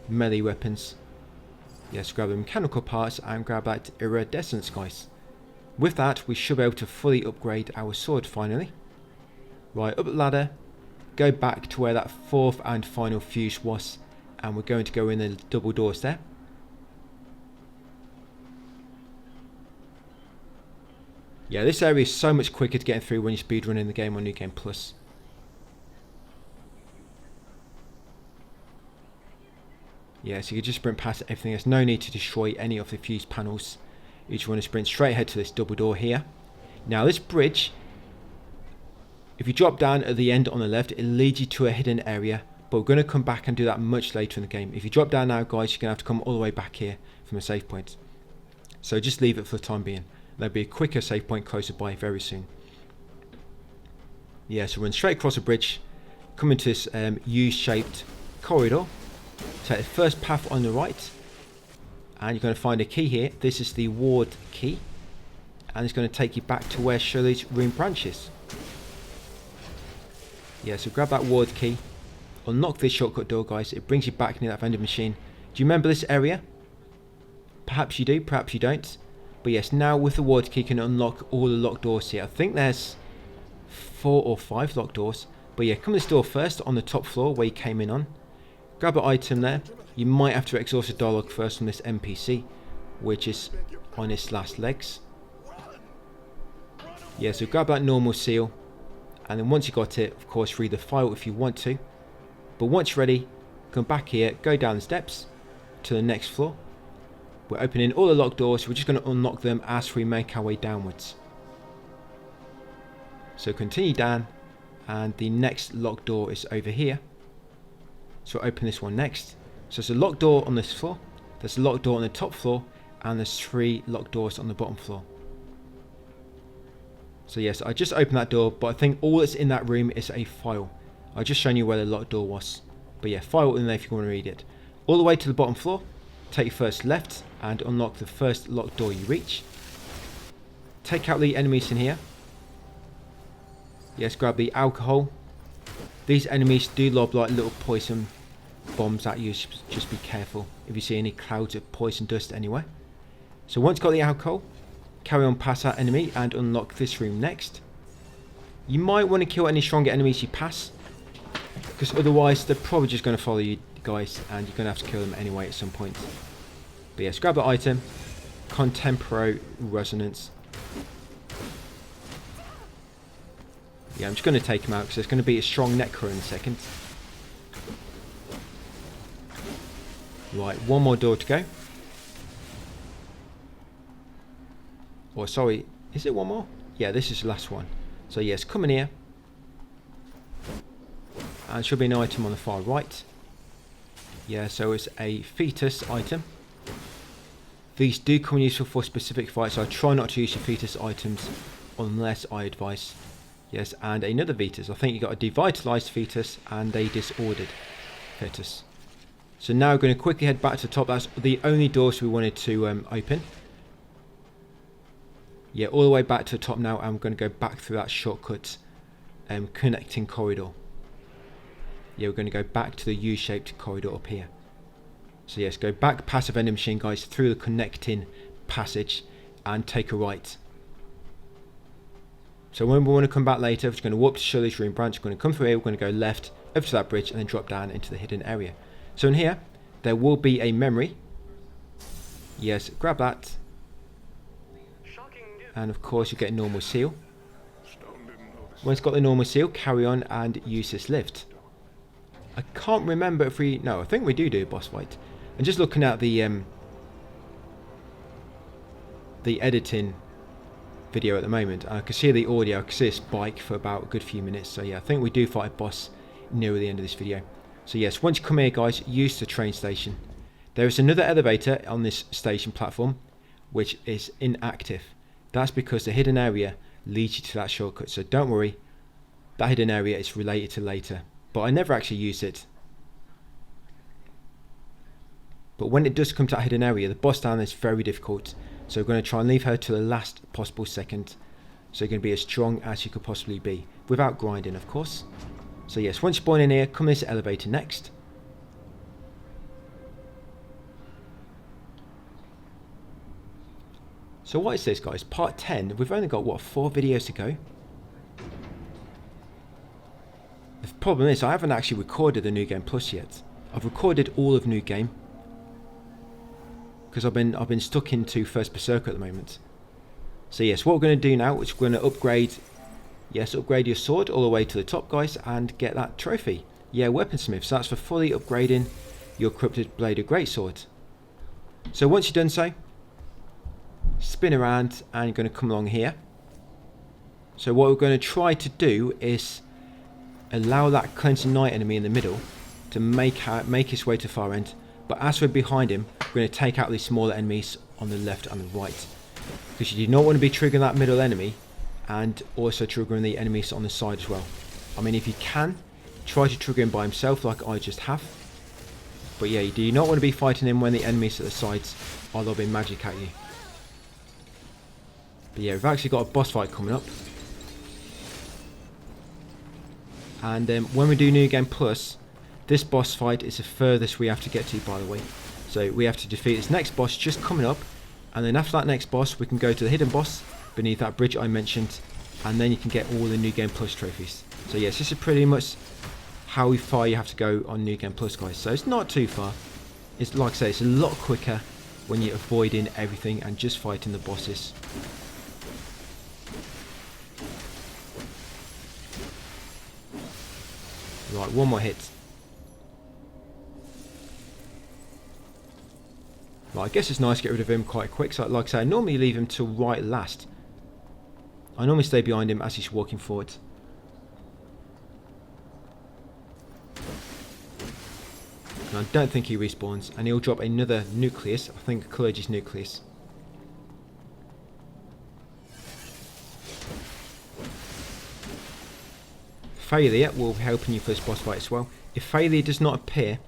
melee weapons. Yes, grab the mechanical parts and grab that iridescence, guys. With that, we should be able to fully upgrade our sword finally. Right, up the ladder, go back to where that 4th and final fuse was, and we're going to go in the double doors there. Yeah, this area is so much quicker to get through when you're speedrunning the game on New Game Plus. Yeah, so you can just sprint past everything. There's no need to destroy any of the fuse panels. You just want to sprint straight ahead to this double door here. Now this bridge, if you drop down at the end on the left, it leads you to a hidden area. But we're going to come back and do that much later in the game. If you drop down now, guys, you're going to have to come all the way back here from a save point. So just leave it for the time being. There'll be a quicker save point closer by very soon. Yeah, so run straight across the bridge, come into this U-shaped corridor. Take the first path on the right, and you're going to find a key here. This is the ward key, and it's going to take you back to where Shirley's room branches. Yeah, so grab that ward key, unlock this shortcut door, guys. It brings you back near that vending machine. Do you remember this area? Perhaps you do, perhaps you don't. But yes, now with the ward key you can unlock all the locked doors here. I think there's 4 or 5 locked doors. But yeah, come to this door first on the top floor where you came in on. Grab an item there. You might have to exhaust the dialogue first from this NPC, which is on its last legs. Yeah, so grab that normal seal. And then once you got it, of course, read the file if you want to. But once you're ready, come back here, go down the steps to the next floor. We're opening all the locked doors, so we're just going to unlock them as we make our way downwards. So continue down, and the next locked door is over here. So open this one next. So there's a locked door on this floor, there's a locked door on the top floor, and there's 3 locked doors on the bottom floor. So yes, I just opened that door, but I think all that's in that room is a file. I've just shown you where the locked door was. But yeah, file in there if you want to read it. All the way to the bottom floor, take your first left and unlock the first locked door you reach. Take out the enemies in here. Yes, grab the alcohol. These enemies do lob like little poison bombs at you, just be careful if you see any clouds of poison dust anywhere. So once you've got the alcohol, carry on past that enemy and unlock this room next. You might want to kill any stronger enemies you pass, because otherwise they're probably just going to follow you guys and you're going to have to kill them anyway at some point. But yes, grab the item, Contemporary Resonance. Yeah, I'm just going to take him out because there's going to be a strong necro in a second. Right, one more door to go. Or sorry, is it one more? Yeah, this is the last one. So yes, come in here. And there should be an item on the far right. Yeah, so it's a fetus item. These do come useful for specific fights, so I try not to use your fetus items unless I advise. Yes, and another fetus. I think you got a devitalized fetus and a disordered fetus. So now we're going to quickly head back to the top. That's the only doors we wanted to open. Yeah, all the way back to the top now, and I'm going to go back through that shortcut connecting corridor. Yeah, we're going to go back to the U-shaped corridor up here. So yes, go back past the vending machine, guys, through the connecting passage and take a right. So when we want to come back later, we're just going to walk to Shirley's room branch. We're going to come through here, we're going to go left over to that bridge and then drop down into the hidden area. So in here, there will be a memory. Yes, grab that. And of course you get a normal seal. Once you've got the normal seal, carry on and use this lift. I can't remember if we... No, I think we do a boss fight. And just looking at the the editing video at the moment. I can see the audio, I can see a spike for about a good few minutes. So yeah, I think we do fight a boss near the end of this video. So yes, once you come here guys, use the train station. There is another elevator on this station platform which is inactive. That's because the hidden area leads you to that shortcut, so don't worry, that hidden area is related to later, but I never actually use it. But when it does come to that hidden area, the boss down there is very difficult, so we're going to try and leave her to the last possible second, so you're going to be as strong as you could possibly be, without grinding of course. So yes, once you spawn in here, come this elevator next. So what is this guys? Part 10. We've only got what, 4 videos to go? The problem is I haven't actually recorded the New Game Plus yet. I've recorded all of New Game because I've been stuck into First Berserker at the moment. So yes, what we're going to do now is we're going to upgrade your sword all the way to the top guys and get that trophy. Yeah, weaponsmith. So that's for fully upgrading your corrupted bladed greatsword. So once you've done so, spin around and you're going to come along here. So what we're going to try to do is allow that cleansing night enemy in the middle to make his way to the far end, but as we're behind him, we're going to take out these smaller enemies on the left and the right, because you do not want to be triggering that middle enemy and also triggering the enemies on the side as well. I mean, if you can, try to trigger him by himself like I just have, but yeah, you do not want to be fighting him when the enemies at the sides are lobbing magic at you. But yeah, we've actually got a boss fight coming up. And when we do New Game Plus, this boss fight is the furthest we have to get to, by the way. So we have to defeat this next boss just coming up. And then after that next boss, we can go to the hidden boss beneath that bridge I mentioned. And then you can get all the New Game Plus trophies. So yes, this is pretty much how far you have to go on New Game Plus, guys. So it's not too far. It's like I say, it's a lot quicker when you're avoiding everything and just fighting the bosses. Right, one more hit. Right, I guess it's nice to get rid of him quite quick. So like I say, I normally leave him till right last. I normally stay behind him as he's walking forward. And I don't think he respawns. And he'll drop another nucleus. I think Clergy's nucleus. Failure will be helping you for this boss fight as well. If failure does not appear,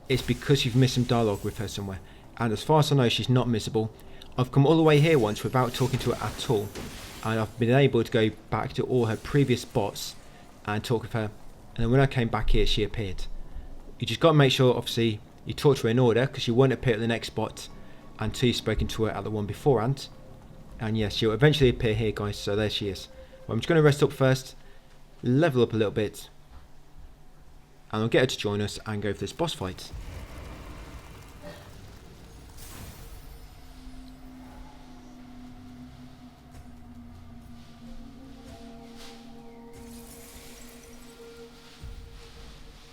it's because you've missed some dialogue with her somewhere. And as far as I know, she's not missable. I've come all the way here once without talking to her at all. And I've been able to go back to all her previous bots and talk with her. And then when I came back here, she appeared. You just got to make sure, obviously, you talk to her in order, because she won't appear at the next spot until you've spoken to her at the one beforehand. And yes, she'll eventually appear here, guys. So there she is. Well, I'm just going to rest up first. Level up a little bit, and I'll get her to join us and go for this boss fight.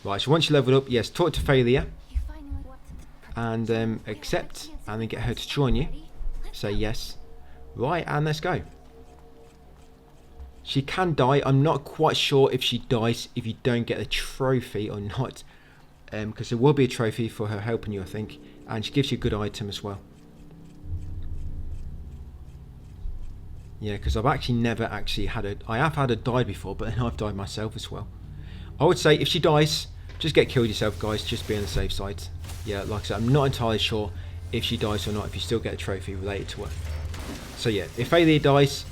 Right, so once you leveled up, yes, talk to Failure and accept, and then get her to join you. Say yes. Right, and let's go. She can die. I'm not quite sure if she dies if you don't get a trophy or not. Because there will be a trophy for her helping you, I think. And she gives you a good item as well. Yeah, because I've actually never actually had a... I have had a die before, but then I've died myself as well. I would say if she dies, just get killed yourself, guys. Just be on the safe side. Yeah, like I said, I'm not entirely sure if she dies or not, if you still get a trophy related to her. So yeah, if Failure dies...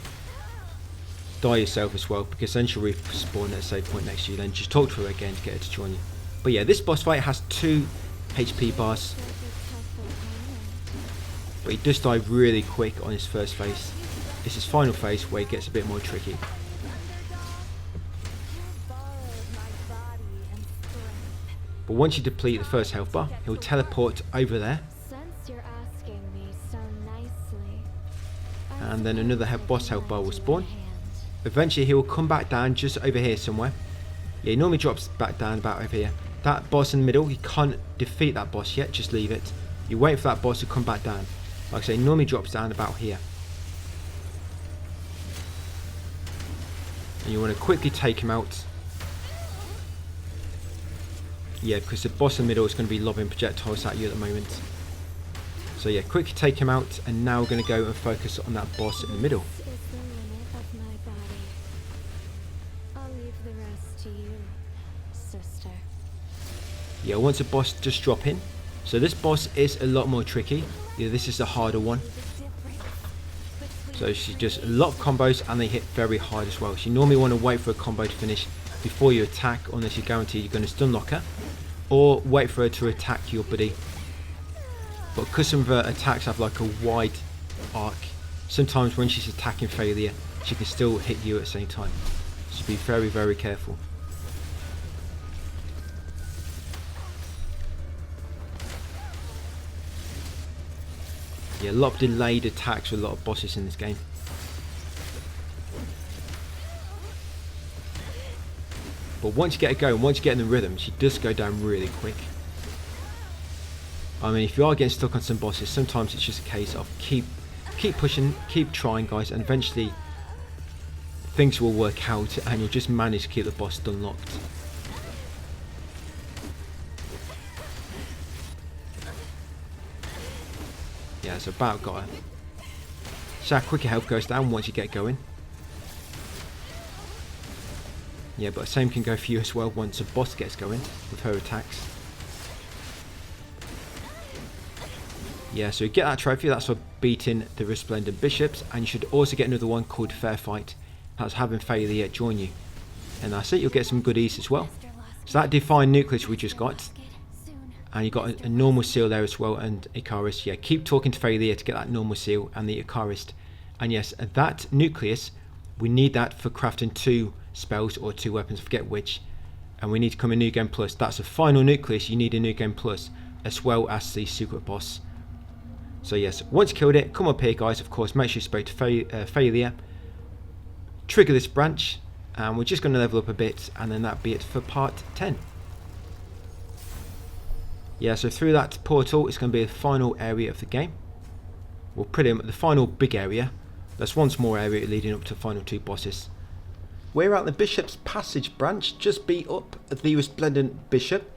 die yourself as well, because then she'll respawn at a save point next to you. Then just talk to her again to get her to join you. But yeah, this boss fight has 2 HP bars, but he does die really quick on his first phase. This is final phase where it gets a bit more tricky. But once you deplete the first health bar, he'll teleport over there, and then another boss health bar will spawn. Eventually he will come back down just over here somewhere. Yeah, he normally drops back down about over here. That boss in the middle, you can't defeat that boss yet, just leave it. You wait for that boss to come back down. Like I say, he normally drops down about here. And you want to quickly take him out. Yeah, because the boss in the middle is going to be lobbing projectiles at you at the moment. So yeah, quickly take him out, and now we're going to go and focus on that boss in the middle.
This is the limit of my body. I'll leave the rest to you, sister.
Yeah, once a boss, just drop in. So this boss is a lot more tricky. Yeah, this is the harder one. So she does a lot of combos, and they hit very hard as well. So you normally want to wait for a combo to finish before you attack, unless you guarantee you're going to stun lock her, or wait for her to attack your buddy. But because some of her attacks have like a wide arc, sometimes when she's attacking failure, she can still hit you at the same time. So be very, very careful. Yeah, a lot of delayed attacks with a lot of bosses in this game. But once you get her going, once you get in the rhythm, she does go down really quick. I mean, if you are getting stuck on some bosses, sometimes it's just a case of keep pushing, keep trying, guys, and eventually things will work out, and you'll just manage to keep the boss unlocked. Yeah, it's about got her. So how quick your health goes down once you get going. Yeah, but the same can go for you as well once a boss gets going with her attacks. Yeah, so you get that trophy, that's for beating the Resplendent Bishops, and you should also get another one called Fair Fight. That's having failure join you. And that's it, you'll get some goodies as well. So that Divine Nucleus we just got. And you got a normal seal there as well, and Icarus. Yeah, keep talking to failure to get that normal seal and the Icarus. And yes, that Nucleus, we need that for crafting 2 spells or 2 weapons, I forget which. And we need to come in New Game Plus. That's a final Nucleus, you need a New Game Plus, as well as the secret boss. So yes, once you killed it, come up here, guys. Of course, make sure you spoke to failure. Trigger this branch, and we're just going to level up a bit, and then that'll be it for part 10. Yeah, so through that portal, it's going to be the final area of the game. Well, pretty much the final big area. There's one small area leading up to the final 2 bosses. We're at the Bishop's Passage branch, just beat up the Resplendent Bishop.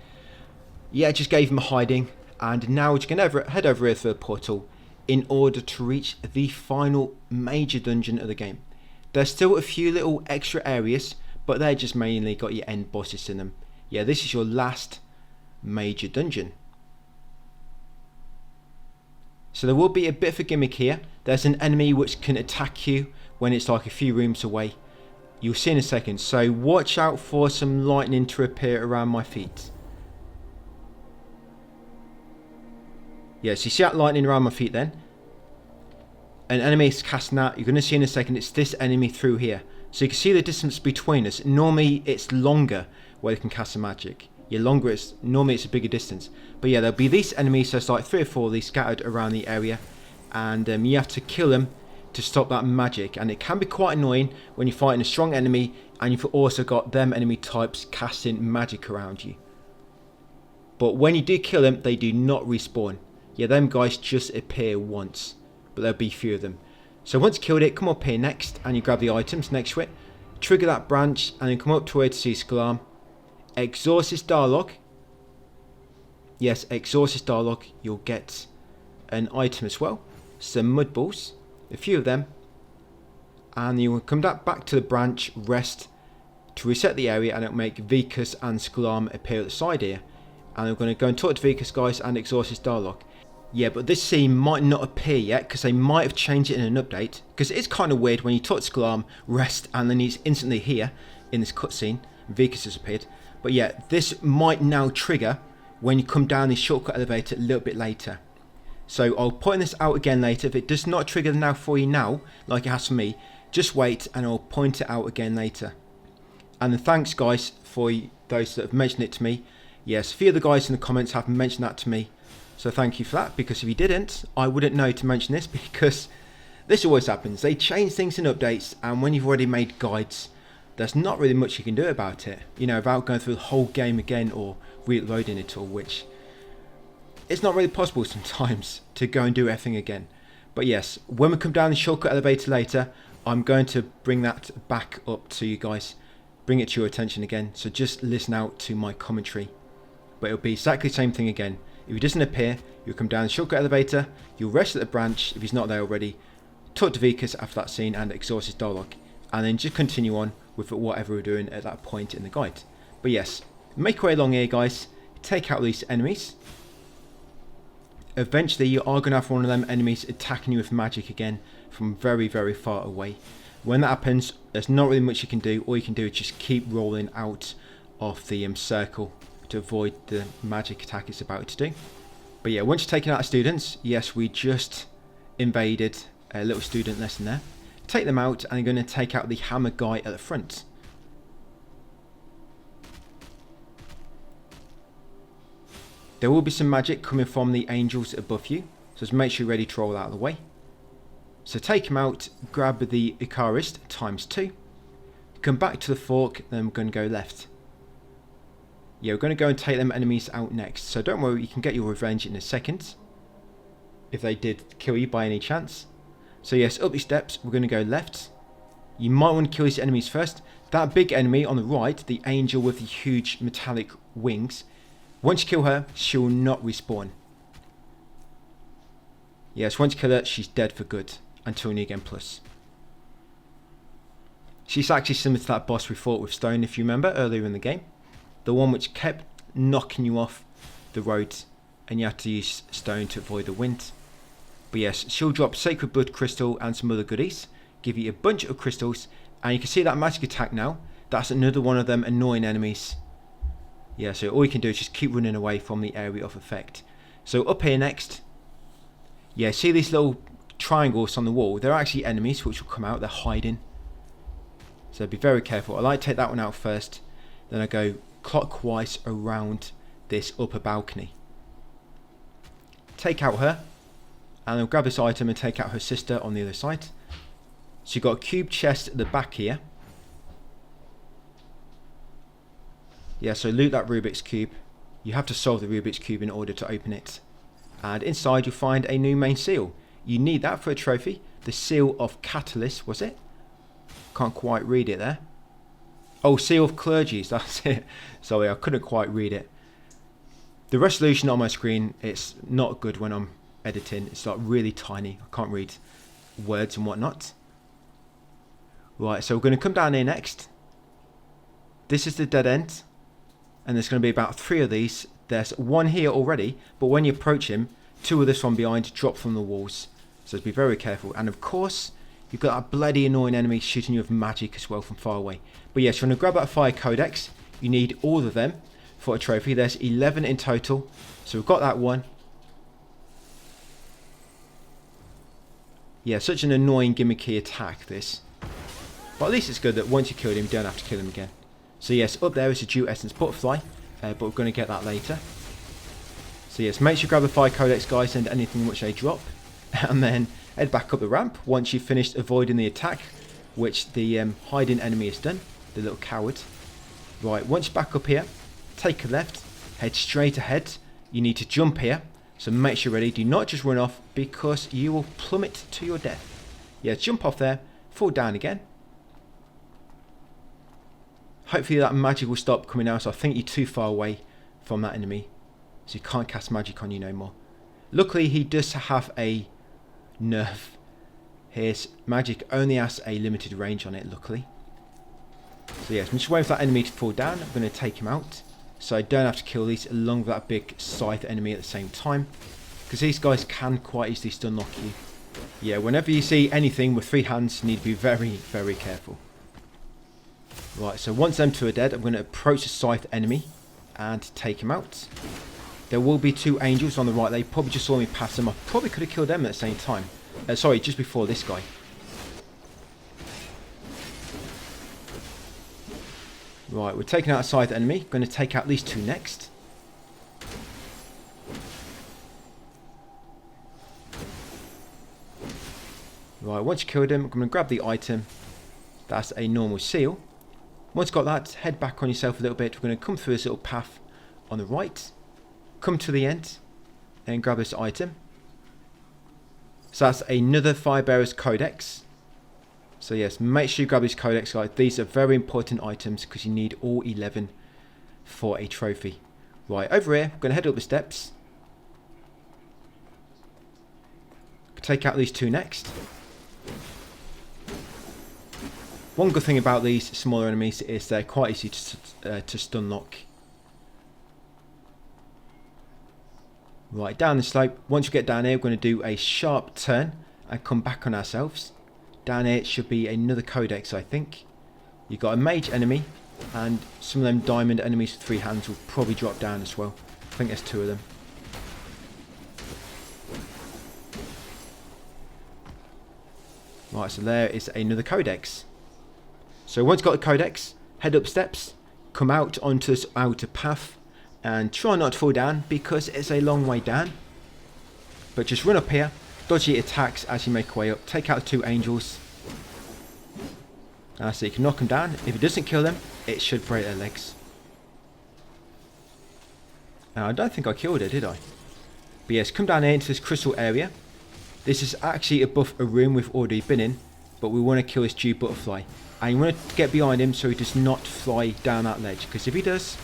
Yeah, just gave him a hiding, and now we're just going to head over here for the portal in order to reach the final major dungeon of the game. There's still a few little extra areas, but they're just mainly got your end bosses in them. Yeah, this is your last major dungeon. So there will be a bit of a gimmick here. There's an enemy which can attack you when it's like a few rooms away. You'll see in a second. So watch out for some lightning to appear around my feet. Yeah, so you see that lightning around my feet then? An enemy is casting that. You're going to see in a second it's this enemy through here. So you can see the distance between us. Normally it's longer where they can cast the magic. Yeah, longer it's normally it's a bigger distance. But yeah, there'll be these enemies, so it's like 3 or 4 of these scattered around the area. And you have to kill them to stop that magic. And it can be quite annoying when you're fighting a strong enemy and you've also got them enemy types casting magic around you. But when you do kill them, they do not respawn. Yeah, them guys just appear once, but there'll be a few of them. So once you killed it, come up here next, and you grab the items next to it, trigger that branch, and then come up to where to see Scalam. Exhaust this dialogue. Yes, exhaust this dialogue. You'll get an item as well, some mud balls, a few of them, and you will come back to the branch, rest to reset the area, and it'll make Vicus and Scalam appear at the side here. And I'm going to go and talk to Vicus, guys, and exhaust this dialogue. Yeah, but this scene might not appear yet because they might have changed it in an update. Because it is kind of weird when you talk to Scalam, rest, and then he's instantly here in this cutscene. Vicus has appeared. But yeah, this might now trigger when you come down this shortcut elevator a little bit later. So I'll point this out again later. If it does not trigger now for you now, like it has for me, just wait and I'll point it out again later. And then thanks, guys, for those that have mentioned it to me. Yes, a few of the guys in the comments have mentioned that to me. So thank you for that, because if you didn't, I wouldn't know to mention this, because this always happens. They change things in updates, and when you've already made guides, there's not really much you can do about it, you know, without going through the whole game again or reloading it all, which it's not really possible sometimes to go and do everything again. But yes, when we come down the shortcut elevator later, I'm going to bring that back up to you guys, bring it to your attention again, so just listen out to my commentary. But it'll be exactly the same thing again. If he doesn't appear, you'll come down the shortcut elevator, you'll rest at the branch if he's not there already, talk to Vicus after that scene and exhaust his dialogue, and then just continue on with whatever we're doing at that point in the guide. But yes, make your way along here guys, take out these enemies. Eventually you are going to have one of them enemies attacking you with magic again from very, very far away. When that happens, there's not really much you can do. All you can do is just keep rolling out of the circle to avoid the magic attack it's about to do. But yeah, once you're taking out the students, yes, we just invaded a little student lesson there. Take them out and you're going to take out the hammer guy at the front. There will be some magic coming from the angels above you, so just make sure you're ready to roll out of the way. So take him out, grab the Icarist ×2, come back to the fork, then we're going to go left. Yeah, we're going to go and take them enemies out next, so don't worry, you can get your revenge in a second, if they did kill you by any chance. So yes, up these steps, we're going to go left. You might want to kill these enemies first. That big enemy on the right, the angel with the huge metallic wings, once you kill her, she'll not respawn. Yes, once you kill her, she's dead for good until New Game Plus. She's actually similar to that boss we fought with Stone, if you remember, earlier in the game. The one which kept knocking you off the road and you had to use Stone to avoid the wind. But yes, she'll drop Sacred Blood Crystal and some other goodies, give you a bunch of crystals, and you can see that magic attack now. That's another one of them annoying enemies. Yeah, so all you can do is just keep running away from the area of effect. So up here next, yeah, see these little triangles on the wall? They're actually enemies which will come out, they're hiding. So be very careful. I like to take that one out first, then I go clockwise around this upper balcony. Take out her, and I'll grab this item and take out her sister on the other side. So you've got a cube chest at the back here. Yeah, so loot that Rubik's Cube. You have to solve the Rubik's Cube in order to open it. And inside you'll find a new main seal. You need that for a trophy. The Seal of Catalyst, was it? Can't quite read it there. Oh, Seal of Clergies, that's it. Sorry, I couldn't quite read it. The resolution on my screen, it's not good when I'm editing. It's like really tiny. I can't read words and whatnot. Right, so we're going to come down here next. This is the dead end. And there's going to be about 3 of these. There's one here already, but when you approach him, 2 of this from behind drop from the walls. So be very careful. And of course, you've got that bloody annoying enemy shooting you with magic as well from far away. But yes, you're going to grab that fire codex. You need all of them for a trophy. There's 11 in total. So we've got that one. Yeah, such an annoying gimmicky attack, this. But at least it's good that once you killed him, you don't have to kill him again. So yes, up there is a Dew Essence Butterfly, but we're going to get that later. So yes, make sure you grab the Fire Codex, guys, and anything which they drop. And then head back up the ramp once you've finished avoiding the attack, which the hiding enemy has done, the little coward. Right, once you're back up here, take a left, head straight ahead. You need to jump here, so make sure you're ready. Do not just run off, because you will plummet to your death. Yeah, jump off there, fall down again. Hopefully that magic will stop coming out, so I think you're too far away from that enemy, so you can't cast magic on you no more. Luckily he does have a nerf. His magic only has a limited range on it, luckily. So yes, I'm just waiting for that enemy to fall down. I'm going to take him out, so I don't have to kill these along with that big scythe enemy at the same time, because these guys can quite easily stun lock you. Yeah, whenever you see anything with 3 hands, you need to be very, very careful. Right, so once them 2 are dead, I'm going to approach the scythe enemy and take him out. There will be 2 angels on the right. They probably just saw me pass them. I probably could have killed them at the same time. Sorry, just before this guy. Right, we're taking out a scythe enemy. Going to take out these 2 next. Right, once you killed him, I'm going to grab the item. That's a normal seal. Once you've got that, head back on yourself a little bit. We're going to come through this little path on the right, come to the end, and grab this item. So that's another Firebearer's Codex. So yes, make sure you grab these codex, guys. These are very important items because you need all 11 for a trophy. Right, over here, I'm going to head up the steps. Take out these 2 next. One good thing about these smaller enemies is they're quite easy to stun lock. Right, down the slope. Once we get down here, we're going to do a sharp turn and come back on ourselves. Down here should be another codex, I think. You've got a mage enemy, and some of them diamond enemies with 3 hands will probably drop down as well. I think there's 2 of them. Right, so there is another codex. So once you've got the codex, head up steps, come out onto this outer path, and try not to fall down because it's a long way down. But just run up here, dodge the attacks as you make your way up, take out the 2 angels. So you can knock them down. If it doesn't kill them, it should break their legs. Now I don't think I killed her, did I? But yes, come down here into this crystal area. This is actually above a room we've already been in, but we want to kill this dew butterfly. And you want to get behind him so he does not fly down that ledge, because if he does,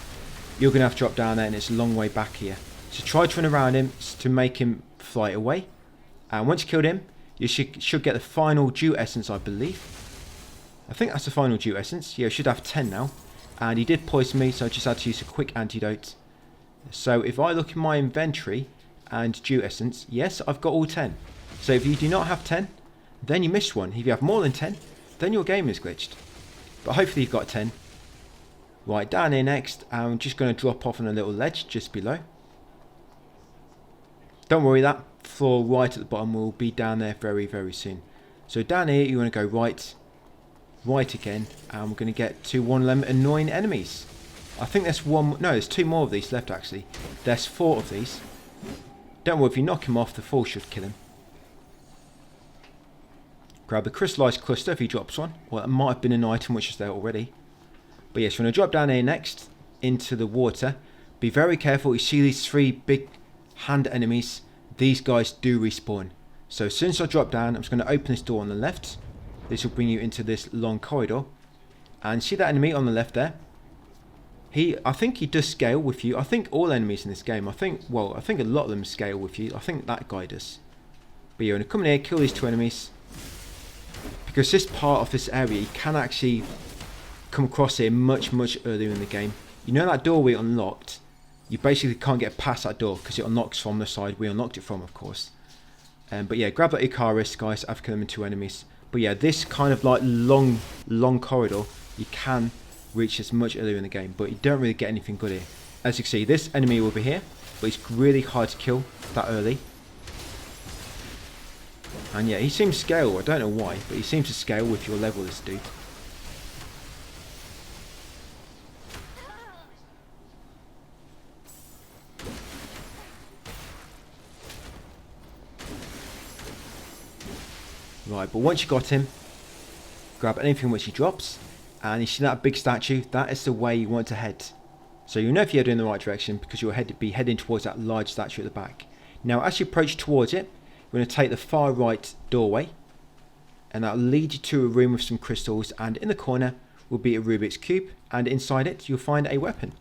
you're going to have to drop down there and it's a long way back here. So try to run around him to make him fly away. And once you killed him, you should get the final dew essence, I believe. I think that's the final dew essence. Yeah, you should have 10 now. And he did poison me, so I just had to use a quick antidote. So if I look in my inventory and dew essence, yes, I've got all 10. So if you do not have 10, then you missed one. If you have more than 10, then your game is glitched. But hopefully you've got 10. Right, down here next, I'm just going to drop off on a little ledge just below. Don't worry, that floor right at the bottom will be down there very, very soon. So down here, you want to go right, right again, and we're going to get to one of them annoying enemies. I think there's one, no, there's 2 more of these left actually. There's 4 of these. Don't worry, if you knock him off, the 4 should kill him. Grab the crystallized cluster if he drops one. Well, that might have been an item which is there already. But yes, we're going to drop down here next into the water. Be very careful. You see these 3 big hand enemies. These guys do respawn. So as soon as I drop down, I'm just going to open this door on the left. This will bring you into this long corridor. And see that enemy on the left there? I think he does scale with you. I think all enemies in this game, I think a lot of them scale with you. I think that guy does. But you're going to come in here, kill these 2 enemies. Because this part of this area, you can actually come across here much, much earlier in the game. You know that door we unlocked? You basically can't get past that door because it unlocks from the side we unlocked it from, of course. But yeah, grab that Icarus, guys, after killing the 2 enemies. But yeah, this kind of like long corridor, you can reach this much earlier in the game, but you don't really get anything good here. As you can see, this enemy will be here, but it's really hard to kill that early. And yeah, he seems to scale, I don't know why, but he seems to scale with your level, this dude. Right, but once you got him, grab anything which he drops, and you see that big statue, that is the way you want to head. So you'll know if you're heading in the right direction because you'll be heading towards that large statue at the back. Now as you approach towards it, we're going to take the far right doorway, and that'll lead you to a room with some crystals, and in the corner will be a Rubik's Cube, and inside it you'll find a weapon.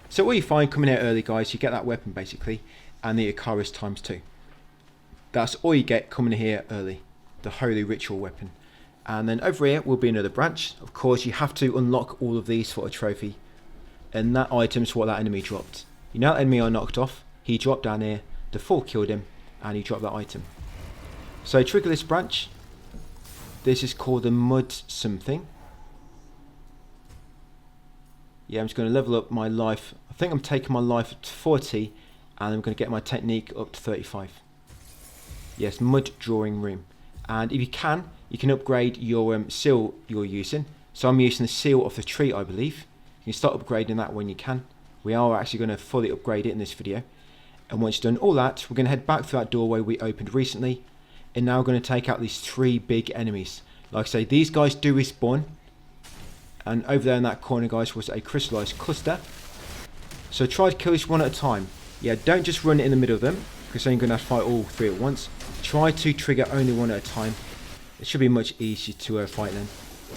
So what you find coming here early, guys, you get that weapon basically, and the Icarus ×2. That's all you get coming here early, the holy ritual weapon. And then over here will be another branch. Of course, you have to unlock all of these for a trophy, and that item's what that enemy dropped. You know that enemy I knocked off? He dropped down here, the 4 killed him, and he dropped that item. So trigger this branch. This is called the mud something. Yeah, I'm just going to level up my life. I think I'm taking my life up to 40, and I'm going to get my technique up to 35. Yes, mud drawing room. And if you can upgrade your seal you're using. So I'm using the seal of the tree, I believe. You can start upgrading that when you can. We are actually going to fully upgrade it in this video. And once you've done all that, we're going to head back through that doorway we opened recently. And now we're going to take out these 3 big enemies. Like I say, these guys do respawn. And over there in that corner, guys, was a crystallized cluster. So try to kill this one at a time. Yeah, don't just run in the middle of them, because then you're going to have to fight all 3 at once. Try to trigger only one at a time. it should be much easier to fight then.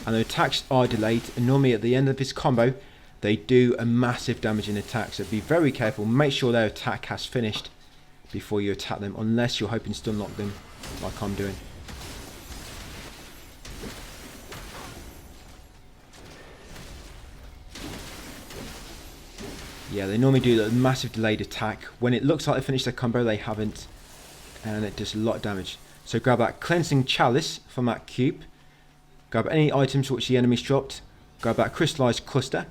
And the attacks are delayed, and normally at the end of this combo they do a massive damage in attack, so be very careful. Make sure their attack has finished before you attack them, unless you're hoping to stun lock them like I'm doing. Yeah, they normally do a massive delayed attack. When it looks like they finished their combo, they haven't, and it does a lot of damage. So grab that cleansing chalice from that cube, grab any items which the enemy's dropped, grab that crystallized cluster.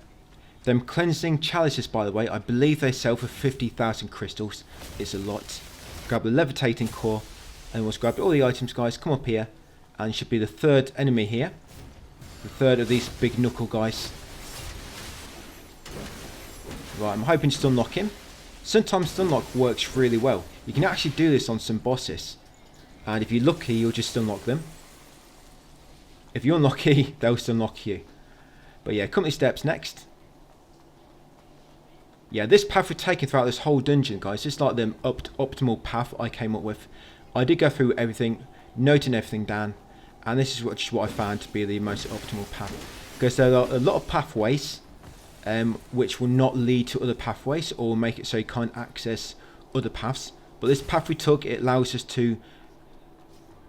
Them cleansing chalices, by the way, I believe they sell for 50,000 crystals. It's a lot. Grab the levitating core, and once grabbed all the items, guys, come up here, and it should be the third enemy here. The third of these big knuckle guys. Right, I'm hoping to stun lock him. Sometimes stun lock works really well. You can actually do this on some bosses, and if you're lucky, you'll just stun lock them. If you're unlucky, they'll stun lock you. But yeah, company steps next. Yeah, this path we're taking throughout this whole dungeon, guys. It's like the optimal path I came up with. I did go through everything, noting everything down, and this is what I found to be the most optimal path. Because there are a lot of pathways which will not lead to other pathways, or make it so you can't access other paths. But this path we took, it allows us to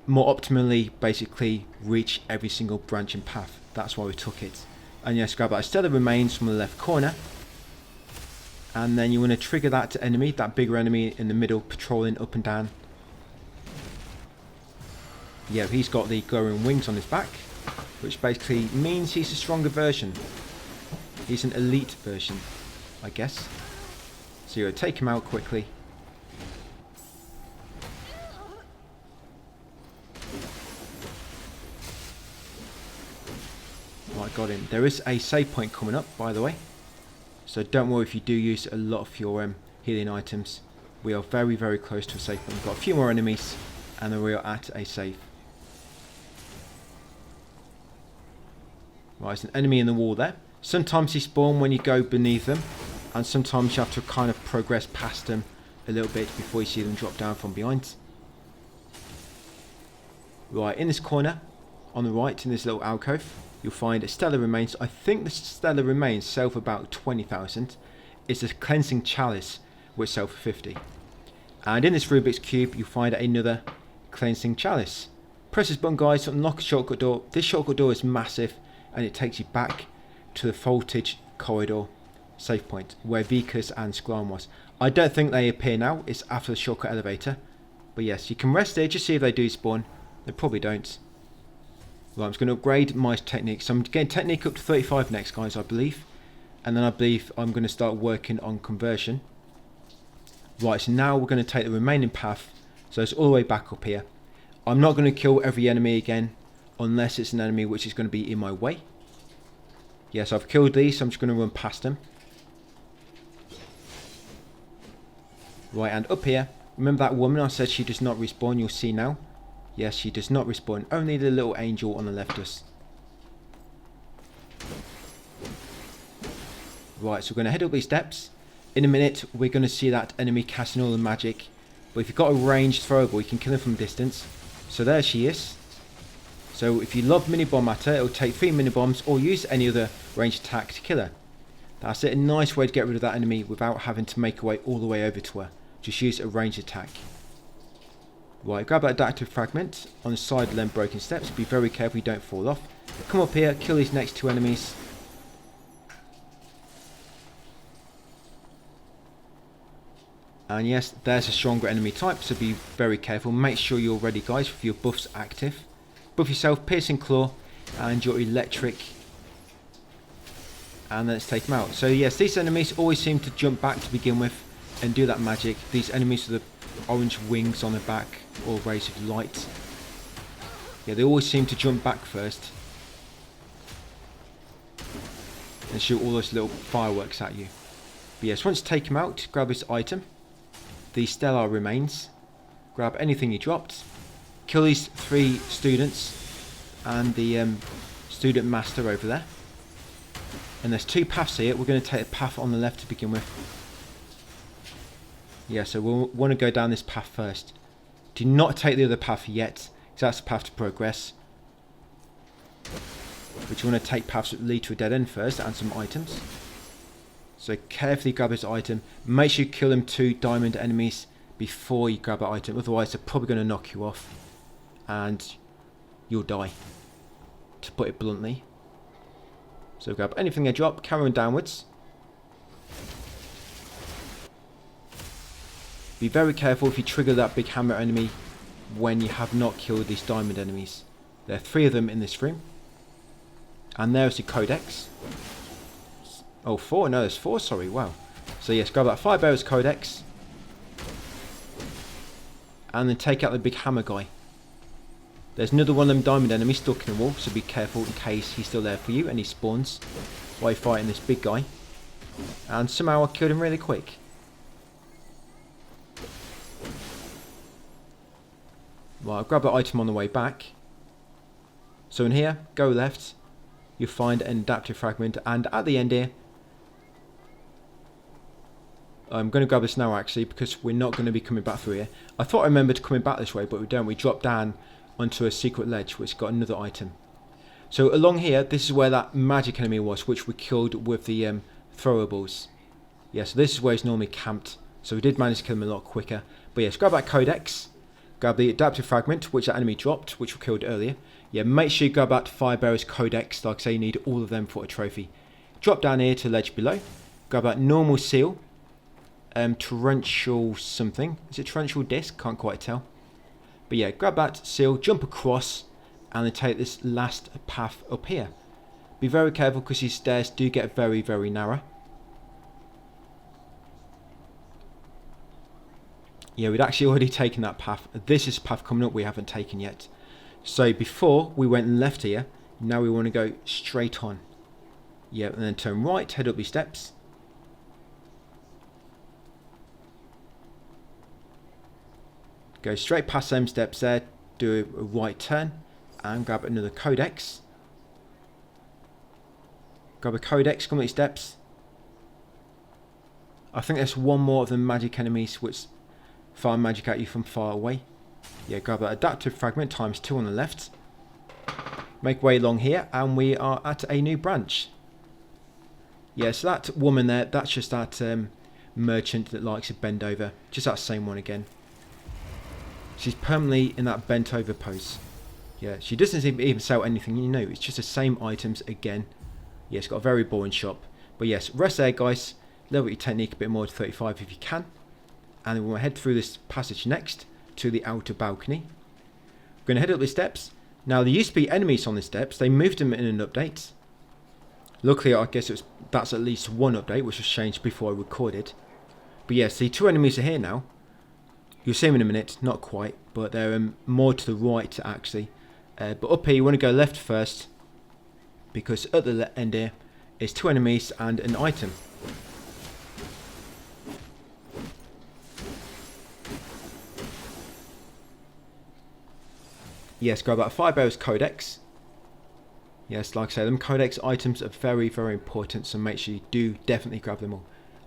more optimally basically reach every single branching path. That's why we took it. And yes, grab that stellar remains from the left corner, and then you want to trigger that to enemy, that bigger enemy in the middle, patrolling up and down. Yeah, he's got the glowing wings on his back, which basically means he's a stronger version. He's an elite version, I guess. So you take him out quickly. Right, got him. There is a save point coming up, by the way. So don't worry if you do use a lot of your healing items. We are very, very close to a save point. We've got a few more enemies, and then we are at a save. Right, there's an enemy in the wall there. Sometimes he spawns when you go beneath them, and sometimes you have to kind of progress past them a little bit before you see them drop down from behind. Right, in this corner, on the right, in this little alcove, you'll find a stellar remains. I think the stellar remains sell for about 20,000. It's a cleansing chalice, which sell for 50. And in this Rubik's Cube, you'll find another cleansing chalice. Press this button, guys, to unlock a shortcut door. This shortcut door is massive, and it takes you back to the voltage corridor save point where Vikas and Sklarn was. I don't think they appear now. It's after the shortcut elevator. But yes, you can rest there, just see if they do spawn. They probably don't. Right, I'm just going to upgrade my technique. So I'm getting technique up to 35 next, guys, I believe. And then I believe I'm going to start working on conversion. Right, so now we're going to take the remaining path. So it's all the way back up here. I'm not going to kill every enemy again, unless it's an enemy which is going to be in my way. Yes, I've killed these, so I'm just going to run past them. Right, and up here, remember that woman I said she does not respawn? You'll see now. Yes, she does not respawn. Only the little angel on the left does. Right, so we're going to head up these steps. In a minute, we're going to see that enemy casting all the magic. But if you've got a ranged throwable, you can kill her from distance. So there she is. So if you love mini bomb at her, it'll take 3 mini bombs, or use any other ranged attack to kill her. That's it, a nice way to get rid of that enemy without having to make your way all the way over to her. Just use a ranged attack. Right, grab that adaptive fragment on the side of them broken steps. Be very careful you don't fall off. Come up here, kill these next 2 enemies. And yes, there's a stronger enemy type, so be very careful. Make sure you're ready, guys, with your buffs active. Buff yourself, piercing claw, and your electric. And let's take them out. So yes, these enemies always seem to jump back to begin with and do that magic. These enemies with the orange wings on their back, or rays of light. Yeah, they always seem to jump back first and shoot all those little fireworks at you. But yes, once you take them out, grab this item, the stellar remains. Grab anything you dropped. Kill these 3 students and the student master over there. And there's 2 paths here. We're going to take the path on the left to begin with. Yeah, so we'll want to go down this path first. Do not take the other path yet, because that's the path to progress. But you want to take paths that lead to a dead end first and some items. So carefully grab this item. Make sure you kill them 2 diamond enemies before you grab that item. Otherwise they're probably going to knock you off. And you'll die. To put it bluntly. So grab anything they drop, carry on downwards. Be very careful if you trigger that big hammer enemy when you have not killed these diamond enemies. There are 3 of them in this room. And there's the codex. Oh, 4? No, there's 4, sorry, wow. So yes, grab that Fire Bearer's codex. And then take out the big hammer guy. There's another one of them diamond enemies stuck in the wall, so be careful in case he's still there for you and he spawns while you're fighting this big guy. And somehow I killed him really quick. Well, I'll grab that item on the way back. So in here, go left, you'll find an adaptive fragment, and at the end here, I'm going to grab this now actually, because we're not going to be coming back through here. I thought I remembered coming back this way, but we don't. We drop down onto a secret ledge, which got another item. So along here, this is where that magic enemy was, which we killed with the throwables. Yeah, so this is where he's normally camped. So we did manage to kill him a lot quicker. But yes, grab that codex. Grab the adaptive fragment, which that enemy dropped, which we killed earlier. Yeah, make sure you grab that Firebearer's codex. Like I say, you need all of them for a trophy. Drop down here to the ledge below. Grab that normal seal. Torrential something. Is it torrential disc? Can't quite tell. But yeah, grab that seal, jump across, and then take this last path up here. Be very careful because these stairs do get very, very narrow. Yeah, we'd actually already taken that path. This is the path coming up we haven't taken yet. So before we went left here, now we want to go straight on. Yeah, and then turn right, head up these steps. Go straight past them steps there, do a right turn, and grab another codex. Grab a codex, come up these steps. I think there's one more of the magic enemies which fire magic at you from far away. Yeah, grab that adaptive fragment times 2 on the left. Make way along here, and we are at a new branch. Yeah, so that woman there, that's just that merchant that likes to bend over. Just that same one again. She's permanently in that bent over pose. Yeah, she doesn't even sell anything, you know, it's just the same items again. Yeah, it's got a very boring shop. But yes, rest there guys. Level your technique a bit more to 35 if you can. And then we'll head through this passage next to the outer balcony. We're going to head up the steps. Now there used to be enemies on the steps. They moved them in an update. Luckily I guess that's at least one update which was changed before I recorded. But yes, the 2 enemies are here now. You'll see them in a minute, not quite, but they're more to the right actually. But up here you want to go left first, because at the end here is 2 enemies and an item. Yes, grab that Firebearer's codex. Yes, like I say, them codex items are very, very important, so make sure you do definitely grab them all.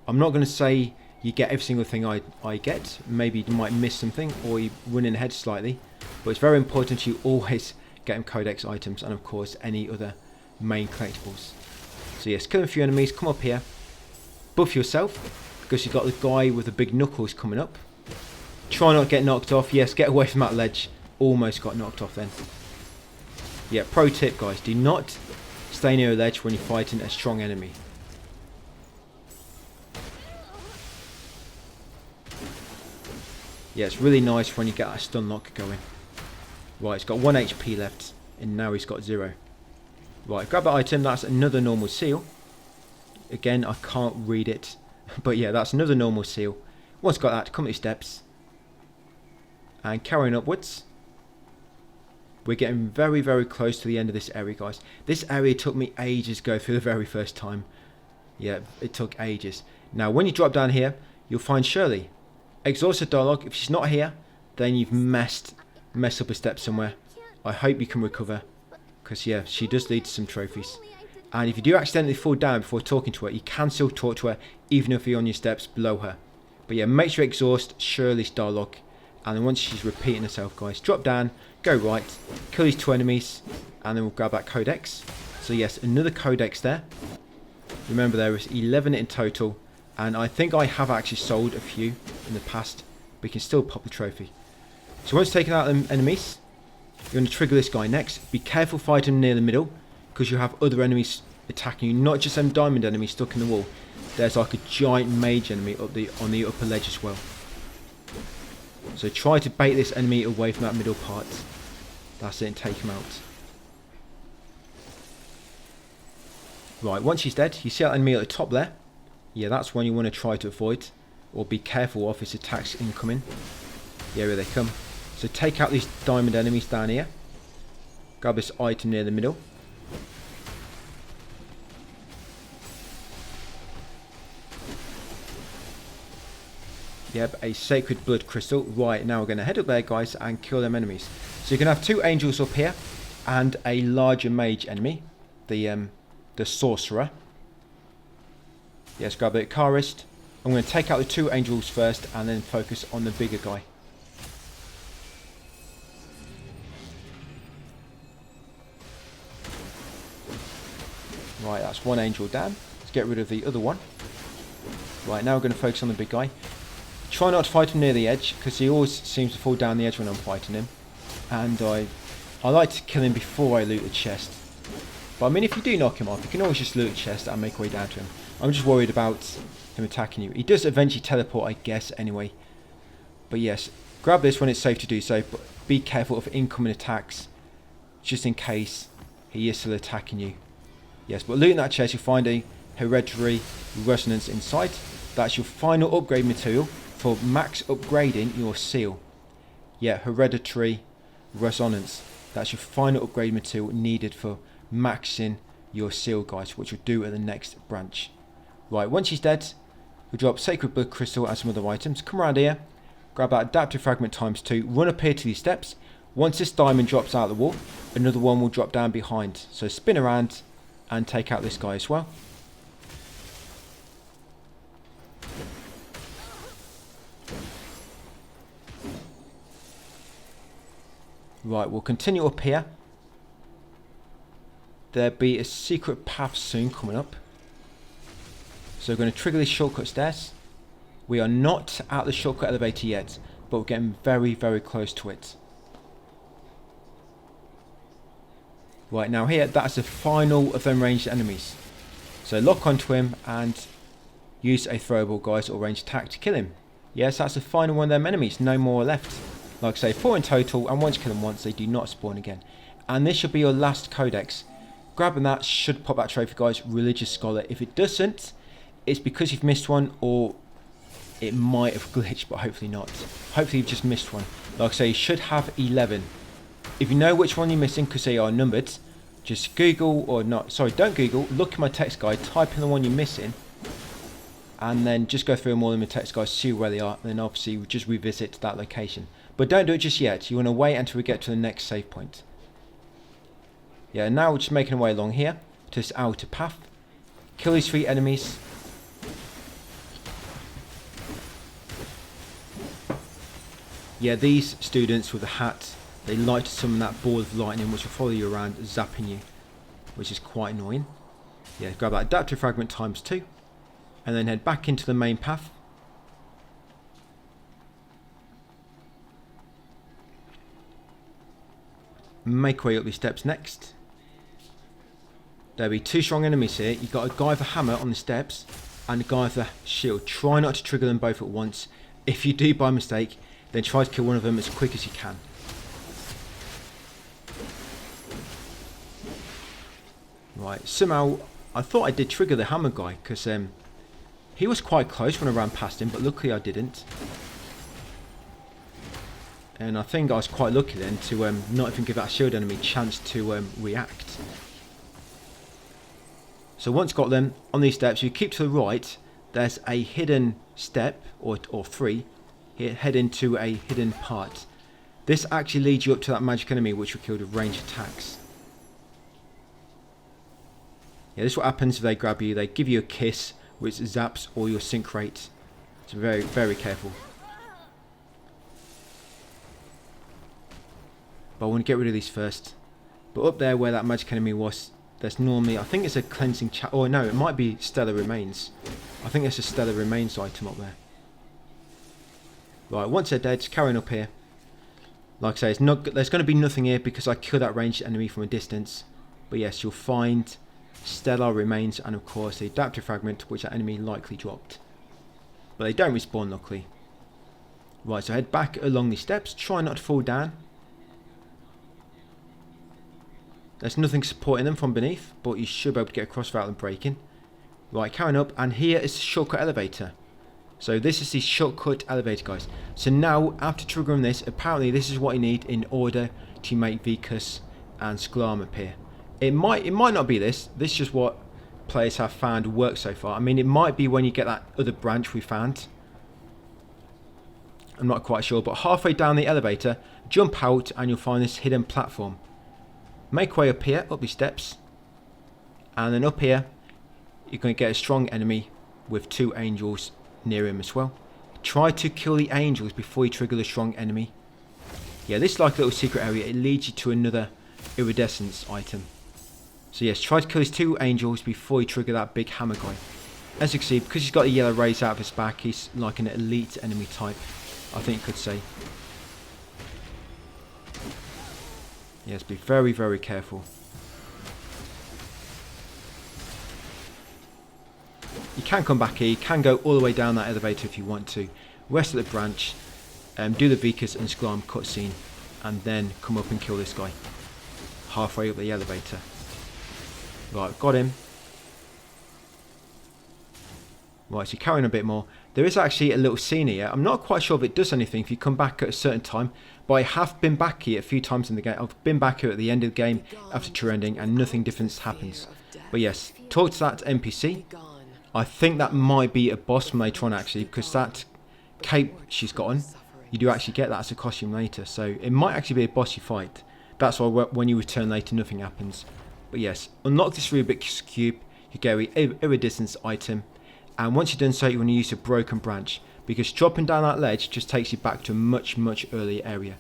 I'm not going to say you get every single thing I get. Maybe you might miss something or you run in ahead slightly. But it's very important you always get them codex items and of course any other main collectibles. So yes, kill a few enemies, come up here. Buff yourself because you've got the guy with the big knuckles coming up. Try not to get knocked off. Yes, get away from that ledge. Almost got knocked off then. Yeah, pro tip guys, do not stay near a ledge when you're fighting a strong enemy. Yeah, it's really nice when you get that stun lock going. Right, it's got 1 HP left, and now he's got 0. Right, grab that item, that's another normal seal. Again, I can't read it, but yeah, that's another normal seal. Once got that, come up these steps. And carrying upwards. We're getting very, very close to the end of this area, guys. This area took me ages to go through the very first time. Yeah, it took ages. Now, when you drop down here, you'll find Shirley. Exhausted dialogue. If she's not here, then you've messed up a step somewhere. I hope you can recover, because yeah, she does lead to some trophies. And if you do accidentally fall down before talking to her, you can still talk to her, even if you're on your steps below her. But yeah, make sure you exhaust Shirley's dialogue. And then once she's repeating herself, guys, drop down, go right, kill these 2 enemies, and then we'll grab that codex. So yes, another codex there. Remember there is 11 in total, and I think I have actually sold a few in the past, but you can still pop the trophy. So once taken out them enemies, you're going to trigger this guy next. Be careful fighting near the middle, because you have other enemies attacking you, not just them diamond enemies stuck in the wall. There's like a giant mage enemy on the upper ledge as well. So try to bait this enemy away from that middle part. That's it, and take him out. Right, once he's dead, you see that enemy at the top there? Yeah, that's one you want to try to avoid, or be careful of his attacks incoming. Yeah, here they come. So take out these diamond enemies down here. Grab this item near the middle. Yep, a sacred blood crystal. Right, now we're going to head up there, guys, and kill them enemies. So you can have 2 angels up here, and a larger mage enemy, the sorcerer. Yes, grab it, Karist. I'm going to take out the 2 angels first, and then focus on the bigger guy. Right, that's 1 angel down. Let's get rid of the other one. Right, now we're going to focus on the big guy. Try not to fight him near the edge, because he always seems to fall down the edge when I'm fighting him. And I like to kill him before I loot the chest. But I mean, if you do knock him off, you can always just loot the chest and make your way down to him. I'm just worried about him attacking you. He does eventually teleport, I guess, anyway. But yes, grab this when it's safe to do so, but be careful of incoming attacks, just in case he is still attacking you. Yes, but looting that chest, you'll find a hereditary resonance inside. That's your final upgrade material for max upgrading your seal. Yeah, hereditary resonance. That's your final upgrade material needed for maxing your seal, guys, which we'll do at the next branch. Right, once he's dead, we'll drop sacred blood crystal and some other items. Come around here, grab that adaptive fragment ×2, run up here to these steps. Once this diamond drops out of the wall, another one will drop down behind. So spin around and take out this guy as well. Right, we'll continue up here. There'll be a secret path soon coming up. So we're going to trigger this shortcut stairs. We are not at the shortcut elevator yet, but we're getting very, very close to it. Right, now here, that's the final of them ranged enemies. So lock onto him and use a throwable, guys, or ranged attack to kill him. Yes, that's the final one of them enemies. No more left. Like I say, 4 in total, and once you kill them once, they do not spawn again. And this should be your last codex. Grabbing that should pop that trophy, guys, Religious Scholar. If it doesn't, it's because you've missed one, or it might have glitched, but hopefully not. Hopefully you've just missed one. Like I say, you should have 11. If you know which one you're missing, because they are numbered, just Google, or not, sorry, don't Google, look at my text guide, type in the one you're missing, and then just go through them all in the text guide, see where they are, and then obviously just revisit that location. But don't do it just yet. You want to wait until we get to the next save point. Yeah, now we're just making our way along here to this outer path. Kill these 3 enemies. Yeah, these students with the hat, they like to summon that ball of lightning which will follow you around, zapping you, which is quite annoying. Yeah, grab that adaptive fragment ×2, and then head back into the main path. Make way up these steps next. There'll be 2 strong enemies here. You've got a guy with a hammer on the steps and a guy with a shield. Try not to trigger them both at once. If you do by mistake, then try to kill one of them as quick as you can. Right, somehow I thought I did trigger the hammer guy, because he was quite close when I ran past him, but luckily I didn't. And I think I was quite lucky then to not even give that shield enemy a chance to react. So once got them on these steps, you keep to the right, there's a hidden step, or 3, here, head into a hidden part. This actually leads you up to that magic enemy which we killed with ranged attacks. Yeah, this is what happens if they grab you. They give you a kiss which zaps all your sync rate. So very, very careful. But I want to get rid of these first. But up there where that magic enemy was, there's normally, I think it's a cleansing chat. Oh no, it might be stellar remains. I think there's a stellar remains item up there. Right, once they're dead, just carrying up here. Like I say, there's going to be nothing here because I killed that ranged enemy from a distance. But yes, you'll find stellar remains and of course the adaptive fragment which that enemy likely dropped. But they don't respawn luckily. Right, so head back along these steps. Try not to fall down. There's nothing supporting them from beneath, but you should be able to get across without them breaking. Right, carrying up, and here is the shortcut elevator. So this is the shortcut elevator, guys. So now, after triggering this, apparently this is what you need in order to make Vicus and Sklarm appear. It might not be this. This is just what players have found works so far. I mean, it might be when you get that other branch we found. I'm not quite sure, but halfway down the elevator, jump out and you'll find this hidden platform. Make way up here, up these steps, and then up here you're going to get a strong enemy with 2 angels near him as well. Try to kill the angels before you trigger the strong enemy. Yeah, this is like a little secret area. It leads you to another iridescence item. So yes, try to kill his 2 angels before you trigger that big hammer guy. As you can see, because he's got the yellow rays out of his back, he's like an elite enemy type, I think you could say. Yes, be very, very careful. You can come back here, you can go all the way down that elevator if you want to. Rest of the branch, do the Vicus and Sklarm cutscene, and then come up and kill this guy. Halfway up the elevator. Right, got him. Right, so carrying a bit more. There is actually a little scene here. I'm not quite sure if it does anything if you come back at a certain time, but I have been back here a few times in the game. I've been back here at the end of the game after true ending and nothing different happens. But yes, talk to that NPC. I think that might be a boss from later on actually, because that cape she's got on, you do actually get that as a costume later. So it might actually be a boss you fight. That's why when you return later nothing happens. But yes, unlock this Rubik's Cube, you get an iridescence item. And once you've done so, you want to use a broken branch, because dropping down that ledge just takes you back to a much, much earlier area.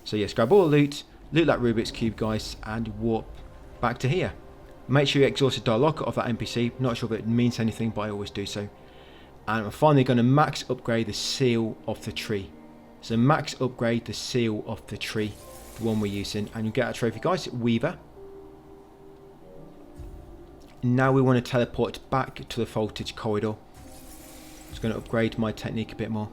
So yes, grab all the loot that Rubik's Cube, guys, and warp back to here. Make sure you exhaust the dialogue of that NPC. Not sure if it means anything, but I always do so. And we're finally going to max upgrade the seal of the tree. So max upgrade the seal of the tree, the one we're using, and you get a trophy, guys, Weaver. Now we want to teleport back to the voltage corridor. Just going to upgrade my technique a bit more.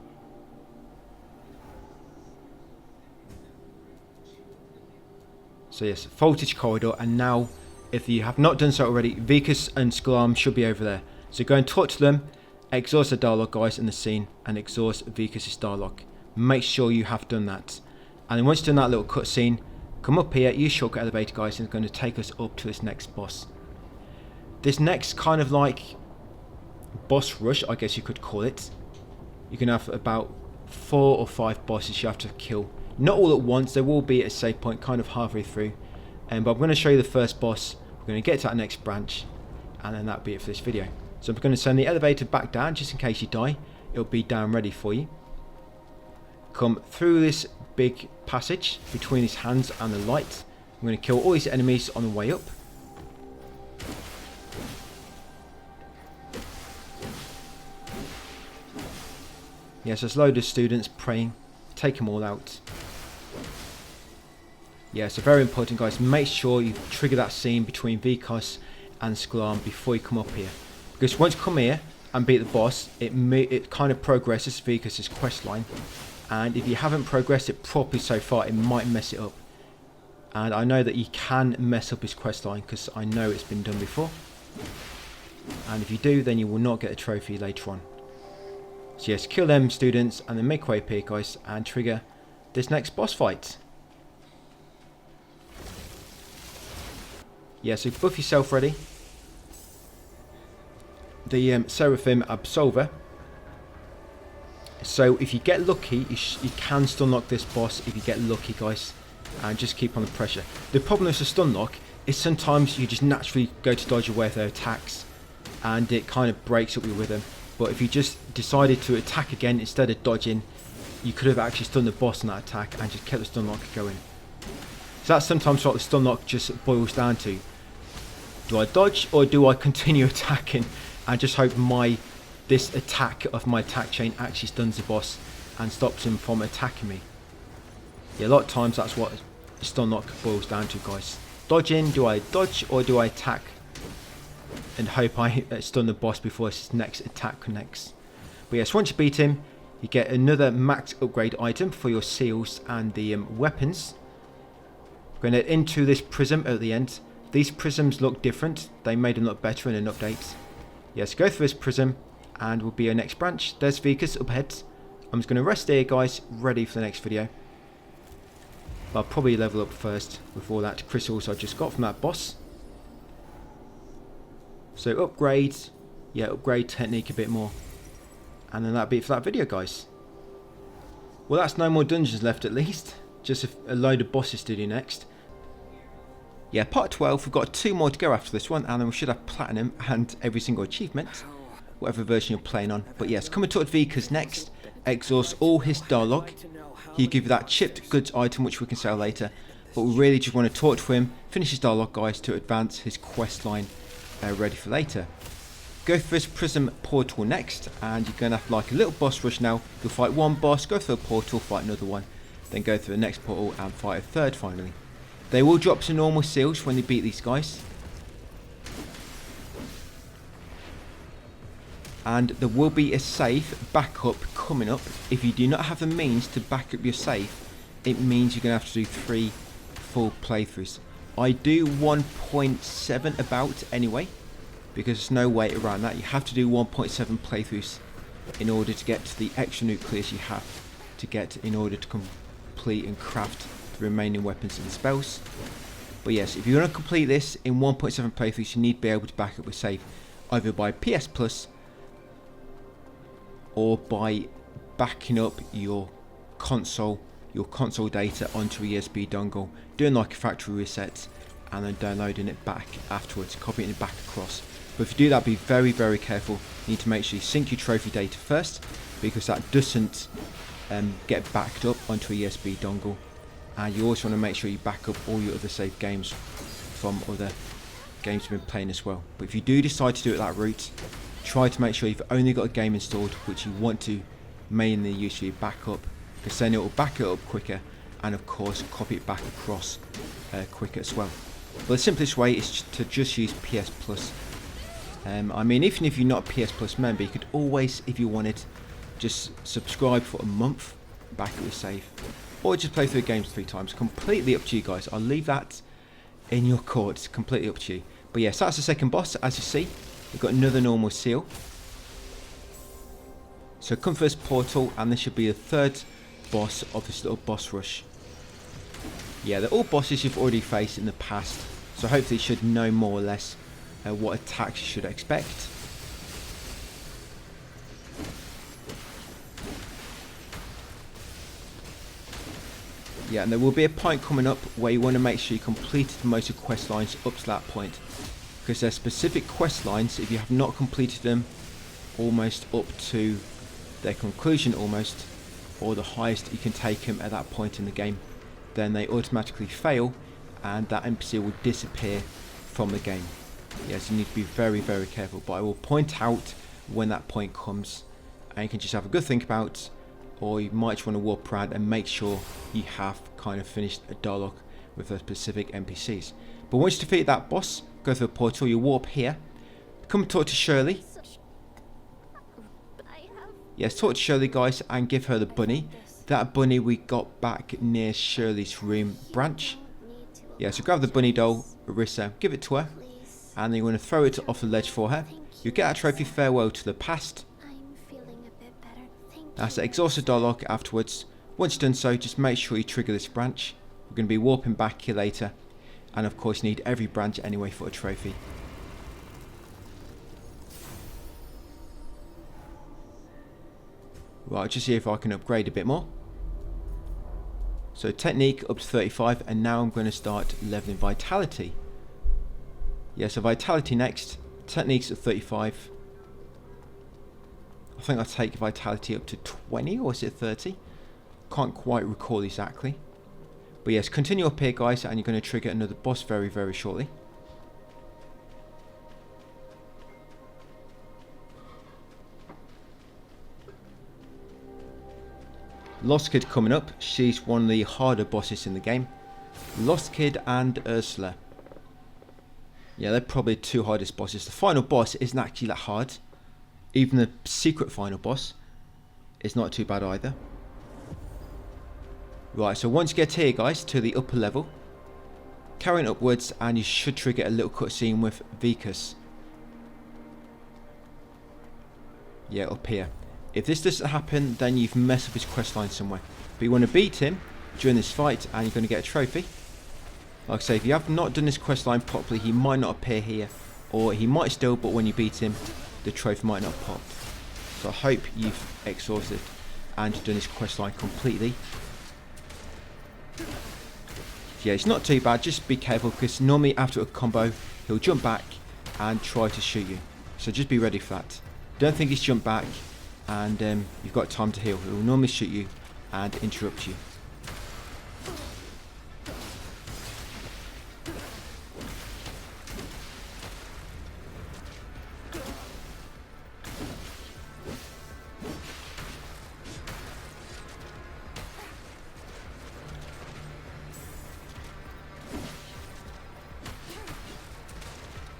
So yes, voltage corridor, and now if you have not done so already, Vicus and Sklarm should be over there. So go and talk to them, exhaust the dialogue, guys, in the scene, and exhaust Vicus' dialogue. Make sure you have done that. And then once you've done that little cutscene, come up here, use shortcut elevator, guys, and it's going to take us up to this next boss. This next kind of like boss rush, I guess you could call it. You can have about 4 or 5 bosses you have to kill. Not all at once, there will be at a save point kind of halfway through. But I'm going to show you the first boss. We're going to get to that next branch, and then that'll be it for this video. So I'm going to send the elevator back down just in case you die. It'll be down ready for you. Come through this big passage between his hands and the light. I'm going to kill all these enemies on the way up. Yes, there's loads of students praying. Take them all out. Yeah, so very important, guys. Make sure you trigger that scene between Vicus and Sklarm before you come up here. Because once you come here and beat the boss, it kind of progresses Vicus' quest line. And if you haven't progressed it properly so far, it might mess it up. And I know that you can mess up his quest line because I know it's been done before. And if you do, then you will not get a trophy later on. So yes, kill them students and then make way up here, guys, and trigger this next boss fight. Yeah, so buff yourself ready. The Seraphim Absolver. So if you get lucky, you can stun lock this boss if you get lucky, guys, and just keep on the pressure. The problem with the stun lock is sometimes you just naturally go to dodge away with their attacks and it kind of breaks up your rhythm. But if you just decided to attack again instead of dodging, you could have actually stunned the boss on that attack and just kept the stun lock going. So that's sometimes what the stun lock just boils down to. Do I dodge or do I continue attacking and just hope this attack of my attack chain actually stuns the boss and stops him from attacking me? Yeah, a lot of times that's what stun lock boils down to, guys. Dodging, do I dodge or do I attack and hope I stun the boss before his next attack connects? But yes, once you beat him, you get another max upgrade item for your seals and the weapons. We're going to head into this prism at the end. These prisms look different. They made them look better in an update. Yes, go through this prism and we'll be our next branch. There's Vicus up ahead. I'm just going to rest here, guys, ready for the next video. But I'll probably level up first with all that crystals I just got from that boss. So upgrade, yeah, upgrade technique a bit more. And then that'll be it for that video, guys. Well, that's no more dungeons left at least. Just a load of bosses to do next. Yeah, part 12, we've got 2 more to go after this one, and then we should have platinum and every single achievement, whatever version you're playing on. But yes, commentated Vicus next, exhaust all his dialogue. He'll give you that chipped goods item which we can sell later, but we really just want to talk to him, finish his dialogue, guys, to advance his quest line ready for later. Go through this prism portal next, and you're going to have like a little boss rush now. You'll fight one boss, go through a portal, fight another one, then go through the next portal and fight a third finally. They will drop some normal seals when you beat these guys. And there will be a safe backup coming up. If you do not have the means to back up your safe, it means you're going to have to do 3 full playthroughs. I do 1.7 about anyway, because there's no way around that. You have to do 1.7 playthroughs in order to get to the extra nucleus you have to get in order to complete and craft the remaining weapons and spells. But yes, if you want to complete this in 1.7 playthroughs, you need to be able to back up with save either by PS Plus or by backing up your console data onto a USB dongle, doing like a factory reset and then downloading it back afterwards, copying it back across. But if you do that, be very, very careful. You need to make sure you sync your trophy data first, because that doesn't get backed up onto a USB dongle. And you also want to make sure you back up all your other saved games from other games you've been playing as well. But if you do decide to do it that route, try to make sure you've only got a game installed which you want to mainly use for your backup, because then it will back it up quicker and of course copy it back across quicker as well. But the simplest way is to just use PS Plus. I mean, even if you're not a PS Plus member, you could always, if you wanted, just subscribe for a month, back it with save, or just play through the games 3 times. Completely up to you guys. I'll leave that in your court. It's completely up to you. But yes, that's the second boss. As you see, we've got another normal seal. So come for this portal, and this should be the 3rd boss of this little boss rush. Yeah, they're all bosses you've already faced in the past, so hopefully you should know more or less what attacks you should expect. Yeah, and there will be a point coming up where you want to make sure you completed most of the quest lines up to that point, because there's specific quest lines, if you have not completed them almost up to their conclusion almost, or the highest you can take them at that point in the game, then they automatically fail and that NPC will disappear from the game. Yes, you need to be very, very careful, but I will point out when that point comes, and you can just have a good think about, or you might just want to walk around and make sure you have kind of finished a dialogue with those specific NPCs. But once you defeat that boss, go through the portal, you warp here, come talk to Shirley. Yes, talk to Shirley, guys, and give her the bunny. That bunny we got back near Shirley's room branch. Yeah, so grab the bunny doll, Arissa, give it to her, and then you want to throw it off the ledge for her. You get a trophy, farewell to the past. That's the exhausted dialogue afterwards. Once you've done so, just make sure you trigger this branch. We're going to be warping back here later, and of course you need every branch anyway for a trophy. Right, just see if I can upgrade a bit more. So technique up to 35, and now I'm going to start leveling vitality. Yeah, so vitality next, techniques at 35. I think I'll take vitality up to 20, or is it 30? Can't quite recall exactly. But yes, continue up here, guys, and you're going to trigger another boss very, very shortly. Lost Kid coming up. She's one of the harder bosses in the game. Lost Kid and Ursula. Yeah, they're probably the two hardest bosses. The final boss isn't actually that hard. Even the secret final boss is not too bad either. Right, so once you get here, guys, to the upper level, carrying upwards, and you should trigger a little cutscene with Vicus. Yeah, up here. If this doesn't happen, then you've messed up his questline somewhere. But you want to beat him during this fight, and you're going to get a trophy. Like I say, if you have not done this questline properly, he might not appear here, or he might still, but when you beat him, the trophy might not pop. So I hope you've exhausted and done this questline completely. Yeah, it's not too bad, just be careful, because normally after a combo, he'll jump back and try to shoot you. So just be ready for that. Don't think he's jumped back and you've got time to heal. He'll normally shoot you and interrupt you.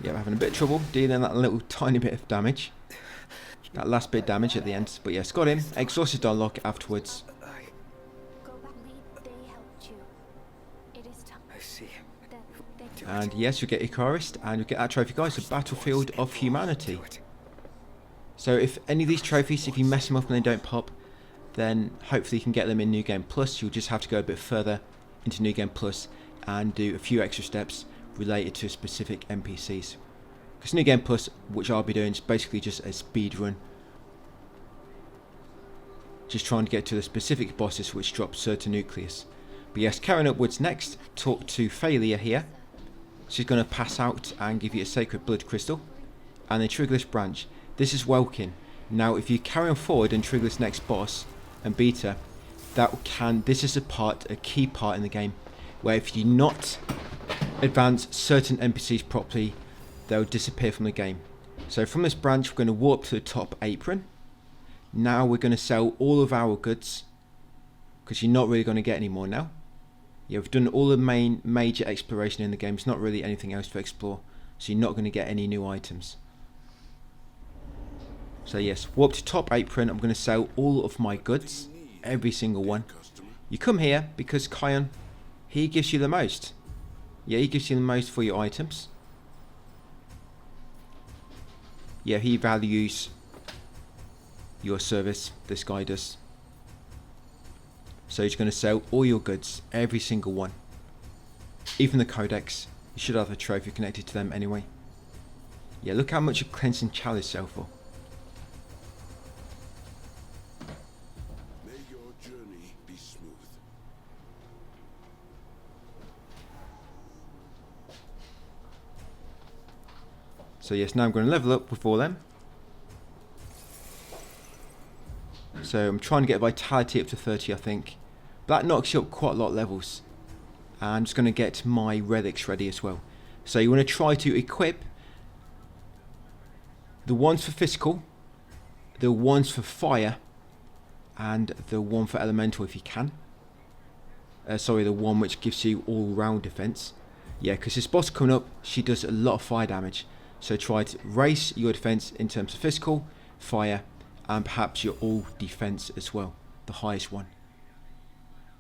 Yeah, I'm having a bit of trouble dealing that little tiny bit of damage. That last bit of damage at the end. But yes, got him. Exhausted unlock afterwards.
Go back. They helped you. It is time.
I see.
And yes, you'll get Icarist and you'll get that trophy, guys, the Battlefield of Humanity. So if any of these trophies, if you mess them up and they don't pop, then hopefully you can get them in New Game Plus. You'll just have to go a bit further into New Game Plus and do a few extra steps related to specific NPCs. Because New Game Plus, which I'll be doing, is basically just a speed run. Just trying to get to the specific bosses which drop certain nucleus. But yes, carrying upwards next, talk to Failure here. She's going to pass out and give you a sacred blood crystal. And then trigger this branch. This is Welkin. Now if you carry on forward and trigger this next boss and beat her, this is a key part in the game, where if you not advance certain NPCs properly, they'll disappear from the game. So from this branch we're going to warp to the top apron. Now we're going to sell all of our goods, because you're not really going to get any more now. Yeah, we've done all the major exploration in the game. It's not really anything else to explore, so you're not going to get any new items. So yes, warp to top apron. I'm going to sell all of my goods, every single one. You come here because Kion, he gives you the most. Yeah, he gives you the most for your items. Yeah, he values your service, this guy does. So he's going to sell all your goods, every single one. Even the codex. You should have a trophy connected to them anyway. Yeah, look how much a cleansing chalice sell for.
May your journey be smooth.
So yes, now I'm going to level up with all them. So I'm trying to get vitality up to 30, I think. But that knocks you up quite a lot of levels. And I'm just going to get my relics ready as well. So you want to try to equip the ones for physical, the ones for fire, and the one for elemental if you can. Sorry, the one which gives you all-round defense. Yeah, because this boss coming up, she does a lot of fire damage. So try to raise your defense in terms of physical, fire, and perhaps your all defense as well, the highest one.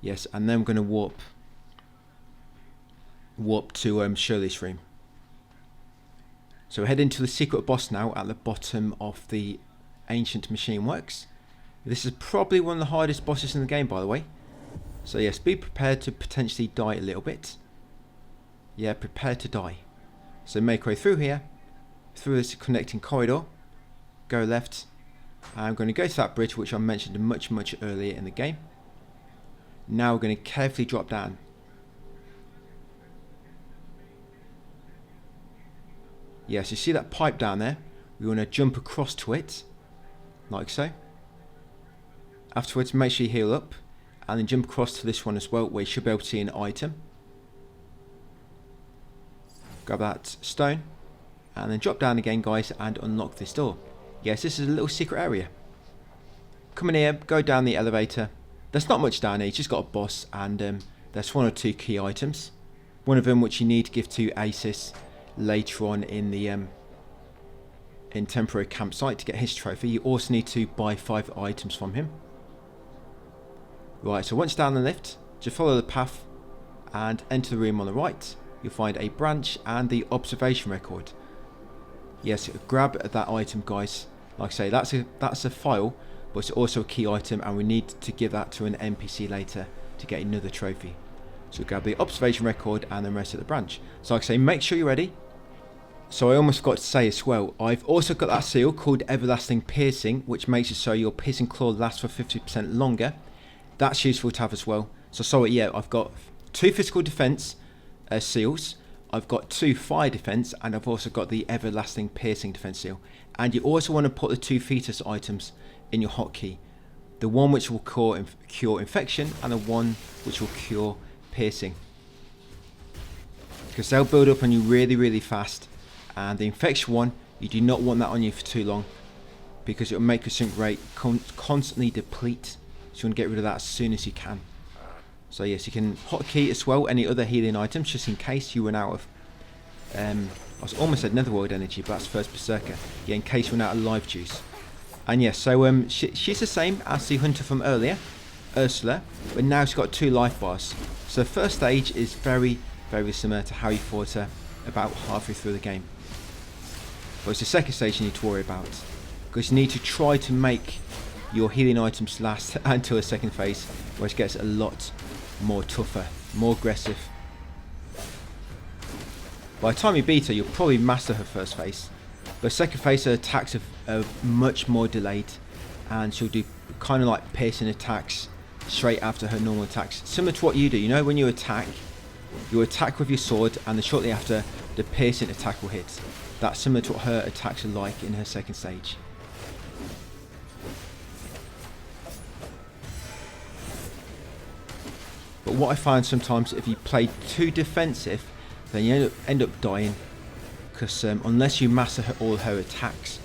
Yes, and then I'm going to warp to Shirley's room. So head into the secret boss now at the bottom of the ancient machine works. This is probably one of the hardest bosses in the game, by the way. So yes, be prepared to potentially die a little bit. Yeah, prepare to die. So make way through here, through this connecting corridor, go left. I'm going to go to that bridge which I mentioned much earlier in the game. Now we're going to carefully drop down. Yes, you see that pipe down there? We want to jump across to it, like so. Afterwards, make sure you heal up, and then jump across to this one as well, where you should be able to see an item. Grab that stone, and then drop down again, guys, and unlock this door. Yes, this is a little secret area. Come in here, go down the elevator, there's not much down here. You just got a boss, and there's 1 or 2 key items. One of them which you need to give to Acis later on in the in temporary campsite to get his trophy. You also need to buy 5 items from him. Right, so once down the lift, just follow the path and enter the room on the right. You'll find a branch and the observation record. Yes, grab that item, guys. Like I say, that's a file, but it's also a key item, and we need to give that to an NPC later to get another trophy. So grab the observation record and the rest of the branch. So like I say, make sure you're ready. So I almost forgot to say as well, I've also got that seal called Everlasting Piercing, which makes it so your piercing claw lasts for 50% longer. That's useful to have as well. So yeah, I've got 2 physical defense seals, I've got 2 fire defense, and I've also got the Everlasting Piercing defense seal. And you also want to put the 2 fetus items in your hotkey. The one which will cure infection, and the one which will cure piercing. Because they'll build up on you really, really fast. And the infection one, you do not want that on you for too long, because it will make your sync rate constantly deplete. So you want to get rid of that as soon as you can. So yes, you can hotkey as well any other healing items, just in case you run out of I was almost said netherworld energy, but that's first berserker. Yeah, in case you run out of life juice. And yes, so she's the same as the hunter from earlier, Ursula, but now she's got 2 life bars. So the first stage is very, very similar to how you fought her about halfway through the game. But it's the second stage you need to worry about, because you need to try to make your healing items last until the second phase, where it gets a lot more tougher, more aggressive. By the time you beat her, you'll probably master her first phase, but second phase her attacks are much more delayed, and she'll do kind of like piercing attacks straight after her normal attacks, similar to what you do. You know, when you attack with your sword, and then shortly after the piercing attack will hit. That's similar to what her attacks are like in her second stage. But what I find sometimes, if you play too defensive, then you end up dying, because unless you master all her attacks,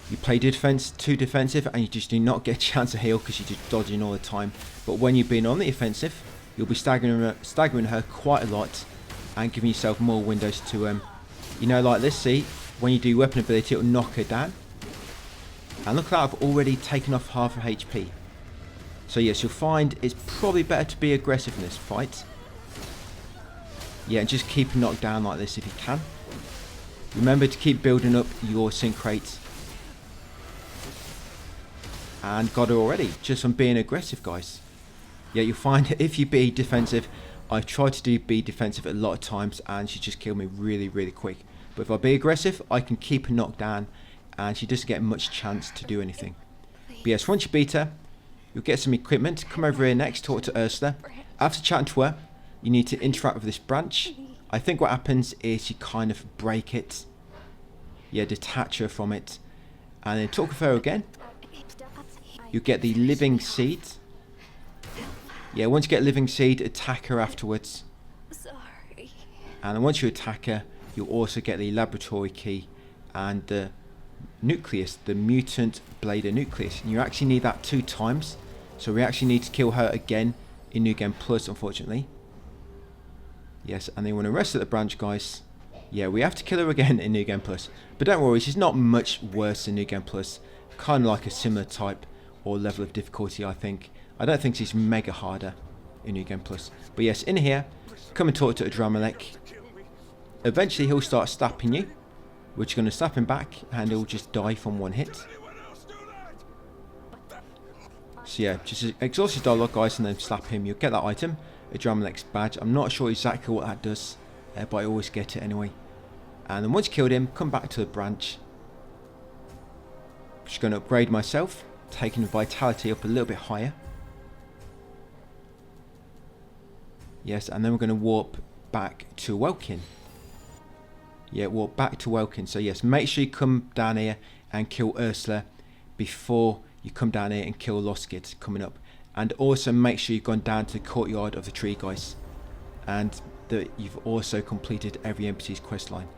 you play too defensive and you just do not get a chance to heal, because you're just dodging all the time. But when you've been on the offensive, you'll be staggering her quite a lot and giving yourself more windows to you know, like this. See, when you do weapon ability, it'll knock her down, and look at that, I've already taken off half her HP. So yes, you'll find it's probably better to be aggressive in this fight. Yeah, and just keep knocked down like this if you can. Remember to keep building up your sync rate. And got her already, just from being aggressive, guys. Yeah, you'll find if you be defensive, I've tried to be defensive a lot of times, and she just killed me really, really quick. But if I be aggressive, I can keep her knocked down, and she doesn't get much chance to do anything. But yes, once you beat her, you'll get some equipment. Come over here next, talk to Ursula. After chatting to her, you need to interact with this branch. I think what happens is you kind of break it. Yeah, detach her from it. And then talk with her again. You get the living seed. Yeah, once you get living seed, attack her afterwards.
Sorry.
And then once you attack her, you'll also get the laboratory key and the nucleus, the mutant blader nucleus. And you actually need that 2 times. So we actually need to kill her again in New Game Plus, unfortunately. Yes, and then when the rest of the branch, guys, yeah, we have to kill her again in New Game Plus. But don't worry, she's not much worse than New Game Plus. Kind of like a similar type or level of difficulty, I think. I don't think she's mega harder in New Game Plus. But yes, in here, come and talk to Adramelech. Eventually he'll start slapping you. We're just going to slap him back, and he'll just die from 1 hit. So yeah, just exhaust his dialogue, guys, and then slap him. You'll get that item, Adramelech's badge. I'm not sure exactly what that does, but I always get it anyway. And then once you killed him, come back to the branch. Just going to upgrade myself, taking the vitality up a little bit higher. Yes, and then we're going to warp back to Welkin. Yeah, warp back to Welkin. So yes, make sure you come down here and kill Ursula before you come down here and kill Loskid coming up. And also make sure you've gone down to the courtyard of the tree, guys. And that you've also completed every NPC's quest line.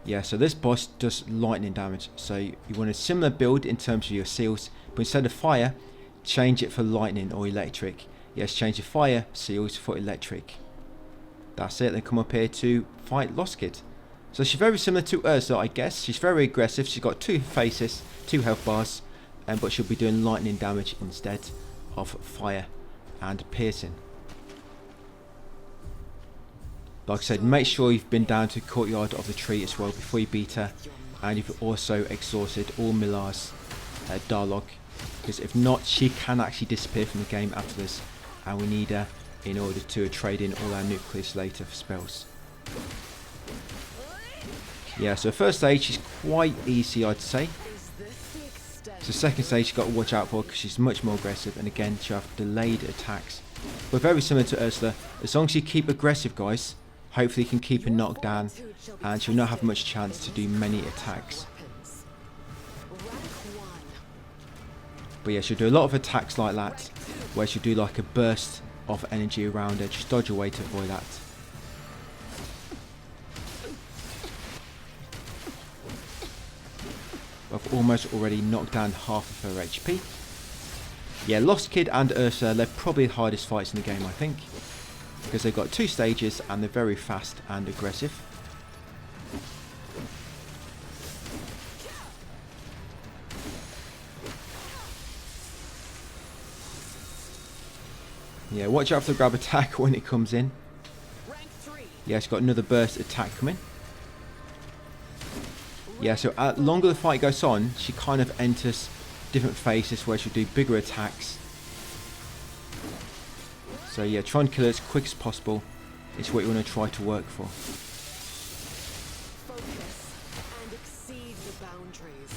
Yeah, so this boss does lightning damage. So you want a similar build in terms of your seals, but instead of fire, change it for lightning or electric. Yes, change your fire seals for electric. That's it. Then come up here to fight Lost Kid. So she's very similar to Ursa, I guess. She's very aggressive. She's got 2 faces, 2 health bars, but she'll be doing lightning damage instead of fire and piercing. Like I said, make sure you've been down to the courtyard of the tree as well before you beat her, and you've also exhausted all Milar's dialogue, because if not, she can actually disappear from the game after this, and we need her in order to trade in all our nucleus later for spells. Yeah, so first stage is quite easy, I'd say. So second stage you've got to watch out for, because she's much more aggressive, and again she'll have delayed attacks. But very similar to Ursula, as long as you keep aggressive, guys, hopefully you can keep her knocked down, and she'll not have much chance to do many attacks. But yeah, she'll do a lot of attacks like that, where she'll do like a burst of energy around her. Just dodge away to avoid that. I've almost already knocked down half of her HP. Yeah, Lost Kid and Ursa, they're probably the hardest fights in the game, I think, because they've got 2 stages and they're very fast and aggressive. Yeah, watch out for the grab attack when it comes in. Yeah, it's got another burst attack coming. Yeah, so longer the fight goes on, she kind of enters different phases where she'll do bigger attacks. So yeah, try and kill her as quick as possible is what you want to try to work for.
Focus and exceed the boundaries.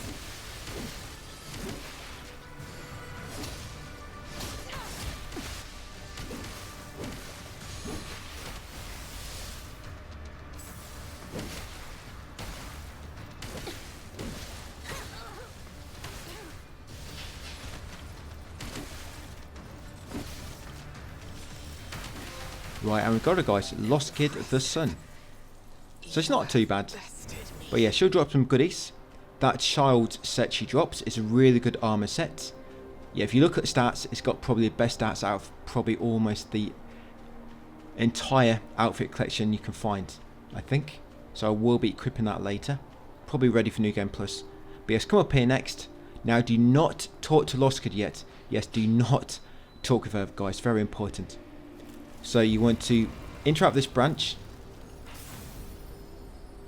Right, and we've got her, guys, Lost Kid the Sun. So it's not too bad. But yeah, she'll drop some goodies. That child set she drops is a really good armor set. Yeah, if you look at the stats, it's got probably the best stats out of probably almost the entire outfit collection you can find, I think. So I will be equipping that later. Probably ready for New Game Plus. But yes, come up here next. Now, do not talk to Lost Kid yet. Yes, do not talk with her, guys. Very important. So you want to interrupt this branch.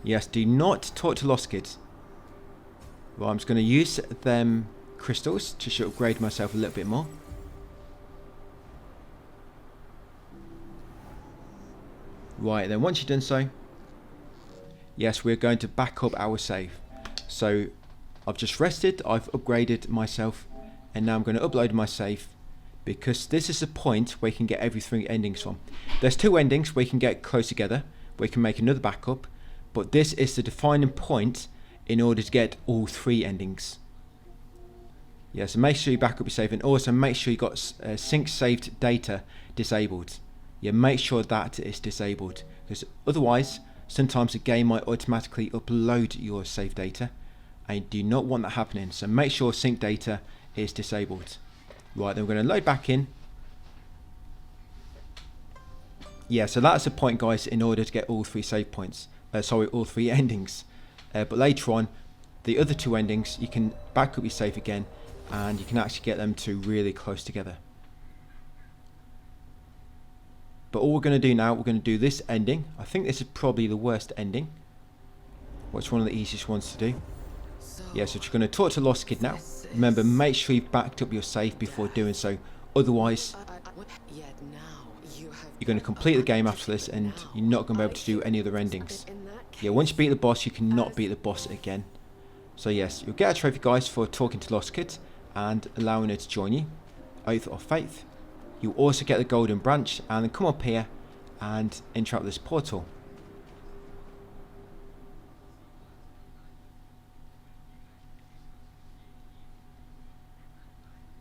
Yes, do not talk to Lost Kid. Well, I'm just going to use them crystals to upgrade myself a little bit more. Right, then once you've done so, yes, we're going to back up our save. So I've just rested, I've upgraded myself, and now I'm going to upload my save, because this is the point where you can get every 3 endings from. There's 2 endings where you can get close together, where you can make another backup, but this is the defining point in order to get all 3 endings. Yeah, so make sure you back up your save, and also make sure you got sync saved data disabled. Yeah, make sure that is disabled, because otherwise sometimes the game might automatically upload your save data, and you do not want that happening. So make sure sync data is disabled. Right, then we're going to load back in. Yeah, so that's the point, guys, in order to get all 3 save points. All 3 endings. But later on, the other 2 endings, you can back up your save again, and you can actually get them to really close together. But all we're going to do now, we're going to do this ending. I think this is probably the worst ending. Well, it's one of the easiest ones to do. Yeah, so you're going to talk to Lost Kid now. Remember, make sure you've backed up your save before doing so. Otherwise, you're going to complete the game after this, and you're not going to be able to do any other endings. Yeah, once you beat the boss, you cannot beat the boss again. So yes, you'll get a trophy, guys, for talking to Lost Kid and allowing her to join you. Oath of Faith. You'll also get the golden branch, and then come up here and interrupt this portal.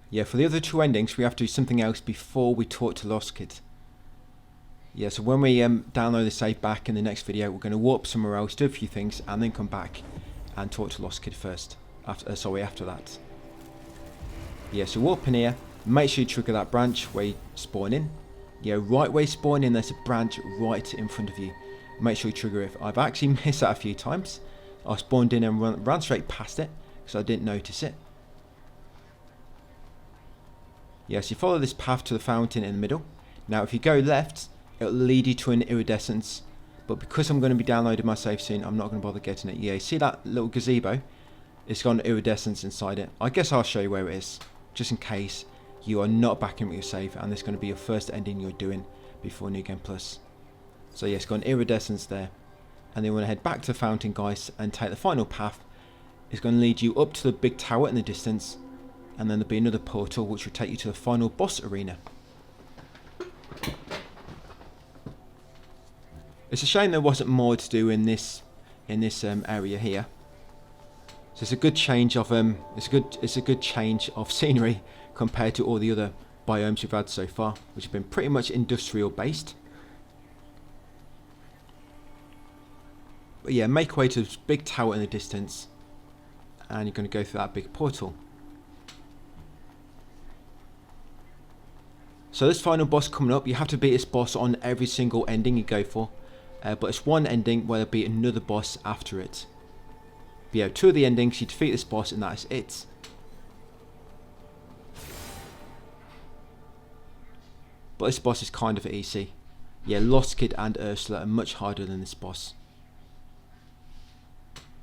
Yeah, for the other 2 endings, we have to do something else before we talk to Lost Kid. Yeah, so when we download the save back in the next video, we're going to warp somewhere else, do a few things, and then come back and talk to Lost Kid first. After that. Yeah, so warp in here. Make sure you trigger that branch where you spawn in. Yeah, right where you spawn in, there's a branch right in front of you. Make sure you trigger it. I've actually missed that a few times. I spawned in and ran straight past it because I didn't notice it. Yes, you follow this path to the fountain in the middle. Now, if you go left, it'll lead you to an iridescence. But because I'm going to be downloading my save soon, I'm not going to bother getting it. Yeah, you see that little gazebo? It's got an iridescence inside it. I guess I'll show you where it is, just in case you are not backing with your save and this is going to be your first ending you're doing before New Game Plus. So yeah, it's got an iridescence there. And then we're going to head back to the fountain, guys, and take the final path. It's going to lead you up to the big tower in the distance. And then there'll be another portal which will take you to the final boss arena. It's a shame there wasn't more to do in this area here. So it's a good change of it's a good change of scenery compared to all the other biomes we've had so far, which have been pretty much industrial based. But yeah, make way to this big tower in the distance, and you're going to go through that big portal. So this final boss coming up, you have to beat this boss on every single ending you go for, but it's one ending where there'll be another boss after it. But yeah, 2 of the endings, you defeat this boss and that is it. But this boss is kind of easy. Yeah, Lost Kid and Ursula are much harder than this boss.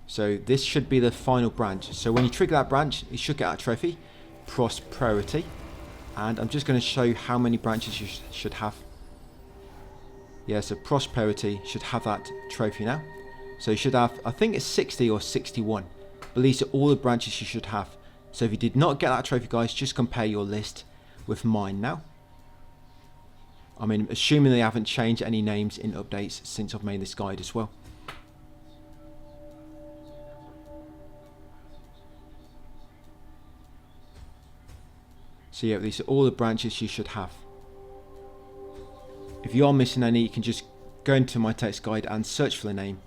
So this should be the final branch. So when you trigger that branch, you should get a trophy, Prosperity. And I'm just going to show you how many branches you should have. Yeah, so Prosperity should have that trophy now. So you should have, I think it's 60 or 61. But these are all the branches you should have. So if you did not get that trophy, guys, just compare your list with mine now. I mean, assuming they haven't changed any names in updates since I've made this guide as well. So yeah, these are all the branches you should have. If you are missing any, you can just go into my text guide and search for the name,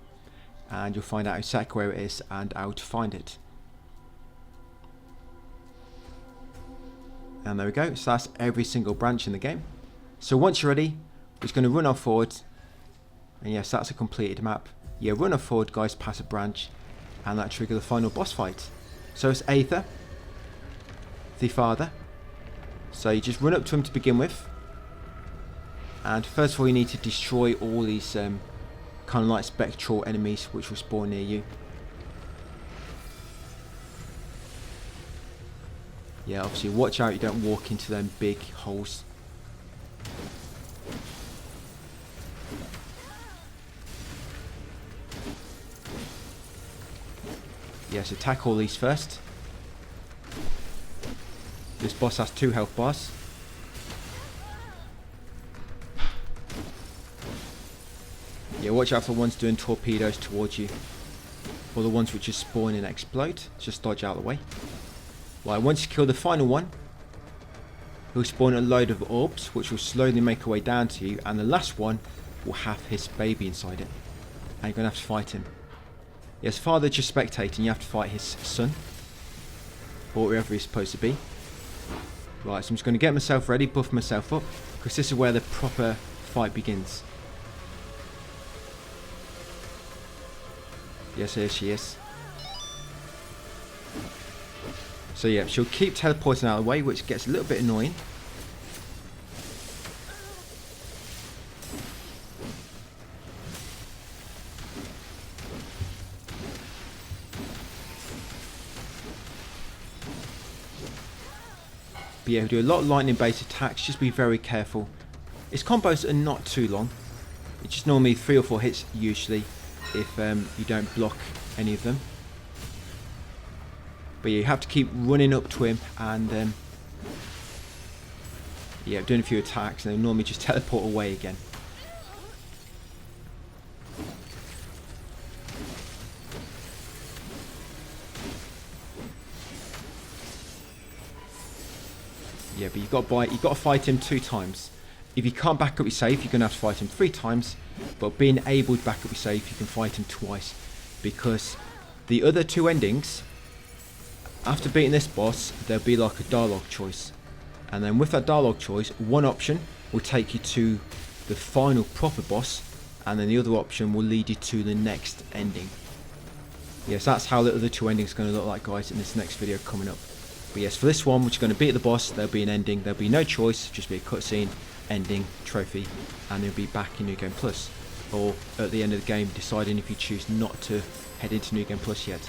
and you'll find out exactly where it is and how to find it. And there we go, so that's every single branch in the game. So once you're ready, we're just going to run off forward, and yes, that's a completed map. Yeah, run off forward, guys, past a branch, and that trigger the final boss fight. So it's Aether, the father. So you just run up to him to begin with, and first of all you need to destroy all these kind of like spectral enemies which will spawn near you. Yeah, obviously watch out you don't walk into them big holes. Yes, attack all these first. This boss has 2 health bars. Yeah, watch out for the ones doing torpedoes towards you, or the ones which just spawn and explode. Just dodge out of the way. Right, once you kill the final one, he'll spawn a load of orbs which will slowly make a way down to you, and the last one will have his baby inside it, and you're going to have to fight him. Yes, father just spectating, you have to fight his son, or whoever he's supposed to be. Right, so I'm just going to get myself ready, buff myself up, because this is where the proper fight begins. Yes, here she is. So yeah, she'll keep teleporting out of the way, which gets a little bit annoying. But yeah, we do a lot of lightning based attacks, just be very careful. Its combos are not too long. It's just normally 3 or 4 hits usually, if you don't block any of them. But yeah, you have to keep running up to him and yeah, doing a few attacks, and they'll normally just teleport away again. Yeah, but you've got to fight him 2 times. If you can't back up your save, you're going to have to fight him 3 times, but being able to back up your save, you can fight him twice, because the other 2 endings, after beating this boss, there'll be like a dialogue choice, and then with that dialogue choice, one option will take you to the final proper boss, and then the other option will lead you to the next ending. Yes, that's how the other 2 endings are going to look like, guys, in this next video coming up. But yes, for this one, which is going to beat the boss, there'll be an ending, there'll be no choice, just be a cutscene, ending, trophy, and it'll be back in New Game Plus, or at the end of the game, deciding if you choose not to head into New Game Plus yet.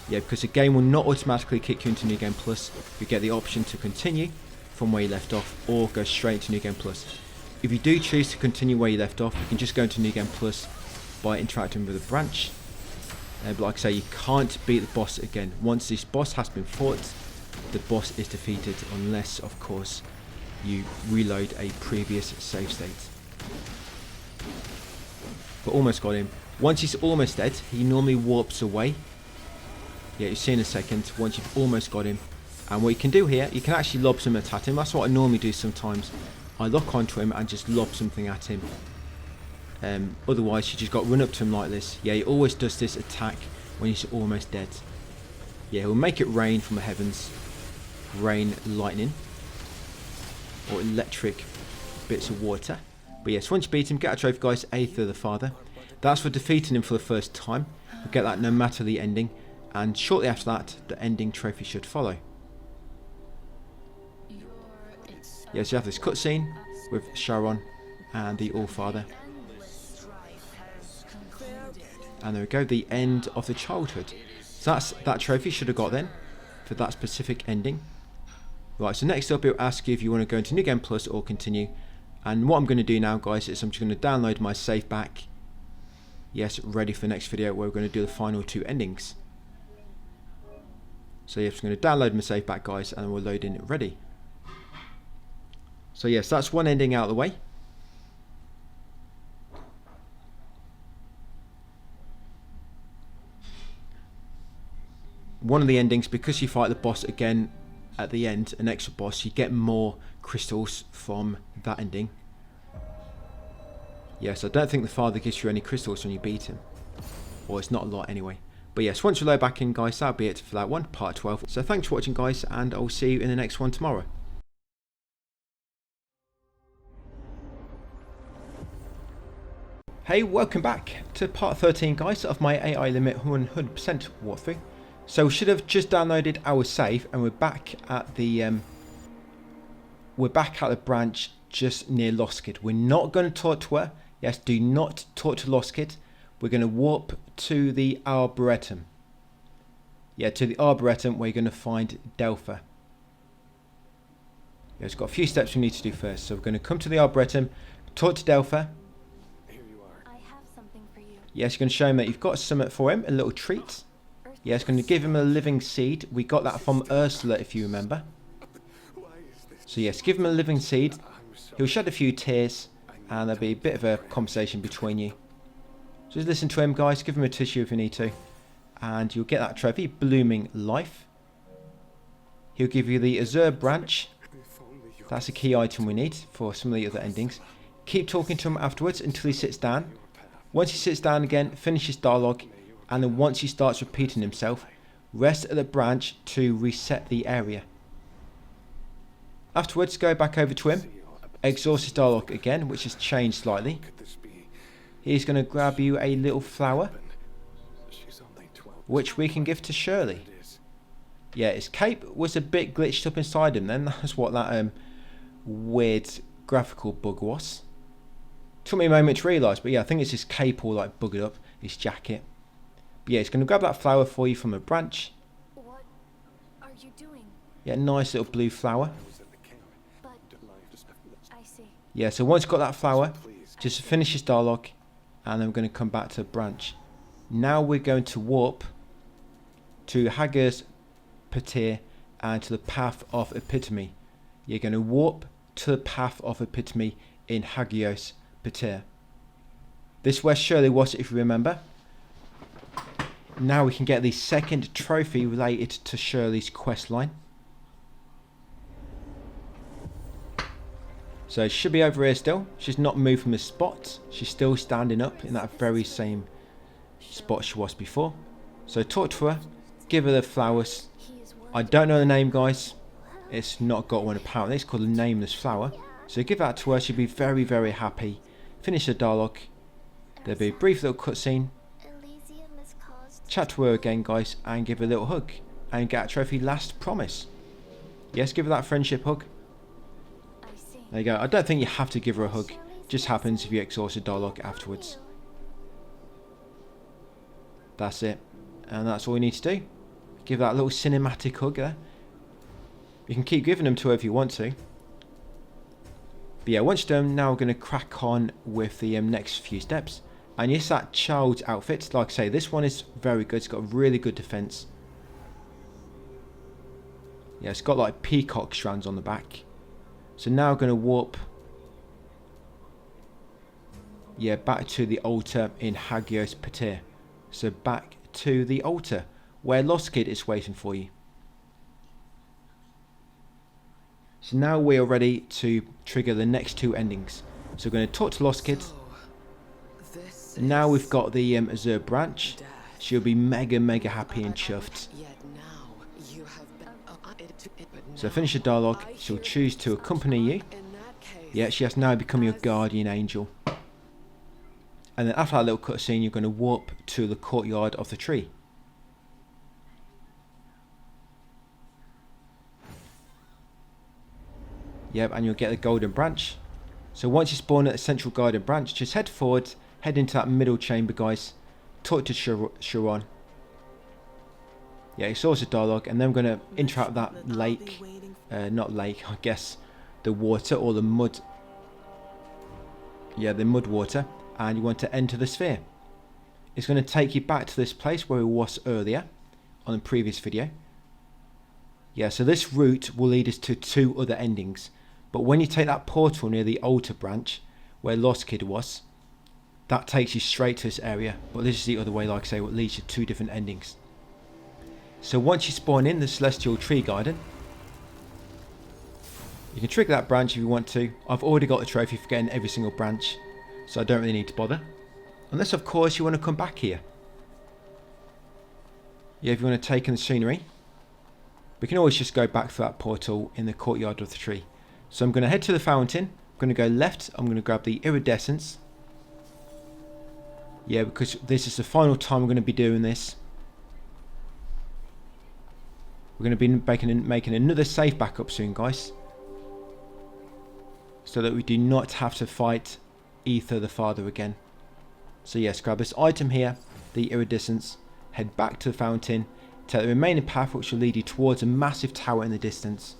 Yeah, because the game will not automatically kick you into New Game Plus. You get the option to continue from where you left off, or go straight into New Game Plus. If you do choose to continue where you left off, you can just go into New Game Plus by interacting with a branch. But like I say, you can't beat the boss again. Once this boss has been fought, the boss is defeated, unless, of course, you reload a previous save state. But almost got him. Once he's almost dead, he normally warps away. Yeah, you'll see in a second, once you've almost got him. And what you can do here, you can actually lob something at him. That's what I normally do sometimes. I lock onto him and just lob something at him. Otherwise, you just got to run up to him like this. Yeah, he always does this attack when he's almost dead. Yeah, he'll make it rain from the heavens. Rain lightning. Or electric bits of water. But yes, once you beat him, get a trophy, guys. Aether the Father. That's for defeating him for the first time. You'll get that no matter the ending. And shortly after that, the ending trophy should follow. Yes, you have this cutscene with Sharon and the All-Father. And there we go, the end of the childhood. So that's that trophy should have got then, for that specific ending. Right, so next up it'll ask you if you want to go into New Game Plus or continue. And what I'm going to do now, guys, is I'm just going to download my save back. Yes, ready for the next video where we're going to do the final 2 endings. So yeah, I'm just going to download my save back, guys, and we'll load in it ready. So yes, that's one ending out of the way. One of the endings, because you fight the boss again at the end, an extra boss, you get more crystals from that ending. Yes, I don't think the Father gives you any crystals when you beat him. Or it's not a lot anyway. But yes, once you load back in, guys, that'll be it for that one, part 12. So thanks for watching, guys, and I'll see you in the next one tomorrow. Hey, welcome back to part 13, guys, of my AI limit 100% walkthrough. So we should have just downloaded our save, and we're back at the branch just near Lost Kid. We're not going to talk to her. Yes, do not talk to Lost Kid. We're going to warp to the Arboretum. Yeah, to the Arboretum where you're going to find Dela. Yeah, it's got a few steps we need to do first. So we're going to come to the Arboretum, talk to Dela. Yes, you're going to show him that you've got something for him, a little treat. Yes, going to give him a living seed. We got that from Ursula, if you remember. So yes, give him a living seed. He'll shed a few tears, and there'll be a bit of a conversation between you. So just listen to him, guys. Give him a tissue if you need to. And you'll get that trophy, Blooming Life. He'll give you the Azure branch. That's a key item we need for some of the other endings. Keep talking to him afterwards until he sits down. Once he sits down again, finish his dialogue, and then once he starts repeating himself, rest at the branch to reset the area. Afterwards, go back over to him, exhaust his dialogue again, which has changed slightly. He's going to grab you a little flower, which we can give to Shirley. Yeah, his cape was a bit glitched up inside him then. That's what that weird graphical bug was. Took me a moment to realise, but yeah, I think it's his cape all like buggered up, his jacket. But yeah, he's going to grab that flower for you from a branch.
What are you doing?
Yeah, nice little blue flower.
But I see.
Yeah, so once you've got that flower, just finish his dialogue, and then we're going to come back to the branch. Now we're going to warp to Hager's Patir and to the Path of Epitome. You're going to warp to the Path of Epitome in Hagios Patir. This where Shirley was, if you remember. Now we can get the second trophy related to Shirley's quest line. So she should be over here still. She's not moved from the spot. She's still standing up in that very same spot she was before. So talk to her, give her the flowers. I don't know the name, guys. It's not got one apparently. It's called a nameless flower. So give that to her. She'll be very, very happy. Finish the dialogue. There'll be a brief little cutscene. Chat to her again, guys, and give her a little hug. And get a trophy last promise. Yes, give her that friendship hug. There you go. I don't think you have to give her a hug. Just happens if you exhaust the dialogue afterwards. That's it. And that's all you need to do. Give that little cinematic hug there. You can keep giving them to her if you want to. But yeah, once you're done, now we're going to crack on with the next few steps. And yes, that child's outfit, like I say, this one is very good. It's got really good defense. Yeah, it's got like peacock strands on the back. So now we're going to warp, yeah, back to the altar in Hagios Pater. So back to the altar where Lost Kid is waiting for you. So now we are ready to trigger the next two endings. So we're going to talk to Lost Kid. And now we've got the Azure branch. She'll be mega, mega happy and chuffed. So finish the dialogue. She'll choose to accompany you. Yeah, she has now become your guardian angel. And then after that little cutscene, you're going to warp to the courtyard of the tree. Yep, and you'll get the golden branch. So once you spawn at the central golden branch, just head forward, head into that middle chamber, guys. Talk to Sharon. Yeah, it's also dialogue, and then I'm going to interact with that lake. Not lake, I guess. The water or the mud. Yeah, the mud water. And you want to enter the sphere. It's going to take you back to this place where we was earlier on the previous video. Yeah, so this route will lead us to two other endings. But when you take that portal near the altar branch where Lost Kid was, that takes you straight to this area. But this is the other way, like I say, what leads to two different endings. So once you spawn in the Celestial Tree Garden, you can trigger that branch if you want to. I've already got the trophy for getting every single branch, so I don't really need to bother. Unless, of course, you want to come back here. Yeah, if you want to take in the scenery. We can always just go back through that portal in the courtyard of the tree. So I'm going to head to the fountain. I'm going to go left. I'm going to grab the iridescence. Yeah, because this is the final time we're going to be doing this. We're going to be making another save backup soon, guys. So that we do not have to fight Aether the Father again. So yes, grab this item here, the iridescence. Head back to the fountain. Take the remaining path which will lead you towards a massive tower in the distance.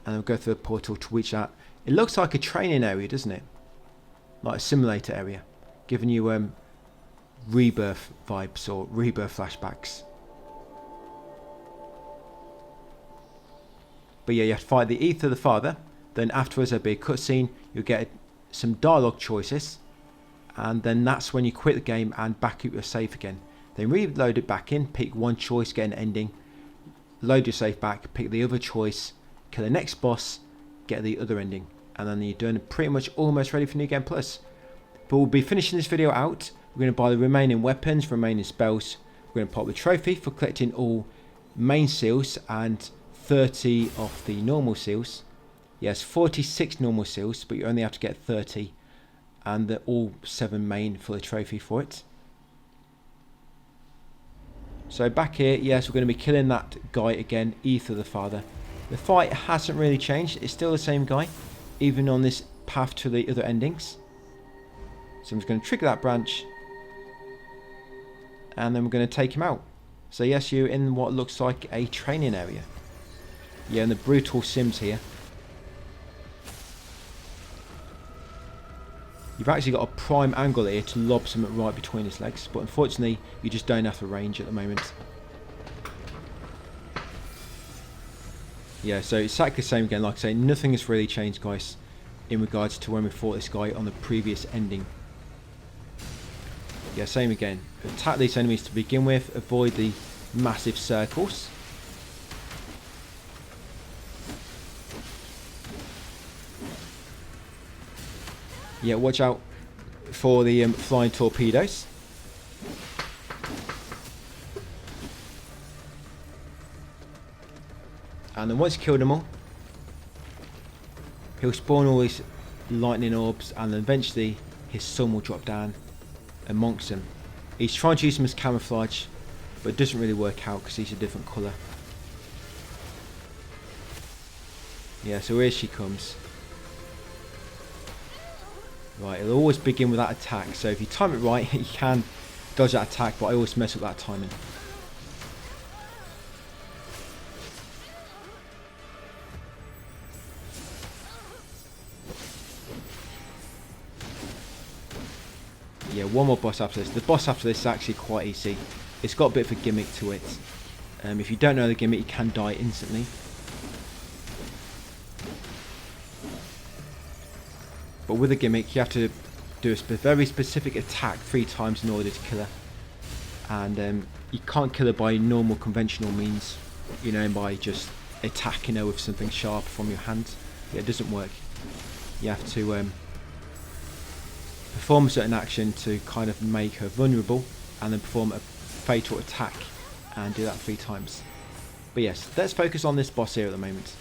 And we'll go through a portal to reach that. It looks like a training area, doesn't it? Like a simulator area. Giving you rebirth vibes or rebirth flashbacks. But yeah, you have to fight the Aether the Father. Then afterwards there'll be a cutscene. You'll get some dialogue choices. And then that's when you quit the game and back up your save again. Then reload it back in, pick one choice, get an ending, load your save back, pick the other choice, kill the next boss, get the other ending, and then you're doing pretty much almost ready for New Game Plus. But we'll be finishing this video out. We're going to buy the remaining weapons, remaining spells. We're going to pop the trophy for collecting all main seals and 30 of the normal seals. Yes, 46 normal seals, but you only have to get 30, and they're all 7 main for the trophy for it. So back here, yes, we're going to be killing that guy again, Aether the Father. The fight hasn't really changed. It's still the same guy, even on this path to the other endings. So I'm just going to trigger that branch. And then we're going to take him out. So yes, you're in what looks like a training area. Yeah, and the brutal Sims here. You've actually got a prime angle here to lob something right between his legs, but unfortunately you just don't have the range at the moment. Yeah, so it's exactly the same again. Like I say, nothing has really changed, guys, in regards to when we fought this guy on the previous ending. Yeah, same again. Attack these enemies to begin with, avoid the massive circles. Yeah, watch out for the flying torpedoes. And then once you kill them all, he'll spawn all these lightning orbs, and then eventually his sun will drop down amongst them. He's trying to use them as camouflage, but it doesn't really work out because he's a different colour. Yeah, so here she comes. Right, it'll always begin with that attack, so if you time it right, you can dodge that attack, but I always mess up that timing. Yeah, one more boss after this. The boss after this is actually quite easy. It's got a bit of a gimmick to it. If you don't know the gimmick, you can die instantly. But with a gimmick, you have to do a very specific attack 3 times in order to kill her. And you can't kill her by normal conventional means, you know, by just attacking her with something sharp from your hand. Yeah, it doesn't work. You have to perform a certain action to kind of make her vulnerable, and then perform a fatal attack and do that 3 times. But yes, let's focus on this boss here at the moment.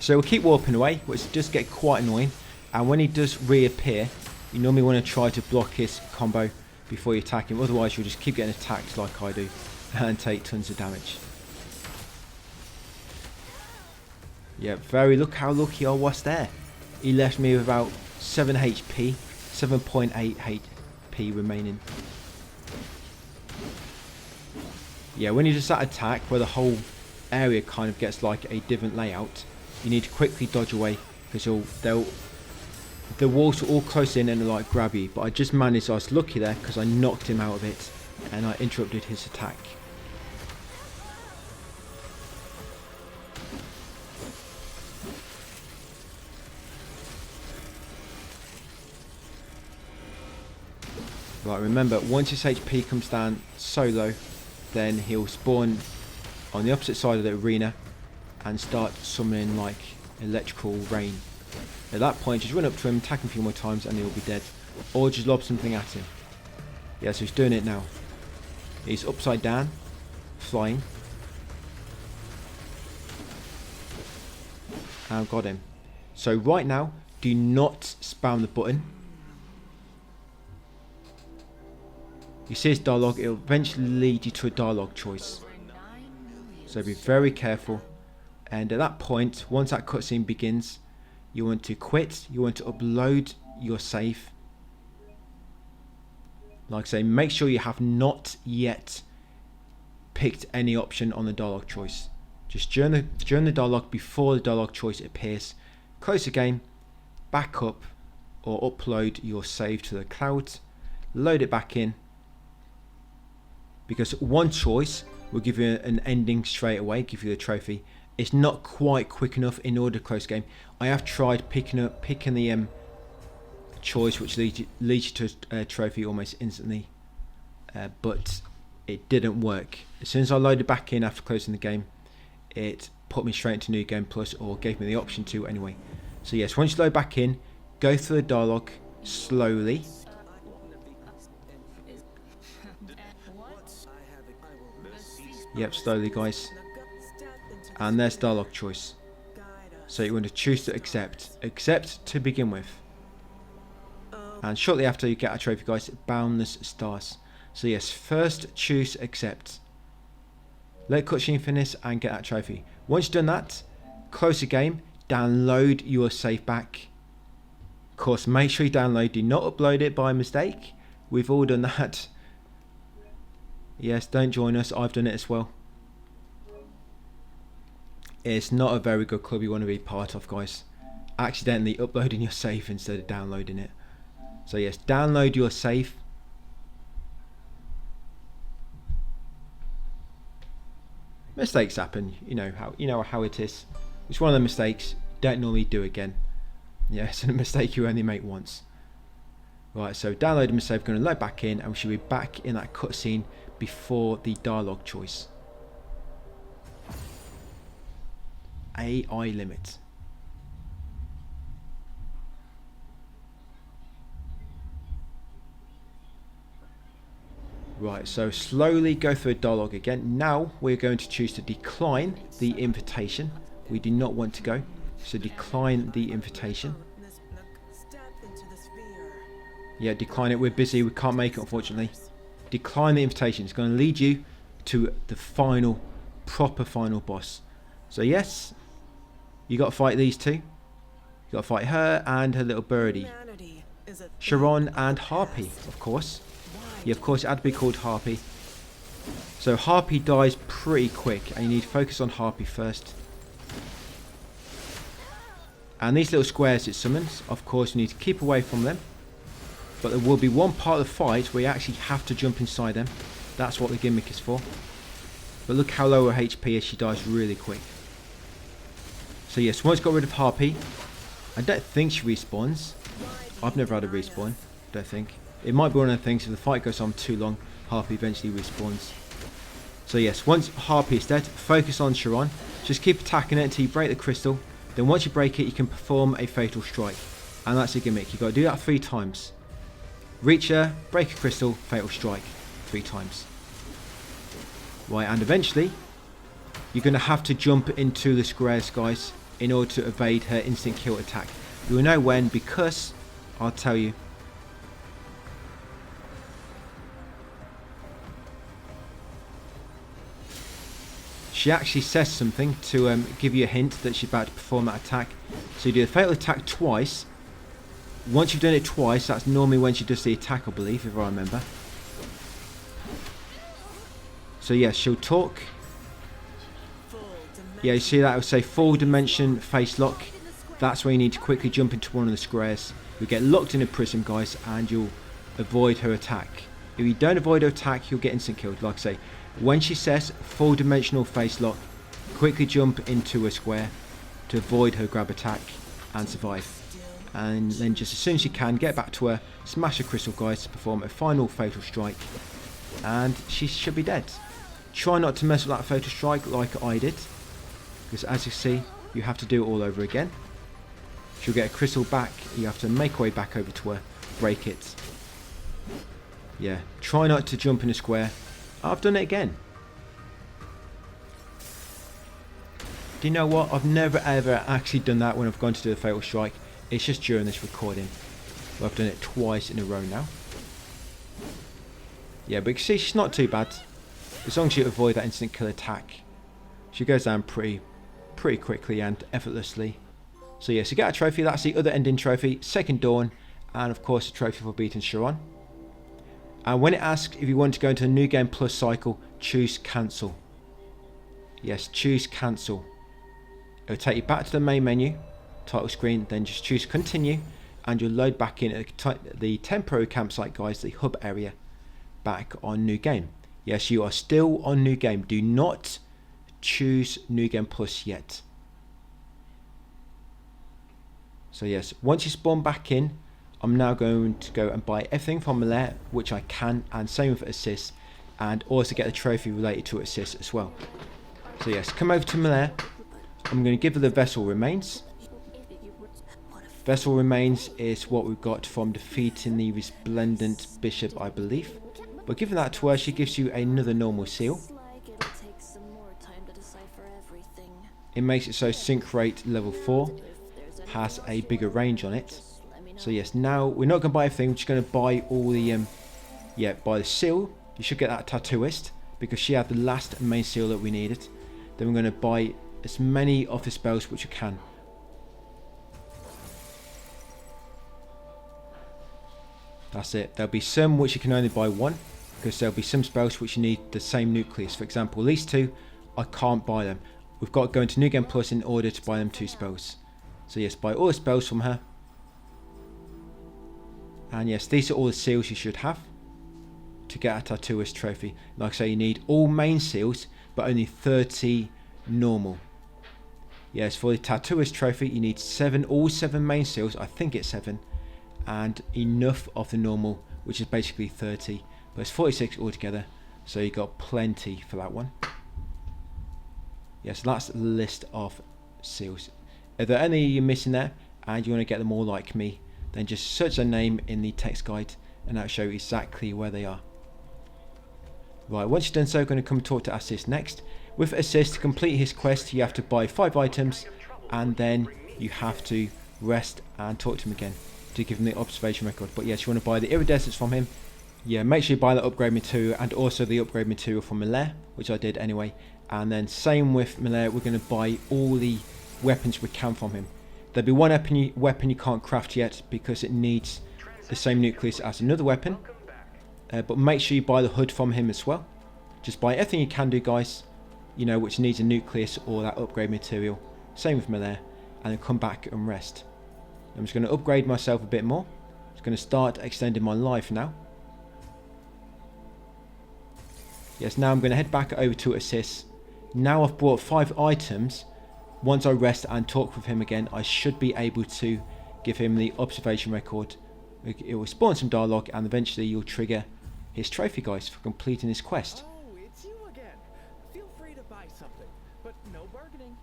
So we'll keep warping away, which does get quite annoying, and when he does reappear, you normally want to try to block his combo before you attack him, otherwise you'll just keep getting attacked like I do and take tons of damage. Yeah, look how lucky I was there. He left me with about 7 HP, 7.8 HP remaining. Yeah, when you do that attack where the whole area kind of gets like a different layout, you need to quickly dodge away because the walls will all close in and like grab you. But I just managed, I was lucky there because I knocked him out of it and I interrupted his attack. Right, remember, once his HP comes down so low, then he'll spawn on the opposite side of the arena and start summoning like electrical rain. At that point, just run up to him, attack him a few more times and he'll be dead. Or just lob something at him. Yeah, so he's doing it now. He's upside down, flying. And I've got him. So right now, do not spam the button. You see his dialogue, it will eventually lead you to a dialogue choice. So be very careful. And at that point, once that cutscene begins, you want to quit, you want to upload your save. Like I say, make sure you have not yet picked any option on the dialogue choice. Just during the dialogue, before the dialogue choice appears, close the game, back up or upload your save to the cloud, load it back in, because one choice will give you an ending straight away, give you the trophy. It's not quite quick enough in order to close the game. I have tried picking the choice which leads you to a trophy almost instantly, but it didn't work. As soon as I loaded back in after closing the game, it put me straight into New Game Plus, or gave me the option to anyway. So yes, once you load back in, go through the dialogue slowly. Yep, slowly guys. And there's dialogue choice. So you want to choose to accept. Accept to begin with. And shortly after you get a trophy guys, boundless stars. So yes, first choose accept. Let cutscene finish and get that trophy. Once you've done that, close the game, download your save back. Of course, make sure you download, do not upload it by mistake. We've all done that. Yes, don't join us, I've done it as well. It's not a very good club you want to be part of, guys. Accidentally uploading your save instead of downloading it. So yes, download your save. Mistakes happen, you know how it is. It's one of the mistakes don't normally do again. Yeah, it's a mistake you only make once. Right, so download my save, going to load back in, and we should be back in that cutscene before the dialogue choice. Ailimit. Right, so slowly go through a dialogue again. Now we're going to choose to decline the invitation. We do not want to go, so decline the invitation. Yeah, decline it. We're busy. We can't make it, unfortunately. Decline the invitation. It's going to lead you to the final, proper final boss. So yes, you got to fight these two. You got to fight her and her little birdie. Sharon and Harpy, of course. Yeah, of course, it had to be called Harpy. So Harpy dies pretty quick, and you need to focus on Harpy first. And these little squares it summons, of course, you need to keep away from them. But there will be one part of the fight where you actually have to jump inside them. That's what the gimmick is for. But look how low her HP is, she dies really quick. So yes, once got rid of Harpy, I don't think she respawns. I've never had a respawn, don't think. It might be one of the things, if the fight goes on too long, Harpy eventually respawns. So yes, once Harpy is dead, focus on Sharon. Just keep attacking it until you break the crystal. Then once you break it, you can perform a fatal strike. And that's a gimmick. You've got to do that 3 times. Reach her, break a crystal, fatal strike 3 times. Right, and eventually, you're going to have to jump into the squares, guys, in order to evade her instant kill attack. You will know when, because I'll tell you. She actually says something to give you a hint that she's about to perform that attack. So you do the fatal attack twice. Once you've done it twice, that's normally when she does the attack, I believe, if I remember. So yes, she'll talk. Yeah, you see that? It will say full dimension face lock. That's where you need to quickly jump into one of the squares. You'll get locked in a prism, guys, and you'll avoid her attack. If you don't avoid her attack, you'll get instant killed. Like I say, when she says full dimensional face lock, quickly jump into a square to avoid her grab attack and survive. And then just as soon as you can, get back to her, smash a crystal, guys, to perform a final fatal strike, and she should be dead. Try not to mess with that fatal strike like I did, because as you see, you have to do it all over again. She'll get a crystal back, you have to make your way back over to her, break it. Yeah, try not to jump in a square. I've done it again. Do you know what? I've never ever actually done that when I've gone to do a fatal strike. It's just during this recording. Well, I've done it twice in a row now. Yeah, but you can see she's not too bad. As long as you avoid that instant kill attack, she goes down pretty quickly and effortlessly. So yes, you get a trophy. That's the other ending trophy, Second Dawn, and of course a trophy for beating Sharon. And when it asks if you want to go into a new game plus cycle, choose cancel. Yes, choose cancel. It'll take you back to the main menu, title screen, then just choose continue, and you'll load back in at the temporary campsite, guys, the hub area, back on new game. Yes, you are still on new game. Do not choose new game plus yet. So yes, once you spawn back in, I'm now going to go and buy everything from Malaya, which I can, and same with assists, and also get the trophy related to assists as well. So yes, come over to Malaya. I'm going to give her the Vessel Remains. Vessel Remains is what we've got from defeating the Resplendent Bishop, I believe. But giving that to her, she gives you another normal seal. It makes it so sync rate level 4 has a bigger range on it. So yes, now we're not going to buy everything, we're just going to buy all the, buy the seal. You should get that Tattooist, because she had the last main seal that we needed. Then we're going to buy as many of the spells which you can. That's it. There'll be some which you can only buy one, because there'll be some spells which you need the same nucleus. For example, these two, I can't buy them. We've got to go into New Game Plus in order to buy them 2 spells. So yes, buy all the spells from her. And yes, these are all the seals you should have to get a Tattooist trophy. Like I say, you need all main seals, but only 30 normal. Yes, for the Tattooist trophy, you need all 7 main seals. I think it's 7. And enough of the normal, which is basically 30. But it's 46 altogether. So you got plenty for that one. Yes, that's the list of seals. If there are any you're missing there, and you want to get them all like me, then just search their name in the text guide, and that'll show you exactly where they are. Right, once you've done so, going to come talk to Assist next. With Assist, to complete his quest, you have to buy 5 items, and then you have to rest and talk to him again to give him the observation record. But yes, you want to buy the iridescence from him. Yeah, make sure you buy the upgrade material and also the upgrade material from Malaire, which I did anyway. And then same with Malaire, we're going to buy all the weapons we can from him. There'll be one weapon you can't craft yet because it needs the same nucleus as another weapon. But make sure you buy the hood from him as well. Just buy everything you can do, guys, you know, which needs a nucleus or that upgrade material. Same with Malaire. And then come back and rest. I'm just going to upgrade myself a bit more. I'm just going to start extending my life now. Yes, now I'm going to head back over to Assist. Now I've bought 5 items. Once I rest and talk with him again, I should be able to give him the observation record. It will spawn some dialogue and eventually you'll trigger his trophy, guys, for completing his quest.
Oh, it's you again. Feel free to buy something, but no bargaining.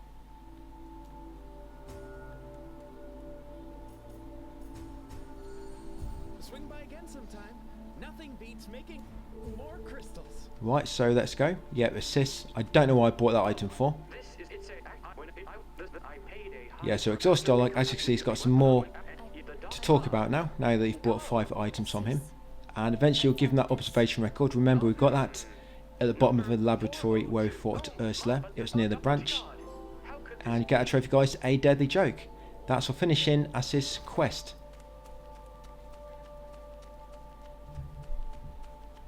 Swing by again sometime. Nothing beats making more crystals.
Right, so let's go. Yeah, Assist. I don't know why I bought that item for. Yeah, so exhaust dialogue, as you can see, he's got some more to talk about now that you've bought 5 items from him. And eventually you'll give him that observation record. Remember, we've got that at the bottom of the laboratory where we fought Ursula. It was near the branch. And you get a trophy, guys, a deadly joke. That's for finishing Assist's quest.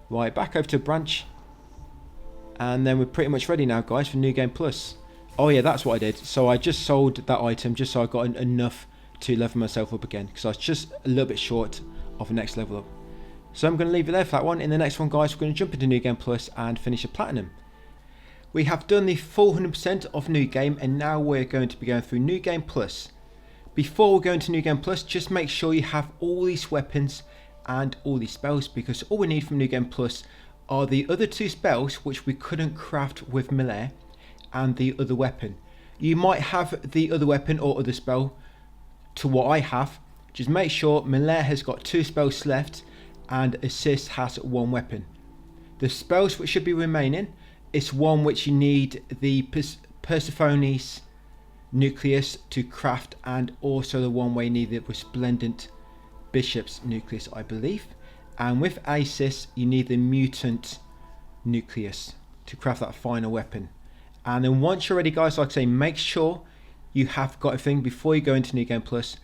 Right, back over to branch. And then we're pretty much ready now, guys, for New Game Plus. Oh yeah, that's what I did. So I just sold that item just so I got enough to level myself up again, because I was just a little bit short of the next level up. So I'm going to leave it there for that one. In the next one, guys, we're going to jump into New Game Plus and finish a platinum. We have done the full 100% of New Game, and now we're going to be going through New Game Plus. Before we go into New Game Plus, just make sure you have all these weapons and all these spells, because all we need from New Game Plus are the other 2 spells which we couldn't craft with Malaire, and the other weapon. You might have the other weapon or other spell to what I have. Just make sure Malaire has got 2 spells left and Assist has 1 weapon. The spells which should be remaining is one which you need the Persephone's nucleus to craft, and also the one where you need the Resplendent Bishop's nucleus, I believe. And with Assist you need the mutant nucleus to craft that final weapon. And then once you're ready, guys, like I say, make sure you have got everything before you go into New Game Plus.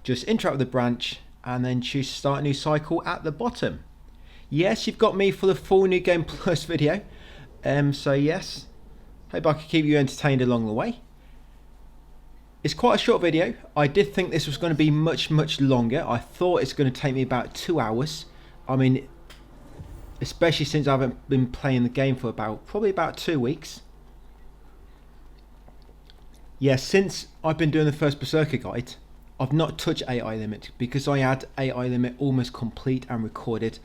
Just interact with the branch and then choose to start a new cycle at the bottom. Yes, you've got me for the full New Game Plus video. So yes, hope I could keep you entertained along the way. It's quite a short video. I did think this was going to be much longer. I thought it's going to take me about 2 hours. I mean, especially since I haven't been playing the game for probably about 2 weeks. Yeah, since I've been doing the first Berserker guide, I've not touched ailimit because I had ailimit almost complete and recorded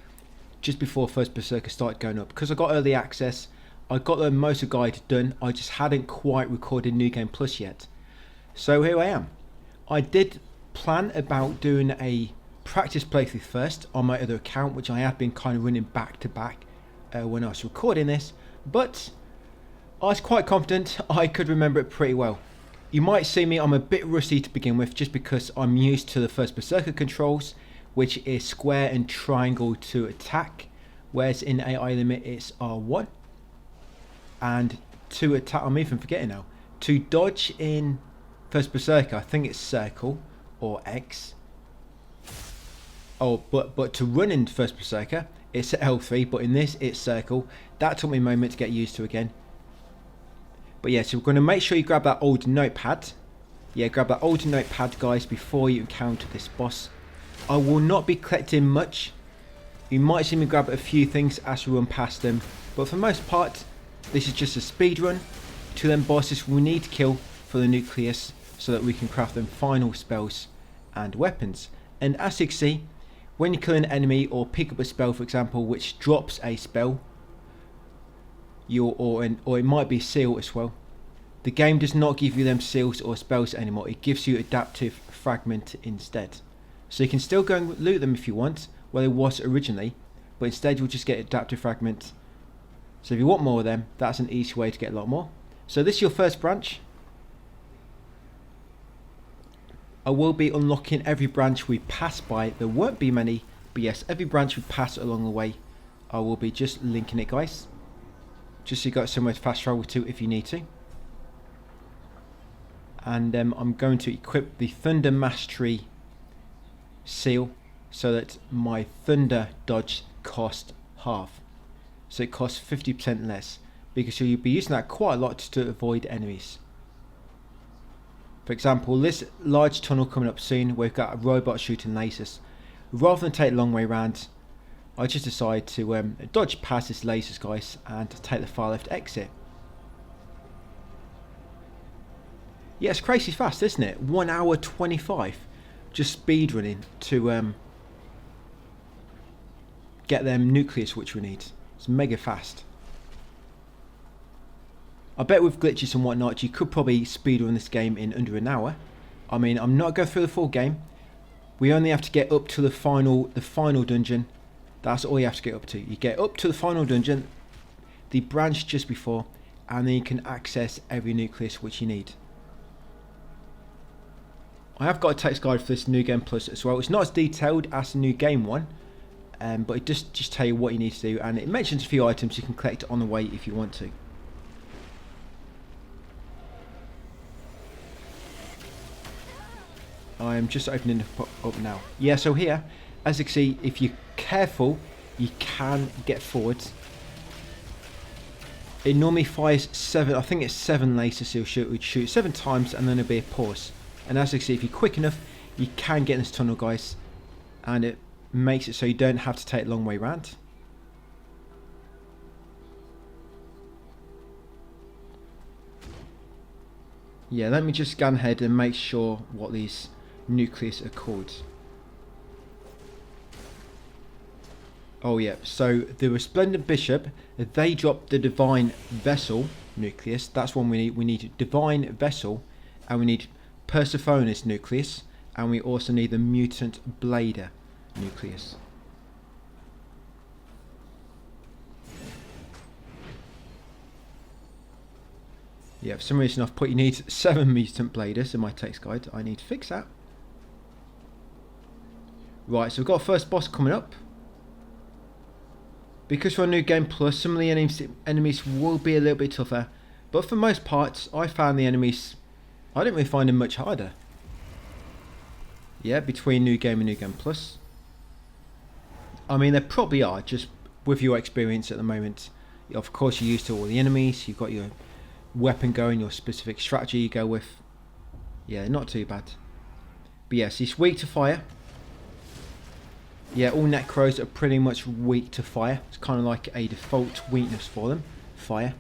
just before first Berserker started going up. Because I got early access, I got the Motor guide done, I just hadn't quite recorded New Game Plus yet. So here I am. I did plan about doing a practice playthrough first on my other account, which I had been kind of running back to back when I was recording this, but I was quite confident I could remember it pretty well. You might see me, I'm a bit rusty to begin with just because I'm used to the first Berserker controls, which is square and triangle to attack, whereas in ailimit it's R1. And to attack, I'm even forgetting now, to dodge in first Berserker, I think it's circle or X. Oh, but to run in first Berserker, it's L3, but in this it's circle. That took me a moment to get used to again. But yeah, so we're going to make sure you grab that old notepad. Yeah, grab that old notepad, guys, before you encounter this boss. I will not be collecting much. You might see me grab a few things as we run past them, but for the most part, this is just a speed run to them bosses we need to kill for the nucleus so that we can craft them final spells and weapons. And as you can see, when you kill an enemy or pick up a spell, for example, which drops a spell, or it might be seal as well, the game does not give you them seals or spells anymore. It gives you adaptive fragment instead. So you can still go and loot them if you want, where it was originally, but instead you'll just get adaptive fragment So if you want more of them, that's an easy way to get a lot more. So this is your first branch. I will be unlocking every branch we pass by. There won't be many, but yes, every branch we pass along the way, I will be just linking it, guys. Just so you got somewhere to fast travel to if you need to. And I'm going to equip the Thunder Mastery seal so that my Thunder dodge costs half. So it costs 50% less, because you'll be using that quite a lot to avoid enemies. For example, this large tunnel coming up soon, we've got a robot shooting lasers. Rather than take the long way around, I just decided to dodge past this lasers, guys, and take the far left exit. Yeah, it's crazy fast, isn't it? 1 hour 25, just speed running to get them nucleus which we need. It's mega fast. I bet with glitches and whatnot, you could probably speedrun this game in under an hour. I mean, I'm not going through the full game. We only have to get up to the final dungeon. That's all you have to get up to. You get up to the final dungeon, the branch just before, and then you can access every nucleus which you need. I have got a text guide for this New Game Plus as well. It's not as detailed as the New Game one, but it does just tell you what you need to do, and it mentions a few items you can collect on the way if you want to. I'm just opening it up now. Yeah, so here, as you can see, if you're careful, you can get forwards. It normally fires 7, I think it's 7 lasers it would shoot 7 times, and then there'll be a pause. And as you can see, if you're quick enough, you can get in this tunnel, guys, and it makes it so you don't have to take a long way around. Yeah, let me just scan ahead and make sure what these nucleus are called. Oh yeah, so the Resplendent Bishop, they drop the Divine Vessel nucleus. That's one we need. We need Divine Vessel, and we need Persephone's nucleus, and we also need the Mutant Blader nucleus. Yeah, for some reason I've put you need 7 Mutant Bladers in my text guide. I need to fix that. Right, so we've got first boss coming up. Because we're on New Game Plus, some of the enemies will be a little bit tougher. But for most parts, I found the enemies, I didn't really find them much harder. Yeah, between New Game and New Game Plus. I mean, they probably are, just with your experience at the moment. Of course, you're used to all the enemies, you've got your weapon going, your specific strategy you go with. Yeah, not too bad. But yes, it's weak to fire. Yeah, all Necros are pretty much weak to fire. It's kind of like a default weakness for them, fire.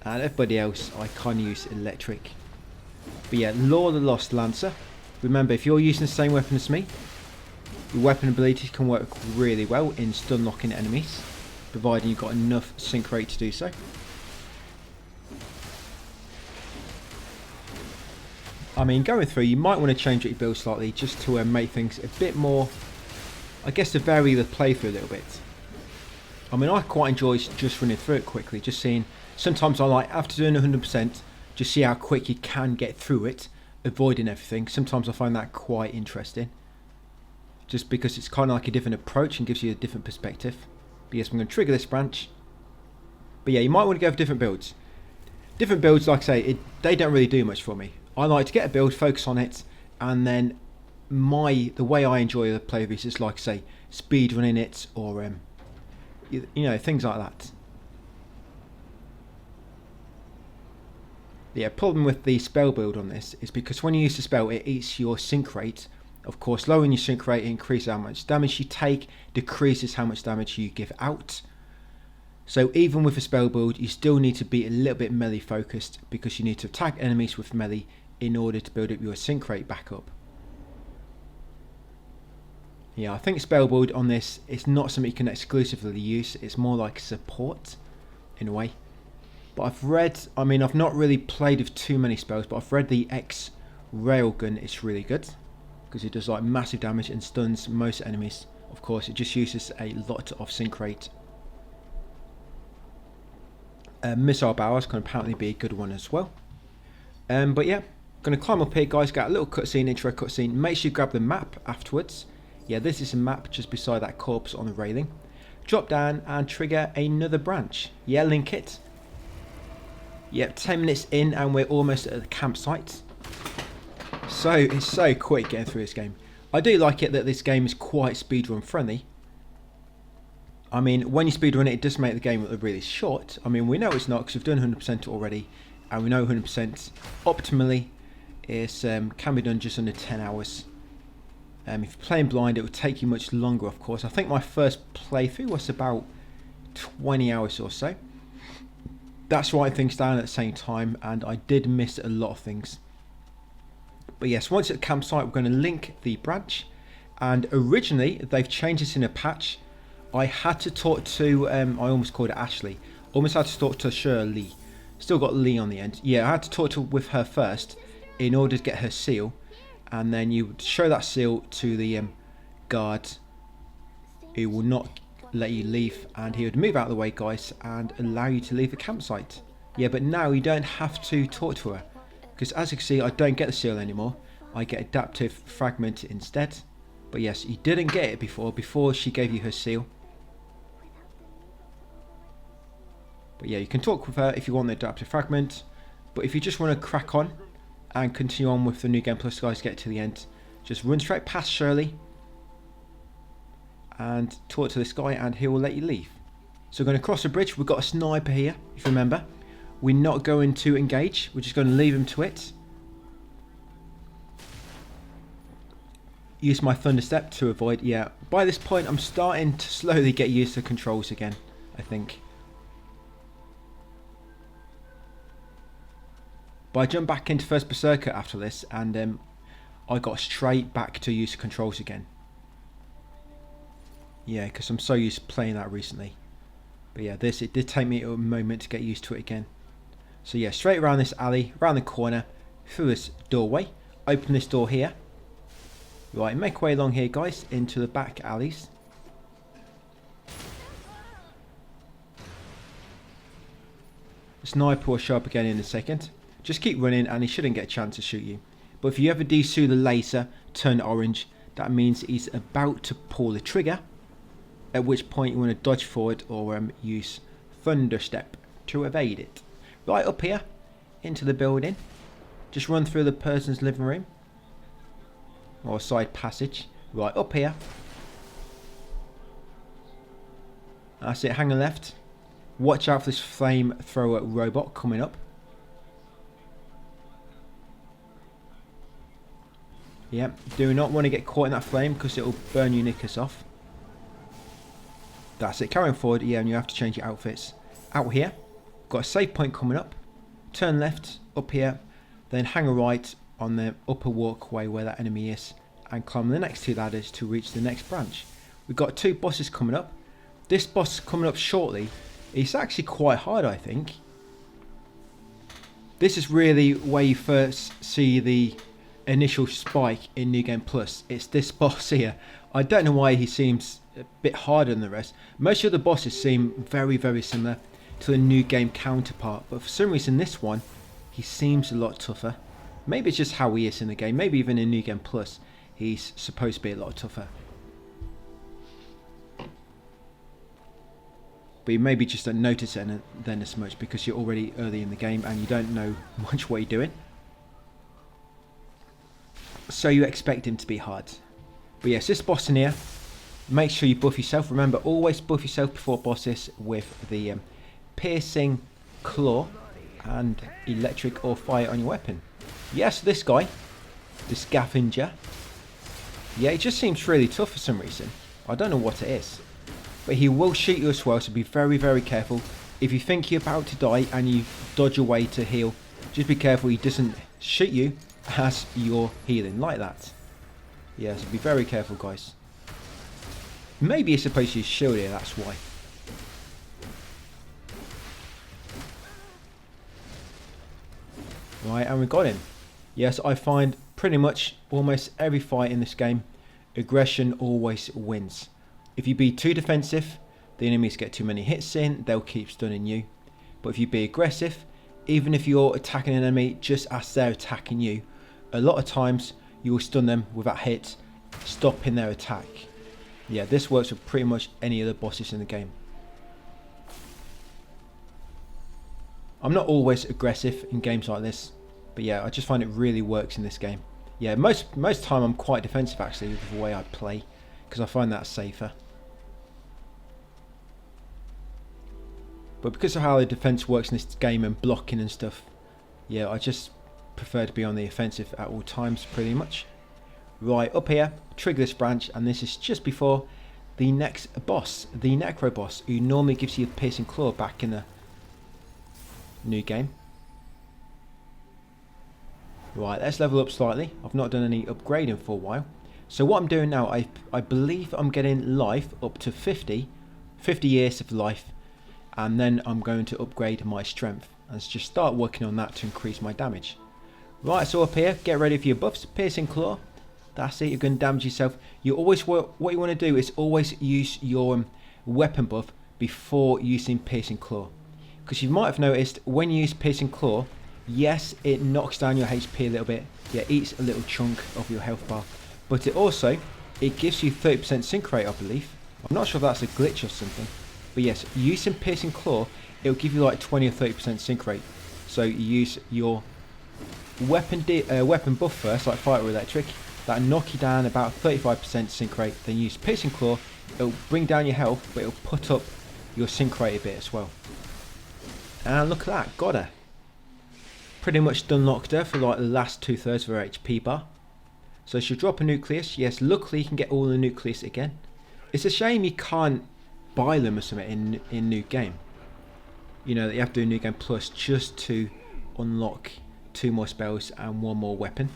And everybody else, I kind of use electric. But yeah, Law of the Lost Lancer. Remember, if you're using the same weapon as me, your weapon abilities can work really well in stun locking enemies, providing you've got enough sync rate to do so. I mean, going through, you might want to change your build slightly just to make things a bit more, I guess, to vary the playthrough a little bit. I mean, I quite enjoy just running through it quickly, just seeing, sometimes I like, after doing 100%, just see how quick you can get through it, avoiding everything. Sometimes I find that quite interesting, just because it's kind of like a different approach and gives you a different perspective. But yes, I'm going to trigger this branch. But yeah, you might want to go for different builds. Different builds, like I say, they don't really do much for me. I like to get a build, focus on it, and then the way I enjoy the play of this is, like I say, speed running it, or you know, things like that. The problem with the spell build on this is because when you use the spell, it eats your sync rate. Of course, lowering your sync rate increases how much damage you take, decreases how much damage you give out. So even with a spell build, you still need to be a little bit melee focused, because you need to attack enemies with melee in order to build up your sync rate back up. Yeah, I think spell build on this is not something you can exclusively use. It's more like support in a way. But I've read, I mean, I've not really played with too many spells, but I've read the X Railgun is really good, because it does like massive damage and stuns most enemies. Of course, it just uses a lot of sync rate. Missile barrels can apparently be a good one as well. But yeah, going to climb up here, guys. Got a little cutscene, intro cutscene. Make sure you grab the map afterwards. Yeah, this is a map just beside that corpse on the railing. Drop down and trigger another branch. Yeah, link it. Yep, 10 minutes in and we're almost at the campsite. So, it's so quick getting through this game. I do like it that this game is quite speedrun friendly. I mean, when you speedrun it, it does make the game look really short. I mean, we know it's not because we've done 100% already. And we know 100% optimally is can be done just under 10 hours. If you're playing blind, it would take you much longer, of course. I think my first playthrough was about 20 hours or so. That's writing things down at the same time, and I did miss a lot of things. But yes, once at the campsite, we're going to link the branch. And originally, they've changed this in a patch. I had to talk to, I almost called it Ashley. Almost had to talk to Shirley. Still got Lee on the end. Yeah, I had to talk with her first in order to get her seal. And then you would show that seal to the guard, who will not let you leave, and he would move out of the way, guys, and allow you to leave the campsite. Yeah, but now you don't have to talk to her, because as you can see, I don't get the seal anymore. I get adaptive fragment instead. But yes, you didn't get it before she gave you her seal. But yeah, you can talk with her if you want the adaptive fragment. But if you just want to crack on and continue on with the New Game Plus, guys, get to the end, just run straight past Shirley and talk to this guy and he will let you leave. So we're going to cross the bridge. We've got a sniper here, if you remember. We're not going to engage, we're just going to leave him to it. Use my thunder step to avoid. Yeah, by this point I'm starting to slowly get used to controls again, I think. But I jumped back into First Berserker after this, and I got straight back to use controls again. Yeah, because I'm so used to playing that recently. But yeah, it did take me a moment to get used to it again. So yeah, straight around this alley, around the corner, through this doorway. Open this door here. Right, make way along here, guys, into the back alleys. The sniper will show up again in a second. Just keep running and he shouldn't get a chance to shoot you. But if you ever do see the laser turn orange, that means he's about to pull the trigger. At which point you want to dodge forward or use thunder step to evade it. Right up here, into the building. Just run through the person's living room. Or side passage. Right up here. That's it, hang a left. Watch out for this flamethrower robot coming up. Yep, do not want to get caught in that flame because it will burn your knickers off. That's it, carrying forward. Yeah, and you have to change your outfits. Out here, got a save point coming up. Turn left, up here, then hang a right on the upper walkway where that enemy is, and climb the next 2 ladders to reach the next branch. We've got 2 bosses coming up. This boss coming up shortly, it's actually quite hard, I think. This is really where you first see the initial spike in New Game Plus. It's this boss here. I don't know why he seems a bit harder than the rest. Most of the bosses seem very, very similar to the New Game counterpart, but for some reason this one, he seems a lot tougher. Maybe it's just how he is in the game. Maybe even in New Game Plus, he's supposed to be a lot tougher. But you maybe just don't notice it then as much because you're already early in the game and you don't know much what you're doing. So you expect him to be hard. But yes, this boss in here, make sure you buff yourself. Remember, always buff yourself before bosses with the piercing claw and electric or fire on your weapon. Yes, this guy, the scavenger. Yeah, it just seems really tough for some reason. I don't know what it is. But he will shoot you as well, so be very, very careful. If you think you're about to die and you dodge away to heal, just be careful he doesn't shoot you as you're healing like that. Yeah, so be very careful, guys. Maybe you're supposed to use shield here, that's why. Right, and we got him. Yes, I find pretty much almost every fight in this game, aggression always wins. If you be too defensive, the enemies get too many hits in, they'll keep stunning you. But if you be aggressive, even if you're attacking an enemy just as they're attacking you, a lot of times you will stun them with that hit, stopping their attack. Yeah, this works with pretty much any of the bosses in the game. I'm not always aggressive in games like this, but yeah, I just find it really works in this game. Yeah, most time I'm quite defensive actually with the way I play, because I find that safer. But because of how the defense works in this game and blocking and stuff, yeah, I just prefer to be on the offensive at all times pretty much. Right, up here, trigger this branch, and this is just before the next boss, the Necro boss, who normally gives you a piercing claw back in the new game. Right, let's level up slightly. I've not done any upgrading for a while. So what I'm doing now, I believe I'm getting life up to 50 years of life, and then I'm going to upgrade my strength and just start working on that to increase my damage. Right, so up here, get ready for your buffs. Piercing claw, that's it, you're going to damage yourself. You always, what you want to do is always use your weapon buff before using piercing claw, because you might have noticed when you use piercing claw, yes, it knocks down your HP a little bit, yeah, eats a little chunk of your health bar, but it gives you 30% sync rate, I believe. I'm not sure if that's a glitch or something, but yes, using piercing claw, it'll give you like 20 or 30% sync rate. So you use your weapon buff first, like fire or electric, that'll knock you down about 35% sync rate, then use piercing claw, it'll bring down your health, but it'll put up your sync rate a bit as well. And look at that, got her. Pretty much done locked her for like the last 2/3 of her HP bar. So she'll drop a nucleus. Yes, luckily you can get all the nucleus again. It's a shame you can't buy them or something in new game. You know, that you have to do new game plus just to unlock 2 more spells and 1 more weapon.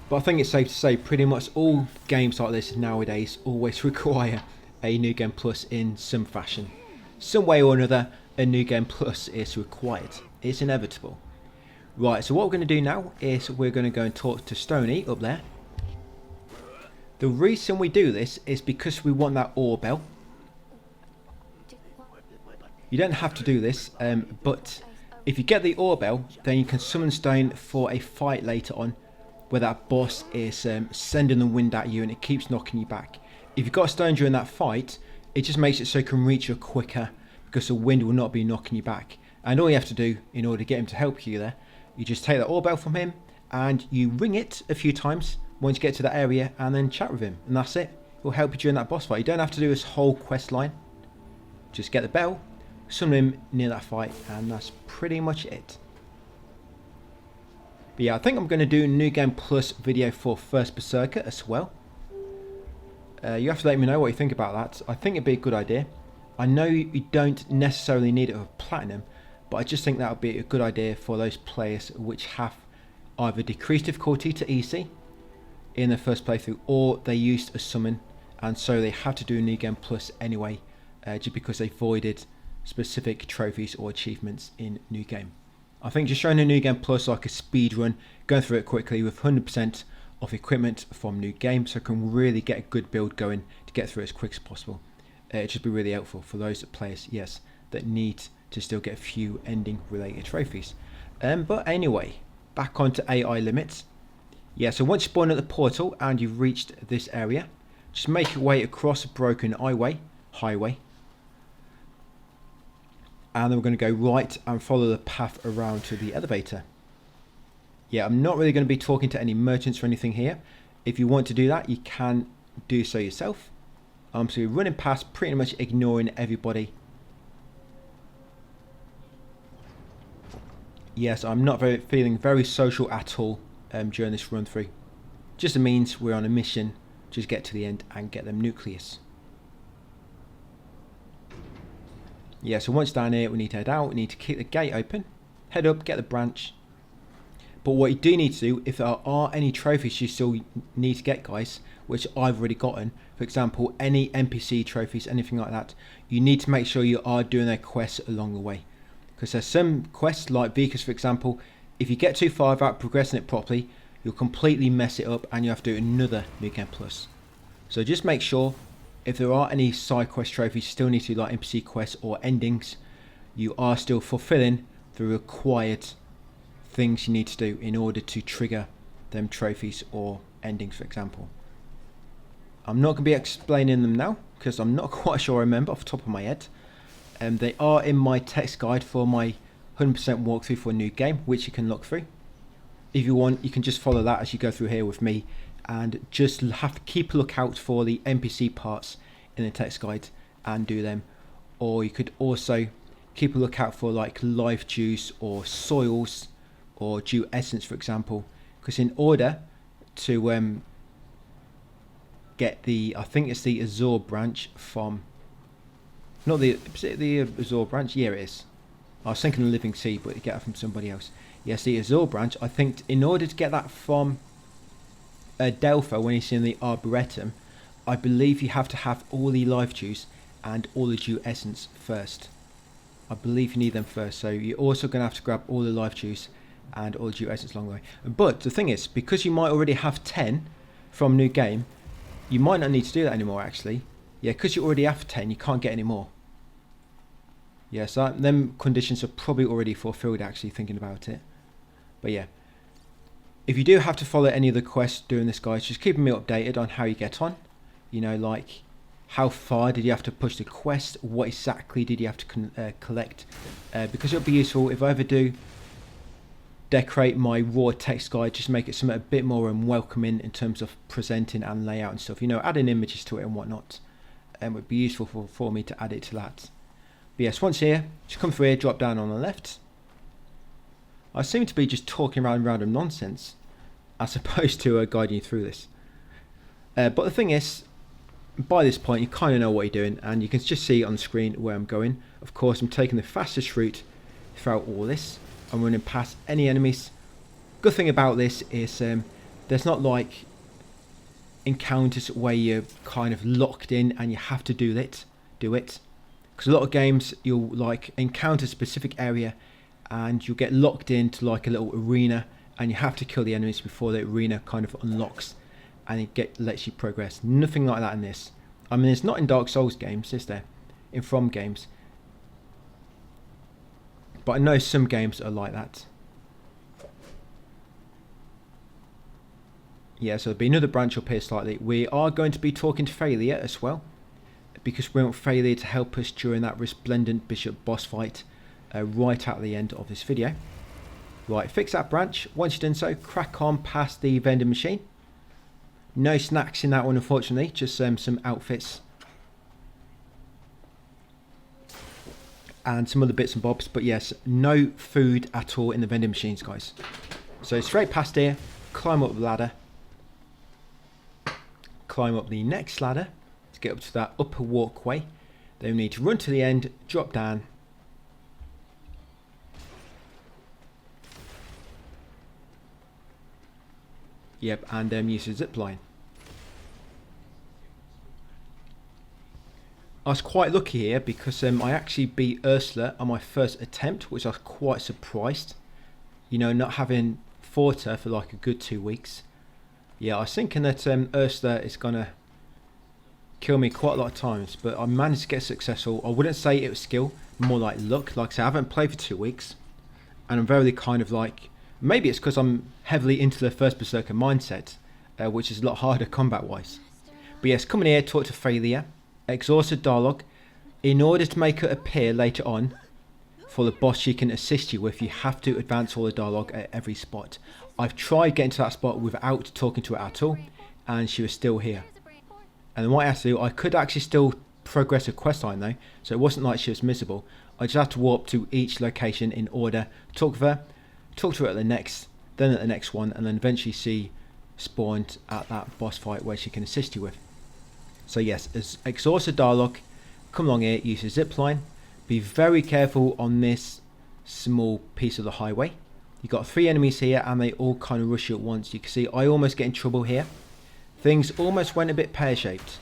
But I think it's safe to say pretty much all games like this nowadays always require a new game plus in some fashion. Some way or another, a new game plus is required. It's inevitable. Right, so what we're going to do now is we're going to go and talk to Stony up there. The reason we do this is because we want that ore bell. You don't have to do this, but if you get the ore bell, then you can summon Stone for a fight later on, where that boss is sending the wind at you and it keeps knocking you back. If you've got Stone during that fight, it just makes it so you can reach you quicker, because the wind will not be knocking you back. And all you have to do in order to get him to help you there, you just take that ore bell from him and you ring it a few times once you get to that area, and then chat with him, and that's it. He'll help you during that boss fight. You don't have to do this whole quest line. Just get the bell, summon him near that fight, and that's pretty much it. But yeah, I think I'm going to do a new game plus video for First Berserker as well. You have to let me know what you think about that. I think it'd be a good idea. I know you don't necessarily need it for platinum, but I just think that would be a good idea for those players which have either decreased difficulty to easy in their first playthrough, or they used a summon and so they had to do a new game plus anyway, just because they voided specific trophies or achievements in new game. I think just showing a new game plus like a speed run, going through it quickly with 100% of equipment from new game, so I can really get a good build going to get through it as quick as possible. It should be really helpful for those players, yes, that need to still get a few ending related trophies. But anyway, back onto AI limits. Yeah, so once you spawn at the portal and you've reached this area, just make your way across a broken highway, and then we're going to go right and follow the path around to the elevator. Yeah, I'm not really going to be talking to any merchants or anything here. If you want to do that, you can do so yourself. So you're running past, pretty much ignoring everybody. Yes, I'm not feeling very social at all during this run through. Just means we're on a mission, just get to the end and get them nucleus. Yeah, so once down here, we need to head out. We need to keep the gate open, head up, get the branch. But what you do need to do, if there are any trophies you still need to get, guys, which I've already gotten, for example, any NPC trophies, anything like that, you need to make sure you are doing their quests along the way. Because there's some quests, like Vikas, for example, if you get too far without progressing it properly, you'll completely mess it up and you have to do another new game plus. So just make sure if there are any side quest trophies you still need to do, like NPC quests or endings, you are still fulfilling the required things you need to do in order to trigger them trophies or endings, for example. I'm not going to be explaining them now because I'm not quite sure I remember off the top of my head. They are in my text guide for my 100% walkthrough for a new game, which you can look through. If you want, you can just follow that as you go through here with me, and just have to keep a lookout for the NPC parts in the text guide and do them. Or you could also keep a lookout for like life juice or soils or dew essence, for example, because in order to get the, I think it's the Azure branch from, not the, is it the Azure branch? Yeah, it is. I was thinking the Living Sea, but you get it from somebody else. Yes, the Azure branch. I think in order to get that from Delpha, when you see in the Arboretum, I believe you have to have all the life juice and all the dew essence first. I believe you need them first, so you're also going to have to grab all the life juice and all the dew essence along the way. But the thing is, because you might already have 10 from new game, you might not need to do that anymore actually. Yeah, because you already have 10, you can't get any more. Yeah, so them conditions are probably already fulfilled actually, thinking about it. But yeah, if you do have to follow any of the quests doing this, guys, just keeping me updated on how you get on. You know, like how far did you have to push the quest, what exactly did you have to collect, because it'll be useful if I ever do decorate my raw text guide, just make it something a bit more welcoming in terms of presenting and layout and stuff, you know, adding images to it and whatnot. It would be useful for me to add it to that. But yes, once here, just come through here, drop down on the left. I seem to be just talking around random nonsense as opposed to guiding you through this. But the thing is, by this point you kind of know what you're doing, and you can just see on the screen where I'm going. Of course, I'm taking the fastest route throughout all this. I'm running past any enemies. Good thing about this is there's not like encounters where you're kind of locked in and you have to do it. Because a lot of games you'll like encounter a specific area and you'll get locked into like a little arena and you have to kill the enemies before the arena kind of unlocks and it lets you progress. Nothing like that in this. I mean, it's not in Dark Souls games, is there? In From games. But I know some games are like that. Yeah, so there'll be another branch up here slightly. We are going to be talking to Failure as well, because we want Failure to help us during that Resplendent Bishop boss fight right at the end of this video. Right, fix that branch. Once you've done so, crack on past the vending machine. No snacks in that one, unfortunately, just some outfits and some other bits and bobs. But yes, no food at all in the vending machines, guys. So straight past here, climb up the ladder, climb up the next ladder to get up to that upper walkway. Then we need to run to the end, drop down, yep, and use a zip line. I was quite lucky here because I actually beat Ursula on my first attempt, which I was quite surprised. You know, not having fought her for like a good 2 weeks. Yeah, I was thinking that Ursula is going to kill me quite a lot of times, but I managed to get successful. I wouldn't say it was skill, more like luck. Like I say, I haven't played for 2 weeks, and I'm very kind of like, maybe it's because I'm heavily into the first Berserker mindset, which is a lot harder combat-wise. But yes, coming here, talk to Failure, exhausted dialogue. In order to make her appear later on for the boss she can assist you with, you have to advance all the dialogue at every spot. I've tried getting to that spot without talking to her at all, and she was still here. And then what I had to do, I could actually still progress a quest line though, so it wasn't like she was miserable. I just had to warp to each location in order, talk to her at the next, then at the next one, and then eventually she spawned at that boss fight where she can assist you with. So yes, as exhausted dialogue, come along here, use a zip line. Be very careful on this small piece of the highway. You've got 3 enemies here and they all kind of rush you at once. You can see I almost get in trouble here. Things almost went a bit pear-shaped.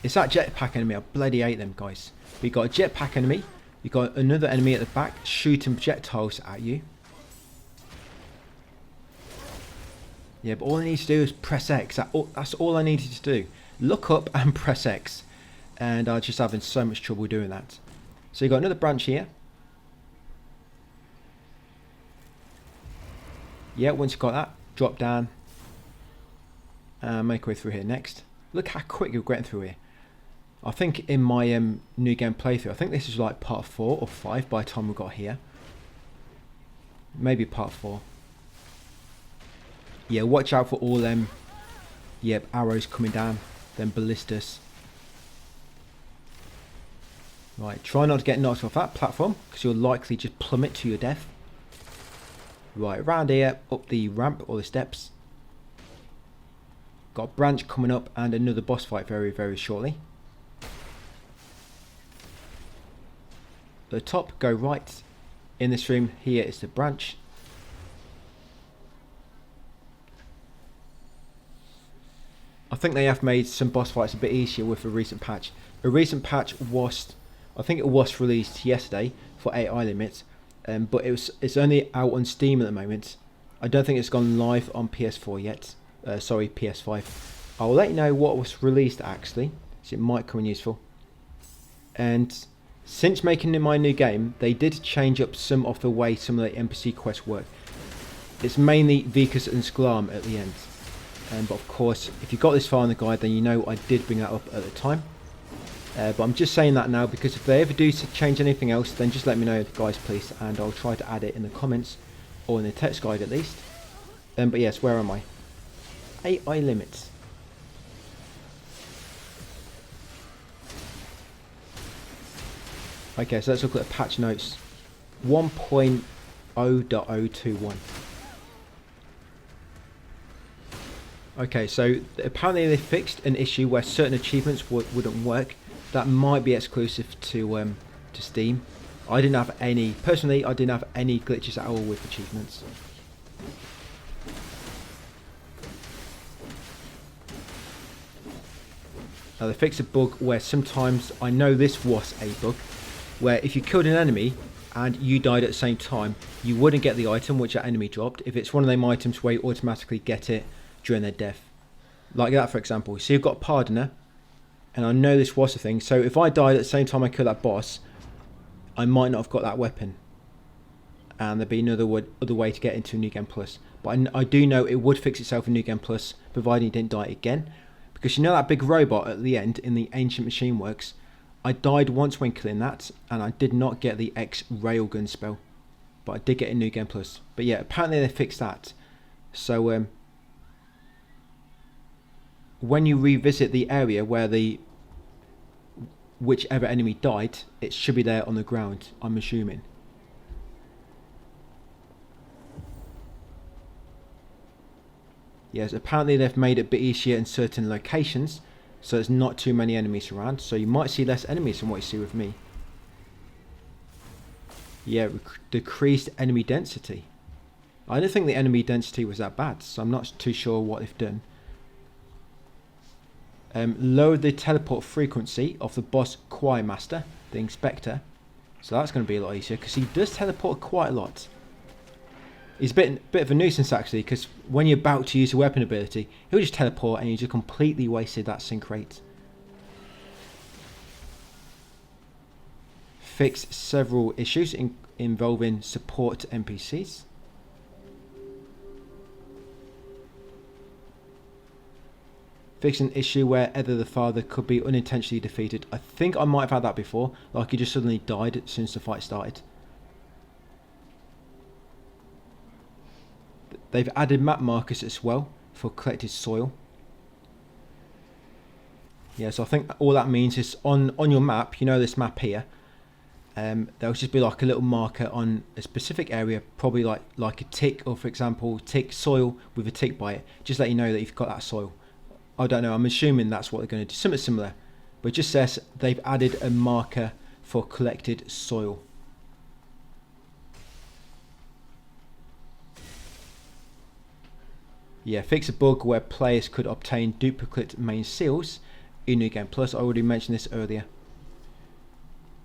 It's that jetpack enemy, I bloody hate them, guys. But you've got a jetpack enemy, you've got another enemy at the back shooting projectiles at you. Yeah, but all I need to do is press X. That's all I needed to do. look up and press X, and I was just having so much trouble doing that. So you got another branch here. Yeah, once you've got that, drop down and make our way through here next. Look how quick you're getting through here. I think in my new game playthrough, I think this is like part 4 or 5 by the time we got here. Maybe part 4. Yeah, watch out for all them arrows coming down, them ballistas. Right, try not to get knocked off that platform, because you'll likely just plummet to your death. Right, around here, up the ramp or the steps. Got a branch coming up and another boss fight very, very shortly. At the top, go right. In this room, here is the branch. I think they have made some boss fights a bit easier with a recent patch. A recent patch was, I think it was released yesterday for ailimit, but it's only out on Steam at the moment. I don't think it's gone live on PS4 yet. Sorry, PS5. I'll let you know what was released actually, so it might come in useful. And since making my new game, they did change up some of the way some of the NPC quests work. It's mainly Vikas and Sklarm at the end. But of course, if you got this far in the guide, then you know I did bring that up at the time. But I'm just saying that now, because if they ever do change anything else, then just let me know, guys, please, and I'll try to add it in the comments, or in the text guide at least. But yes, where am I? Ailimit. Okay, so let's look at the patch notes. 1.0.021. Okay, so apparently they fixed an issue where certain achievements wouldn't work. That might be exclusive to Steam. I didn't have any, personally, I didn't have any glitches at all with achievements. Now they fixed a bug where sometimes, I know this was a bug, where if you killed an enemy and you died at the same time, you wouldn't get the item which that enemy dropped if it's one of them items where you automatically get it during their death. Like that, for example. So you've got Pardoner, and I know this was a thing, so if I died at the same time I killed that boss, I might not have got that weapon, and there'd be another other way to get into New Game Plus. But I do know it would fix itself in New Game Plus, providing you didn't die again, because you know that big robot at the end in the Ancient Machine Works, I died once when killing that, and I did not get the X Railgun spell, but I did get a New Game Plus. But yeah, apparently they fixed that. So when you revisit the area where whichever enemy died, it should be there on the ground, I'm assuming. Yes, apparently they've made it a bit easier in certain locations, so there's not too many enemies around, so you might see less enemies than what you see with me. Yeah, decreased enemy density. I don't think the enemy density was that bad, so I'm not too sure what they've done. Lowered the teleport frequency of the boss Choir Master, the Inspector, so that's going to be a lot easier, because he does teleport quite a lot. He's a bit of a nuisance actually, because when you're about to use a weapon ability, he'll just teleport and you just completely wasted that sync rate. Fixed several issues involving support NPCs. Fixed an issue where Aether the Father could be unintentionally defeated. I think I might have had that before, like he just suddenly died since the fight started. They've added map markers as well for collected soil. Yeah, so I think all that means is on your map, you know this map here, there'll just be like a little marker on a specific area, probably like a tick, or for example, tick soil with a tick by it, just let you know that you've got that soil. I don't know, I'm assuming that's what they're going to do, something similar, but it just says they've added a marker for collected soil. Yeah, fix a bug where players could obtain duplicate main seals in New Game Plus. I already mentioned this earlier.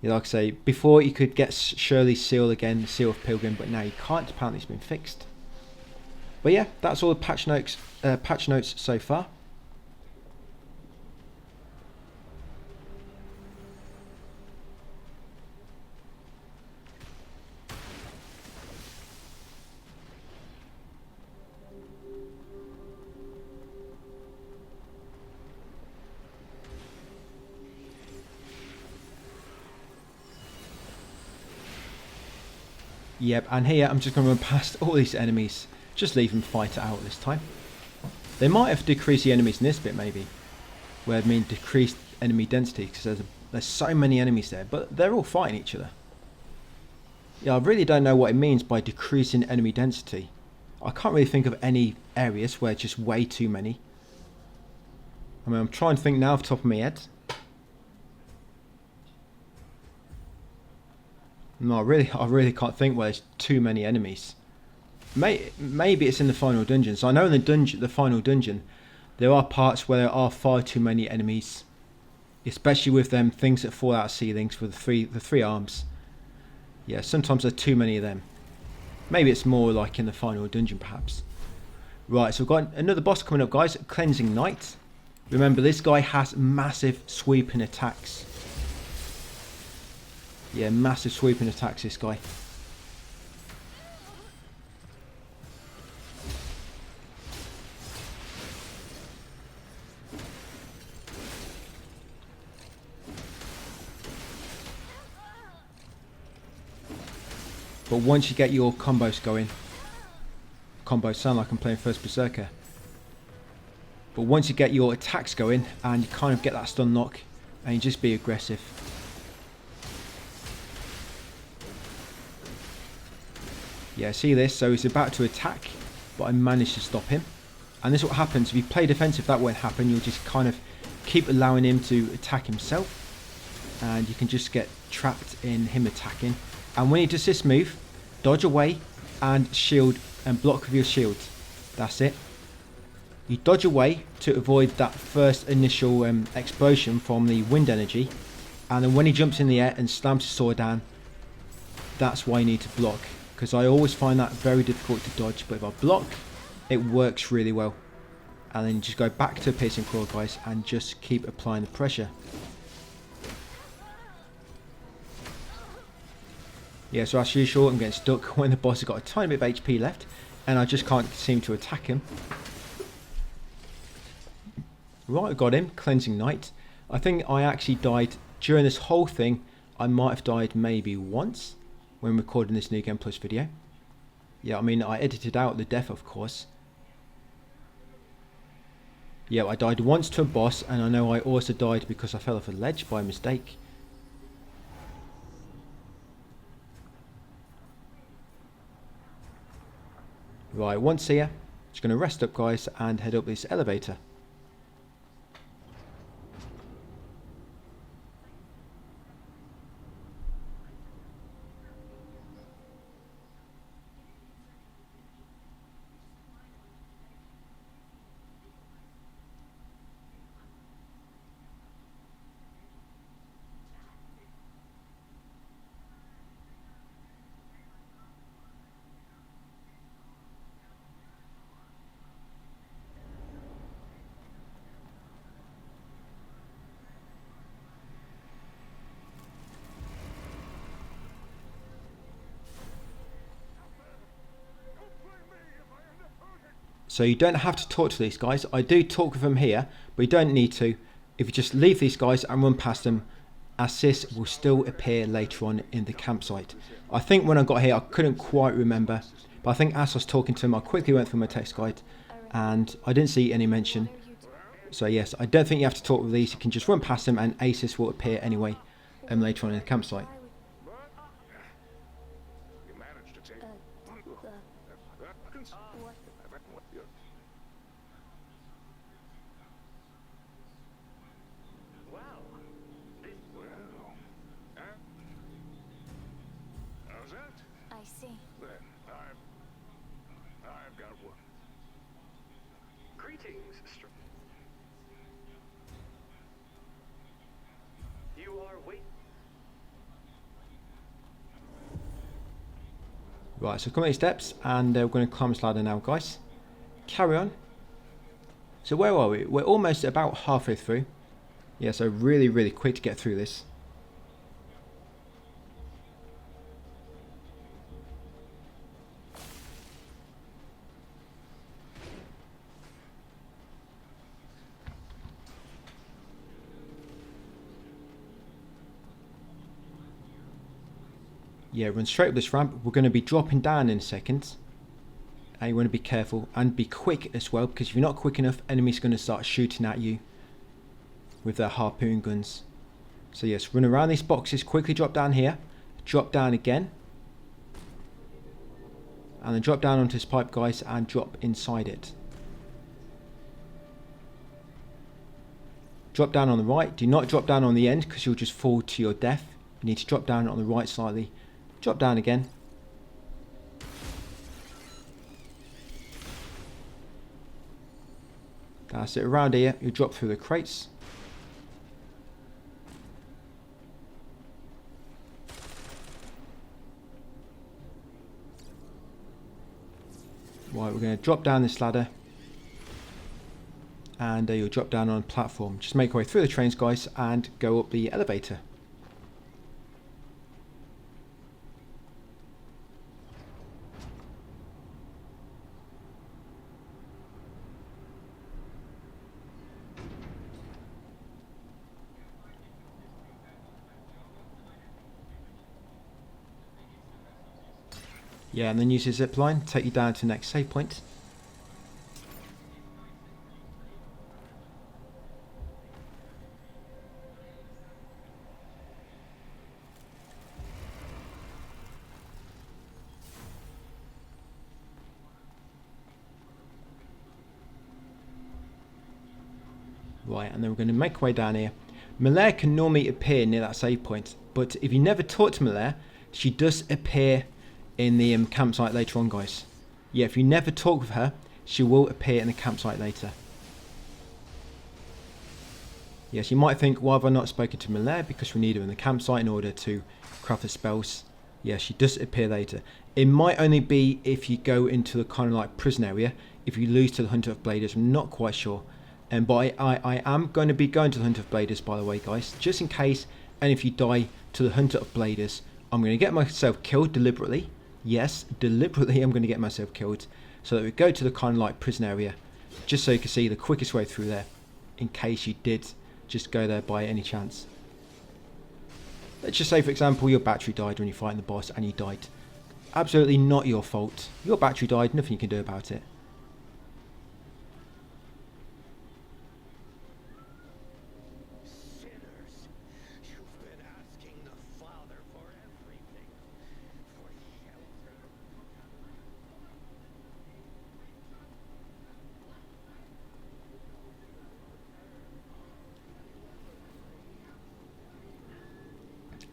Yeah, like I say, before you could get Shirley's seal again, the Seal of Pilgrim, but now you can't. Apparently it's been fixed. But yeah, that's all the patch notes so far. Yep, and here I'm just going to run past all these enemies. Just leave them fight it out this time. They might have decreased the enemies in this bit maybe. Where I mean decreased enemy density, because there's so many enemies there. But they're all fighting each other. Yeah, I really don't know what it means by decreasing enemy density. I can't really think of any areas where it's just way too many. I mean, I'm trying to think now off the top of my head. No, I really can't think where there's too many enemies. Maybe it's in the final dungeon. So I know in the final dungeon, there are parts where there are far too many enemies, especially with them things that fall out of ceilings with the three arms. Yeah, sometimes there's too many of them. Maybe it's more like in the final dungeon, perhaps. Right, so we've got another boss coming up, guys. Cleansing Knight. Remember, this guy has massive sweeping attacks. Yeah, massive sweeping attacks, this guy. But once you get your combos going, combos sound like I'm playing First Berserker. But once you get your attacks going and you kind of get that stun lock and you just be aggressive. Yeah, see this? So he's about to attack, but I managed to stop him. And this is what happens. If you play defensive, that won't happen. You'll just kind of keep allowing him to attack himself. And you can just get trapped in him attacking. And when he does this move, dodge away and shield and block with your shield. That's it. You dodge away to avoid that first initial explosion from the wind energy. And then when he jumps in the air and slams his sword down, that's why you need to block. Because I always find that very difficult to dodge. But if I block, it works really well. And then you just go back to piercing claw, guys, and just keep applying the pressure. Yeah, so as usual, I'm getting stuck when the boss has got a tiny bit of HP left. And I just can't seem to attack him. Right, I got him. Cleansing Knight. I think I actually died during this whole thing. I might have died maybe once when recording this New Game Plus video. Yeah, I mean, I edited out the death, of course. Yeah, I died once to a boss, and I know I also died because I fell off a ledge by mistake. Right, once here, just going to rest up, guys, and head up this elevator. So you don't have to talk to these guys. I do talk with them here, but you don't need to. If you just leave these guys and run past them, assists will still appear later on in the campsite. I think when I got here, I couldn't quite remember, but I think as I was talking to them, I quickly went through my text guide and I didn't see any mention. So yes, I don't think you have to talk with these. You can just run past them and assists will appear anyway later on in the campsite.
I see.
Then I've got one.
Greetings, you are wait.
Right, so come at these steps and we're going to climb this ladder now, guys. Carry on. So where are we? We're almost about halfway through. Yeah, so really quick to get through this. Yeah, run straight up this ramp. We're going to be dropping down in a second. And you want to be careful and be quick as well, because if you're not quick enough, enemies are going to start shooting at you with their harpoon guns. So yes, run around these boxes, quickly drop down here, drop down again, and then drop down onto this pipe, guys, and drop inside it. Drop down on the right. Do not drop down on the end, because you'll just fall to your death. You need to drop down on the right slightly. Drop down again. That's it. Around here, you drop through the crates. Right, we're going to drop down this ladder. And you'll drop down on a platform. Just make your way through the trains, guys, and go up the elevator. Yeah, and then use your zip line, take you down to the next save point. Right, and then we're going to make our way down here. Malaya can normally appear near that save point, but if you never talk to Malaya, she does appear in the campsite later on, guys. Yeah, if you never talk with her, she will appear in the campsite later. Yes, you might think, why have I not spoken to Malaya? Because we need her in the campsite in order to craft the spells. Yeah, she does appear later. It might only be if you go into the kind of like prison area, if you lose to the Hunter of Bladers. I'm not quite sure. But I am going to be going to the Hunter of Bladers, by the way, guys, just in case. And if you die to the Hunter of Bladers, I'm going to get myself killed deliberately. Yes, deliberately I'm going to get myself killed, so that we go to the kind of like prison area, just so you can see the quickest way through there, in case you did just go there by any chance. Let's just say, for example, your battery died when you're fighting the boss and you died. Absolutely not your fault. Your battery died, nothing you can do about it.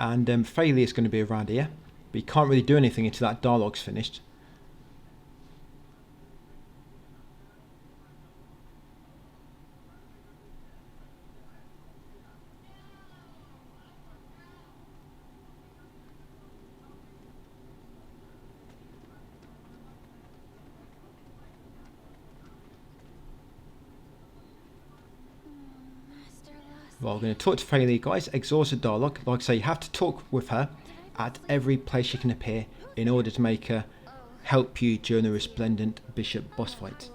And failure is going to be around here, but you can't really do anything until that dialogue's finished. Well, we're going to talk to Failure, guys. Exhausted dialogue. Like I say, you have to talk with her at every place she can appear in order to make her help you during the Resplendent Bishop boss fight.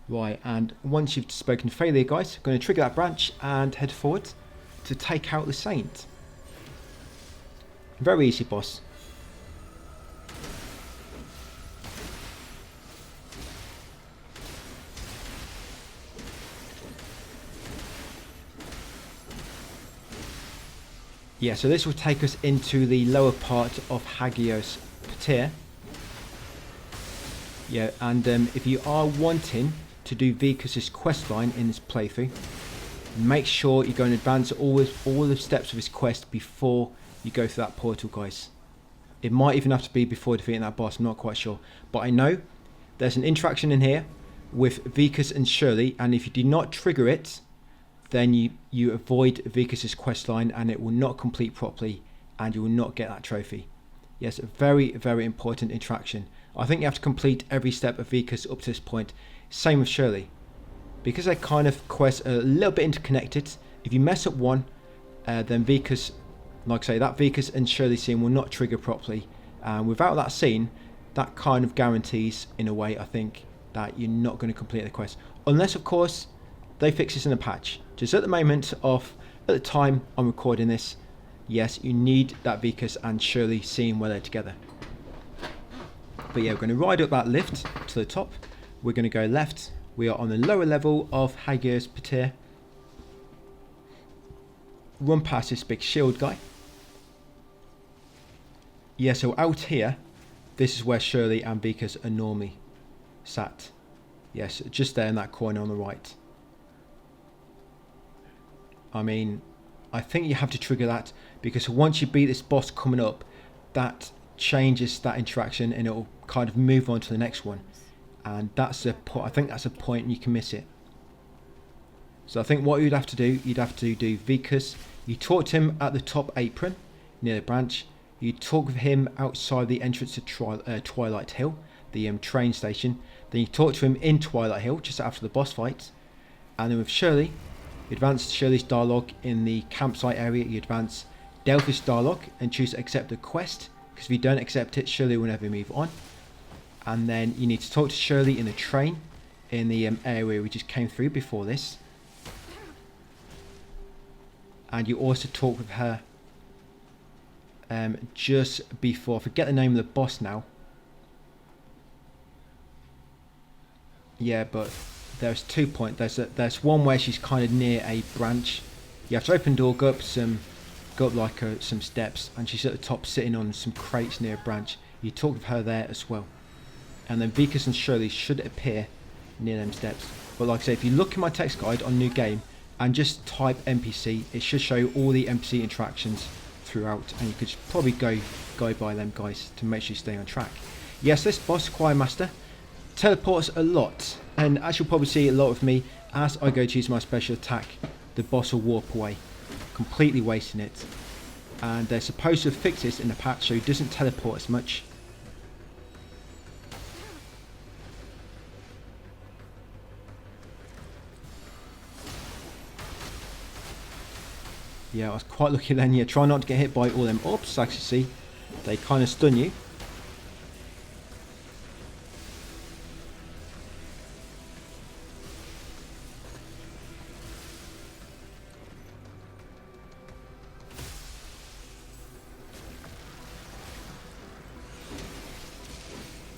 Right, and once you've spoken to Failure, guys, I'm going to trigger that branch and head forward to take out the Saint. Very easy, boss. Yeah, so this will take us into the lower part of Hagios Patir. Yeah, and if you are wanting to do Vikus's questline in this playthrough, make sure you go in advance all the steps of his quest before you go through that portal, guys. It might even have to be before defeating that boss, I'm not quite sure. But I know there's an interaction in here with Vikus and Shirley, and if you do not trigger it, then you avoid Vikus's questline and it will not complete properly and you will not get that trophy. Yes, a very, very important interaction. I think you have to complete every step of Vikus up to this point. Same with Shirley. because they kind of quests are a little bit interconnected. If you mess up one, then Vikas, like I say, that Vikas and Shirley scene will not trigger properly. And without that scene, that kind of guarantees, in a way, I think, that you're not going to complete the quest. Unless, of course, they fix this in a patch. Just at the moment of, at the time I'm recording this, yes, you need that Vikas and Shirley scene where they're together. But yeah, we're going to ride up that lift to the top. We're going to go left. We are on the lower level of Hager's Patir. Run past this big shield guy. Yeah, so out here, this is where Shirley and Vikas are normally sat. Yes, just there in that corner on the right. I mean, I think you have to trigger that, because once you beat this boss coming up, that changes that interaction and it'll kind of move on to the next one. And that's the point. I think that's a point you can miss it. So I think what you'd have to do Vikas. You talk to him at the top apron near the branch. You talk with him outside the entrance to Twilight Hill, the train station. Then you talk to him in Twilight Hill just after the boss fight. And then with Shirley, you advance Shirley's dialogue in the campsite area. You advance Delphi's dialogue and choose to accept the quest, because if you don't accept it, Shirley will never move on. And then you need to talk to Shirley in the train in the area we just came through before this. And you also talk with her just before, I forget the name of the boss now. Yeah, but there's 2 points. There's one where she's kind of near a branch. You have to open the door, go up some steps, and she's at the top sitting on some crates near a branch. You talk with her there as well. And then Vikas and Shirley should appear near them steps. But like I say, if you look in my text guide on New Game and just type NPC, it should show all the NPC interactions throughout, and you could probably go by them guys to make sure you stay on track. Yes, this boss, Choir Master, teleports a lot, and as you'll probably see a lot of me, as I go to use my special attack, the boss will warp away, completely wasting it. And they're supposed to fix this in the patch so he doesn't teleport as much. Yeah, I was quite lucky then. Yeah, try not to get hit by all them orbs. Like you see, they kind of stun you.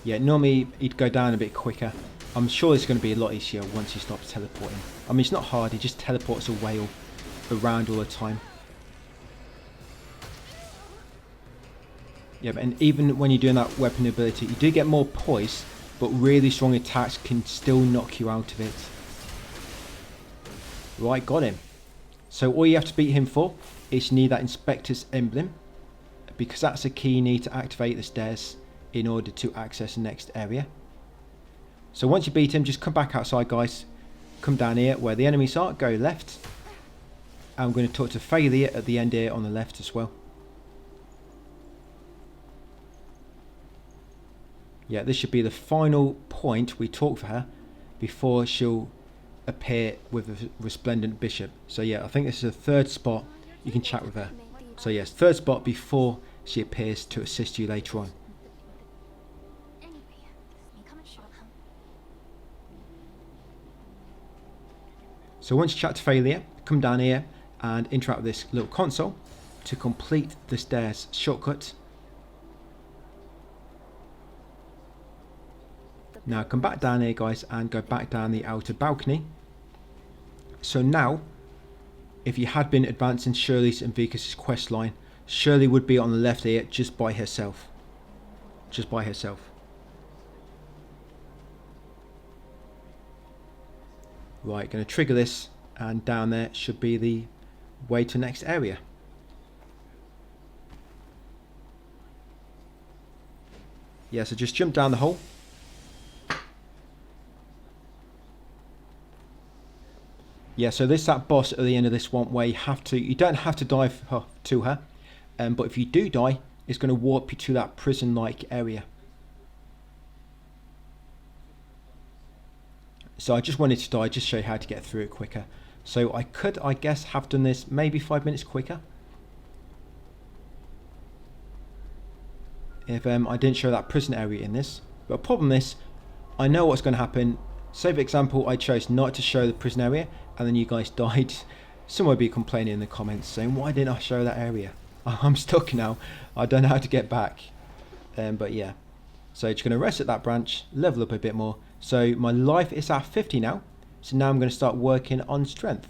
Yeah, normally he'd go down a bit quicker. I'm sure it's going to be a lot easier once he stops teleporting. I mean, it's not hard. He just teleports away or around all the time. Yeah, and even when you're doing that weapon ability, you do get more poise, but really strong attacks can still knock you out of it. Right, got him. So all you have to beat him for is you need that Inspector's Emblem, because that's the key you need to activate the stairs in order to access the next area. So once you beat him, just come back outside, guys. Come down here where the enemies are, go left. I'm going to talk to Failure at the end here on the left as well. Yeah, this should be the final point we talk for her before she'll appear with a Resplendent Bishop. So yeah, I think this is the third spot you can chat with her. So yes, third spot before she appears to assist you later on. So once you chat to Failure, come down here and interact with this little console to complete the stairs shortcut. Now come back down here, guys, and go back down the outer balcony. So now, if you had been advancing Shirley's and Vikas' quest line, Shirley would be on the left here just by herself. Just by herself. Right, going to trigger this, and down there should be the way to the next area. Yeah, so just jump down the hole. Yeah, so this is that boss at the end of this one where you don't have to dive to her, but if you do die, it's going to warp you to that prison-like area. So I just wanted to die, just show you how to get through it quicker. So I could, I guess, have done this maybe 5 minutes quicker if I didn't show that prison area in this. But problem is, I know what's going to happen. Say for example, I chose not to show the prison area, and then you guys died. Someone would be complaining in the comments saying, why didn't I show that area? I'm stuck now. I don't know how to get back. But yeah. So just going to rest at that branch, level up a bit more. So my life is at 50 now. So now I'm going to start working on strength.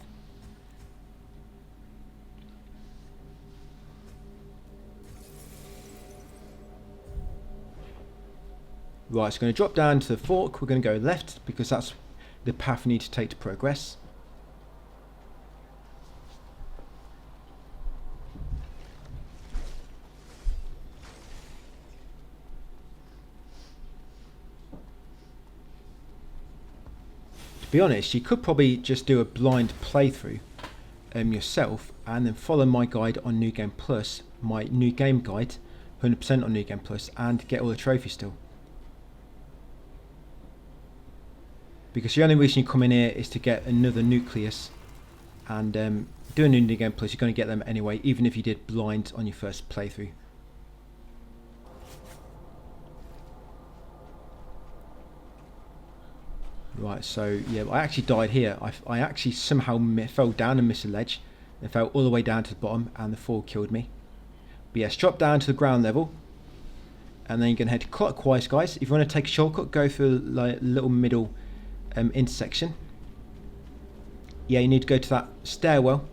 Right, it's going to drop down to the fork. We're going to go left because that's the path we need to take to progress. To be honest, you could probably just do a blind playthrough yourself and then follow my guide on New Game Plus, my New Game guide, 100% on New Game Plus, and get all the trophies still. Because the only reason you come in here is to get another nucleus, and doing a New Game Plus, you're going to get them anyway, even if you did blind on your first playthrough. Right, so yeah, I actually died here. I actually somehow fell down and missed a ledge and fell all the way down to the bottom, and the fall killed me. But yes, drop down to the ground level, and then you can head clockwise, guys. If you want to take a shortcut, go through like a little middle intersection. Yeah, you need to go to that stairwell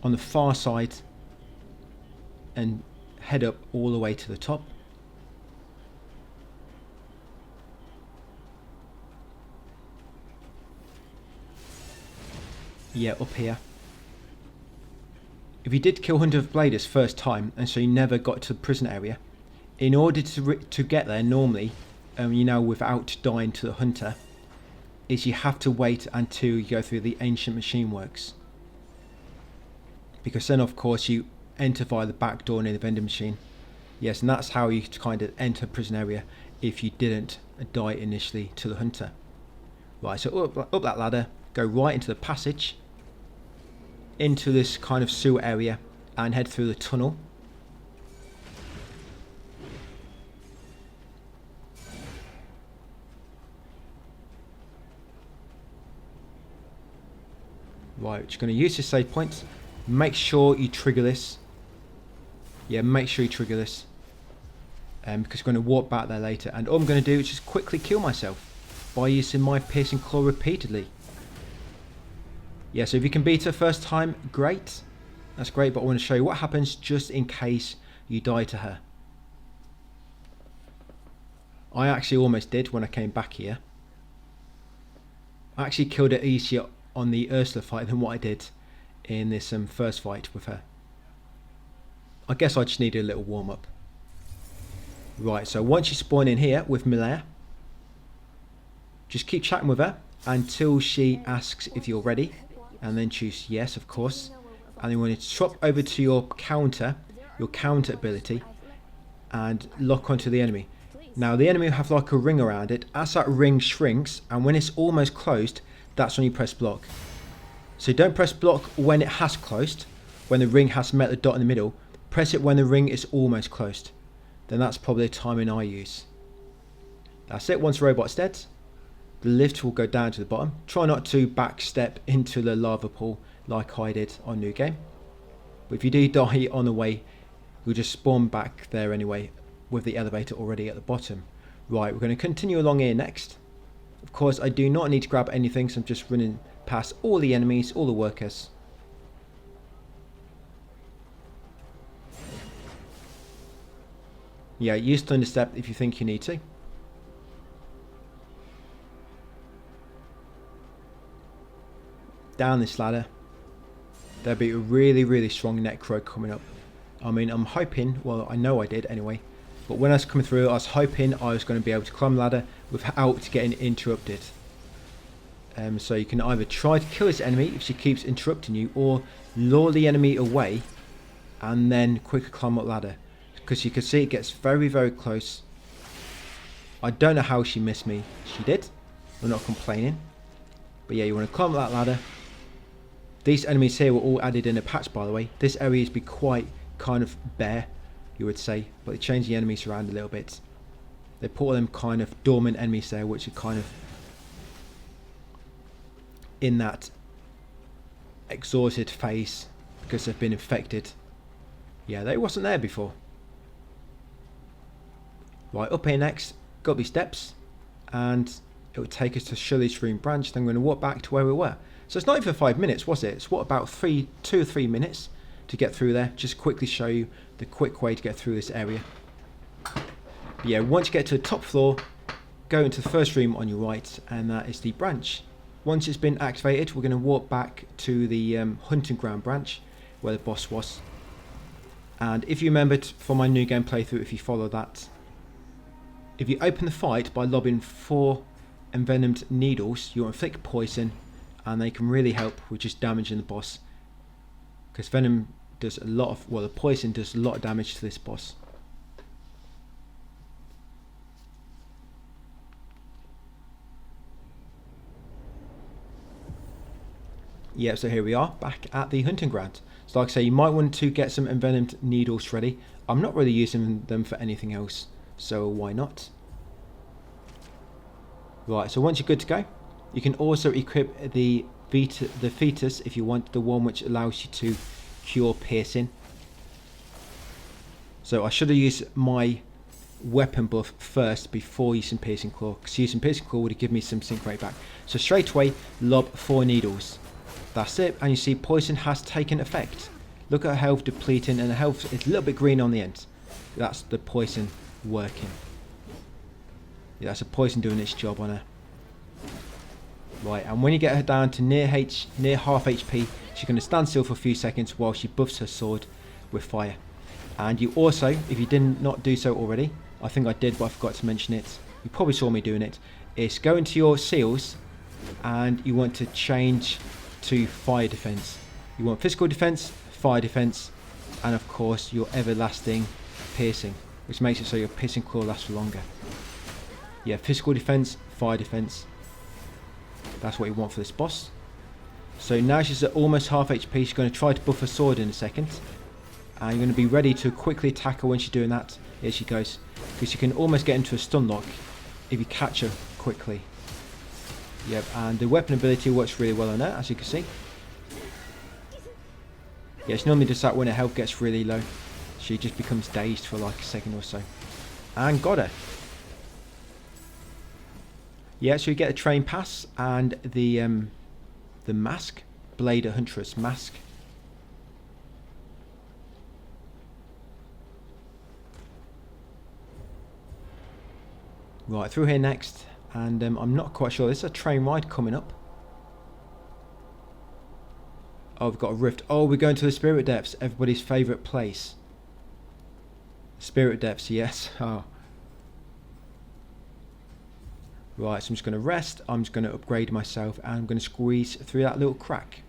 on the far side and head up all the way to the top. Yeah, up here. If you did kill Hunter of Bladers first time, and so you never got to the prison area, in order to get there normally, you know, without dying to the Hunter, is you have to wait until you go through the ancient machine works. Because then of course you enter via the back door near the vending machine. Yes, and that's how you kind of enter prison area if you didn't die initially to the Hunter. Right, so up that ladder, go right into the passage, into this kind of sewer area, and head through the tunnel. Right, just going to use your save points. Make sure you trigger this. Yeah, make sure you trigger this. Because we're going to walk back there later. And all I'm going to do is just quickly kill myself by using my piercing claw repeatedly. Yeah, so if you can beat her first time, great. That's great, but I want to show you what happens just in case you die to her. I actually almost did when I came back here. I actually killed her easier on the Ursula fight than what I did in this first fight with her. I guess I just needed a little warm up. Right, so once you spawn in here with Milea, just keep chatting with her until she asks if you're ready, and then choose yes, of course. And then you want to swap over to your counter ability, and lock onto the enemy. Now the enemy will have like a ring around it. As that ring shrinks, and when it's almost closed, that's when you press block. So don't press block when it has closed, when the ring has met the dot in the middle. Press it when the ring is almost closed. Then that's probably the timing I use. That's it. Once the robot's dead, the lift will go down to the bottom. Try not to backstep into the lava pool like I did on New Game. But if you do die on the way, you'll just spawn back there anyway with the elevator already at the bottom. Right, we're going to continue along here next. Of course, I do not need to grab anything, so I'm just running past all the enemies, all the workers. Yeah, use Thunder Step if you think you need to. Down this ladder. There'll be a really, really strong necro coming up. I mean, I'm hoping, well, I know I did anyway, but when I was coming through, I was hoping I was going to be able to climb the ladder without getting interrupted. So you can either try to kill this enemy if she keeps interrupting you, or lure the enemy away and then quickly climb up the ladder. Because you can see it gets very, very close. I don't know how she missed me. She did. I'm not complaining. But yeah, you want to climb that ladder. These enemies here were all added in a patch, by the way. This area has been quite kind of bare, you would say, but they changed the enemies around a little bit. They put all them kind of dormant enemies there, which are kind of in that exhausted phase because they've been infected. Yeah, they wasn't there before. Right, up here next, got these steps, and it would take us to Shirley's Room branch. Then we're going to walk back to where we were. So it's not even 5 minutes, was it? It's what, about 2 or 3 minutes to get through there. Just quickly show you the quick way to get through this area. But yeah, once you get to the top floor, go into the first room on your right, and that is the branch. Once it's been activated, we're going to walk back to the hunting ground branch where the boss was. And if you remembered from my new game playthrough, if you follow that, if you open the fight by lobbing 4 envenomed needles, you inflict poison, and they can really help with just damaging the boss, because venom does a lot of, well, the poison does a lot of damage to this boss. Yeah, so here we are back at the hunting ground. So like I say, you might want to get some envenomed needles ready. I'm not really using them for anything else, so why not? Right, so once you're good to go, you can also equip the fetus if you want, the one which allows you to cure piercing. So I should have used my weapon buff first before using piercing claw, because using piercing claw would have given me some sync rate back. So straight away, lob 4 needles. That's it, and you see poison has taken effect. Look at her health depleting, and the health is a little bit green on the end. That's the poison working. Yeah, that's a poison doing its job on her. Right, and when you get her down to near half HP, she's going to stand still for a few seconds while she buffs her sword with fire. And you also, if you did not do so already, I think I did but I forgot to mention it, you probably saw me doing it, is go into your seals and you want to change to fire defense. You want physical defense, fire defense, and of course your everlasting piercing, which makes it so your piercing claw lasts for longer. Yeah, physical defense, fire defense. That's what you want for this boss. So now she's at almost half HP. She's going to try to buff her sword in a second. And you're going to be ready to quickly attack her when she's doing that. Here she goes. Because you can almost get into a stun lock if you catch her quickly. Yep, and the weapon ability works really well on her, as you can see. Yeah, she normally does that when her health gets really low. She just becomes dazed for like a second or so. And got her. Yeah, so you get a train pass and the mask, Blade Huntress mask. Right, through here next, and I'm not quite sure. There's a train ride coming up. Oh, we've got a rift. Oh, we're going to the Spirit Depths, everybody's favourite place. Spirit Depths, yes. Oh. Right, so I'm just going to rest, I'm just going to upgrade myself, and I'm going to squeeze through that little crack.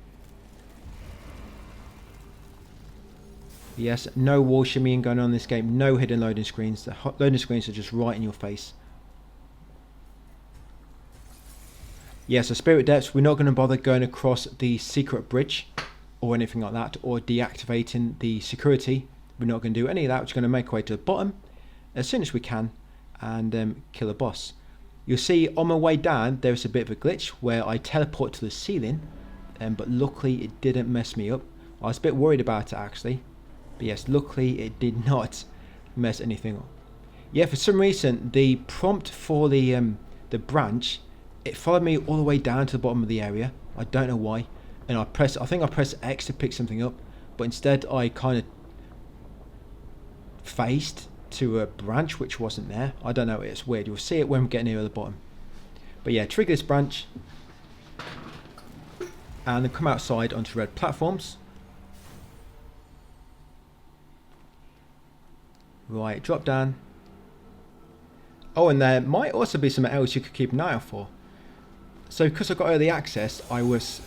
Yes, no wall shimmying going on in this game, no hidden loading screens. The loading screens are just right in your face. Yeah, so Spirit Depths, we're not going to bother going across the secret bridge or anything like that, or deactivating the security. We're not going to do any of that. We're just going to make our way to the bottom as soon as we can and kill a boss. You'll see on my way down there's a bit of a glitch where I teleport to the ceiling, but luckily it didn't mess me up. I was a bit worried about it actually, but yes, luckily it did not mess anything up. Yeah, for some reason the prompt for the branch, it followed me all the way down to the bottom of the area. I don't know why, and I think I pressed X to pick something up, but instead I kind of faced to a branch which wasn't there. I don't know, it's weird. You'll see it when we get near the bottom. But yeah, trigger this branch and then come outside onto red platforms. Right, drop down. Oh, and there might also be something else you could keep an eye out for. So because I got early access, I was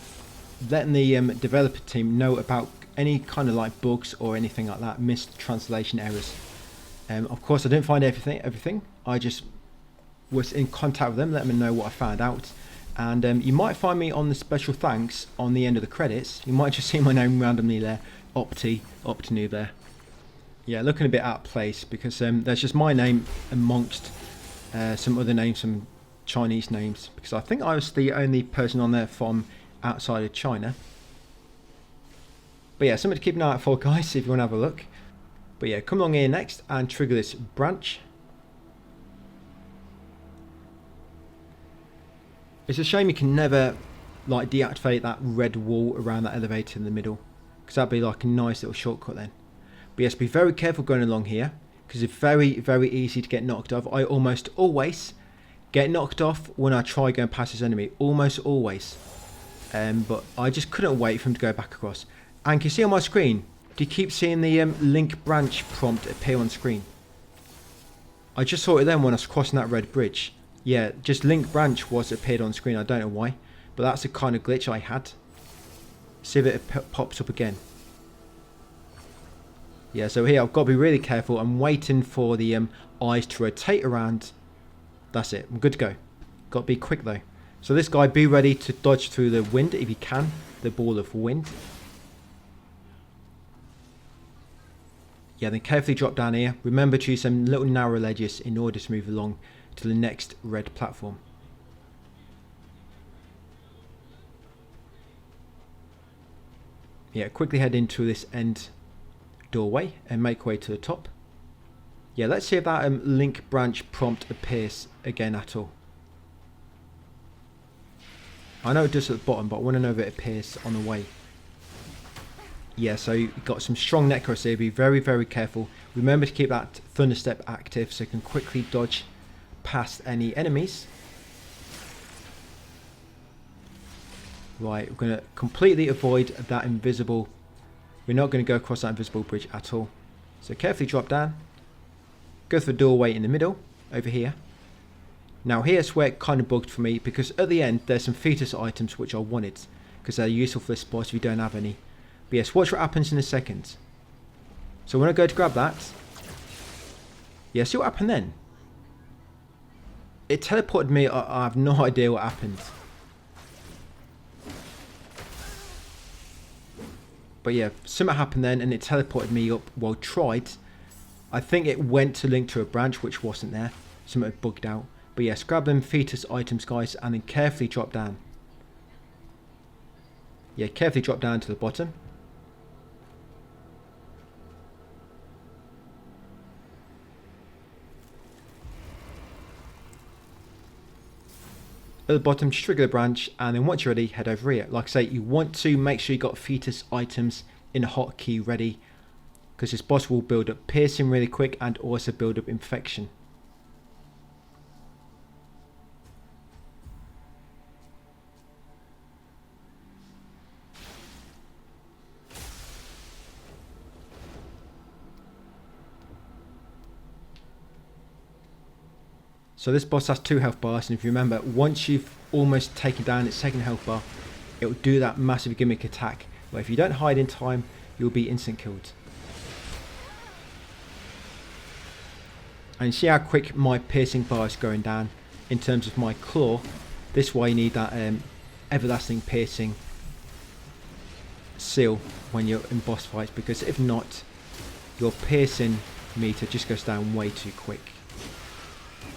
letting the developer team know about any kind of like bugs or anything like that, missed translation errors. Of course, I didn't find everything. I just was in contact with them, letting them know what I found out, And you might find me on the special thanks on the end of the credits. You might just see my name randomly there, Optinu there. Yeah, looking a bit out of place because there's just my name amongst some other names, some Chinese names, because I think I was the only person on there from outside of China. But yeah, something to keep an eye out for, guys, if you want to have a look. But yeah, come along here next and trigger this branch. It's a shame you can never like deactivate that red wall around that elevator in the middle, because that'd be like a nice little shortcut then. But yes, be very careful going along here, because it's very, very easy to get knocked off. I almost always get knocked off when I try going past this enemy, almost always. But I just couldn't wait for him to go back across. And can you see on my screen, do you keep seeing the link branch prompt appear on screen? I just saw it then when I was crossing that red bridge. Yeah, just link branch was appeared on screen, I don't know why. But that's the kind of glitch I had. See if it pops up again. Yeah, so here I've got to be really careful. I'm waiting for the eyes to rotate around. That's it, I'm good to go. Got to be quick though. So this guy, be ready to dodge through the wind if you can. The ball of wind. Yeah, then carefully drop down here. Remember to use some little narrow ledges in order to move along to the next red platform. Yeah, quickly head into this end doorway and make way to the top. Yeah, let's see if that link branch prompt appears again at all. I know it does at the bottom, but I want to know if it appears on the way. Yeah, so you've got some strong necros here. Be very, very careful. Remember to keep that thunder step active so you can quickly dodge past any enemies. Right, we're going to completely avoid that invisible. We're not going to go across that invisible bridge at all. So carefully drop down. Go for the doorway in the middle, over here. Now here's where it kind of bugged for me, because at the end there's some fetus items which I wanted, because they're useful for this boss if you don't have any. But yes, watch what happens in a second. So when I go to grab that, yeah, see what happened then? It teleported me. I have no idea what happened. But yeah, something happened then and it teleported me up. Well, tried. I think it went to link to a branch which wasn't there. Something had bugged out. But yes, grab them fetus items, guys, and then carefully drop down. Yeah, carefully drop down to the bottom. At the bottom, just trigger the branch, and then once you're ready, head over here. Like I say, you want to make sure you got fetus items in a hotkey ready, because this boss will build up piercing really quick and also build up infection. So this boss has 2 health bars, and if you remember, once you've almost taken down its second health bar, it will do that massive gimmick attack, where if you don't hide in time, you'll be instant killed. And you see how quick my piercing bar is going down in terms of my claw. This is why you need that everlasting piercing seal when you're in boss fights, because if not, your piercing meter just goes down way too quick.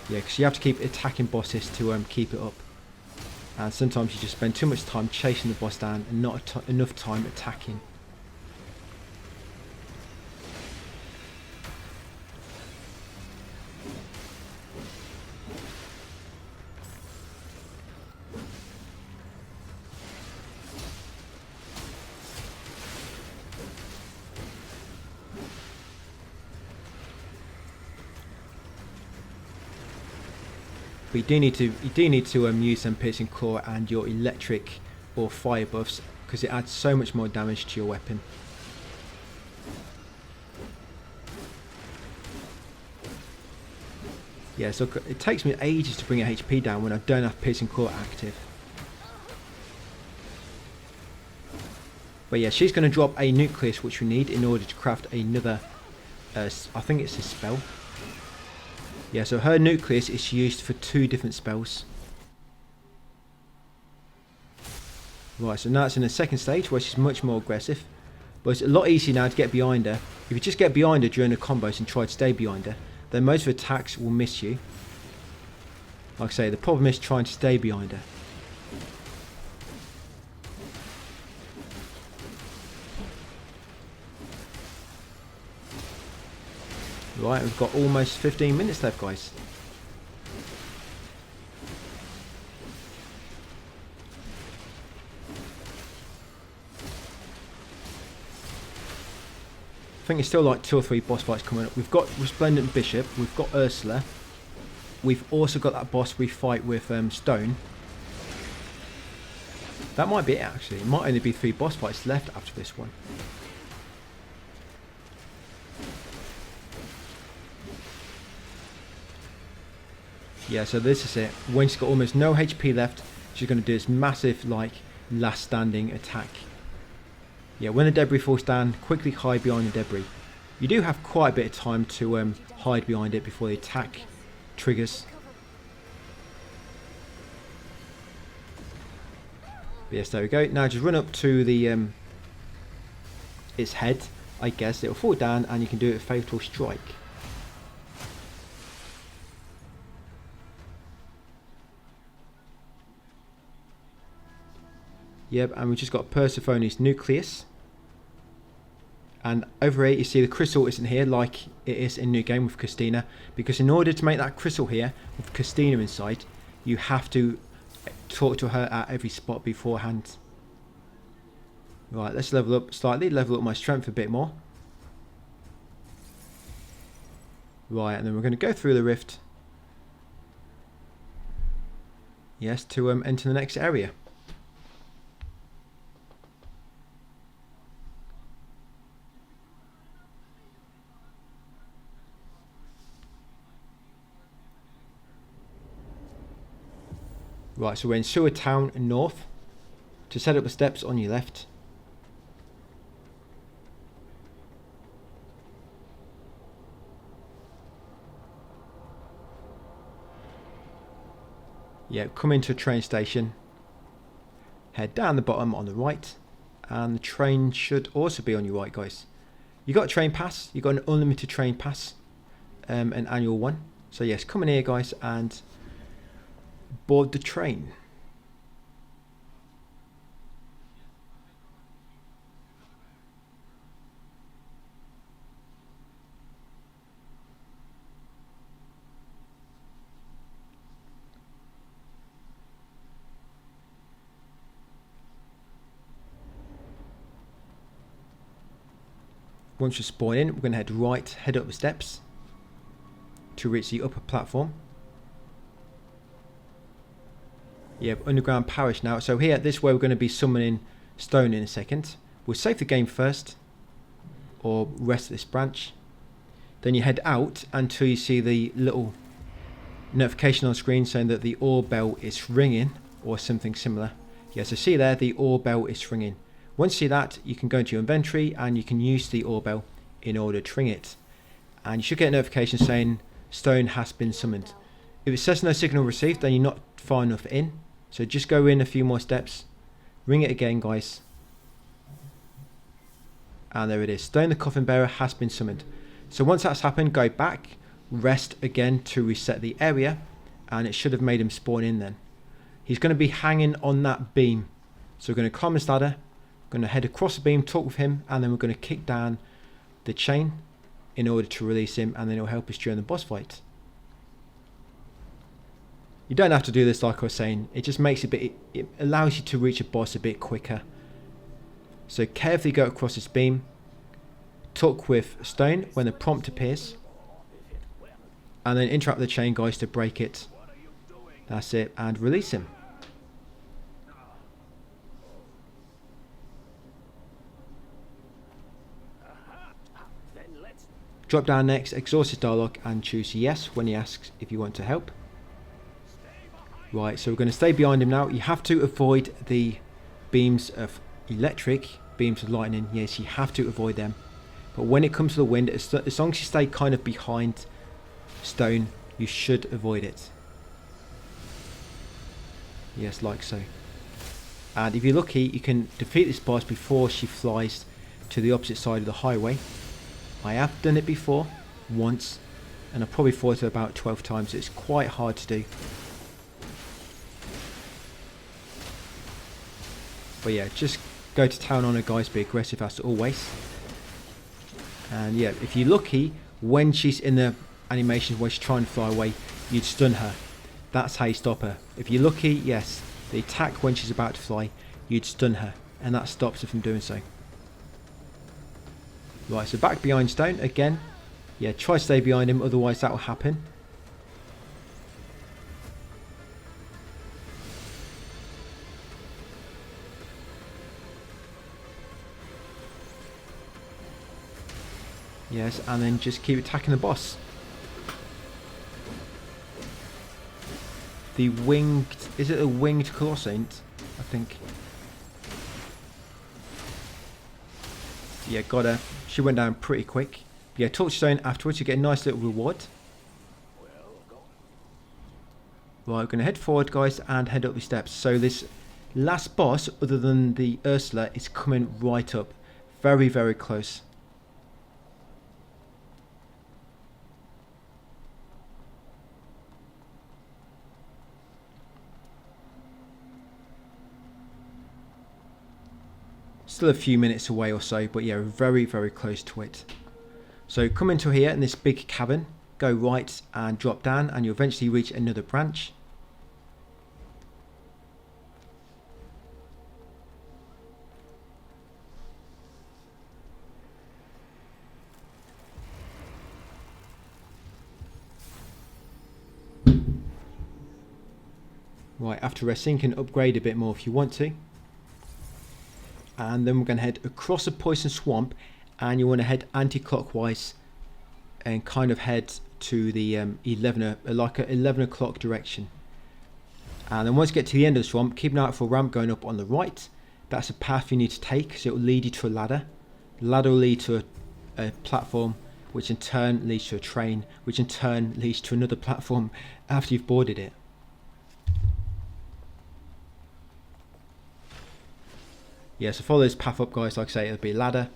Yeah, because you have to keep attacking bosses to keep it up. And sometimes you just spend too much time chasing the boss down and not enough time attacking. But you do need to use some piercing claw and your electric or fire buffs, because it adds so much more damage to your weapon. Yeah, so it takes me ages to bring a HP down when I don't have piercing claw active. But yeah, she's going to drop a nucleus which we need in order to craft another, I think it's a spell. Yeah, so her nucleus is used for 2 different spells. Right, so now it's in the second stage where she's much more aggressive. But it's a lot easier now to get behind her. If you just get behind her during the combos and try to stay behind her, then most of the attacks will miss you. Like I say, the problem is trying to stay behind her. Right, we've got almost 15 minutes left, guys. I think it's still like 2 or 3 boss fights coming up. We've got Resplendent Bishop, we've got Ursula. We've also got that boss we fight with Stone. That might be it actually. It might only be 3 boss fights left after this one. Yeah, so this is it. When she's got almost no HP left, she's going to do this massive, like, last standing attack. Yeah, when the debris falls down, quickly hide behind the debris. You do have quite a bit of time to hide behind it before the attack triggers. But yes, there we go. Now just run up to the its head, I guess. It'll fall down and you can do a fatal strike. Yep, and we've just got Persephone's nucleus. And over here you see the crystal isn't here like it is in New Game with Christina, because in order to make that crystal here with Christina inside, you have to talk to her at every spot beforehand. Right, let's level up slightly, level up my strength a bit more. Right, and then we're going to go through the rift. Yes, to enter the next area. Right, so we're in Sewer Town North. To set up the steps on your left. Yeah, come into a train station. Head down the bottom on the right. And the train should also be on your right, guys. You got a train pass. You got an unlimited train pass. An annual one. So yes, come in here, guys, and board the train. Once you spawn in, we're going to head right, head up the steps to reach the upper platform. Yep, underground parish now. So here, this way we're going to be summoning Stone in a second. We'll save the game first, or rest this branch. Then you head out until you see the little notification on screen saying that the ore bell is ringing, or something similar. Yeah, so see there, the ore bell is ringing. Once you see that, you can go into your inventory and you can use the ore bell in order to ring it. And you should get a notification saying Stone has been summoned. If it says no signal received, then you're not far enough in. So just go in a few more steps, ring it again, guys, and there it is. Stone the Coffin Bearer has been summoned. So once that's happened, go back, rest again to reset the area, and it should have made him spawn in then. He's going to be hanging on that beam. So we're going to climb this ladder, we're going to head across the beam, talk with him, and then we're going to kick down the chain in order to release him, and then it'll help us during the boss fight. You don't have to do this like I was saying, it just makes it allows you to reach a boss a bit quicker. So carefully go across this beam, talk with Stone when the prompt appears, and then interrupt the chain, guys, to break it. That's it, and release him. Drop down next, exhaust his dialogue and choose yes when he asks if you want to help. Right, so we're going to stay behind him now. You have to avoid the beams of electric, beams of lightning. Yes, you have to avoid them. But when it comes to the wind, as long as you stay kind of behind Stone, you should avoid it. Yes, like so. And if you're lucky, you can defeat this boss before she flies to the opposite side of the highway. I have done it before, once, and I've probably fought her about 12 times. It's quite hard to do. But yeah, just go to town on her, guys. Be aggressive as always. And yeah, if you're lucky, when she's in the animation where she's trying to fly away, you'd stun her. That's how you stop her. If you're lucky, yes, the attack when she's about to fly, you'd stun her, and that stops her from doing so. Right, so back behind Stone again. Yeah, try to stay behind him, otherwise that will happen. Yes, and then just keep attacking the boss. The winged... is it a winged Colossant? I think. Yeah, got her. She went down pretty quick. Yeah, touchstone afterwards, you get a nice little reward. Right, we're going to head forward, guys, and head up the steps. So this last boss, other than the Ursula, is coming right up. Very, very close. Still a few minutes away or so, but yeah, very, very close to it. So come into here in this big cavern, go right and drop down, and you'll eventually reach another branch. Right, after resting, you can upgrade a bit more if you want to. And then we're going to head across a poison swamp, and you want to head anti-clockwise and kind of head to the 11 o'clock direction. And then once you get to the end of the swamp, keep an eye out for a ramp going up on the right. That's a path you need to take, so it will lead you to a ladder. The ladder will lead to a platform, which in turn leads to a train, which in turn leads to another platform after you've boarded it. Yeah, so follow this path up, guys. Like I say, it'll be a ladder.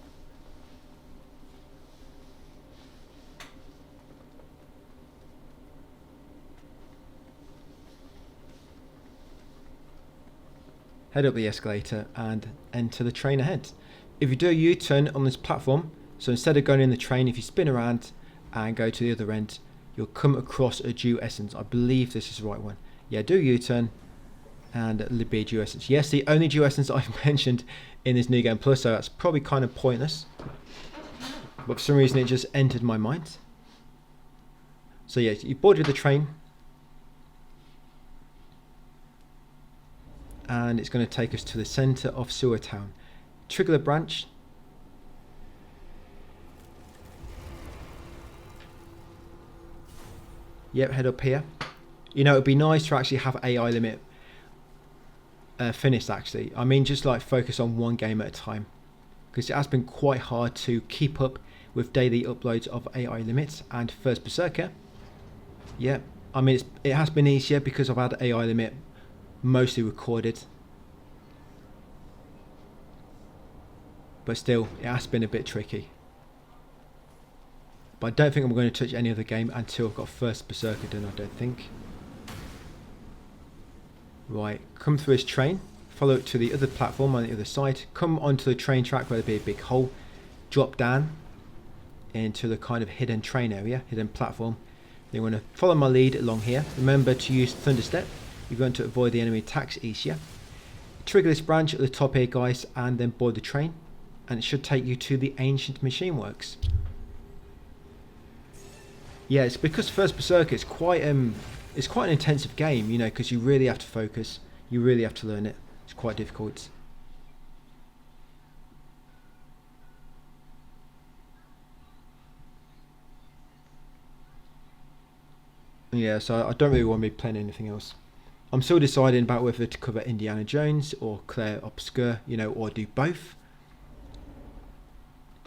Head up the escalator and enter the train ahead. If you do a U-turn on this platform, so instead of going in the train, if you spin around and go to the other end, you'll come across a Dew Essence. I believe this is the right one. Yeah, do a U-turn. And it'll be a Dew Essence. Yes, the only Dew Essence I've mentioned in this New Game Plus, so that's probably kind of pointless. But for some reason it just entered my mind. So yeah, you boarded the train. And it's going to take us to the centre of Sewer Town. Trigger the branch. Yep, head up here. You know, it'd be nice to actually have AI limit finished actually. I mean, just like focus on one game at a time, because it has been quite hard to keep up with daily uploads of AI limits and First Berserker. Yeah, I mean it has been easier because I've had AI limit mostly recorded, but still it has been a bit tricky. But I don't think I'm going to touch any other game until I've got First Berserker done, I don't think. Right, come through this train, follow it to the other platform on the other side, come onto the train track where there'll be a big hole, drop down into the kind of hidden train area, hidden platform. Then you want to follow my lead along here. Remember to use Thunder Step. You're going to avoid the enemy attacks easier. Trigger this branch at the top here, guys, and then board the train, and it should take you to the Ancient Machine Works. Yeah, it's because First Berserker is quite an intensive game, you know, because you really have to focus, you really have to learn it. It's quite difficult. Yeah, so I don't really want to be playing anything else. I'm still deciding about whether to cover Indiana Jones or Claire Obscure, you know, or do both.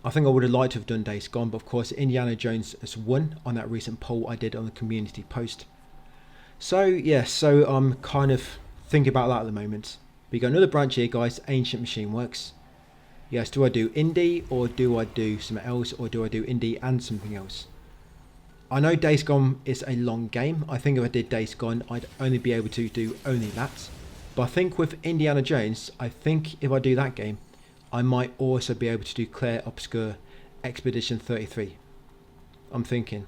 I think I would have liked to have done Days Gone, but of course Indiana Jones has won on that recent poll I did on the community post. So yeah, so I'm kind of thinking about that at the moment. But you got another branch here, guys, Ancient Machine Works. Yes, do I do indie or do I do something else, or do I do indie and something else? I know Days Gone is a long game. I think if I did Days Gone, I'd only be able to do only that. But I think with Indiana Jones, I think if I do that game, I might also be able to do Claire Obscure Expedition 33. I'm thinking.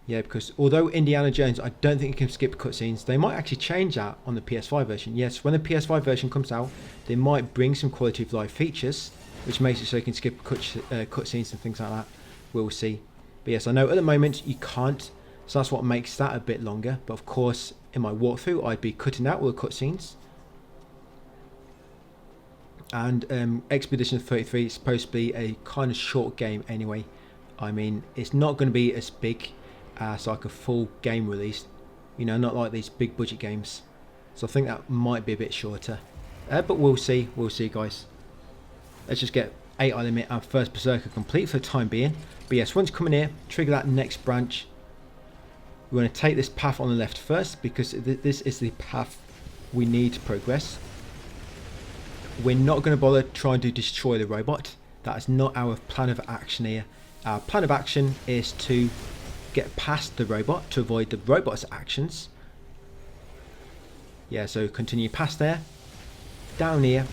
Yeah, because although Indiana Jones, I don't think you can skip cutscenes. They might actually change that on the PS5 version. Yes, when the PS5 version comes out, they might bring some quality of life features, which makes it so you can skip cutscenes and things like that. We'll see. But yes, I know at the moment you can't, so that's what makes that a bit longer. But of course, in my walkthrough, I'd be cutting out all the cutscenes. And Expedition 33 is supposed to be a kind of short game anyway. I mean, it's not going to be as big as like a full game release. You know, not like these big budget games. So I think that might be a bit shorter. But we'll see. We'll see, guys. Let's just get 8 ailimit and first Berserker complete for the time being. But yes, once you come in here, trigger that next branch. We're going to take this path on the left first, because this is the path we need to progress. We're not going to bother trying to destroy the robot. That is not our plan of action here. Our plan of action is to get past the robot to avoid the robot's actions. Yeah, so continue past there. Down here.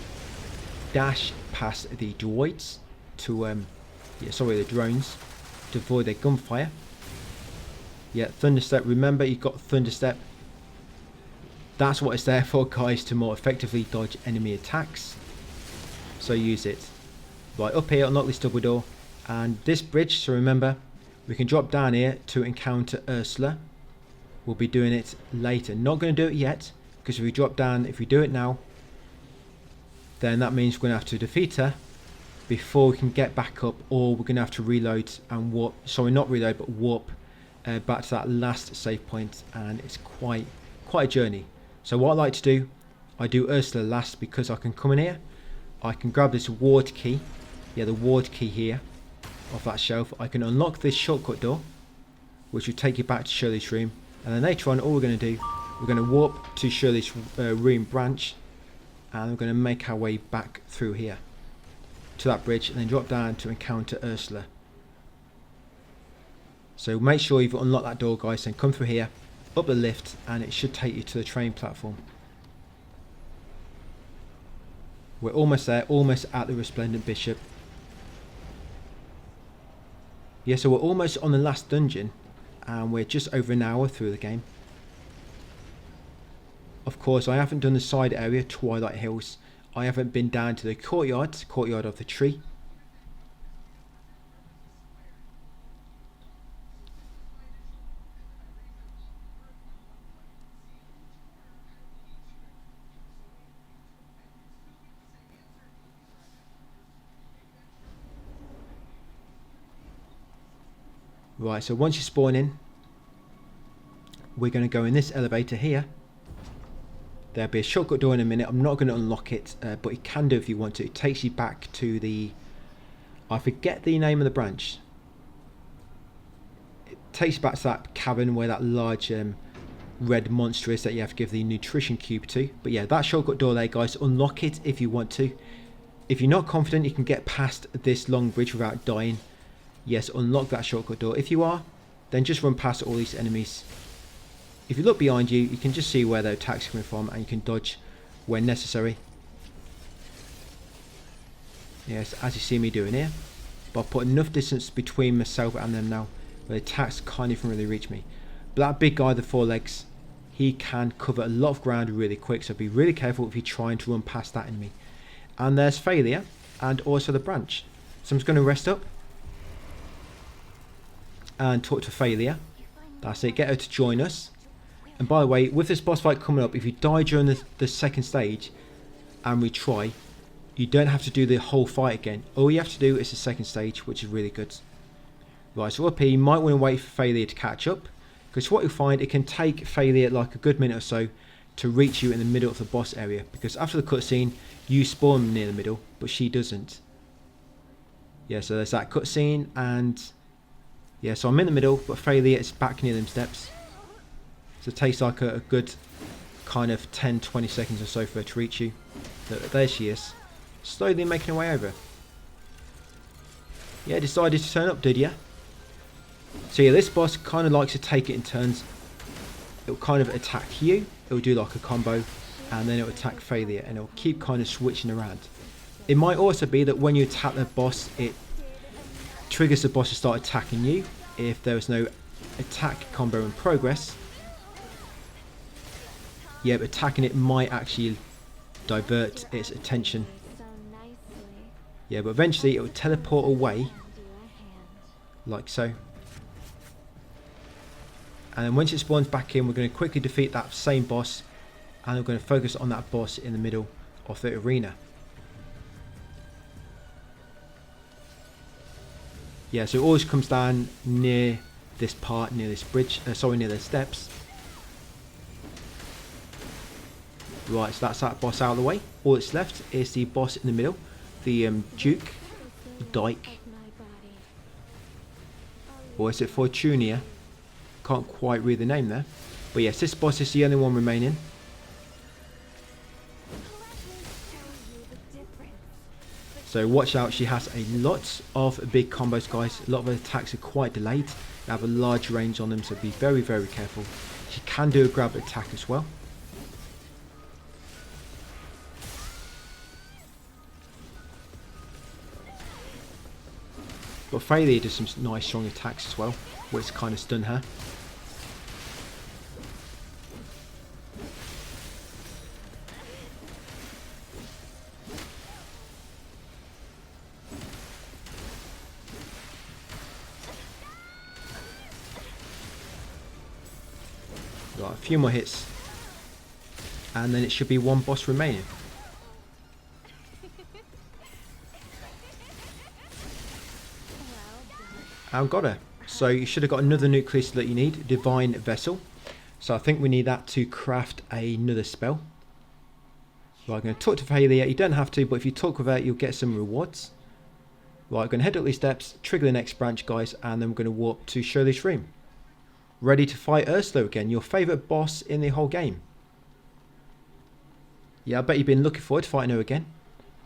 Dash past the droids to, the drones, to avoid their gunfire. Yeah, Thunderstep. Remember, you've got Thunderstep. That's what it's there for, guys, to more effectively dodge enemy attacks. So use it. Right, up here, unlock this double door. And this bridge, so remember, we can drop down here to encounter Ursula. We'll be doing it later. Not going to do it yet, because if we drop down, if we do it now, then that means we're going to have to defeat her before we can get back up, or we're going to have to reload and warp, sorry, not reload, but warp back to that last save point, and it's quite a journey. So what I like to do, I do Ursula last, because I can come in here, I can grab this ward key, yeah, the ward key here, off that shelf. I can unlock this shortcut door, which will take you back to Shirley's room, and then later on, all we're going to do, we're going to warp to Shirley's room branch, and we're going to make our way back through here to that bridge, and then drop down to encounter Ursula. So make sure you've unlocked that door, guys, and come through here, up the lift, and it should take you to the train platform. We're almost there, almost at the Resplendent Bishop. Yeah, so we're almost on the last dungeon, and we're just over an hour through the game. Of course, I haven't done the side area, Twilight Hills. I haven't been down to the courtyard of the tree. Right, so once you spawn in, we're going to go in this elevator here. There'll be a shortcut door in a minute. I'm not going to unlock it, but you can do if you want to. It takes you back to the, I forget the name of the branch. It takes you back to that cavern where that large red monster is that you have to give the nutrition cube to. But yeah, that shortcut door there, guys, unlock it if you want to. If you're not confident you can get past this long bridge without dying, yes, unlock that shortcut door. If you are, then just run past all these enemies. If you look behind you, you can just see where their attacks are coming from, and you can dodge when necessary. Yes, as you see me doing here. But I've put enough distance between myself and them now, where the attacks can't even really reach me. But that big guy with the 4 legs, he can cover a lot of ground really quick, so be really careful if you're trying to run past that enemy. And there's Failure, and also the branch. So I'm just going to rest up and talk to Failure. That's it, get her to join us. And by the way, with this boss fight coming up, if you die during the second stage and retry, you don't have to do the whole fight again. All you have to do is the second stage, which is really good. Right, so up here, you might want to wait for Failure to catch up, because what you'll find, it can take Failure like a good minute or so to reach you in the middle of the boss area, because after the cutscene, you spawn near the middle, but she doesn't. Yeah, so there's that cutscene, and yeah, so I'm in the middle, but Failure is back near them steps. So it takes like a good kind of 10-20 seconds or so for her to reach you. There she is, slowly making her way over. Yeah, decided to turn up, did ya? So yeah, this boss kind of likes to take it in turns. It'll kind of attack you, it'll do like a combo, and then it'll attack failure, and it'll keep kind of switching around. It might also be that when you attack the boss, it triggers the boss to start attacking you if there is no attack combo in progress. Yeah, but attacking it might actually divert its attention. Yeah, but eventually it will teleport away, like so. And then once it spawns back in, we're going to quickly defeat that same boss, and we're going to focus on that boss in the middle of the arena. Yeah, so it always comes down near this part, near this bridge, near the steps. Right, so that's that boss out of the way. All that's left is the boss in the middle, the Duke, Dyke, or is it Fortunia? Can't quite read the name there. But yes, this boss is the only one remaining. So watch out, she has a lot of big combos, guys. A lot of her attacks are quite delayed. They have a large range on them, so be very, very careful. She can do a grab attack as well. But Failure does some nice strong attacks as well, which kind of stun her. Right, a few more hits, and then it should be one boss remaining. And got her. So you should have got another nucleus that you need, Divine Vessel. So I think we need that to craft another spell. Right, I'm going to talk to Failure. You don't have to, but if you talk with her, you'll get some rewards. Right, I'm going to head up these steps, trigger the next branch, guys, and then we're going to warp to Shirley's room. Ready to fight Ursula again, your favourite boss in the whole game. Yeah, I bet you've been looking forward to fighting her again.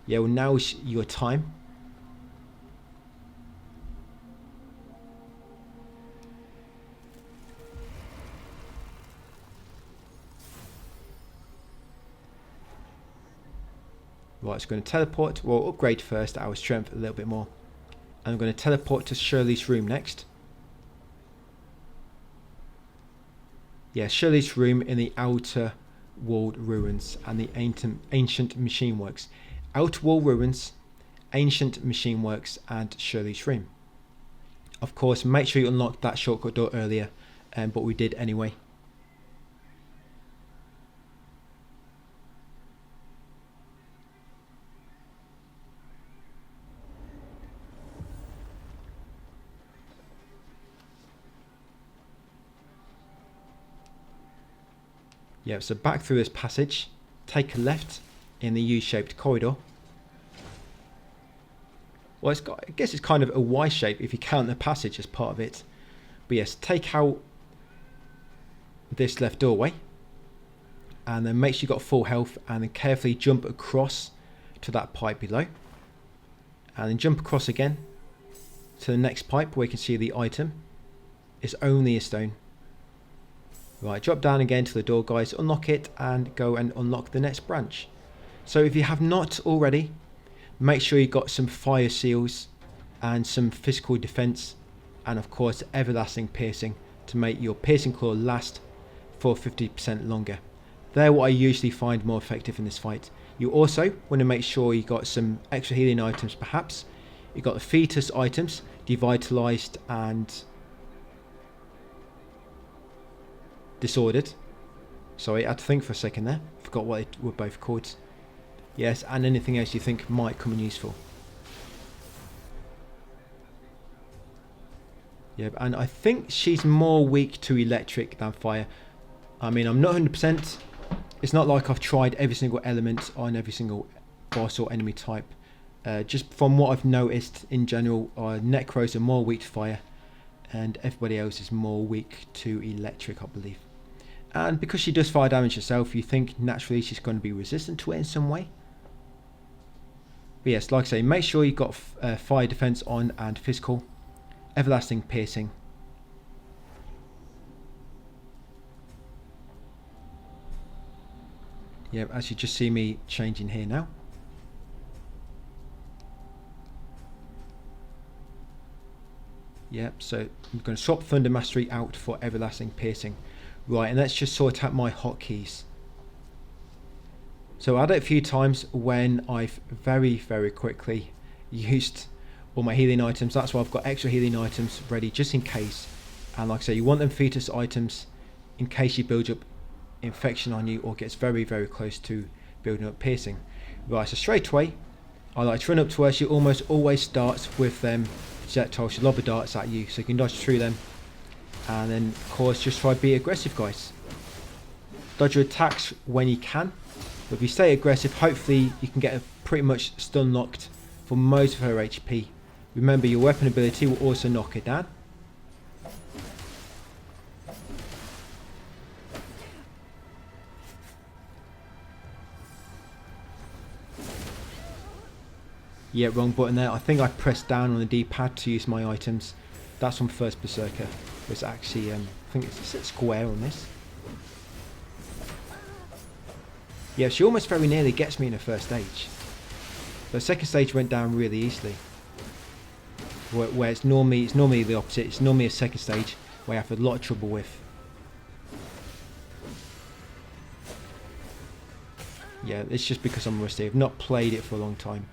Yeah, well, now's your time. Right, so I'm going to teleport, well, upgrade first our strength a little bit more. And I'm going to teleport to Shirley's room next. Yeah, Shirley's room in the Outer Walled Ruins and the Ancient Machine Works. Outer Wall Ruins, Ancient Machine Works, and Shirley's room. Of course, make sure you unlock that shortcut door earlier, but we did anyway. Yeah, so back through this passage, take a left in the U-shaped corridor. Well, it's got, I guess it's kind of a Y shape if you count the passage as part of it. But yes, take out this left doorway, and then make sure you've got full health, and then carefully jump across to that pipe below. And then jump across again to the next pipe where you can see the item. It's only a stone. Right, drop down again to the door, guys, unlock it, and go and unlock the next branch. So if you have not already, make sure you got some fire seals and some physical defense, and of course everlasting piercing to make your piercing claw last for 50% longer. They're what I usually find more effective in this fight. You also want to make sure you got some extra healing items, perhaps. You got the fetus items, devitalized and disordered. Sorry, I had to think for a second there. Forgot what they were both called. Yes, and anything else you think might come in useful. Yeah, and I think she's more weak to electric than fire. I mean, I'm not 100%. It's not like I've tried every single element on every single boss or enemy type. Just from what I've noticed in general, Necros are more weak to fire, and everybody else is more weak to electric, I believe. And because she does fire damage herself, you think naturally she's going to be resistant to it in some way. But yes, like I say, make sure you've got fire defense on and physical. Everlasting piercing. Yeah, as you just see me changing here now. Yep, so I'm going to swap Thunder Mastery out for Everlasting Piercing. Right, and let's just sort out my hotkeys. So I had it a few times when I've very quickly used all my healing items. That's why I've got extra healing items ready just in case. And like I say, you want them fetus items in case you build up infection on you or gets very close to building up piercing. Right, so straight away I like to run up to her. She almost always starts with them projectiles. She lob the darts at you so you can dodge through them, and then of course just try to be aggressive, guys. Dodge your attacks when you can, but if you stay aggressive, hopefully you can get her pretty much stun locked for most of her HP. Remember, your weapon ability will also knock her down. Yeah, wrong button there. I think I pressed down on the D-pad to use my items. That's on first Berserker. It's actually, I think it's a square on this. Yeah, she almost very nearly gets me in the first stage. The second stage went down really easily. Where it's normally the opposite. It's normally a second stage where I have a lot of trouble with. Yeah, it's just because I'm rusty. I've not played it for a long time.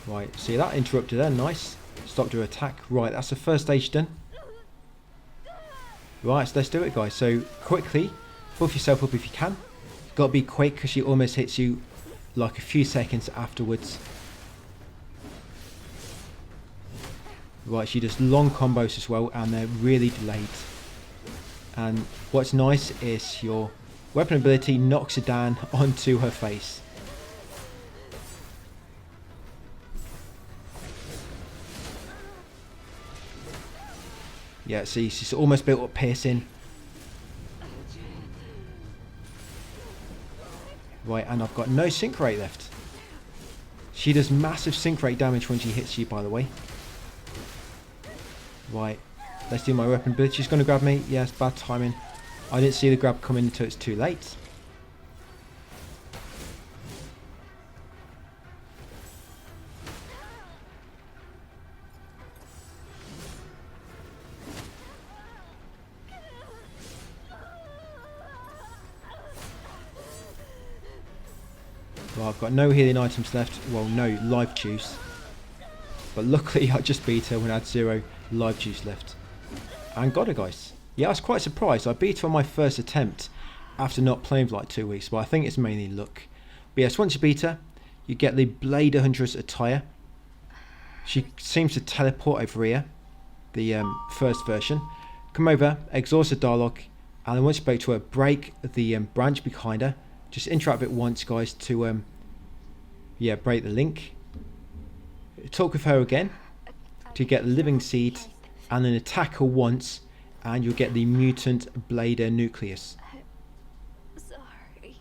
Right, see that interrupted there, nice. Stopped her attack. Right, that's the first stage done. Right, so let's do it, guys. So quickly, buff yourself up if you can. Got to be quick because she almost hits you like a few seconds afterwards. Right, she does long combos as well, and they're really delayed. And what's nice is your weapon ability knocks her down onto her face. Yeah, see, she's almost built up piercing. Right, and I've got no sync rate left. She does massive sync rate damage when she hits you, by the way. Right, let's do my weapon ability. She's going to grab me. Yes, bad timing. I didn't see the grab coming until it's too late. Well, I've got no healing items left. Well, no life juice. But luckily I just beat her when I had 0 life juice left. And got her, guys. Yeah, I was quite surprised. I beat her on my first attempt after not playing for like 2 weeks. But I think it's mainly luck. But yes, once you beat her, you get the Blade Huntress attire. She seems to teleport over here. The first version. Come over, exhaust the dialogue. And then once you spoke to her, break the branch behind her. Just interact with it once, guys, to yeah, break the link. Talk with her again to get the living seed, and then attack her once, and you'll get the mutant blader nucleus.
Sorry.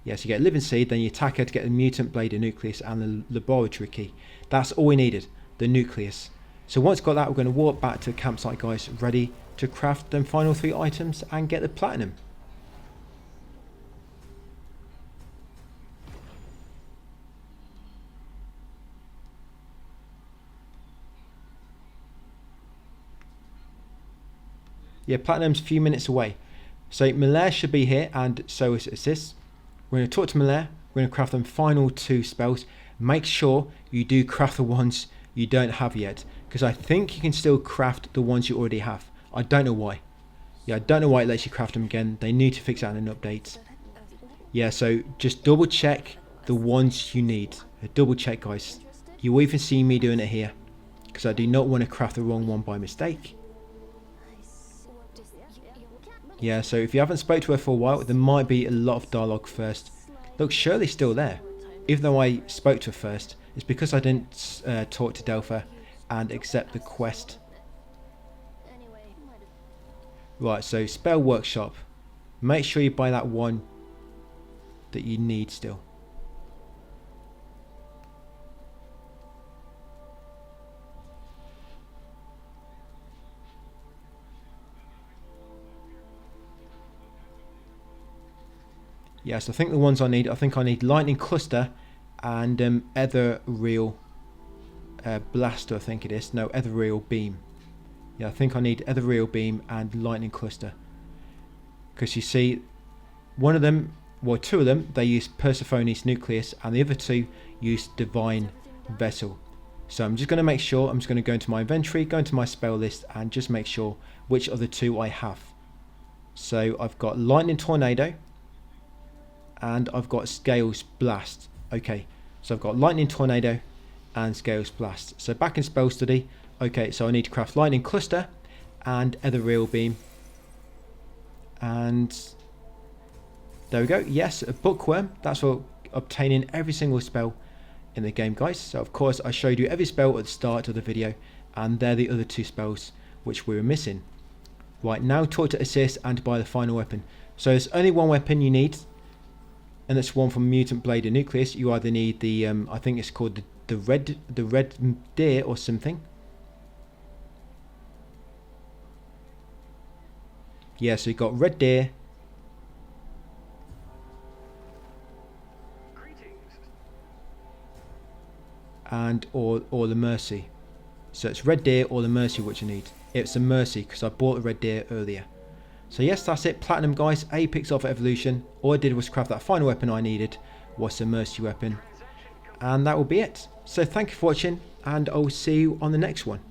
Yes, you get living seed, then you attack her to get the mutant blader nucleus and the laboratory key. That's all we needed, the nucleus. So once you've got that, we're going to walk back to the campsite, guys, ready to craft them final 3 items and get the platinum. Yeah, platinum's a few minutes away. So Malaire should be here, and so is Assist. We're going to talk to Malaire. We're going to craft them final 2 spells. Make sure you do craft the ones you don't have yet, because I think you can still craft the ones you already have. I don't know why. Yeah, I don't know why it lets you craft them again. They need to fix that in an update. Yeah, so just double check the ones you need. Double check, guys. You will even see me doing it here, because I do not want to craft the wrong one by mistake. Yeah, so if you haven't spoke to her for a while, there might be a lot of dialogue first. Look, Shirley's still there. Even though I spoke to her first, It's because I didn't talk to Delpha and accept the quest. Right, so spell workshop. Make sure you buy that one that you need still. Yes, I think the ones I need lightning cluster and ethereal blaster, I think it is. No, ethereal beam. Yeah, I think I need ethereal beam and lightning cluster. Because you see, one of them, well, two of them, they use Persephone's nucleus, and the other two use divine vessel. So I'm just going to make sure, I'm just going to go into my inventory, go into my spell list, and just make sure which of the two I have. So I've got lightning tornado, and I've got Scales Blast. Okay, so I've got Lightning Tornado and Scales Blast. So back in Spell Study, okay, so I need to craft Lightning Cluster and Ethereal Beam. And there we go. Yes, a Bookworm. That's for obtaining every single spell in the game, guys. So of course I showed you every spell at the start of the video, and they're the other two spells which we were missing. Right, now talk to Assist and buy the final weapon. So there's only one weapon you need, and it's one from Mutant Blade and Nucleus. You either need the I think it's called the red deer or something. Yeah, so you got red deer. And or the mercy. So it's red deer or the mercy which you need. It's a mercy because I bought the red deer earlier. So yes, that's it, platinum guys, Apex of Evolution. All I did was craft that final weapon I needed, was a mercy weapon. And that will be it. So thank you for watching, and I'll see you on the next one.